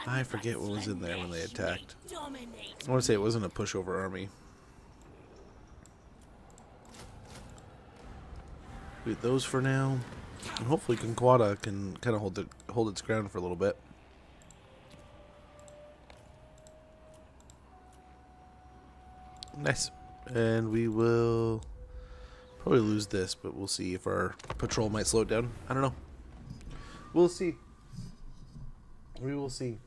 Speaker 1: I forget what was in there when they attacked.
Speaker 11: Dominate.
Speaker 1: I want to say it wasn't a pushover army. Get those for now, and hopefully Conquada can kind of hold its ground for a little bit. Nice, and we will probably lose this, but we'll see if our patrol might slow it down. I don't know. We'll see. We will see.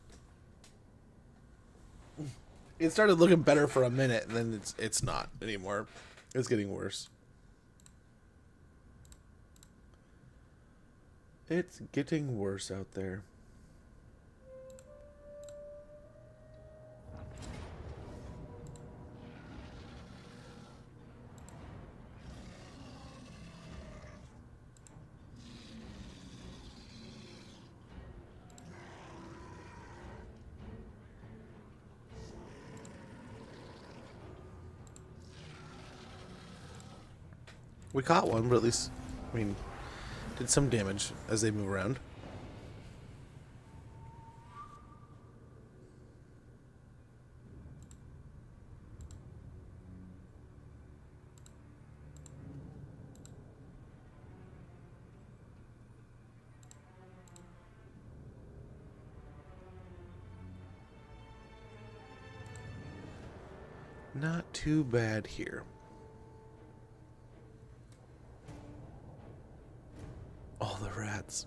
Speaker 1: It started looking better for a minute, and then it's not anymore. It's getting worse. It's getting worse out there. We caught one, but at least, I mean, did some damage as they move around. Not too bad here. All the rats.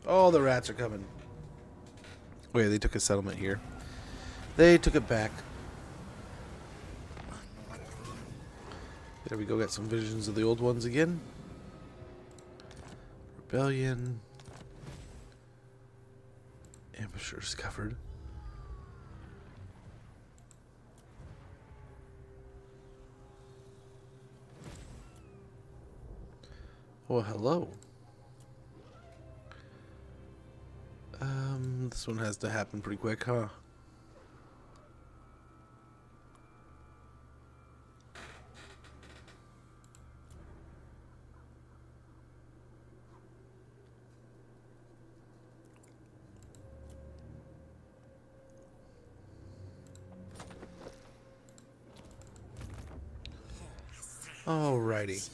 Speaker 1: All the rats are coming. Wait, they took a settlement here. They took it back. There we go, got some visions of the old ones again. Rebellion. Ambusher discovered. Oh, hello. This one has to happen pretty quick, huh? Alrighty.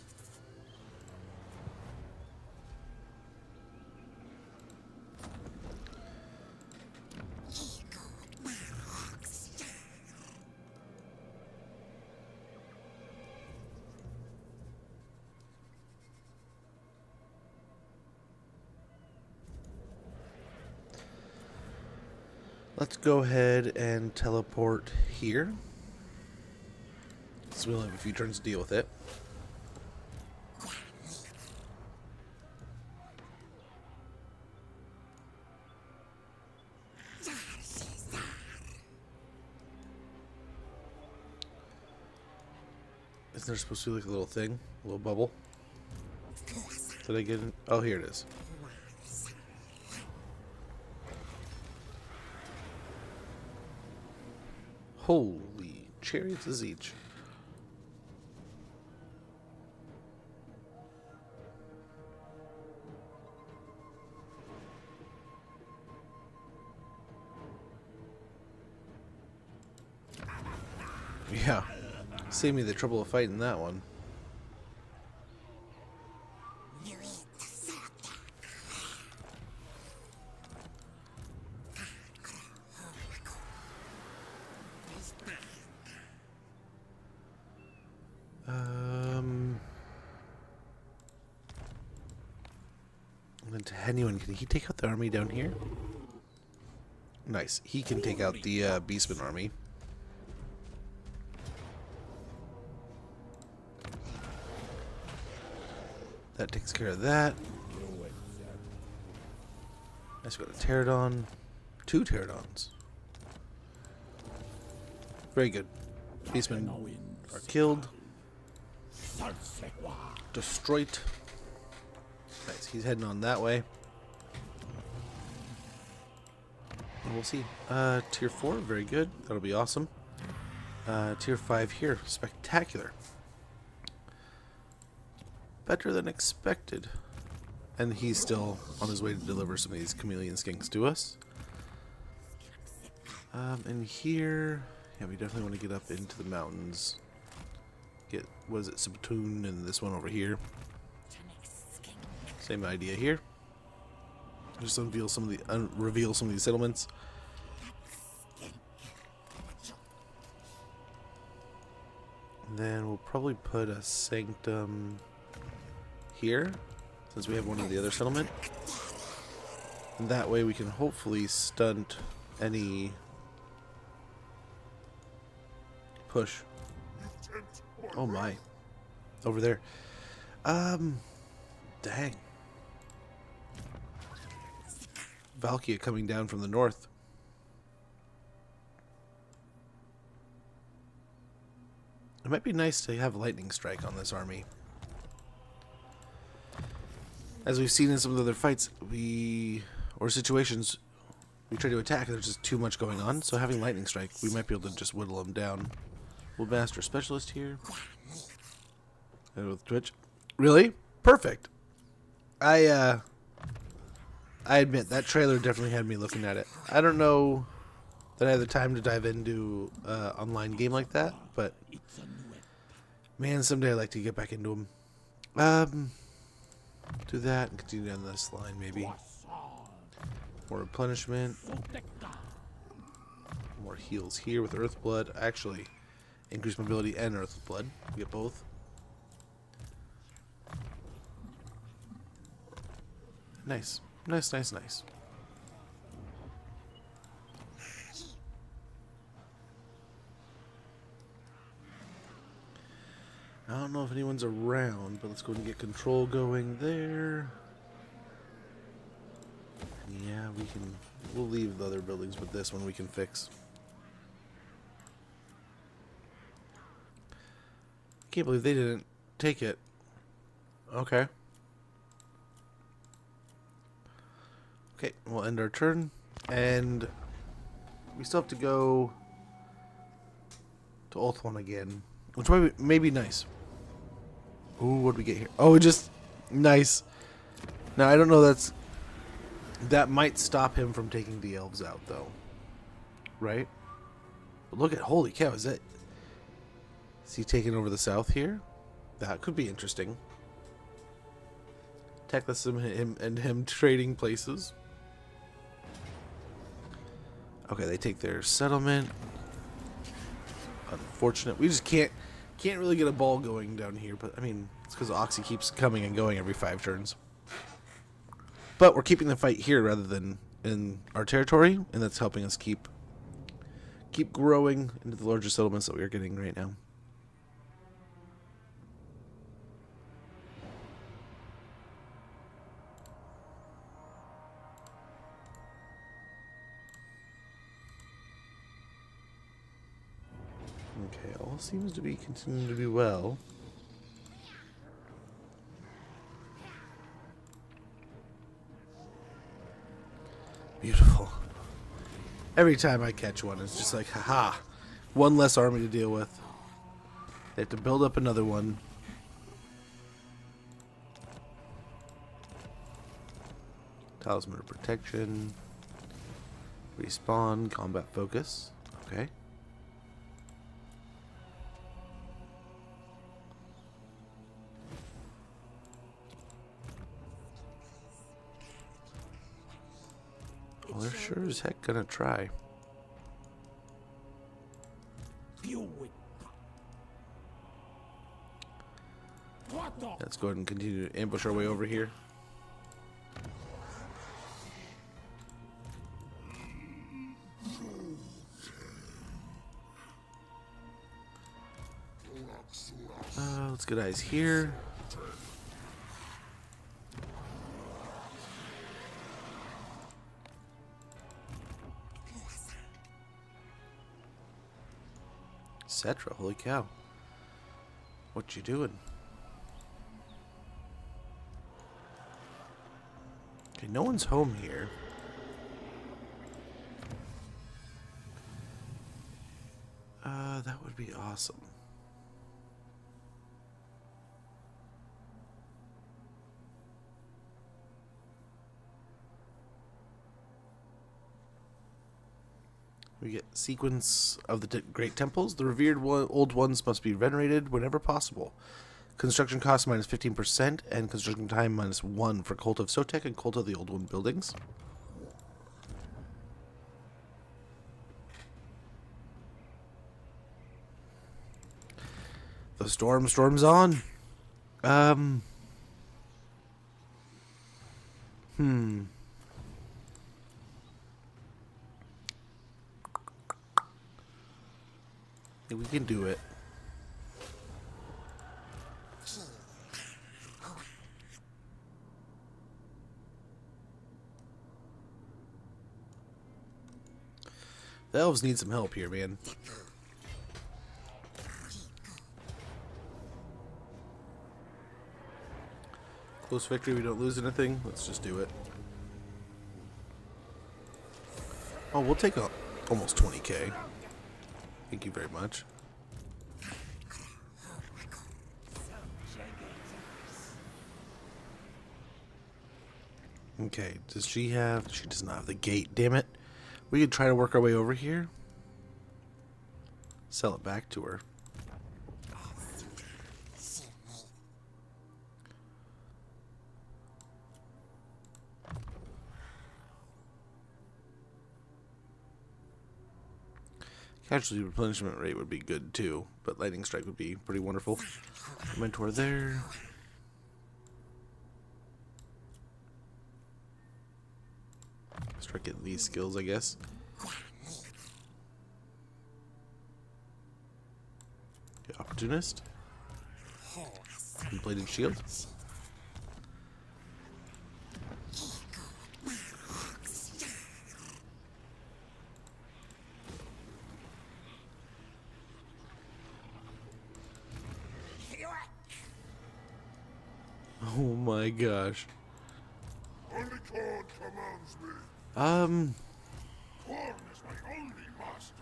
Speaker 1: Let's go ahead and teleport here. So we'll have a few turns to deal with it. Isn't there supposed to be like a little thing? A little bubble? Did I get it? Oh, here it is. Holy chariots of Zeech. Yeah. Save me the trouble of fighting that one. And to anyone, can he take out the army down here? Nice. He can take out the Beastman army. That takes care of that. Nice, we got a Pterodon. 2 Pterodons. Very good. Beastmen are killed. Destroyed. Nice, he's heading on that way. And we'll see. Tier 4, very good. That'll be awesome. Tier 5 here, spectacular. Better than expected. And he's still on his way to deliver some of these chameleon skinks to us. And here, yeah, we definitely want to get up into the mountains. Get, what is it, Subtoon, and this one over here. Same idea here. Just reveal some of these settlements. And then we'll probably put a sanctum here, since we have one in the other settlement. And that way we can hopefully stunt any push. Oh my. Over there. Dang. Valkia coming down from the north. It might be nice to have lightning strike on this army. As we've seen in some of the other fights, or situations, we try to attack and there's just too much going on, so having lightning strike, we might be able to just whittle them down. We'll master specialist here. And with Twitch. Really? Perfect. I admit, that trailer definitely had me looking at it. I don't know that I have the time to dive into an online game like that, but man, someday I'd like to get back into them. Do that and continue down this line, maybe. More replenishment. More heals here with Earth Blood. Actually, increase mobility and Earth Blood. We get both. Nice. Nice, nice, nice. I don't know if anyone's around, but let's go and get control going there. Yeah, we'll leave the other buildings, but this one we can fix. Can't believe they didn't take it. Okay. Okay, we'll end our turn, and we still have to go to Ulthuan again, which may be nice. Ooh, what do we get here? Oh, just nice. Now I don't know. That might stop him from taking the elves out, though. Right? But look at, holy cow! Is he taking over the south here? That could be interesting. Techless him trading places. Okay, they take their settlement. Unfortunate. We just can't really get a ball going down here, but I mean, it's because Oxy keeps coming and going every 5 turns. But we're keeping the fight here rather than in our territory, and that's helping us keep growing into the larger settlements that we are getting right now. Okay, all seems to be continuing to be well. Beautiful. Every time I catch one, it's just like, haha, one less army to deal with. They have to build up another one. Talisman of Protection. Respawn, combat focus. Okay. Well, they're sure as heck gonna try. Let's go ahead and continue to ambush our way over here. Let's get eyes here. Cetra, holy cow. What you doing? Okay, no one's home here. That would be awesome. We get sequence of the great temples. The revered old ones must be venerated whenever possible. Construction cost minus 15% and construction time minus 1 for Cult of Sotek and Cult of the Old One buildings. The storm's on. Yeah, we can do it. The elves need some help here, man. Close victory, we don't lose anything. Let's just do it. Oh, we'll take almost 20k. Thank you very much. Okay, does she have... She does not have the gate, damn it. We could try to work our way over here. Sell it back to her. Casualty replenishment rate would be good too, but lightning strike would be pretty wonderful. Mentor there. Start getting these skills, I guess. The opportunist. Bladed shield. Oh my gosh.
Speaker 2: Only Korn commands me.
Speaker 1: Korn
Speaker 2: is my only master.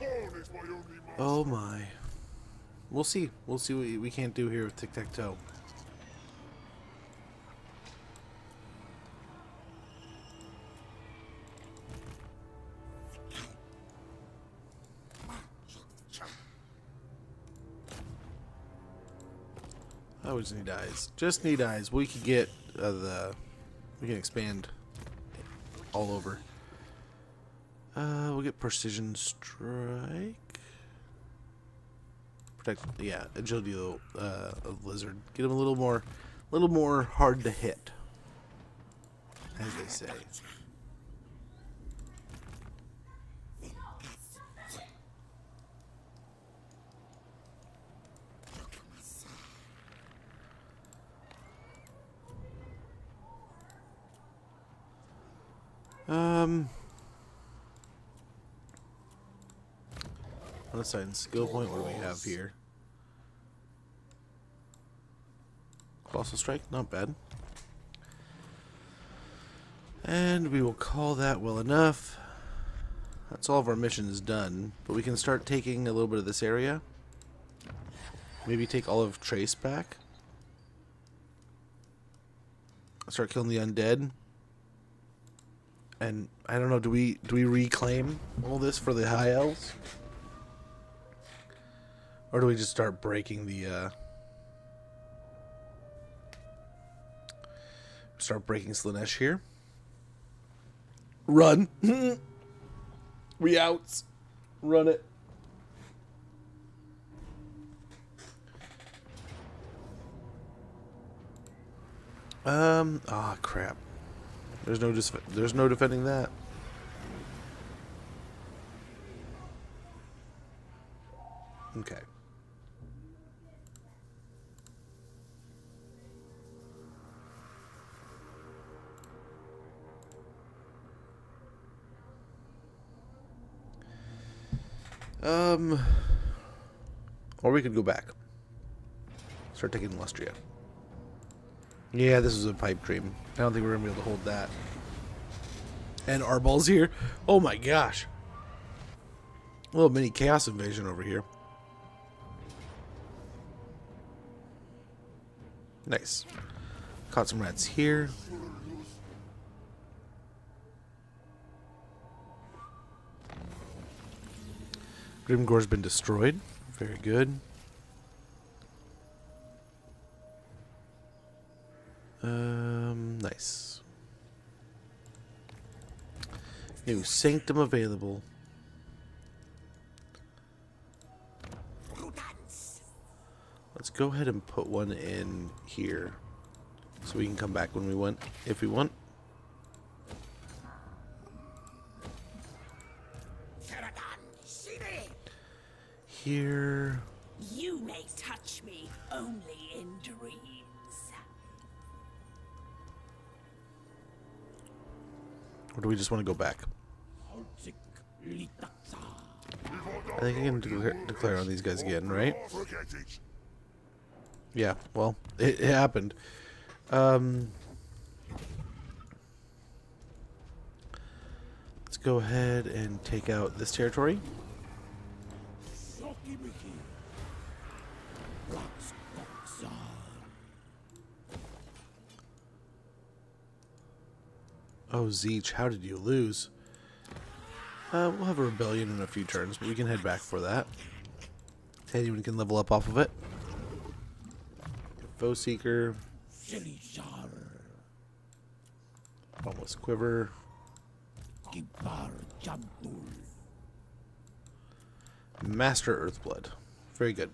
Speaker 2: Korn is my only master.
Speaker 1: Oh my. We'll see. We'll see what we can't do here with tic-tac-toe. Oh, we just need eyes. Just need eyes. We could get we can expand all over. We'll get precision strike. Protect, yeah, agility of lizard. Get him a little more hard to hit, as they say. Unsigned skill point, what do we have here? Colossal strike, not bad. And we will call that well enough. That's all of our missions done, but we can start taking a little bit of this area. Maybe take all of Trace back. Start killing the undead. And I don't know, do we reclaim all this for the high elves? Or do we just start breaking the start breaking Slanesh here? Run. We outs. Run it. Ah, crap. There's no defending that. Okay. Or we could go back. Start taking Lustria. Yeah, this is a pipe dream. I don't think we're gonna be able to hold that. And Arball's here. Oh my gosh. A little mini chaos invasion over here. Nice. Caught some rats here. Grimgore's been destroyed. Very good. Nice. New sanctum available. Let's go ahead and put one in here, so we can come back when we want, if we want. Here.
Speaker 11: You may touch me only in dreams.
Speaker 1: Or do we just want to go back? I think I can declare on these guys again, right? Yeah, well, it happened. Let's go ahead and take out this territory. Oh, Zeech, how did you lose? We'll have a rebellion in a few turns, but we can head back for that. Anyone can level up off of it. Foe Seeker. Almost Quiver. Master Earthblood. Very good.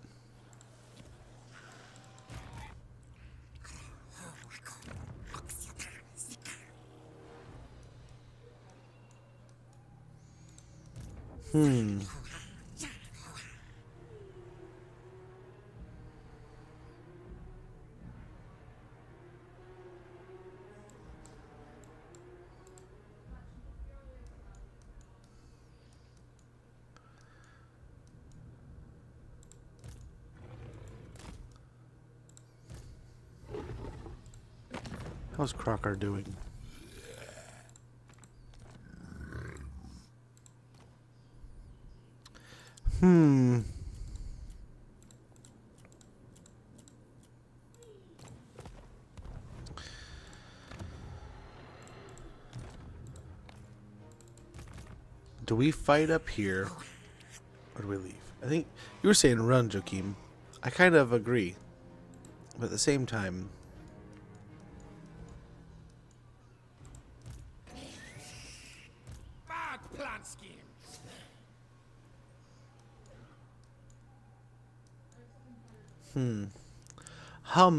Speaker 1: How's Crocker doing? Do we fight up here, or do we leave? I think you were saying run, Joachim. I kind of agree, but at the same time,
Speaker 9: Bad plan scheme.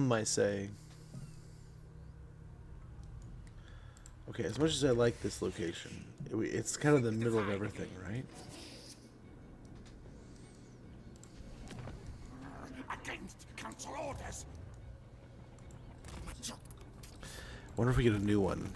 Speaker 1: I say. Okay, as much as I like this location, it's kind of the middle of everything, right?
Speaker 9: Against council orders.
Speaker 1: Wonder if we get a new one.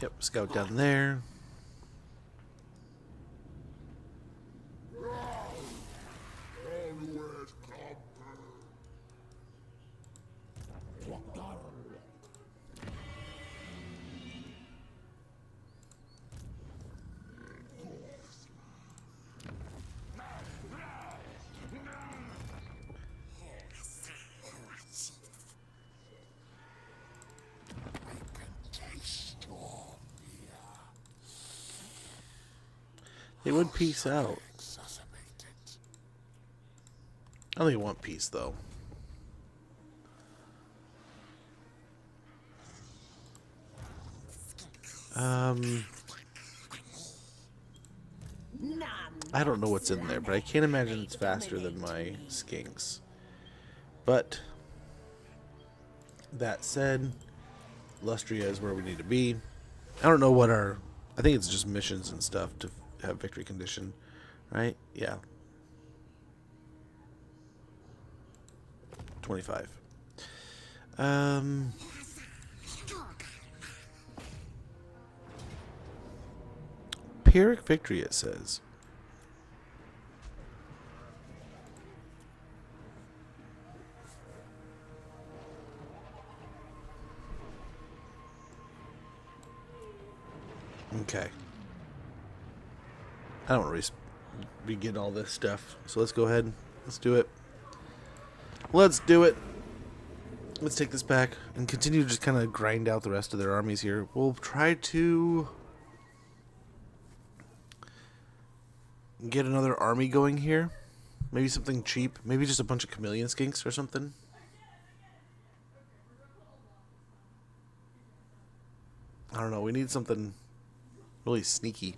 Speaker 1: Yep, scout down there. They would peace out. I only want peace, though. I don't know what's in there, but I can't imagine it's faster than my skinks. But that said, Lustria is where we need to be. I don't know what our... I think it's just missions and stuff to have victory condition, right? Yeah. 25. Pyrrhic victory, it says. Okay. I don't want to begin all this stuff. So let's go ahead. Let's do it. Let's do it. Let's take this back and continue to just kind of grind out the rest of their armies here. We'll try to get another army going here. Maybe something cheap. Maybe just a bunch of chameleon skinks or something. I don't know. We need something really sneaky.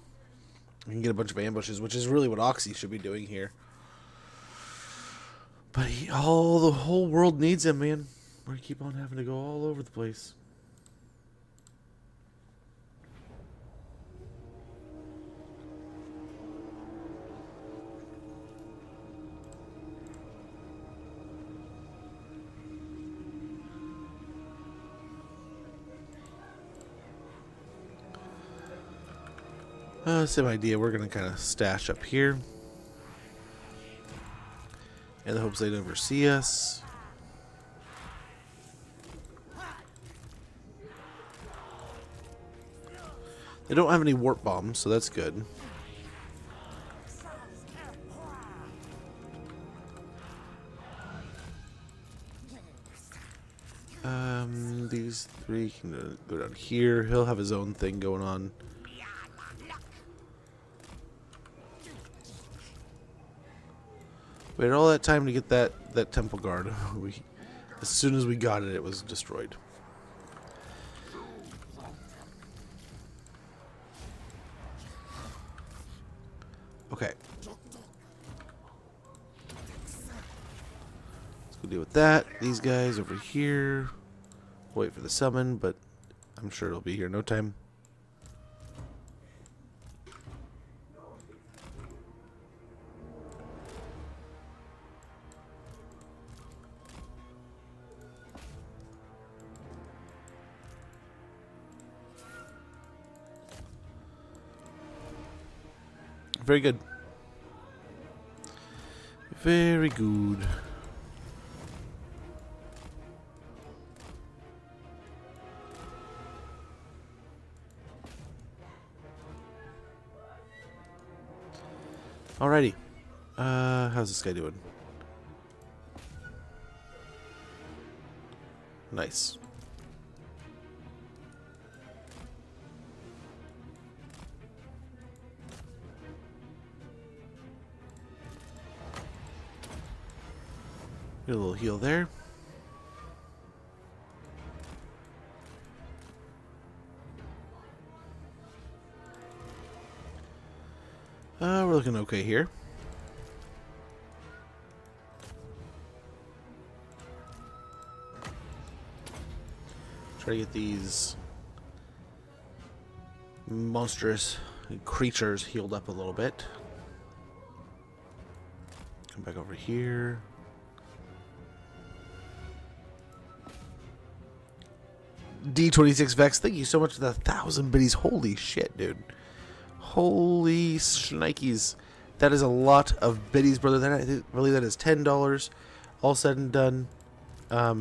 Speaker 1: We can get a bunch of ambushes, which is really what Oxy should be doing here. But the whole world needs him, man. We keep on having to go all over the place. Same idea. We're going to kind of stash up here. In the hopes they never see us. They don't have any warp bombs, so that's good. These three can go down here. He'll have his own thing going on. We had all that time to get that temple guard. As soon as we got it, it was destroyed. Okay. Let's go deal with that. These guys over here. Wait for the summon, but I'm sure it'll be here in no time. Very good. Very good. Alrighty. How's this guy doing? Nice. Get a little heal there. We're looking okay here. Try to get these monstrous creatures healed up a little bit. Come back over here. D26 Vex, thank you so much for the 1,000 biddies. Holy shit, dude. Holy shnikes. That is a lot of biddies, brother. That is $10 all said and done. But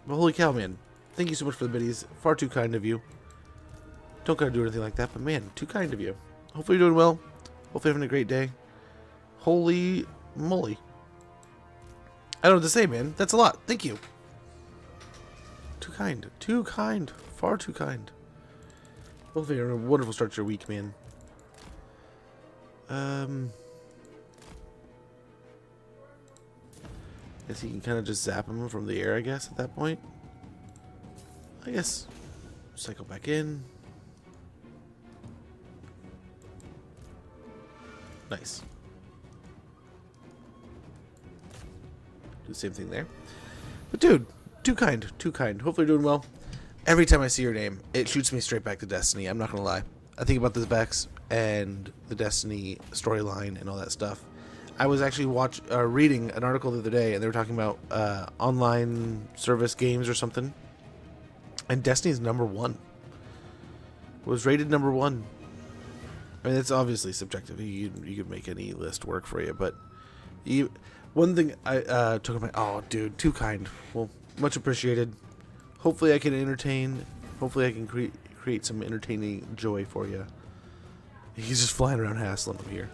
Speaker 1: holy cow, man. Thank you so much for the biddies. Far too kind of you. Don't gotta do anything like that, but man, too kind of you. Hopefully you're doing well. Hopefully you're having a great day. Holy moly. I don't know what to say, man. That's a lot. Thank you. Too kind. Too kind. Far too kind. Hopefully you're having a wonderful start to your week, man. Guess you can kind of just zap him from the air, I guess, at that point. I guess. Cycle back in. Nice. Do the same thing there. But dude, too kind. Too kind. Hopefully you're doing well. Every time I see your name, it shoots me straight back to Destiny. I'm not going to lie. I think about the Vex and the Destiny storyline and all that stuff. I was actually reading an article the other day, and they were talking about online service games or something. And Destiny's #1. Was rated #1. I mean, it's obviously subjective. You could make any list work for you, but one thing I took on my... Oh, dude, too kind. Well, much appreciated. Hopefully I can entertain. Hopefully I can create some entertaining joy for you. He's just flying around hassling them here.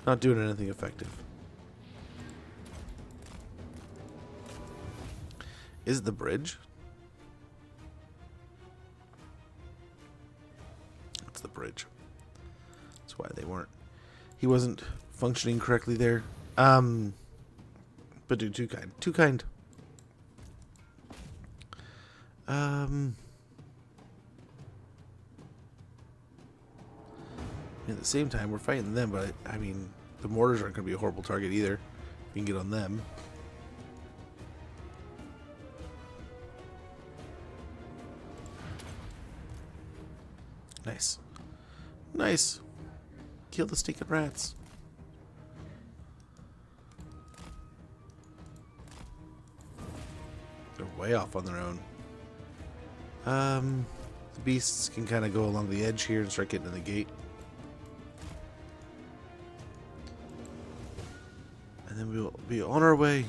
Speaker 1: Not doing anything effective. Is it the bridge? It's the bridge. That's why they weren't. He wasn't functioning correctly there. But dude, too kind. Too kind. At the same time, we're fighting them, but I mean, the mortars aren't going to be a horrible target either. We can get on them. Nice. Nice. Kill the stinking rats. They're way off on their own. The beasts can kind of go along the edge here and start getting to the gate. And then we'll be on our way.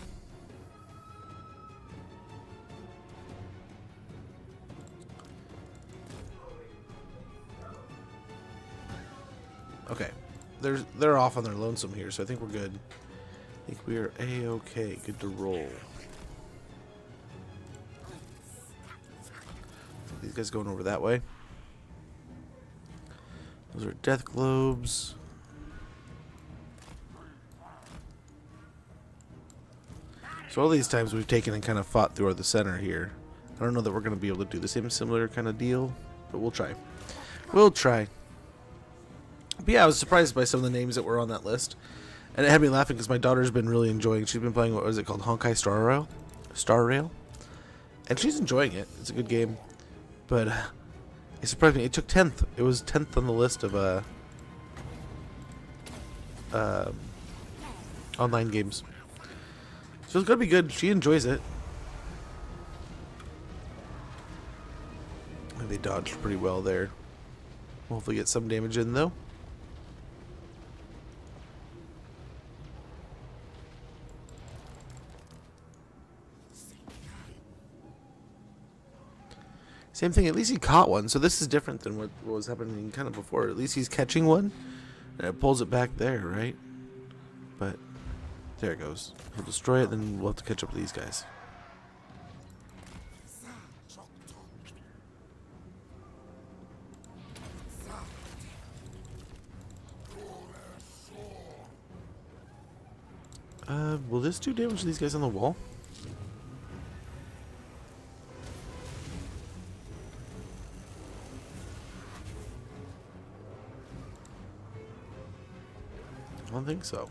Speaker 1: Okay. They're off on their lonesome here, so I think we're good. I think we are A-okay. Good to roll. These guys going over that way. Those are death globes. So all these times we've taken and kind of fought through the center here. I don't know that we're going to be able to do the same similar kind of deal, but we'll try. We'll try. But yeah, I was surprised by some of the names that were on that list. And it had me laughing because my daughter's been really enjoying. She's been playing, what was it called? Honkai Star Rail. And she's enjoying it. It's a good game. But it surprised me. It took 10th. It was 10th on the list of online games. So it's going to be good. She enjoys it. And they dodged pretty well there. We'll hopefully get some damage in, though. Same thing, at least he caught one, so this is different than what was happening kind of before. At least he's catching one, and it pulls it back there, right? But, there it goes. He'll destroy it, then we'll have to catch up to these guys. Will this do damage to these guys on the wall? I don't think so.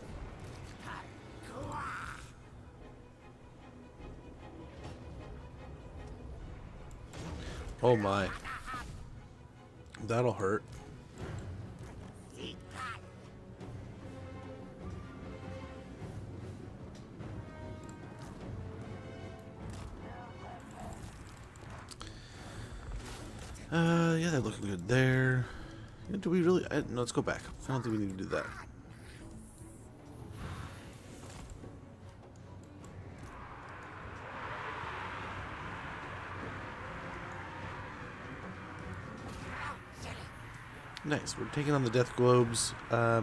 Speaker 1: Oh my. That'll hurt. Yeah, they're looking good there. Do we really? No, let's go back. I don't think we need to do that. Nice. We're taking on the death globes. So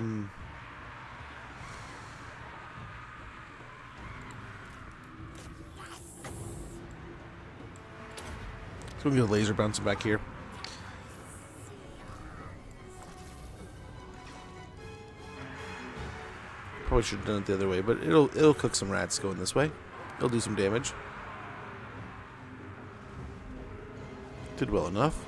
Speaker 1: we can get a laser bouncing back here. Probably should have done it the other way, but it'll cook some rats going this way. It'll do some damage. Did well enough.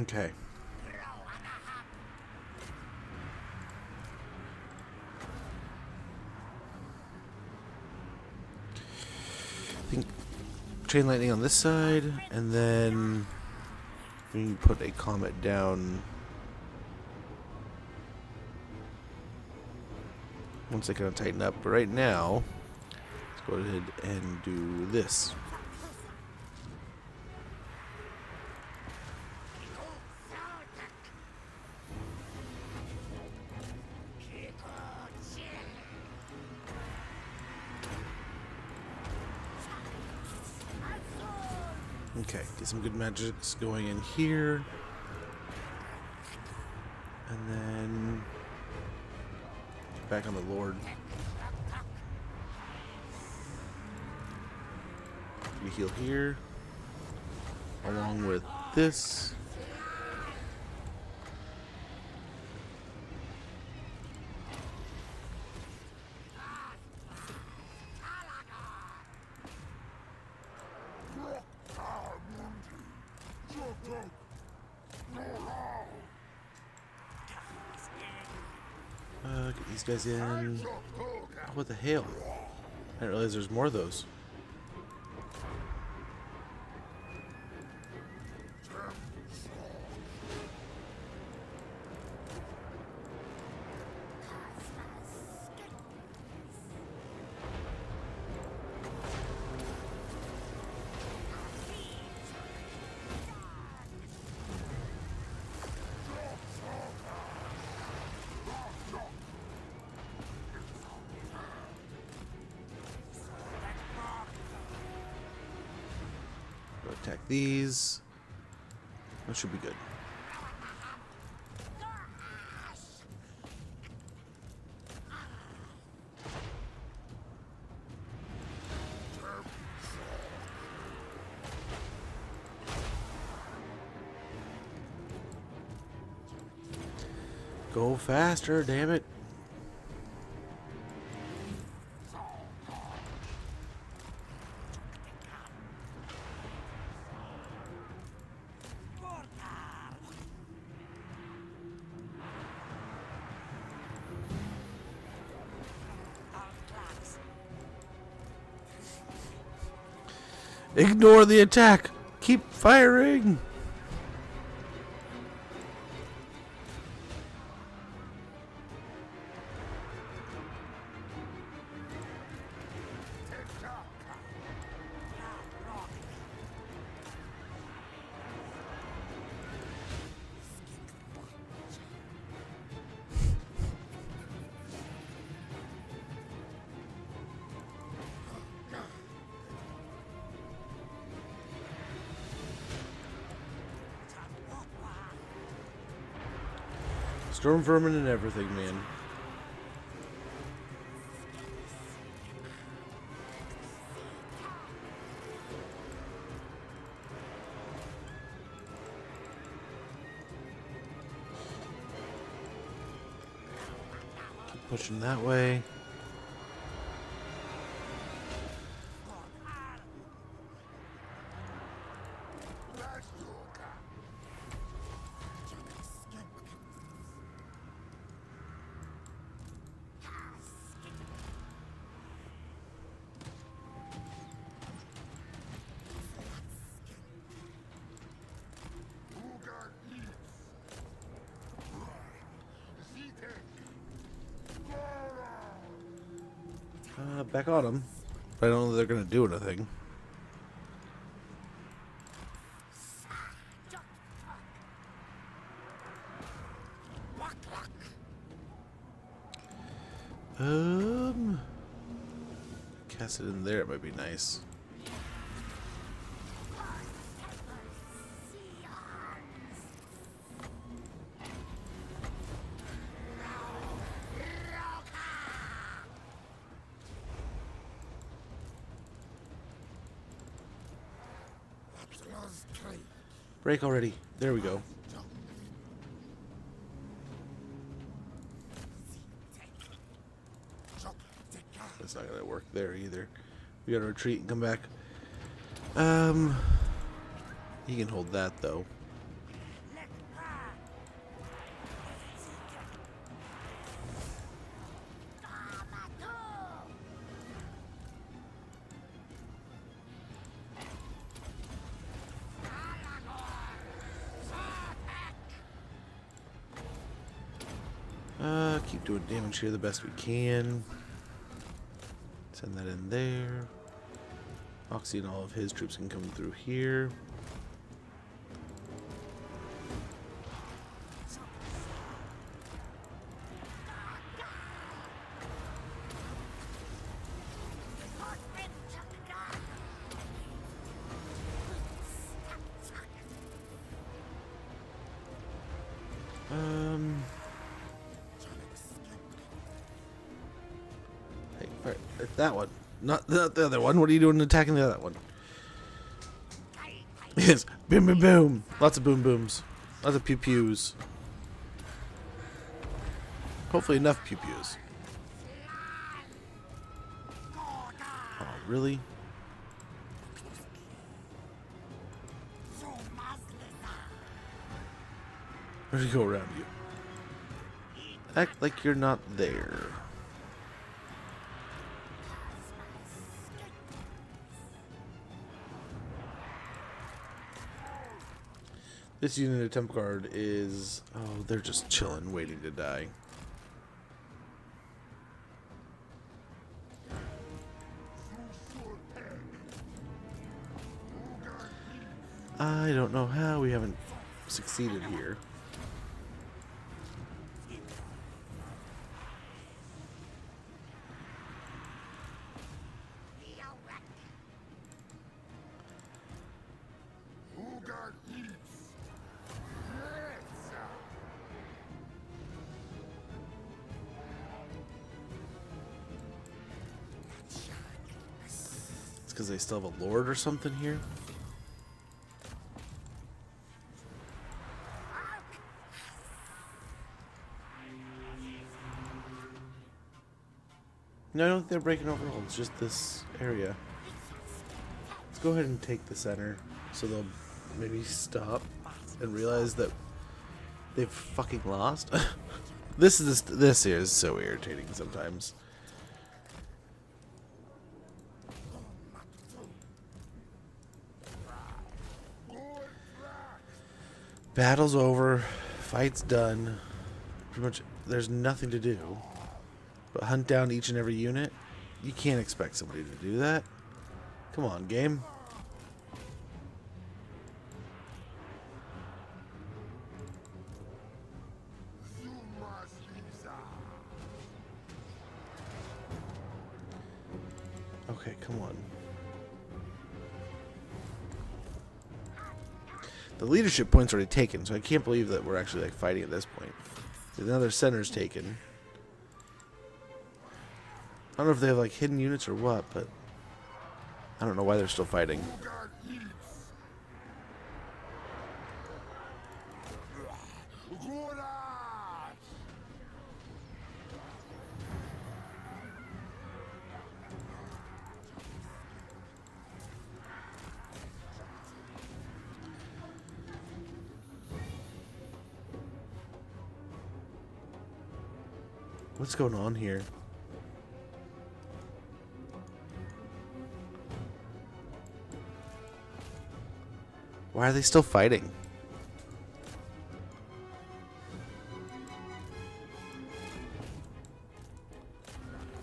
Speaker 1: Okay. I think chain lightning on this side, and then we can put a comet down once they kind of tighten up. But right now, let's go ahead and do this. Okay, get some good magics going in here. And then back on the Lord. You heal here. Along with this. Get these guys in. Oh, what the hell? I didn't realize there's more of those. Attack these. That should be good. Go faster, damn it. Ignore the attack. Keep firing. Storm vermin and everything, man. Keep pushing that way. Back on them. But I don't know that they're going to do anything. Cast it in there, it might be nice. Break already. There we go. That's not gonna work there either. We gotta retreat and come back. He can hold that though. Keep doing damage here the best we can. Send that in there. Oxy and all of his troops can come through here. Alright, that one. Not the other one. What are you doing attacking the other one? Yes. Boom, boom, boom. Lots of boom booms. Lots of pew pews. Hopefully enough pew pews. Oh, really? Where'd he go around you? Act like you're not there. This unit of temp guard is... Oh, they're just chilling, waiting to die. I don't know how we haven't succeeded here. It's because they still have a lord or something here. No, I don't think they're breaking overall. It's just this area. Let's go ahead and take the center so they'll maybe stop and realize that they've fucking lost. This here is so irritating sometimes. Battle's over. Fight's done. Pretty much there's nothing to do but hunt down each and every unit. You can't expect somebody to do that. Come on, game. Okay, come on. The leadership point's already taken, so I can't believe that we're actually like fighting at this point. Another center's taken. I don't know if they have like hidden units or what, but I don't know why they're still fighting. What's going on here? Why are they still fighting?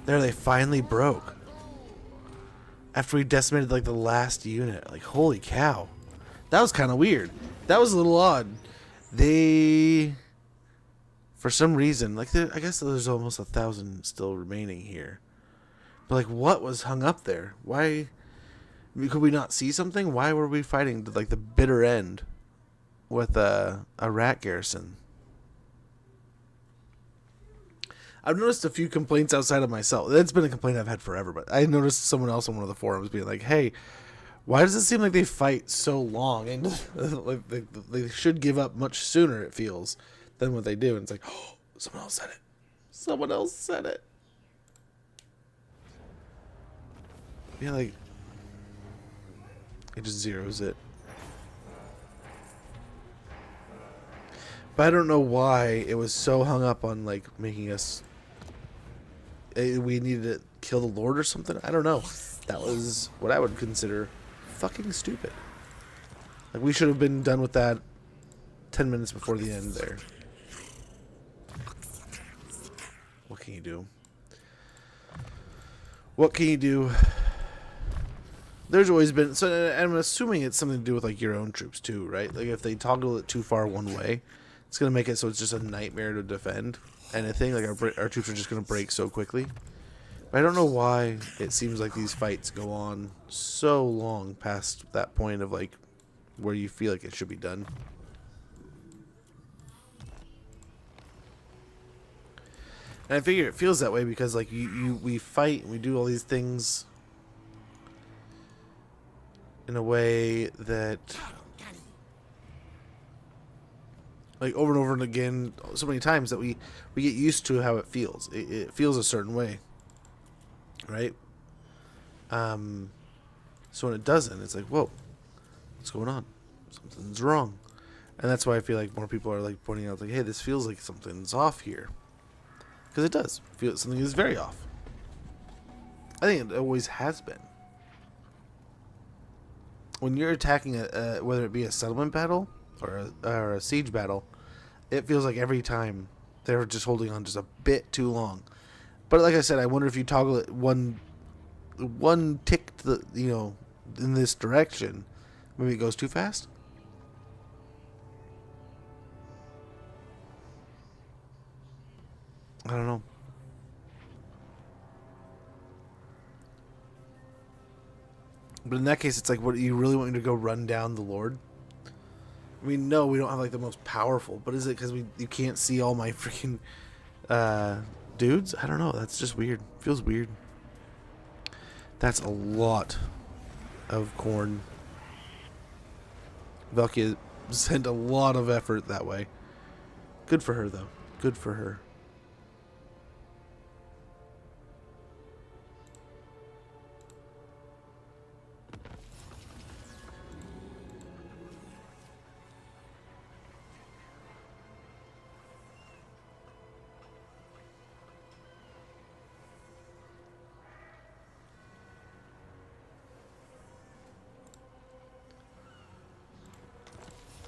Speaker 1: There, they finally broke. After we decimated like the last unit. Like, holy cow. That was kind of weird. That was a little odd. They... For some reason, like, I guess there's almost 1,000 still remaining here. But, like, what was hung up there? Why... Could we not see something? Why were we fighting to, like, the bitter end with a rat garrison? I've noticed a few complaints outside of myself. That's been a complaint I've had forever, but I noticed someone else on one of the forums being like, hey, why does it seem like they fight so long? And like they should give up much sooner, it feels, than what they do. And it's like, oh, someone else said it. Someone else said it. Yeah, like... It just zeroes it. But I don't know why it was so hung up on, like, making us... We needed to kill the Lord or something? I don't know. That was what I would consider fucking stupid. Like, we should have been done with that 10 minutes before the end there. What can you do? What can you do? There's always been... So I'm assuming it's something to do with, like, your own troops, too, right? Like, if they toggle it too far one way, it's going to make it so it's just a nightmare to defend anything. Like, our troops are just going to break so quickly. But I don't know why it seems like these fights go on so long past that point of, like, where you feel like it should be done. And I figure it feels that way because like we fight and we do all these things in a way that like over and over and again so many times that we get used to how it feels. It feels a certain way. Right? So when it doesn't, it's like, whoa, what's going on? Something's wrong. And that's why I feel like more people are like pointing out like, hey, this feels like something's off here. Because it does feel something is very off. I think it always has been. When you're attacking whether it be a settlement battle or a siege battle, it feels like every time they're just holding on just a bit too long. But like I said, I wonder if you toggle it one tick to the, in this direction, maybe it goes too fast. I don't know. But in that case, it's like, what, you really want me to go run down the Lord? I mean, no, we don't have like the most powerful, but is it because you can't see all my freaking dudes? I don't know. That's just weird. Feels weird. That's a lot of corn. Velkia sent a lot of effort that way. Good for her, though. Good for her.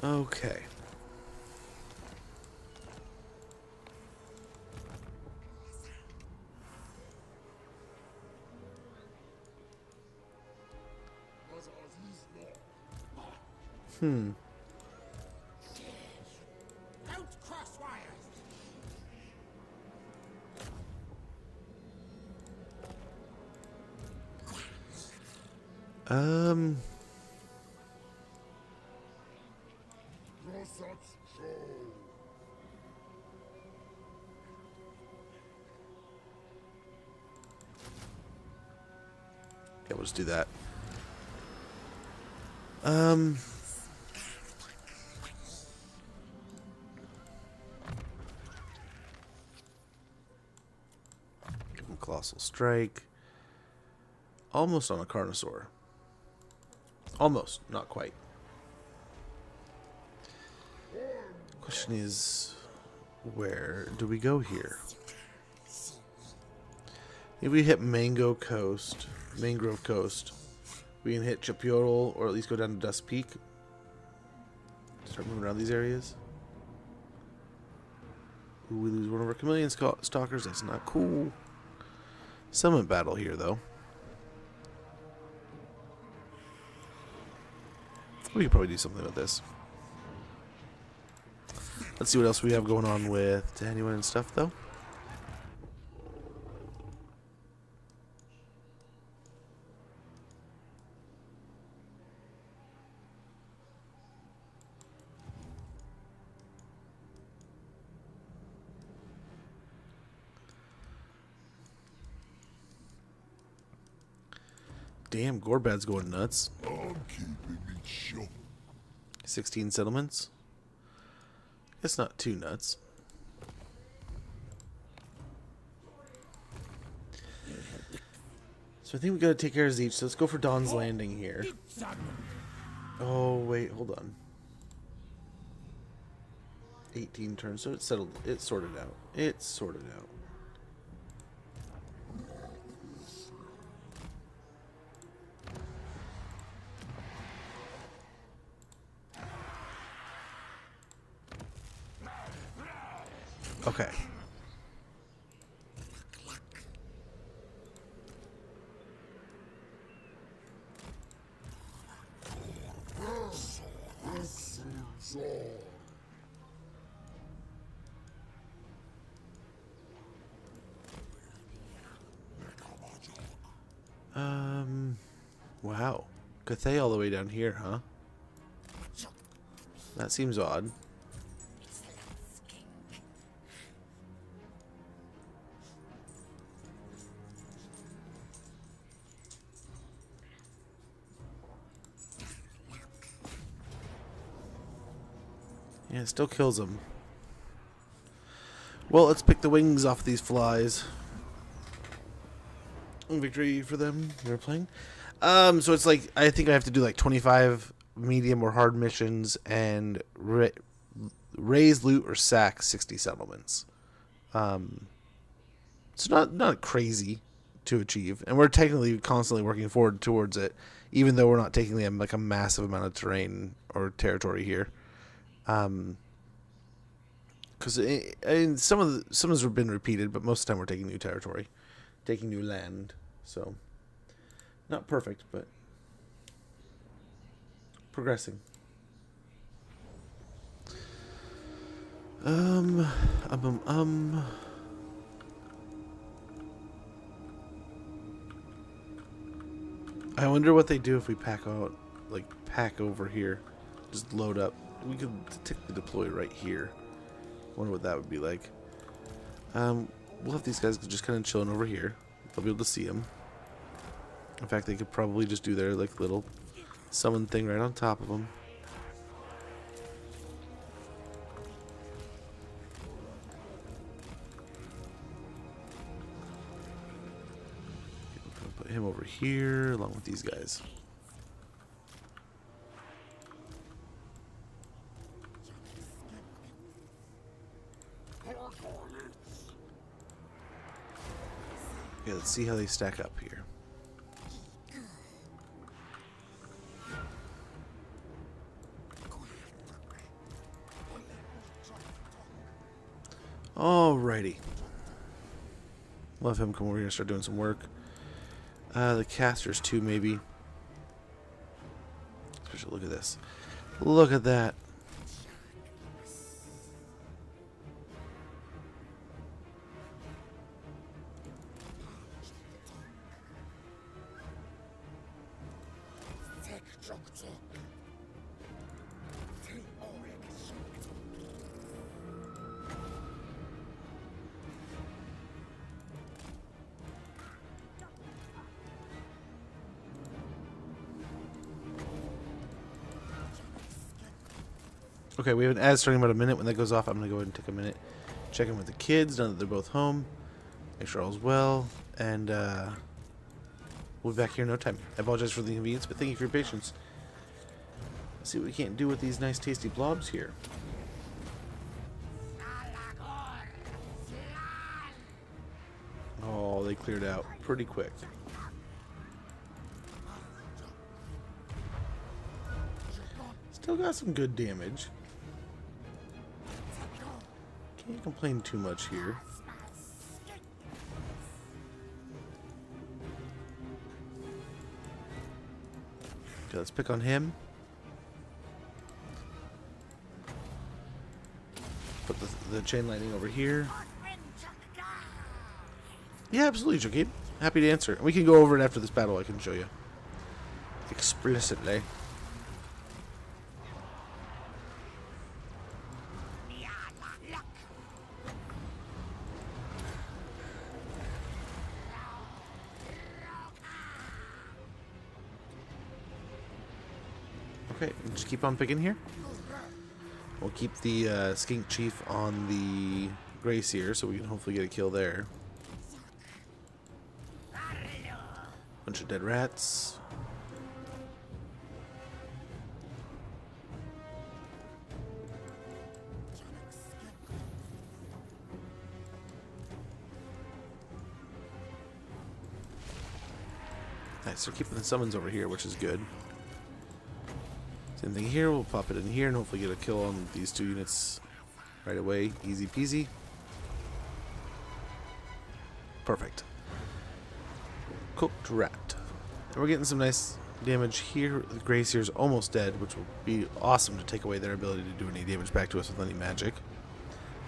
Speaker 1: Okay.
Speaker 11: Don't cross wires.
Speaker 1: Yeah, we'll just do that. Give him Colossal Strike. Almost on a Carnosaur. Almost, not quite. Question is, where do we go here? If we hit Mangrove Coast, we can hit Chipiotl, or at least go down to Dust Peak. Start moving around these areas. Ooh, we lose one of our chameleon stalkers. That's not cool. Summit battle here, though. We could probably do something with this. Let's see what else we have going on with Daniel and stuff, though. Damn, Gorbad's going nuts.
Speaker 2: I'm keeping me shut.
Speaker 1: 16 settlements. It's not too nuts. So I think we gotta take care of each. So let's go for Dawn's Landing here. Oh wait, hold on. 18 turns, so it's settled. It's sorted out. It's sorted out. Okay. Wow. Cathay all the way down here, huh? That seems odd. Yeah, it still kills them. Well, let's pick the wings off these flies. Victory for them. They're playing. So it's like, I think I have to do like 25 medium or hard missions and raise, loot, or sack 60 settlements. It's not crazy to achieve, and we're technically constantly working forward towards it, even though we're not taking like a massive amount of terrain or territory here. Because some of them have been repeated, but most of the time we're taking new territory, taking new land. So not perfect, but progressing. I wonder what they do if we pack over here. Just load up. We could technically deploy right here. Wonder what that would be like. We'll have these guys just kind of chilling over here. They'll be able to see them. In fact, they could probably just do their like little summon thing right on top of them. Put him over here along with these guys. Okay, let's see how they stack up here. Alrighty. We'll have him come over here and start doing some work. The casters too, maybe. Especially, look at this. Look at that. Okay, we have an ad starting in about a minute. When that goes off, I'm going to go ahead and take a minute. Check in with the kids, now that they're both home. Make sure all's well. And we'll be back here in no time. I apologize for the inconvenience, but thank you for your patience. Let's see what we can't do with these nice tasty blobs here. Oh, they cleared out pretty quick. Still got some good damage. Can't complain too much here. Okay, let's pick on him. Put the chain lightning over here. Yeah, absolutely, Joaquin. Happy to answer. We can go over it after this battle. I can show you explicitly. Okay, just keep on picking here. We'll keep the skink chief on the gray seer, so we can hopefully get a kill there. Bunch of dead rats. Nice, they're keeping the summons over here, which is good. Same thing here, we'll pop it in here and hopefully get a kill on these two units right away. Easy peasy. Perfect. Cooked rat. And we're getting some nice damage here. The Grey Seer's almost dead, which will be awesome to take away their ability to do any damage back to us with any magic.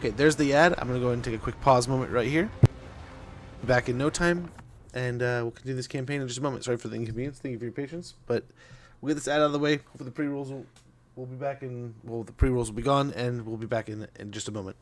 Speaker 1: Okay, there's the ad. I'm going to go ahead and take a quick pause moment right here. Back in no time, and we'll continue this campaign in just a moment. Sorry for the inconvenience. Thank you for your patience, but we'll get this ad out of the way. Hopefully the pre-rolls will be back in. Well, the pre-rolls will be gone, and we'll be back in just a moment.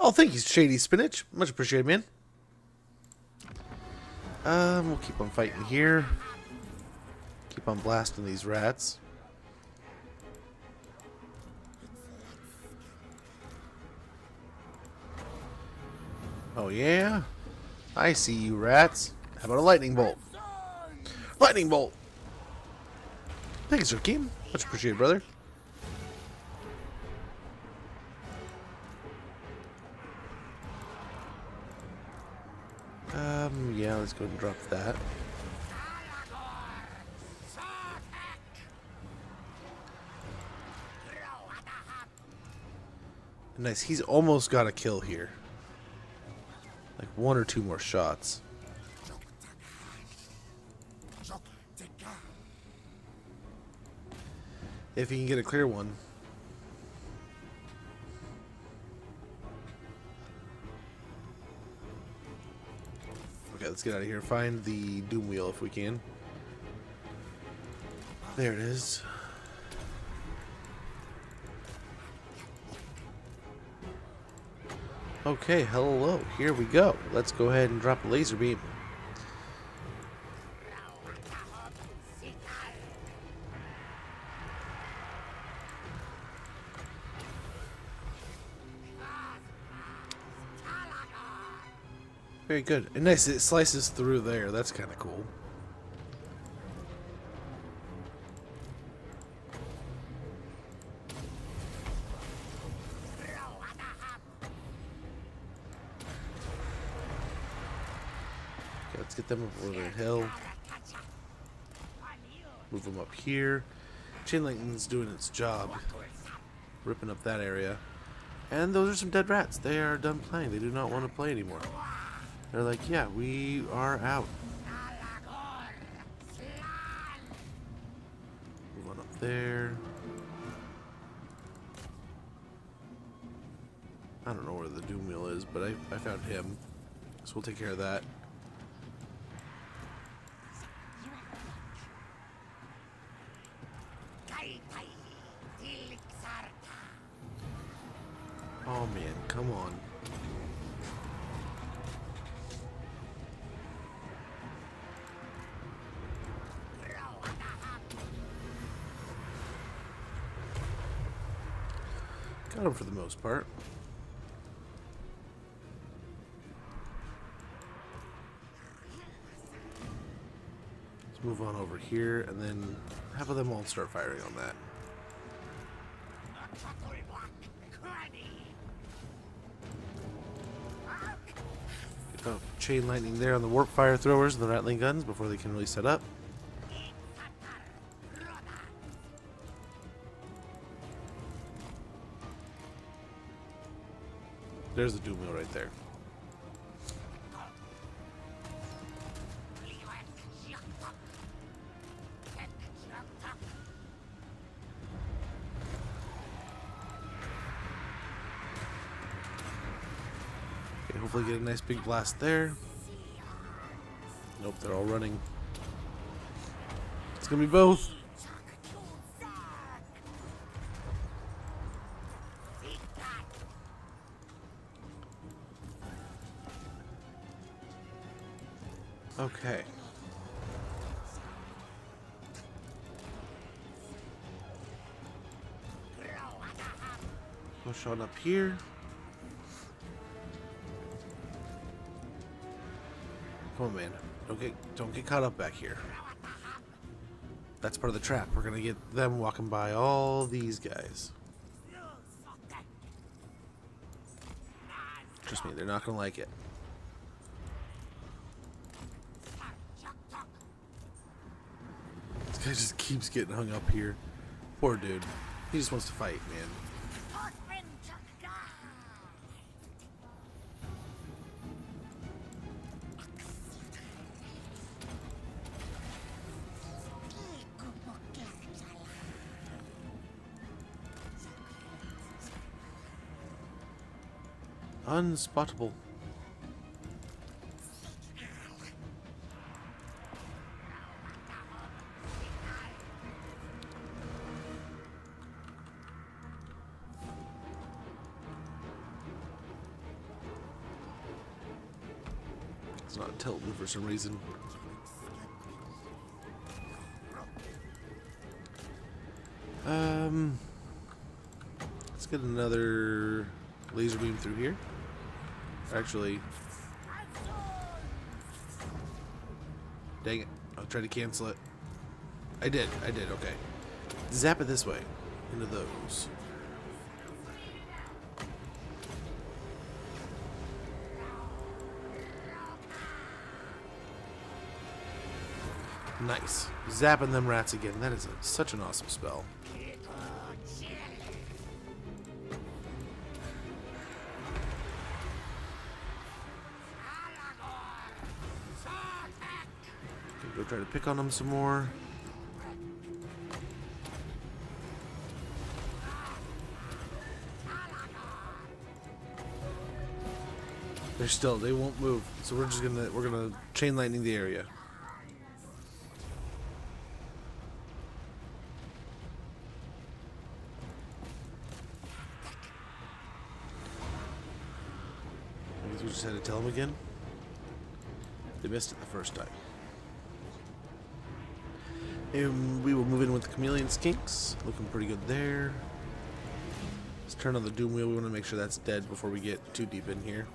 Speaker 1: Oh, thank you, Shady Spinach. Much appreciated, man. We'll keep on fighting here. Keep on blasting these rats. Oh, yeah? I see you, rats. How about a lightning bolt? Lightning bolt! Thanks, Rakeem. Much appreciated, brother. Yeah, let's go and drop that. Nice, he's almost got a kill here. Like 1 or 2 more shots. If he can get a clear one. Okay, let's get out of here. Find the Doom Wheel if we can. There it is. Okay, hello. Here we go. Let's go ahead and drop a laser beam. Very good. And nice, it slices through there. That's kind of cool. Okay, let's get them up over the hill. Move them up here. Chain lightning's doing its job. Ripping up that area. And those are some dead rats. They are done playing. They do not want to play anymore. They're like, yeah, we are out. Move on up there. I don't know where the Doom Wheel is, but I found him. So we'll take care of that. Oh man, come on. Got him for the most part. Let's move on over here and then have them all start firing on that. Get the chain lightning there on the warp fire throwers and the rattling guns before they can really set up. There's the Doom Wheel right there. Okay, hopefully get a nice big blast there. Nope, they're all running. It's gonna be both. Okay. Push on up here. Come on, man. Don't get caught up back here. That's part of the trap. We're gonna get them walking by all these guys. Trust me, they're not gonna like it. This guy just keeps getting hung up here. Poor dude. He just wants to fight, man. Unspottable. It's not tilting for some reason. Let's get another laser beam through here. Actually, dang it. I'll try to cancel it. I did, okay. Zap it this way. Into those. Nice. Zapping them rats again. That is such an awesome spell. Okay, go try to pick on them some more. They won't move. So we're gonna chain lightning the area. I guess we just had to tell them again. They missed it the first time. And we will move in with the chameleon skinks. Looking pretty good there. Let's turn on the doom wheel. We want to make sure that's dead before we get too deep in here.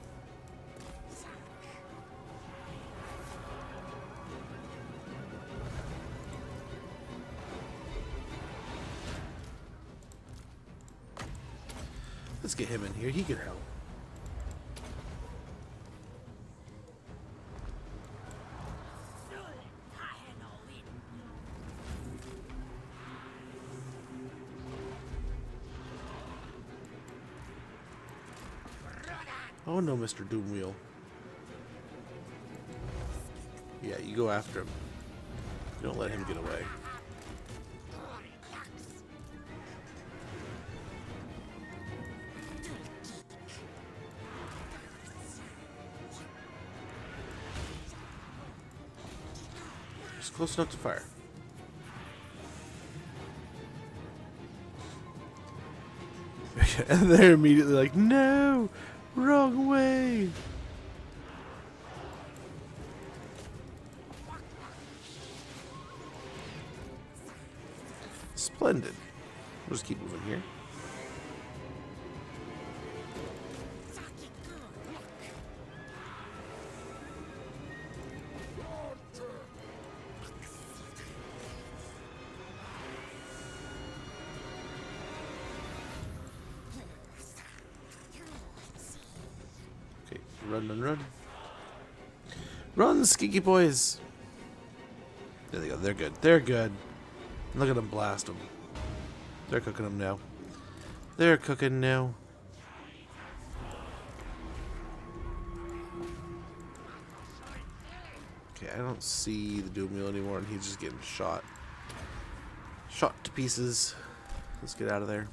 Speaker 1: Let's get him in here. He can help. Oh no, Mr. Doomwheel. Yeah, you go after him. You don't let him get away. Just close enough to fire. And they're immediately like, no! Wrong way! Splendid. We'll just keep moving here. Run. Run, skinky boys. There they go. They're good. They're good. Look at them blast them. They're cooking them now. They're cooking now. Okay, I don't see the doom wheel anymore, and he's just getting shot. Shot to pieces. Let's get out of there.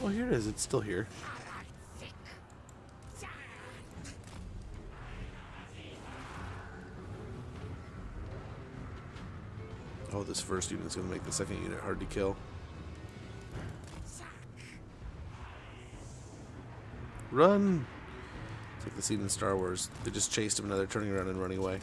Speaker 1: Oh, here it is. It's still here. Oh, this first unit's going to make the second unit hard to kill. Run! It's like the scene in Star Wars. They just chased him and now they're turning around and running away.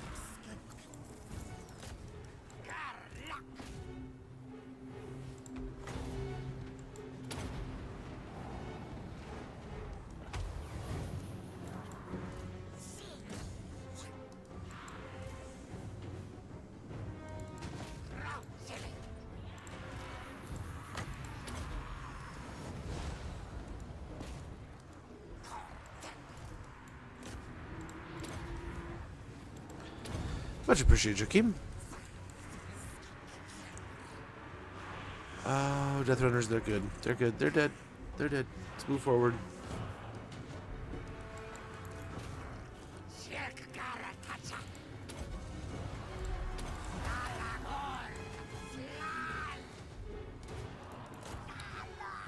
Speaker 1: Much appreciated, Joaquin. Oh, Death Runners, they're good. They're good. They're dead. They're dead. Let's move forward.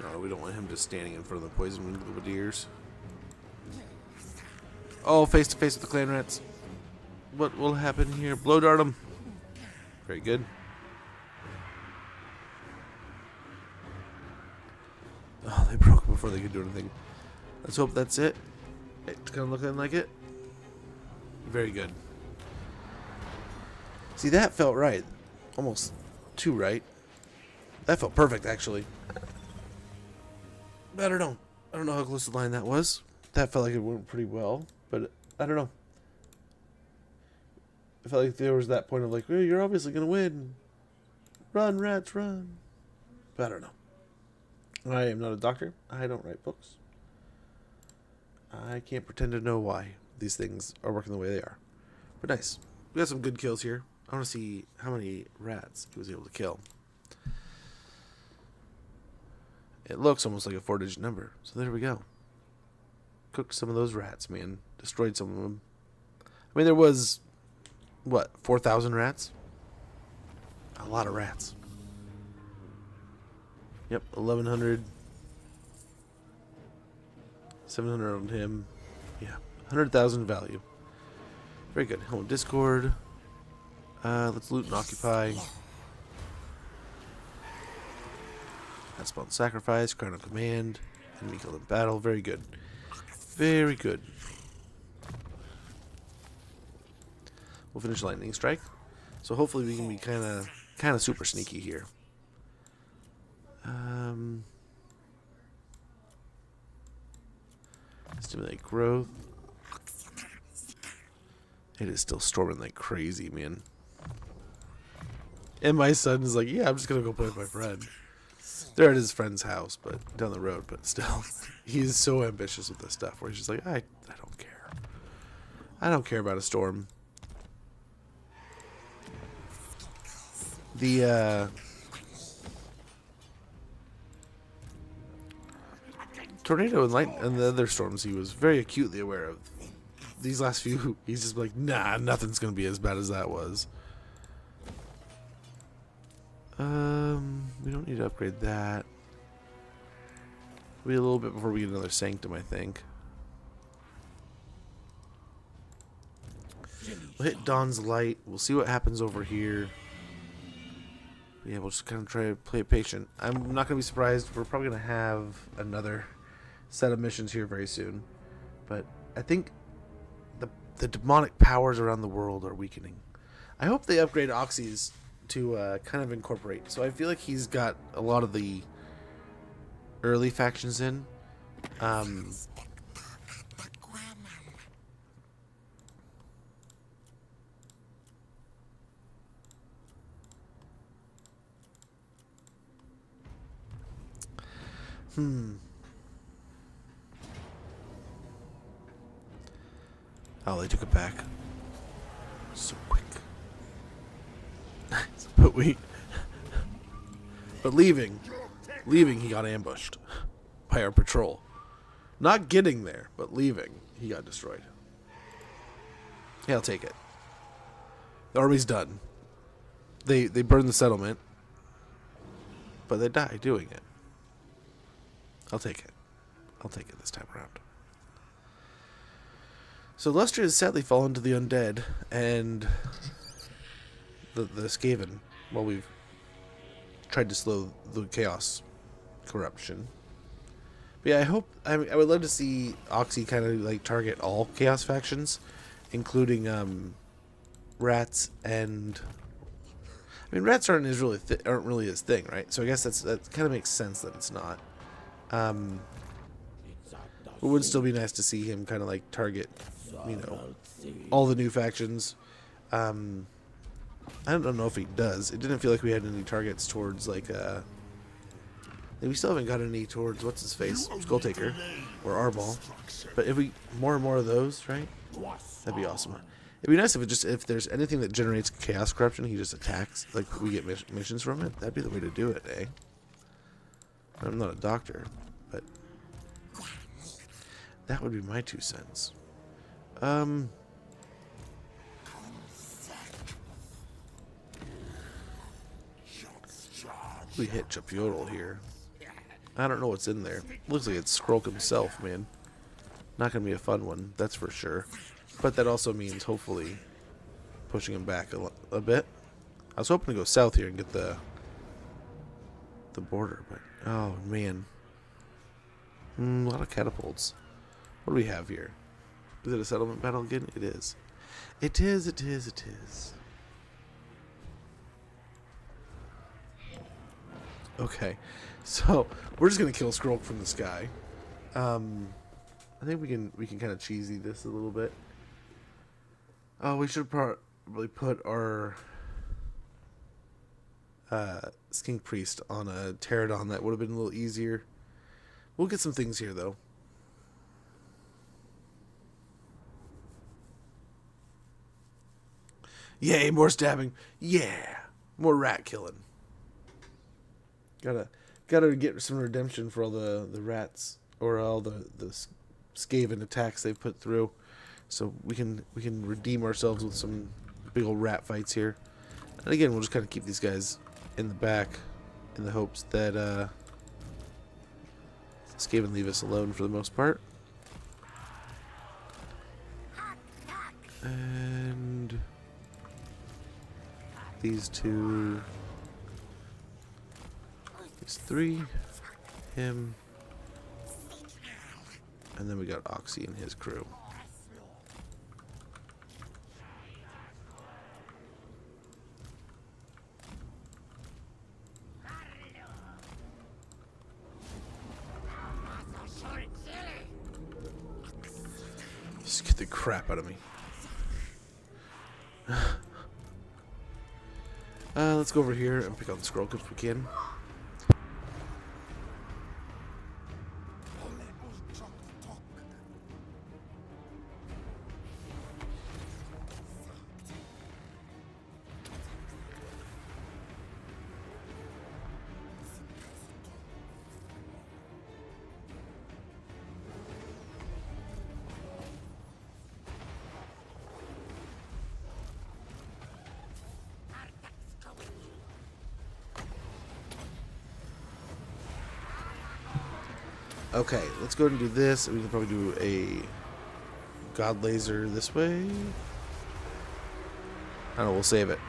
Speaker 1: No, we don't want him just standing in front of the poison winged deers. Oh, face to face with the clan rats. what will happen here. Blow dart him. Very good. Oh, they broke before they could do anything. Let's hope that's it. It's kind of looking like it. Very good. See, that felt right. Almost too right. That felt perfect, actually. But I don't know. I don't know how close to the line that was. That felt like it went pretty well, but I don't know. I felt like there was that point of like, well, you're obviously going to win. Run, rats, run. But I don't know. I am not a doctor. I don't write books. I can't pretend to know why these things are working the way they are. But nice. We got some good kills here. I want to see how many rats he was able to kill. It looks almost like a 4-digit number. So there we go. Cooked some of those rats, man. Destroyed some of them. I mean, there was, what, 4,000 rats? A lot of rats. Yep, 1,100. 700 on him. Yeah, 100,000 value. Very good. Home Discord. Let's loot and occupy. That's spawn sacrifice. Crown of command. Enemy killed in battle. Very good. Very good. We'll finish lightning strike. So hopefully we can be kind of super sneaky here. Stimulate growth. It is still storming like crazy, man. And my son is like, yeah, I'm just gonna go play with my friend. They're at his friend's house, but down the road, but still. He's so ambitious with this stuff where he's just like, I don't care. I don't care about a storm. The tornado and light and the other storms he was very acutely aware of. These last few, he's just like, nah, nothing's gonna be as bad as that was. We don't need to upgrade that. Wait a little bit before we get another sanctum, I think. We'll hit Dawn's Light. We'll see what happens over here. Yeah, we'll just kind of try to play it patient. I'm not going to be surprised. We're probably going to have another set of missions here very soon. But I think the demonic powers around the world are weakening. I hope they upgrade Oxys to kind of incorporate. So I feel like he's got a lot of the early factions in. Oh, they took it back. So quick. But leaving, he got ambushed by our patrol. Not getting there, but leaving, he got destroyed. Yeah, I'll take it. The army's done. They burned the settlement, but they die doing it. I'll take it. I'll take it this time around. So Lustre has sadly fallen to the undead and the Skaven while we've tried to slow the chaos corruption. But yeah, I would love to see Oxy kind of like target all chaos factions, including rats and. I mean, rats aren't really his thing, right? So I guess that kind of makes sense that it's not. It would still be nice to see him kind of like target, you know, all the new factions. I don't know if he does. It didn't feel like we had any targets towards like we still haven't got any towards what's his face, Skulltaker or Arbol. But if we more and more of those, right? That'd be awesome. It'd be nice if there's anything that generates chaos corruption, he just attacks. Like we get missions from it. That'd be the way to do it, eh? I'm not a doctor, but that would be my 2 cents. We hit Oxyotl here. I don't know what's in there. Looks like it's Skrulk himself, man. Not gonna be a fun one, that's for sure. But that also means hopefully pushing him back a bit. I was hoping to go south here and get the border, but oh man, a lot of catapults. What do we have here? Is it a settlement battle again? It is. It is. It is. It is. Okay, so we're just gonna kill Skrull from the sky. I think we can kind of cheesy this a little bit. Oh, we should probably put our skink priest on a pterodon. That would have been a little easier. We'll get some things here though. Yay, more stabbing. Yeah, more rat killing. Gotta get some redemption for all the rats, or all the Skaven attacks they've put through. So we can redeem ourselves with some big old rat fights here. And again, we'll just kind of keep these guys in the back in the hopes that Skaven leave us alone for the most part. And these two, these three, him, and then we got Oxy and his crew. Just get the crap out of me. Let's go over here and pick on the Skrull if we can. Okay, let's go ahead and do this. We can probably do a God Laser this way. I don't know, we'll save it.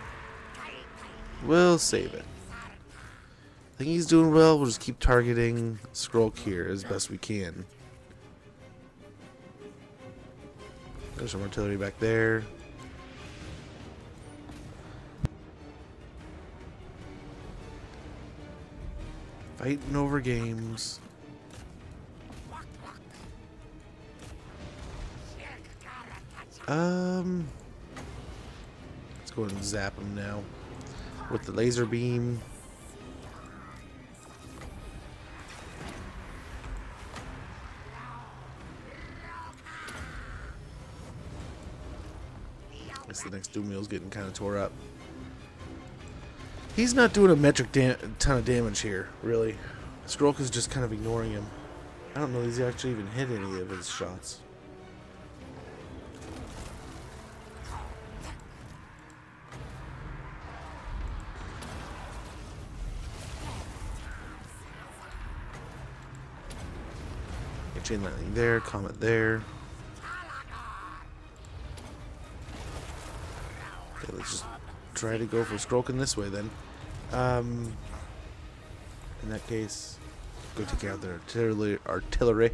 Speaker 1: We'll save it. I think he's doing well. We'll just keep targeting Skrull here as best we can. There's some artillery back there. Fighting over games. Let's go ahead and zap him now with the laser beam. I guess the next Doom Wheel's getting kind of tore up. He's not doing a metric ton of damage here, really. Skrull is just kind of ignoring him. I don't know if he's actually even hit any of his shots. Chain lightning there, comet there. Okay, let's just try to go for Skrulkin this way then. In that case, go take out their artillery.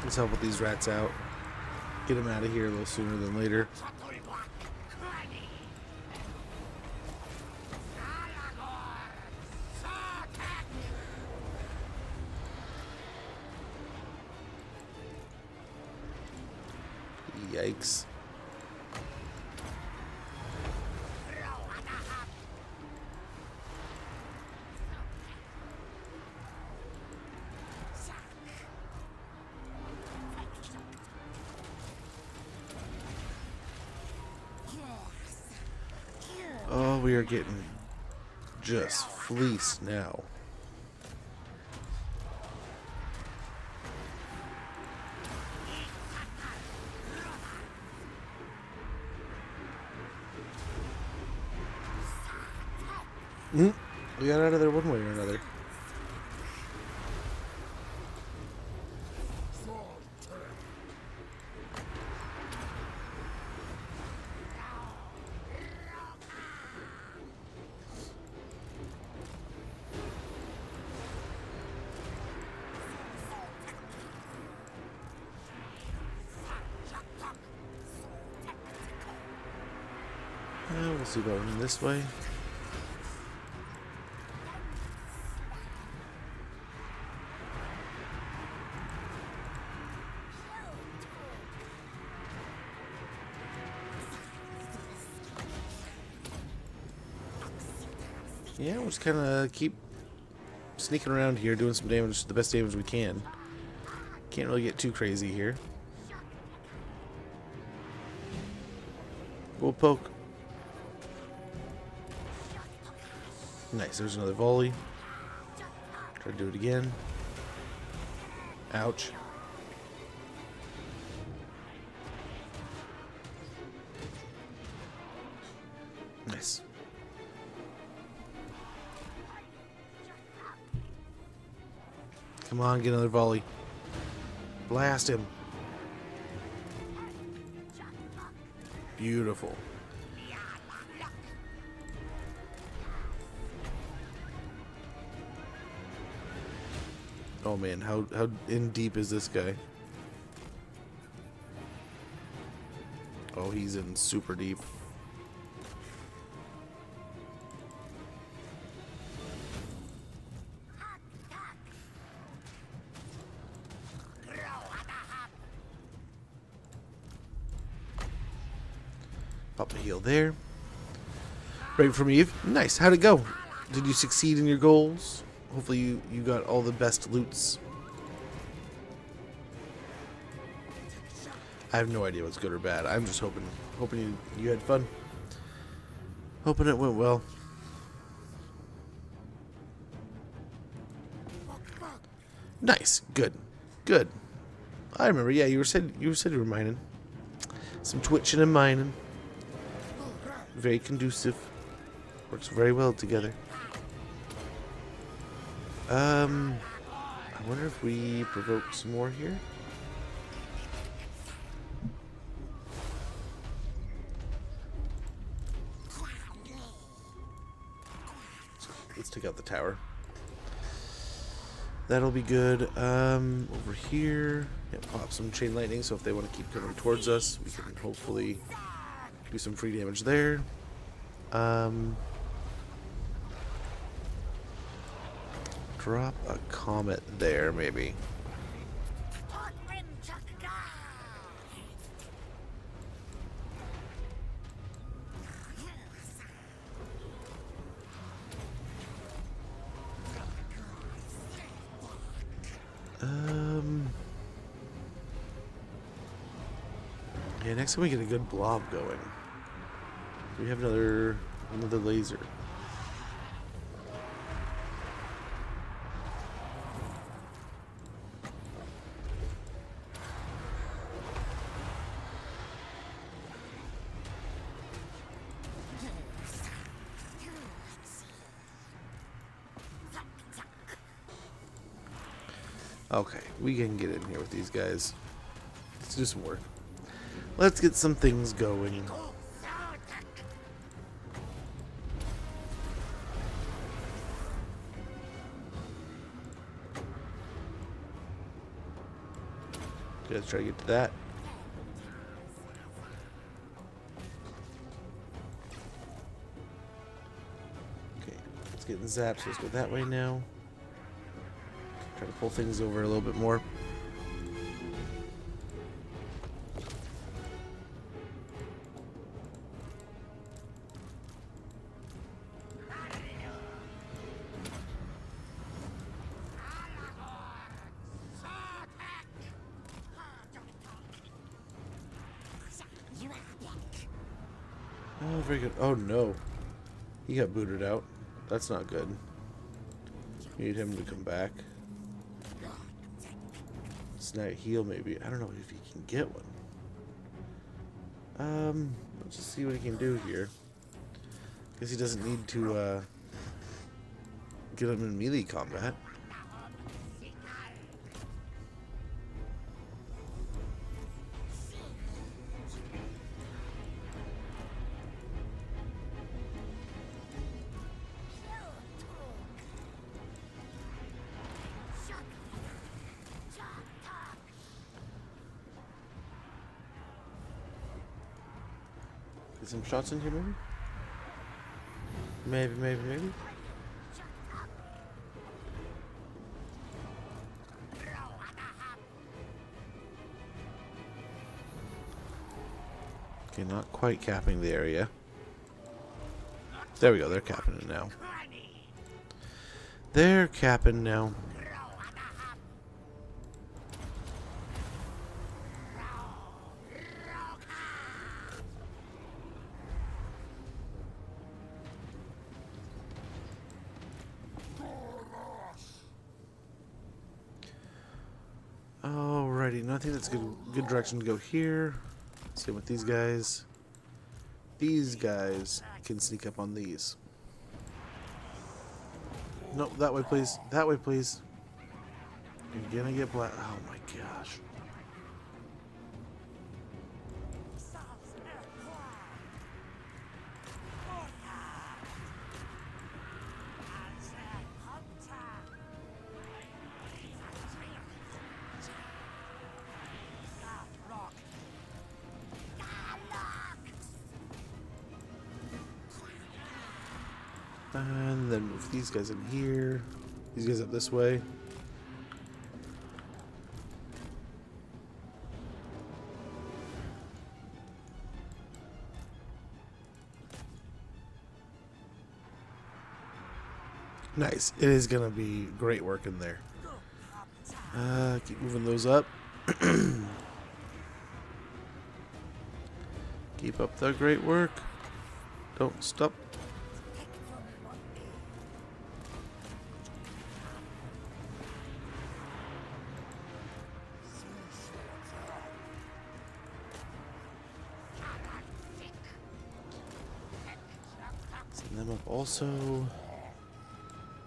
Speaker 1: Let's help with these rats out. Get them out of here a little sooner than later. Yikes. we are getting just fleeced now. We got out of there one way or another. We'll see going this way. Yeah, we'll just kind of keep sneaking around here, doing some damage, the best damage we can. Can't really get too crazy here. We'll poke. Nice, there's another volley. Try to do it again. Ouch. Nice. Come on, get another volley. Blast him. Beautiful. Oh man, how in deep is this guy? Oh, he's in super deep. Pop a heal there. Right from Eve. Nice. How'd it go? Did you succeed in your goals? Hopefully you got all the best loots. I have no idea what's good or bad. I'm just hoping you had fun. Hoping it went well. Nice. Good. Good. I remember. Yeah, you said you were mining. Some twitching and mining. Very conducive. Works very well together. I wonder if we provoke some more here. Let's take out the tower. That'll be good. Over here, yeah, pop some chain lightning. So if they want to keep coming towards us, we can hopefully do some free damage there. Drop a comet there, maybe. Yeah, next time we get a good blob going. We have another laser. Okay, we can get in here with these guys. Let's do some work. Let's get some things going. Let's try to get to that. Okay, let's get in zaps. Let's go that way now. Try to pull things over a little bit more. Oh, very good. Oh no. He got booted out. That's not good. Need him to come back. Snag heal maybe. I don't know if he can get one. Let's just see what he can do here. Guess he doesn't need to get him in melee combat. Get some shots in here, maybe? Maybe. Okay, not quite capping the area. There we go, they're capping it now. They're capping now. Alrighty, no, I think that's a good direction to go here. Same with these guys. These guys can sneak up on these. No, that way, please. That way, please. You're gonna get black. Oh my gosh. And then move these guys in here. These guys up this way. Nice. It is going to be great work in there. Keep moving those up. Keep up the great work. Don't stop. Send them up also.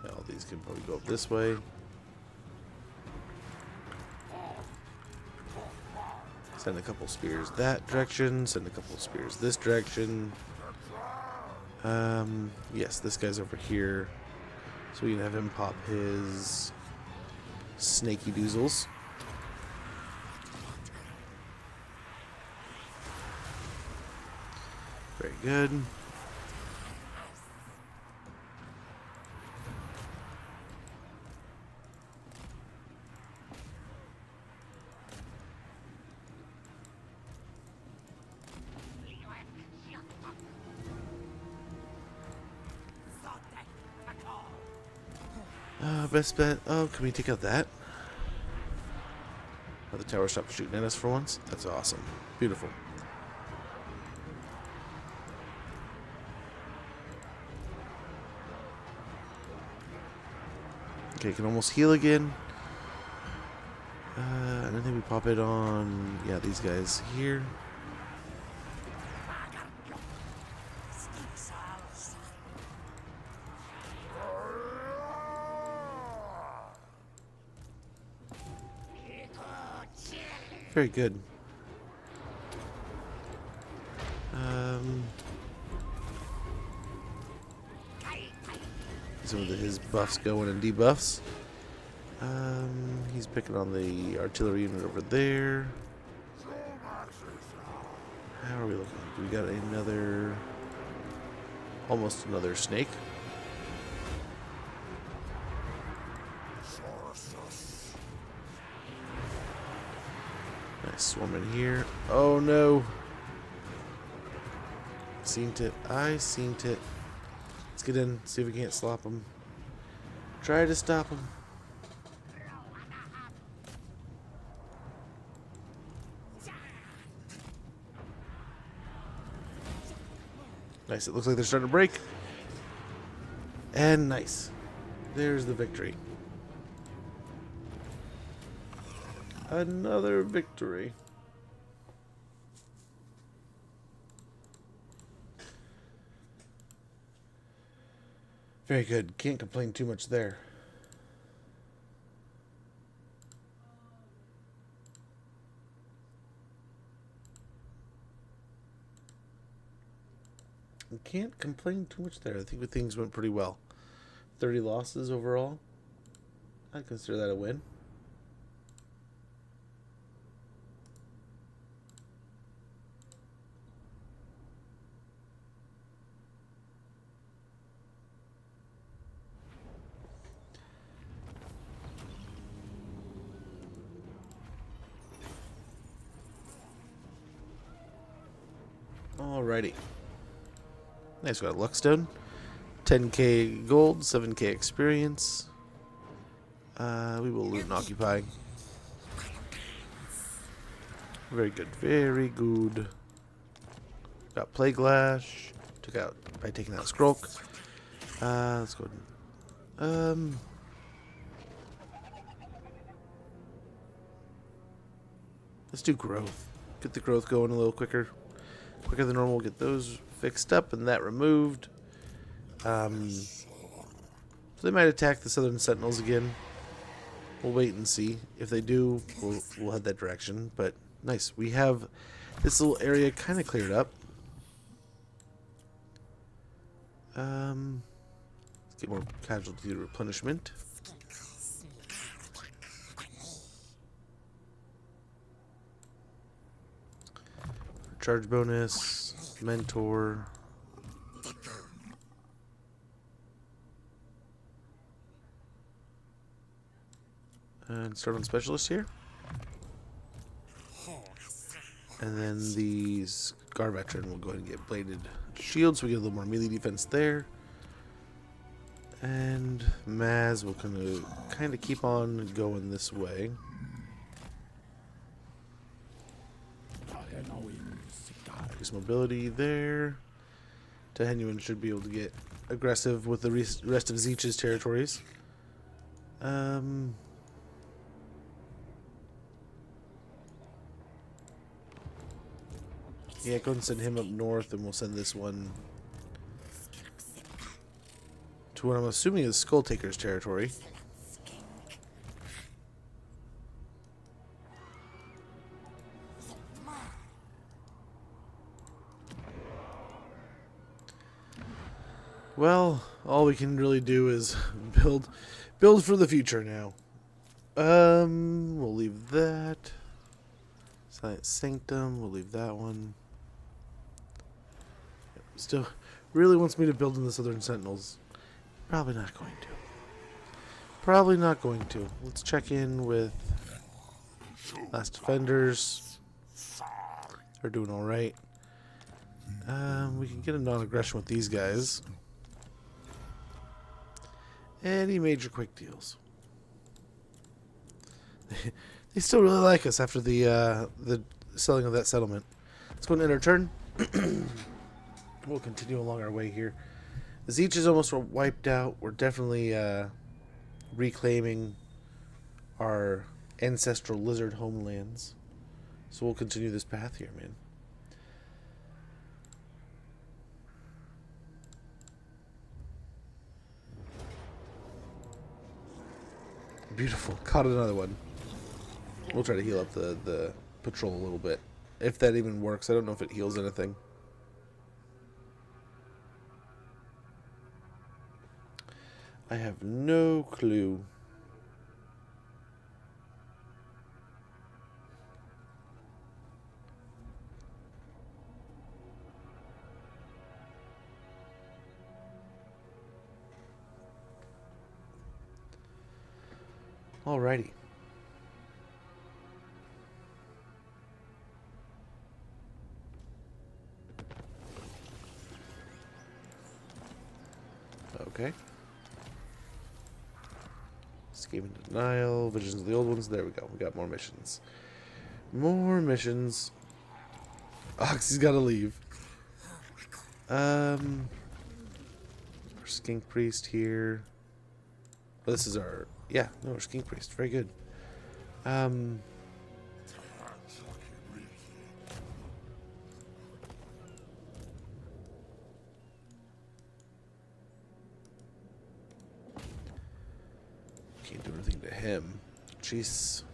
Speaker 1: Yeah, all these can probably go up this way. Send a couple spears that direction. Send a couple spears this direction. Yes, this guy's over here. So we can have him pop his snaky doozles. Very good. Best bet. Oh, can we take out that? Oh, the tower stopped shooting at us for once. That's awesome. Beautiful. Okay, can almost heal again. I don't think we pop it on. Yeah, these guys here. Very good. Some of his buffs going and debuffs. He's picking on the artillery unit over there. How are we looking? We got another, almost another snake. Nice swarm in here. Oh no! Seen it. I seen it. Let's get in. See if we can't slop him. Try to stop him. Nice. It looks like they're starting to break. And nice. There's the victory. Another victory. Very good. Can't complain too much there. Can't complain too much there. I think things went pretty well. 30 losses overall. I'd consider that a win. Alrighty. Nice, got a Luckstone. 10k gold, 7k experience. We will loot and occupy. Very good, very good. Got Plague Lash. Took out by taking out Skrulk. Let's go ahead. Let's do growth. Get the growth going a little quicker. Quicker than normal. Get those fixed up and that removed. So they might attack the Southern Sentinels again. We'll wait and see. If they do, we'll head that direction. But nice. We have this little area kind of cleared up. Let's get more casualty replenishment. Charge bonus, mentor. And start on specialist here. And then the Scar Veteran will go ahead and get bladed shield, so we get a little more melee defense there. And Maz will kind of keep on going this way. Increase mobility there. Tehenuan should be able to get aggressive with the rest of Zeech's territories. Yeah, go and send him up north, and we'll send this one to what I'm assuming is Skull Taker's territory. Well, all we can really do is build for the future now. We'll leave that. Silent Sanctum, we'll leave that one. Still really wants me to build in the Southern Sentinels. Probably not going to. Probably not going to. Let's check in with Last Defenders. They're doing alright. We can get a non-aggression with these guys. Any major quick deals. They still really like us after the selling of that settlement. Let's go and end our turn. We'll continue along our way here. Zeech is almost wiped out. We're definitely reclaiming our ancestral lizard homelands. So we'll continue this path here, man. Beautiful. Caught another one. We'll try to heal up the patrol a little bit. If that even works. I don't know if it heals anything. I have no clue. Alrighty. Okay. Escape and denial. Visions of the old ones. There we go. We got more missions. More missions. Oxy's got to leave. our skink priest here. Oh, this is our, yeah, no, our skink priest. Very good. Can't do anything to him. Jeez.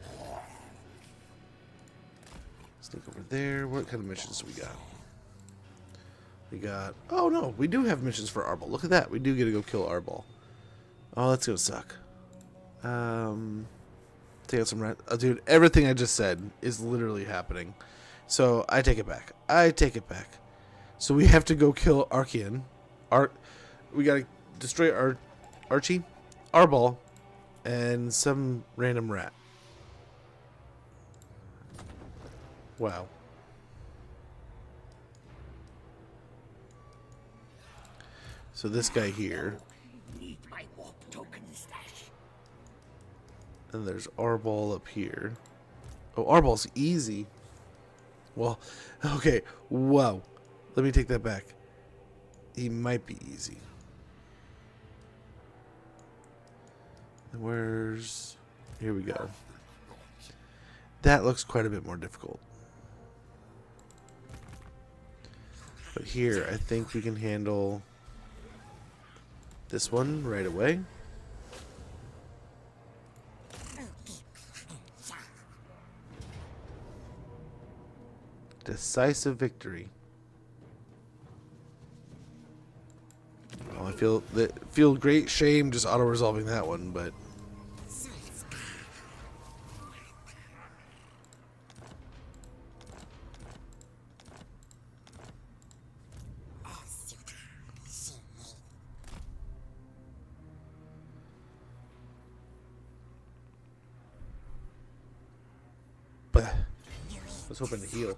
Speaker 1: Sneak over there. What kind of missions do we got? We got... Oh, no. We do have missions for Arbol. Look at that. We do get to go kill Arbol. Oh, that's going to suck. Take out some rat... Oh, dude, everything I just said is literally happening. So, I take it back. I take it back. So, we have to go kill Archean. We got to destroy Archie, Arbol, and some random rat. Wow. So this guy here.
Speaker 11: Need my warp token stash.
Speaker 1: And there's Arbol up here. Oh, Arbol's easy. Well, okay. Whoa. Let me take that back. He might be easy. Where's... Here we go. That looks quite a bit more difficult. But here, I think we can handle this one right away. Decisive victory. Well, I feel great shame just auto-resolving that one, but... I was hoping to heal.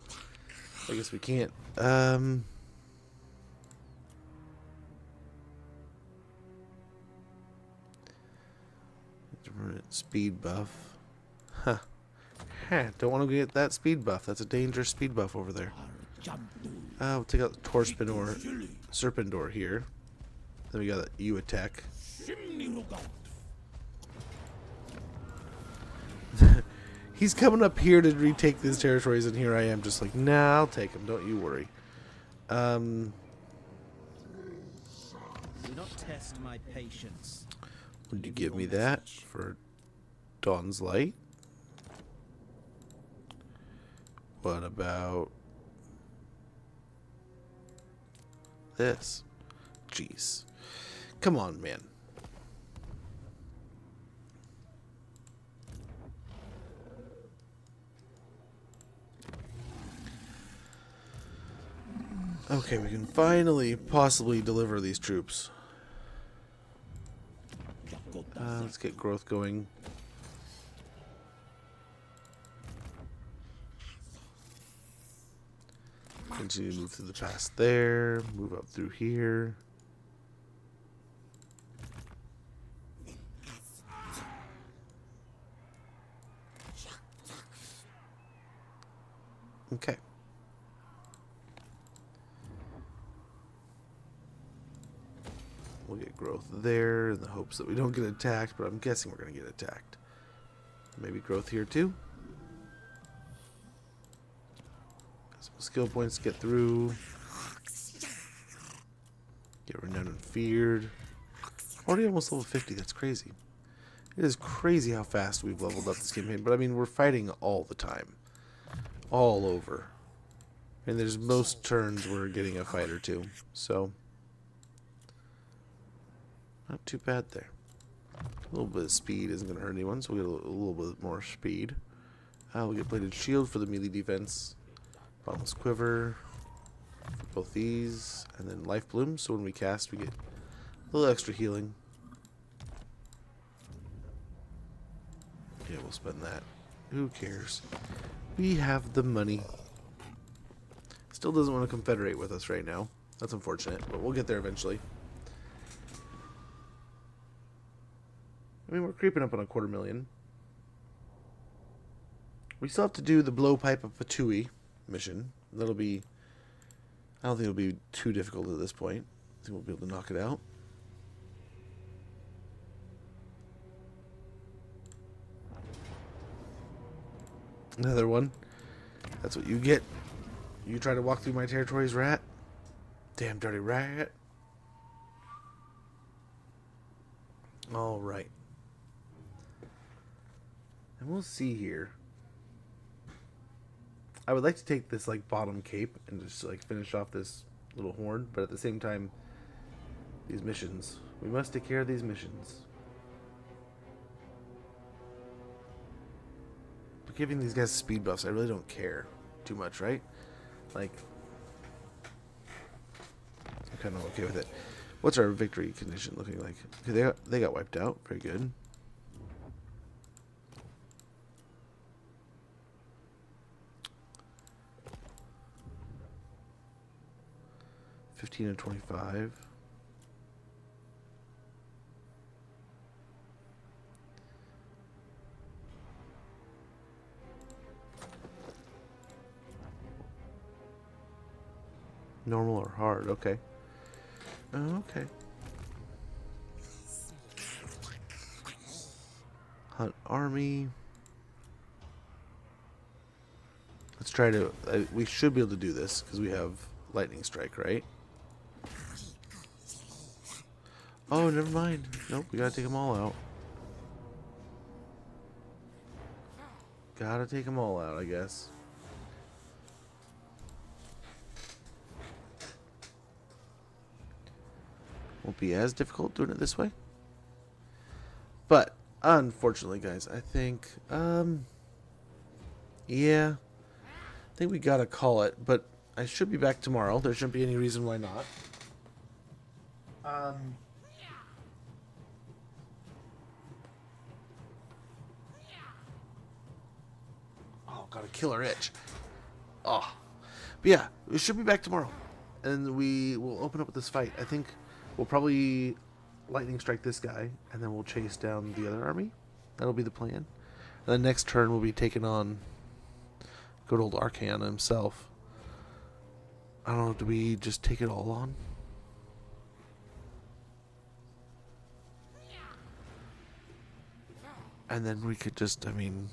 Speaker 1: I guess we can't. Speed buff. Huh. Don't want to get that speed buff. That's a dangerous speed buff over there. We'll take out the Torspinor, Serpendor here. Then we got the U attack. He's coming up here to retake these territories, and here I am just like, nah, I'll take him. Don't you worry.
Speaker 10: Do not test my patience.
Speaker 1: Would you give me that for Dawn's Light? What about this? Jeez. Come on, man. Okay, we can finally, possibly deliver these troops. Let's get growth going. Continue to move through the pass there. Move up through here. Okay. We'll get growth there in the hopes that we don't get attacked, but I'm guessing we're going to get attacked. Maybe growth here too. Some skill points to get through. Get renowned and feared. Already almost level 50, that's crazy. It is crazy how fast we've leveled up this campaign, but I mean, we're fighting all the time. All over. And there's most turns we're getting a fight or two, so... Not too bad there. A little bit of speed isn't going to hurt anyone, so we'll get a little bit more speed. We'll get Bladed Shield for the melee defense. Bottomless Quiver for both these. And then Life Bloom, so when we cast, we get a little extra healing. Yeah, we'll spend that. Who cares? We have the money. Still doesn't want to confederate with us right now. That's unfortunate, but we'll get there eventually. I mean, we're creeping up on 250,000. We still have to do the Blowpipe of Patui mission. That'll be... I don't think it'll be too difficult at this point. I think we'll be able to knock it out. Another one. That's what you get. You try to walk through my territories, rat. Damn dirty rat. All right. And we'll see here. I would like to take this like bottom cape and just like finish off this little horn, but at the same time, these missions. We must take care of these missions. But giving these guys speed buffs, I really don't care too much, right? Like, I'm kind of okay with it. What's our victory condition looking like? Okay, they got wiped out. Very good. $15 and $25. Normal or hard? Okay. Okay. Hunt army. Let's try to. We should be able to do this because we have lightning strike, right? Oh, never mind. Nope, we gotta take them all out. Gotta take them all out, I guess. Won't be as difficult doing it this way. But, unfortunately, guys, I think, yeah. I think we gotta call it, but I should be back tomorrow. There shouldn't be any reason why not. Oh, got a killer itch. Oh. But yeah, we should be back tomorrow. And we will open up with this fight. I think we'll probably lightning strike this guy, and then we'll chase down the other army. That'll be the plan. And the next turn we'll be taking on good old Arcana himself. I don't know, do we just take it all on? And then we could just, I mean,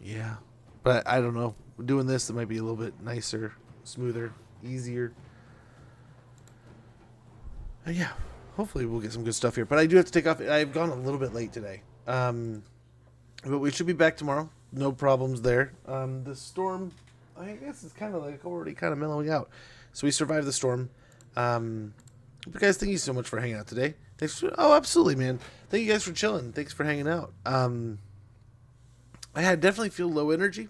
Speaker 1: yeah. But I don't know. Doing this, it might be a little bit nicer, smoother, easier. Yeah, hopefully we'll get some good stuff here. But I do have to take off. I've gone a little bit late today. But we should be back tomorrow. No problems there. The storm, I guess it's kind of like already kind of mellowing out. So we survived the storm. But guys, thank you so much for hanging out today. Thanks for, oh, absolutely, man. Thank you guys for chilling. Thanks for hanging out. I definitely feel low energy.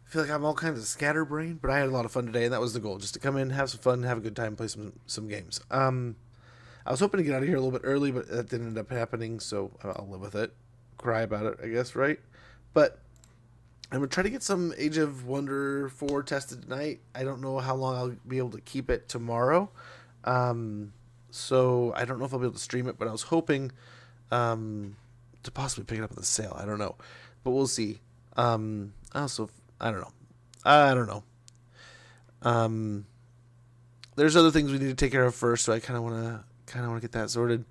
Speaker 1: I feel like I'm all kinds of scatterbrained, but I had a lot of fun today, and that was the goal, just to come in, have some fun, have a good time, play some games. I was hoping to get out of here a little bit early, but that didn't end up happening, so I'll live with it. Cry about it, I guess, right? But I'm going to try to get some Age of Wonder 4 tested tonight. I don't know how long I'll be able to keep it tomorrow. So I don't know if I'll be able to stream it, but I was hoping to possibly pick it up at the sale. I don't know. But we'll see. Also, I don't know. There's other things we need to take care of first, so I kind of want to get that sorted.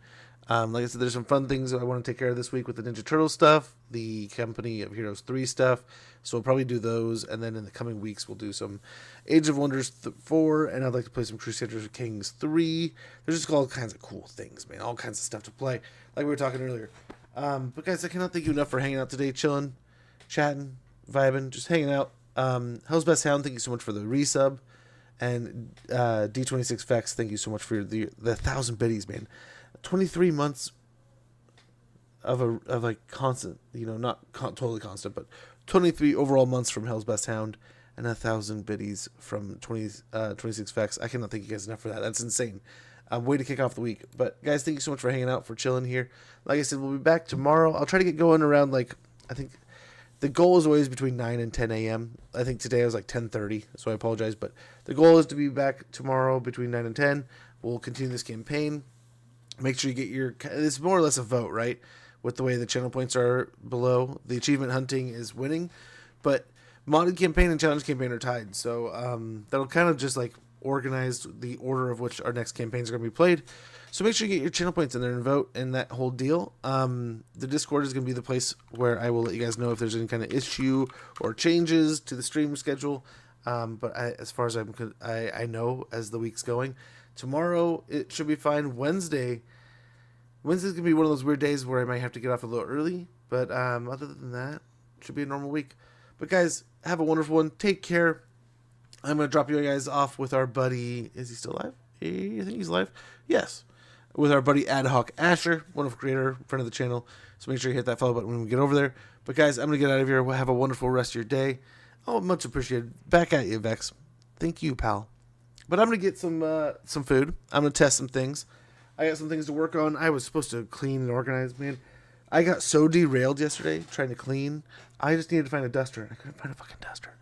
Speaker 1: Like I said, there's some fun things that I want to take care of this week with the Ninja Turtle stuff, the Company of Heroes 3 stuff. So we'll probably do those, and then in the coming weeks we'll do some Age of Wonders 4, and I'd like to play some Crusaders of Kings 3. There's just all kinds of cool things, man. All kinds of stuff to play, like we were talking earlier. But guys, I cannot thank you enough for hanging out today, chilling, chatting, vibing, just hanging out. Hell's Best Hound, thank you so much for the resub. And D26 Fex, thank you so much for the 1,000 biddies, man. 23 months of a constant, not totally constant, but 23 overall months from Hell's Best Hound and 1,000 biddies from 26 Fex. I cannot thank you guys enough for that. That's insane. Way to kick off the week. But guys, thank you so much for hanging out, for chilling here. Like I said, we'll be back tomorrow. I'll try to get going around, I think the goal is always between 9 and 10 a.m. I think today I was 10:30, so I apologize. But the goal is to be back tomorrow between 9 and 10. We'll continue this campaign. Make sure you get your... It's more or less a vote, right? With the way the channel points are below. The achievement hunting is winning. But modded campaign and challenge campaign are tied. So that'll kind of just organized the order of which our next campaigns are going to be played. So make sure you get your channel points in there and vote and that whole deal. The Discord is going to be the place where I will let you guys know if there's any kind of issue or changes to the stream schedule. But as far as I know, as the week's going, tomorrow it should be fine. Wednesday's going to be one of those weird days where I might have to get off a little early. But other than that, it should be a normal week. But guys, have a wonderful one. Take care. I'm going to drop you guys off with our buddy. Is he still alive? I think he's alive. Yes. With our buddy Ad Hoc Asher, wonderful creator, friend of the channel. So make sure you hit that follow button when we get over there. But guys, I'm going to get out of here. Have a wonderful rest of your day. Oh, much appreciated. Back at you, Vex. Thank you, pal. But I'm going to get some food. I'm going to test some things. I got some things to work on. I was supposed to clean and organize, man. I got so derailed yesterday trying to clean. I just needed to find a duster. I couldn't find a fucking duster.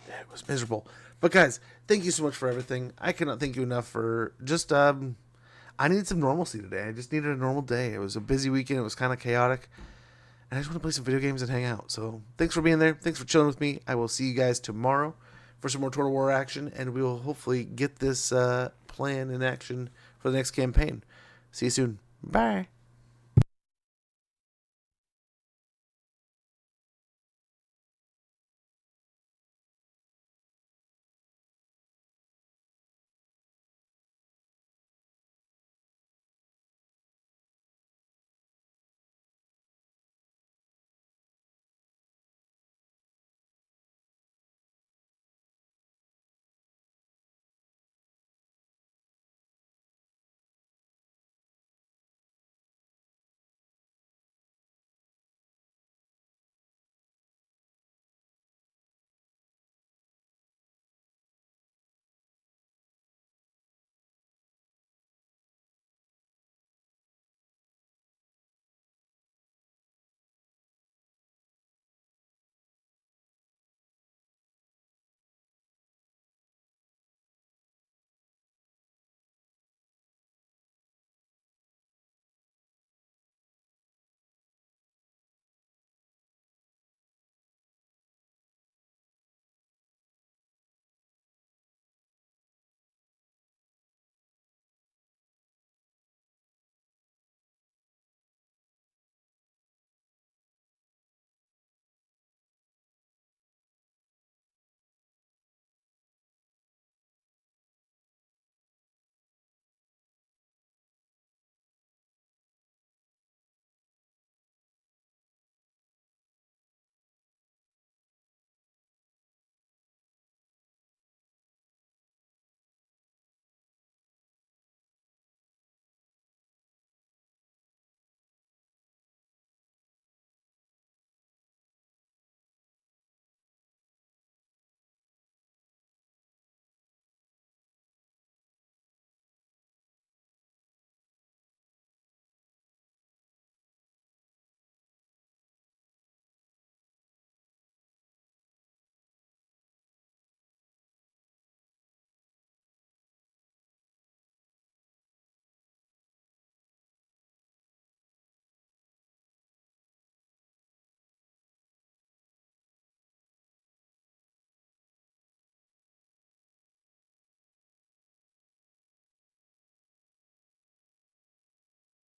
Speaker 1: It was miserable. But guys, thank you so much for everything. I cannot thank you enough for just, I needed some normalcy today. I just needed a normal day. It was a busy weekend. It was kind of chaotic. And I just want to play some video games and hang out. So thanks for being there. Thanks for chilling with me. I will see you guys tomorrow for some more Total War action. And we will hopefully get this plan in action for the next campaign. See you soon. Bye.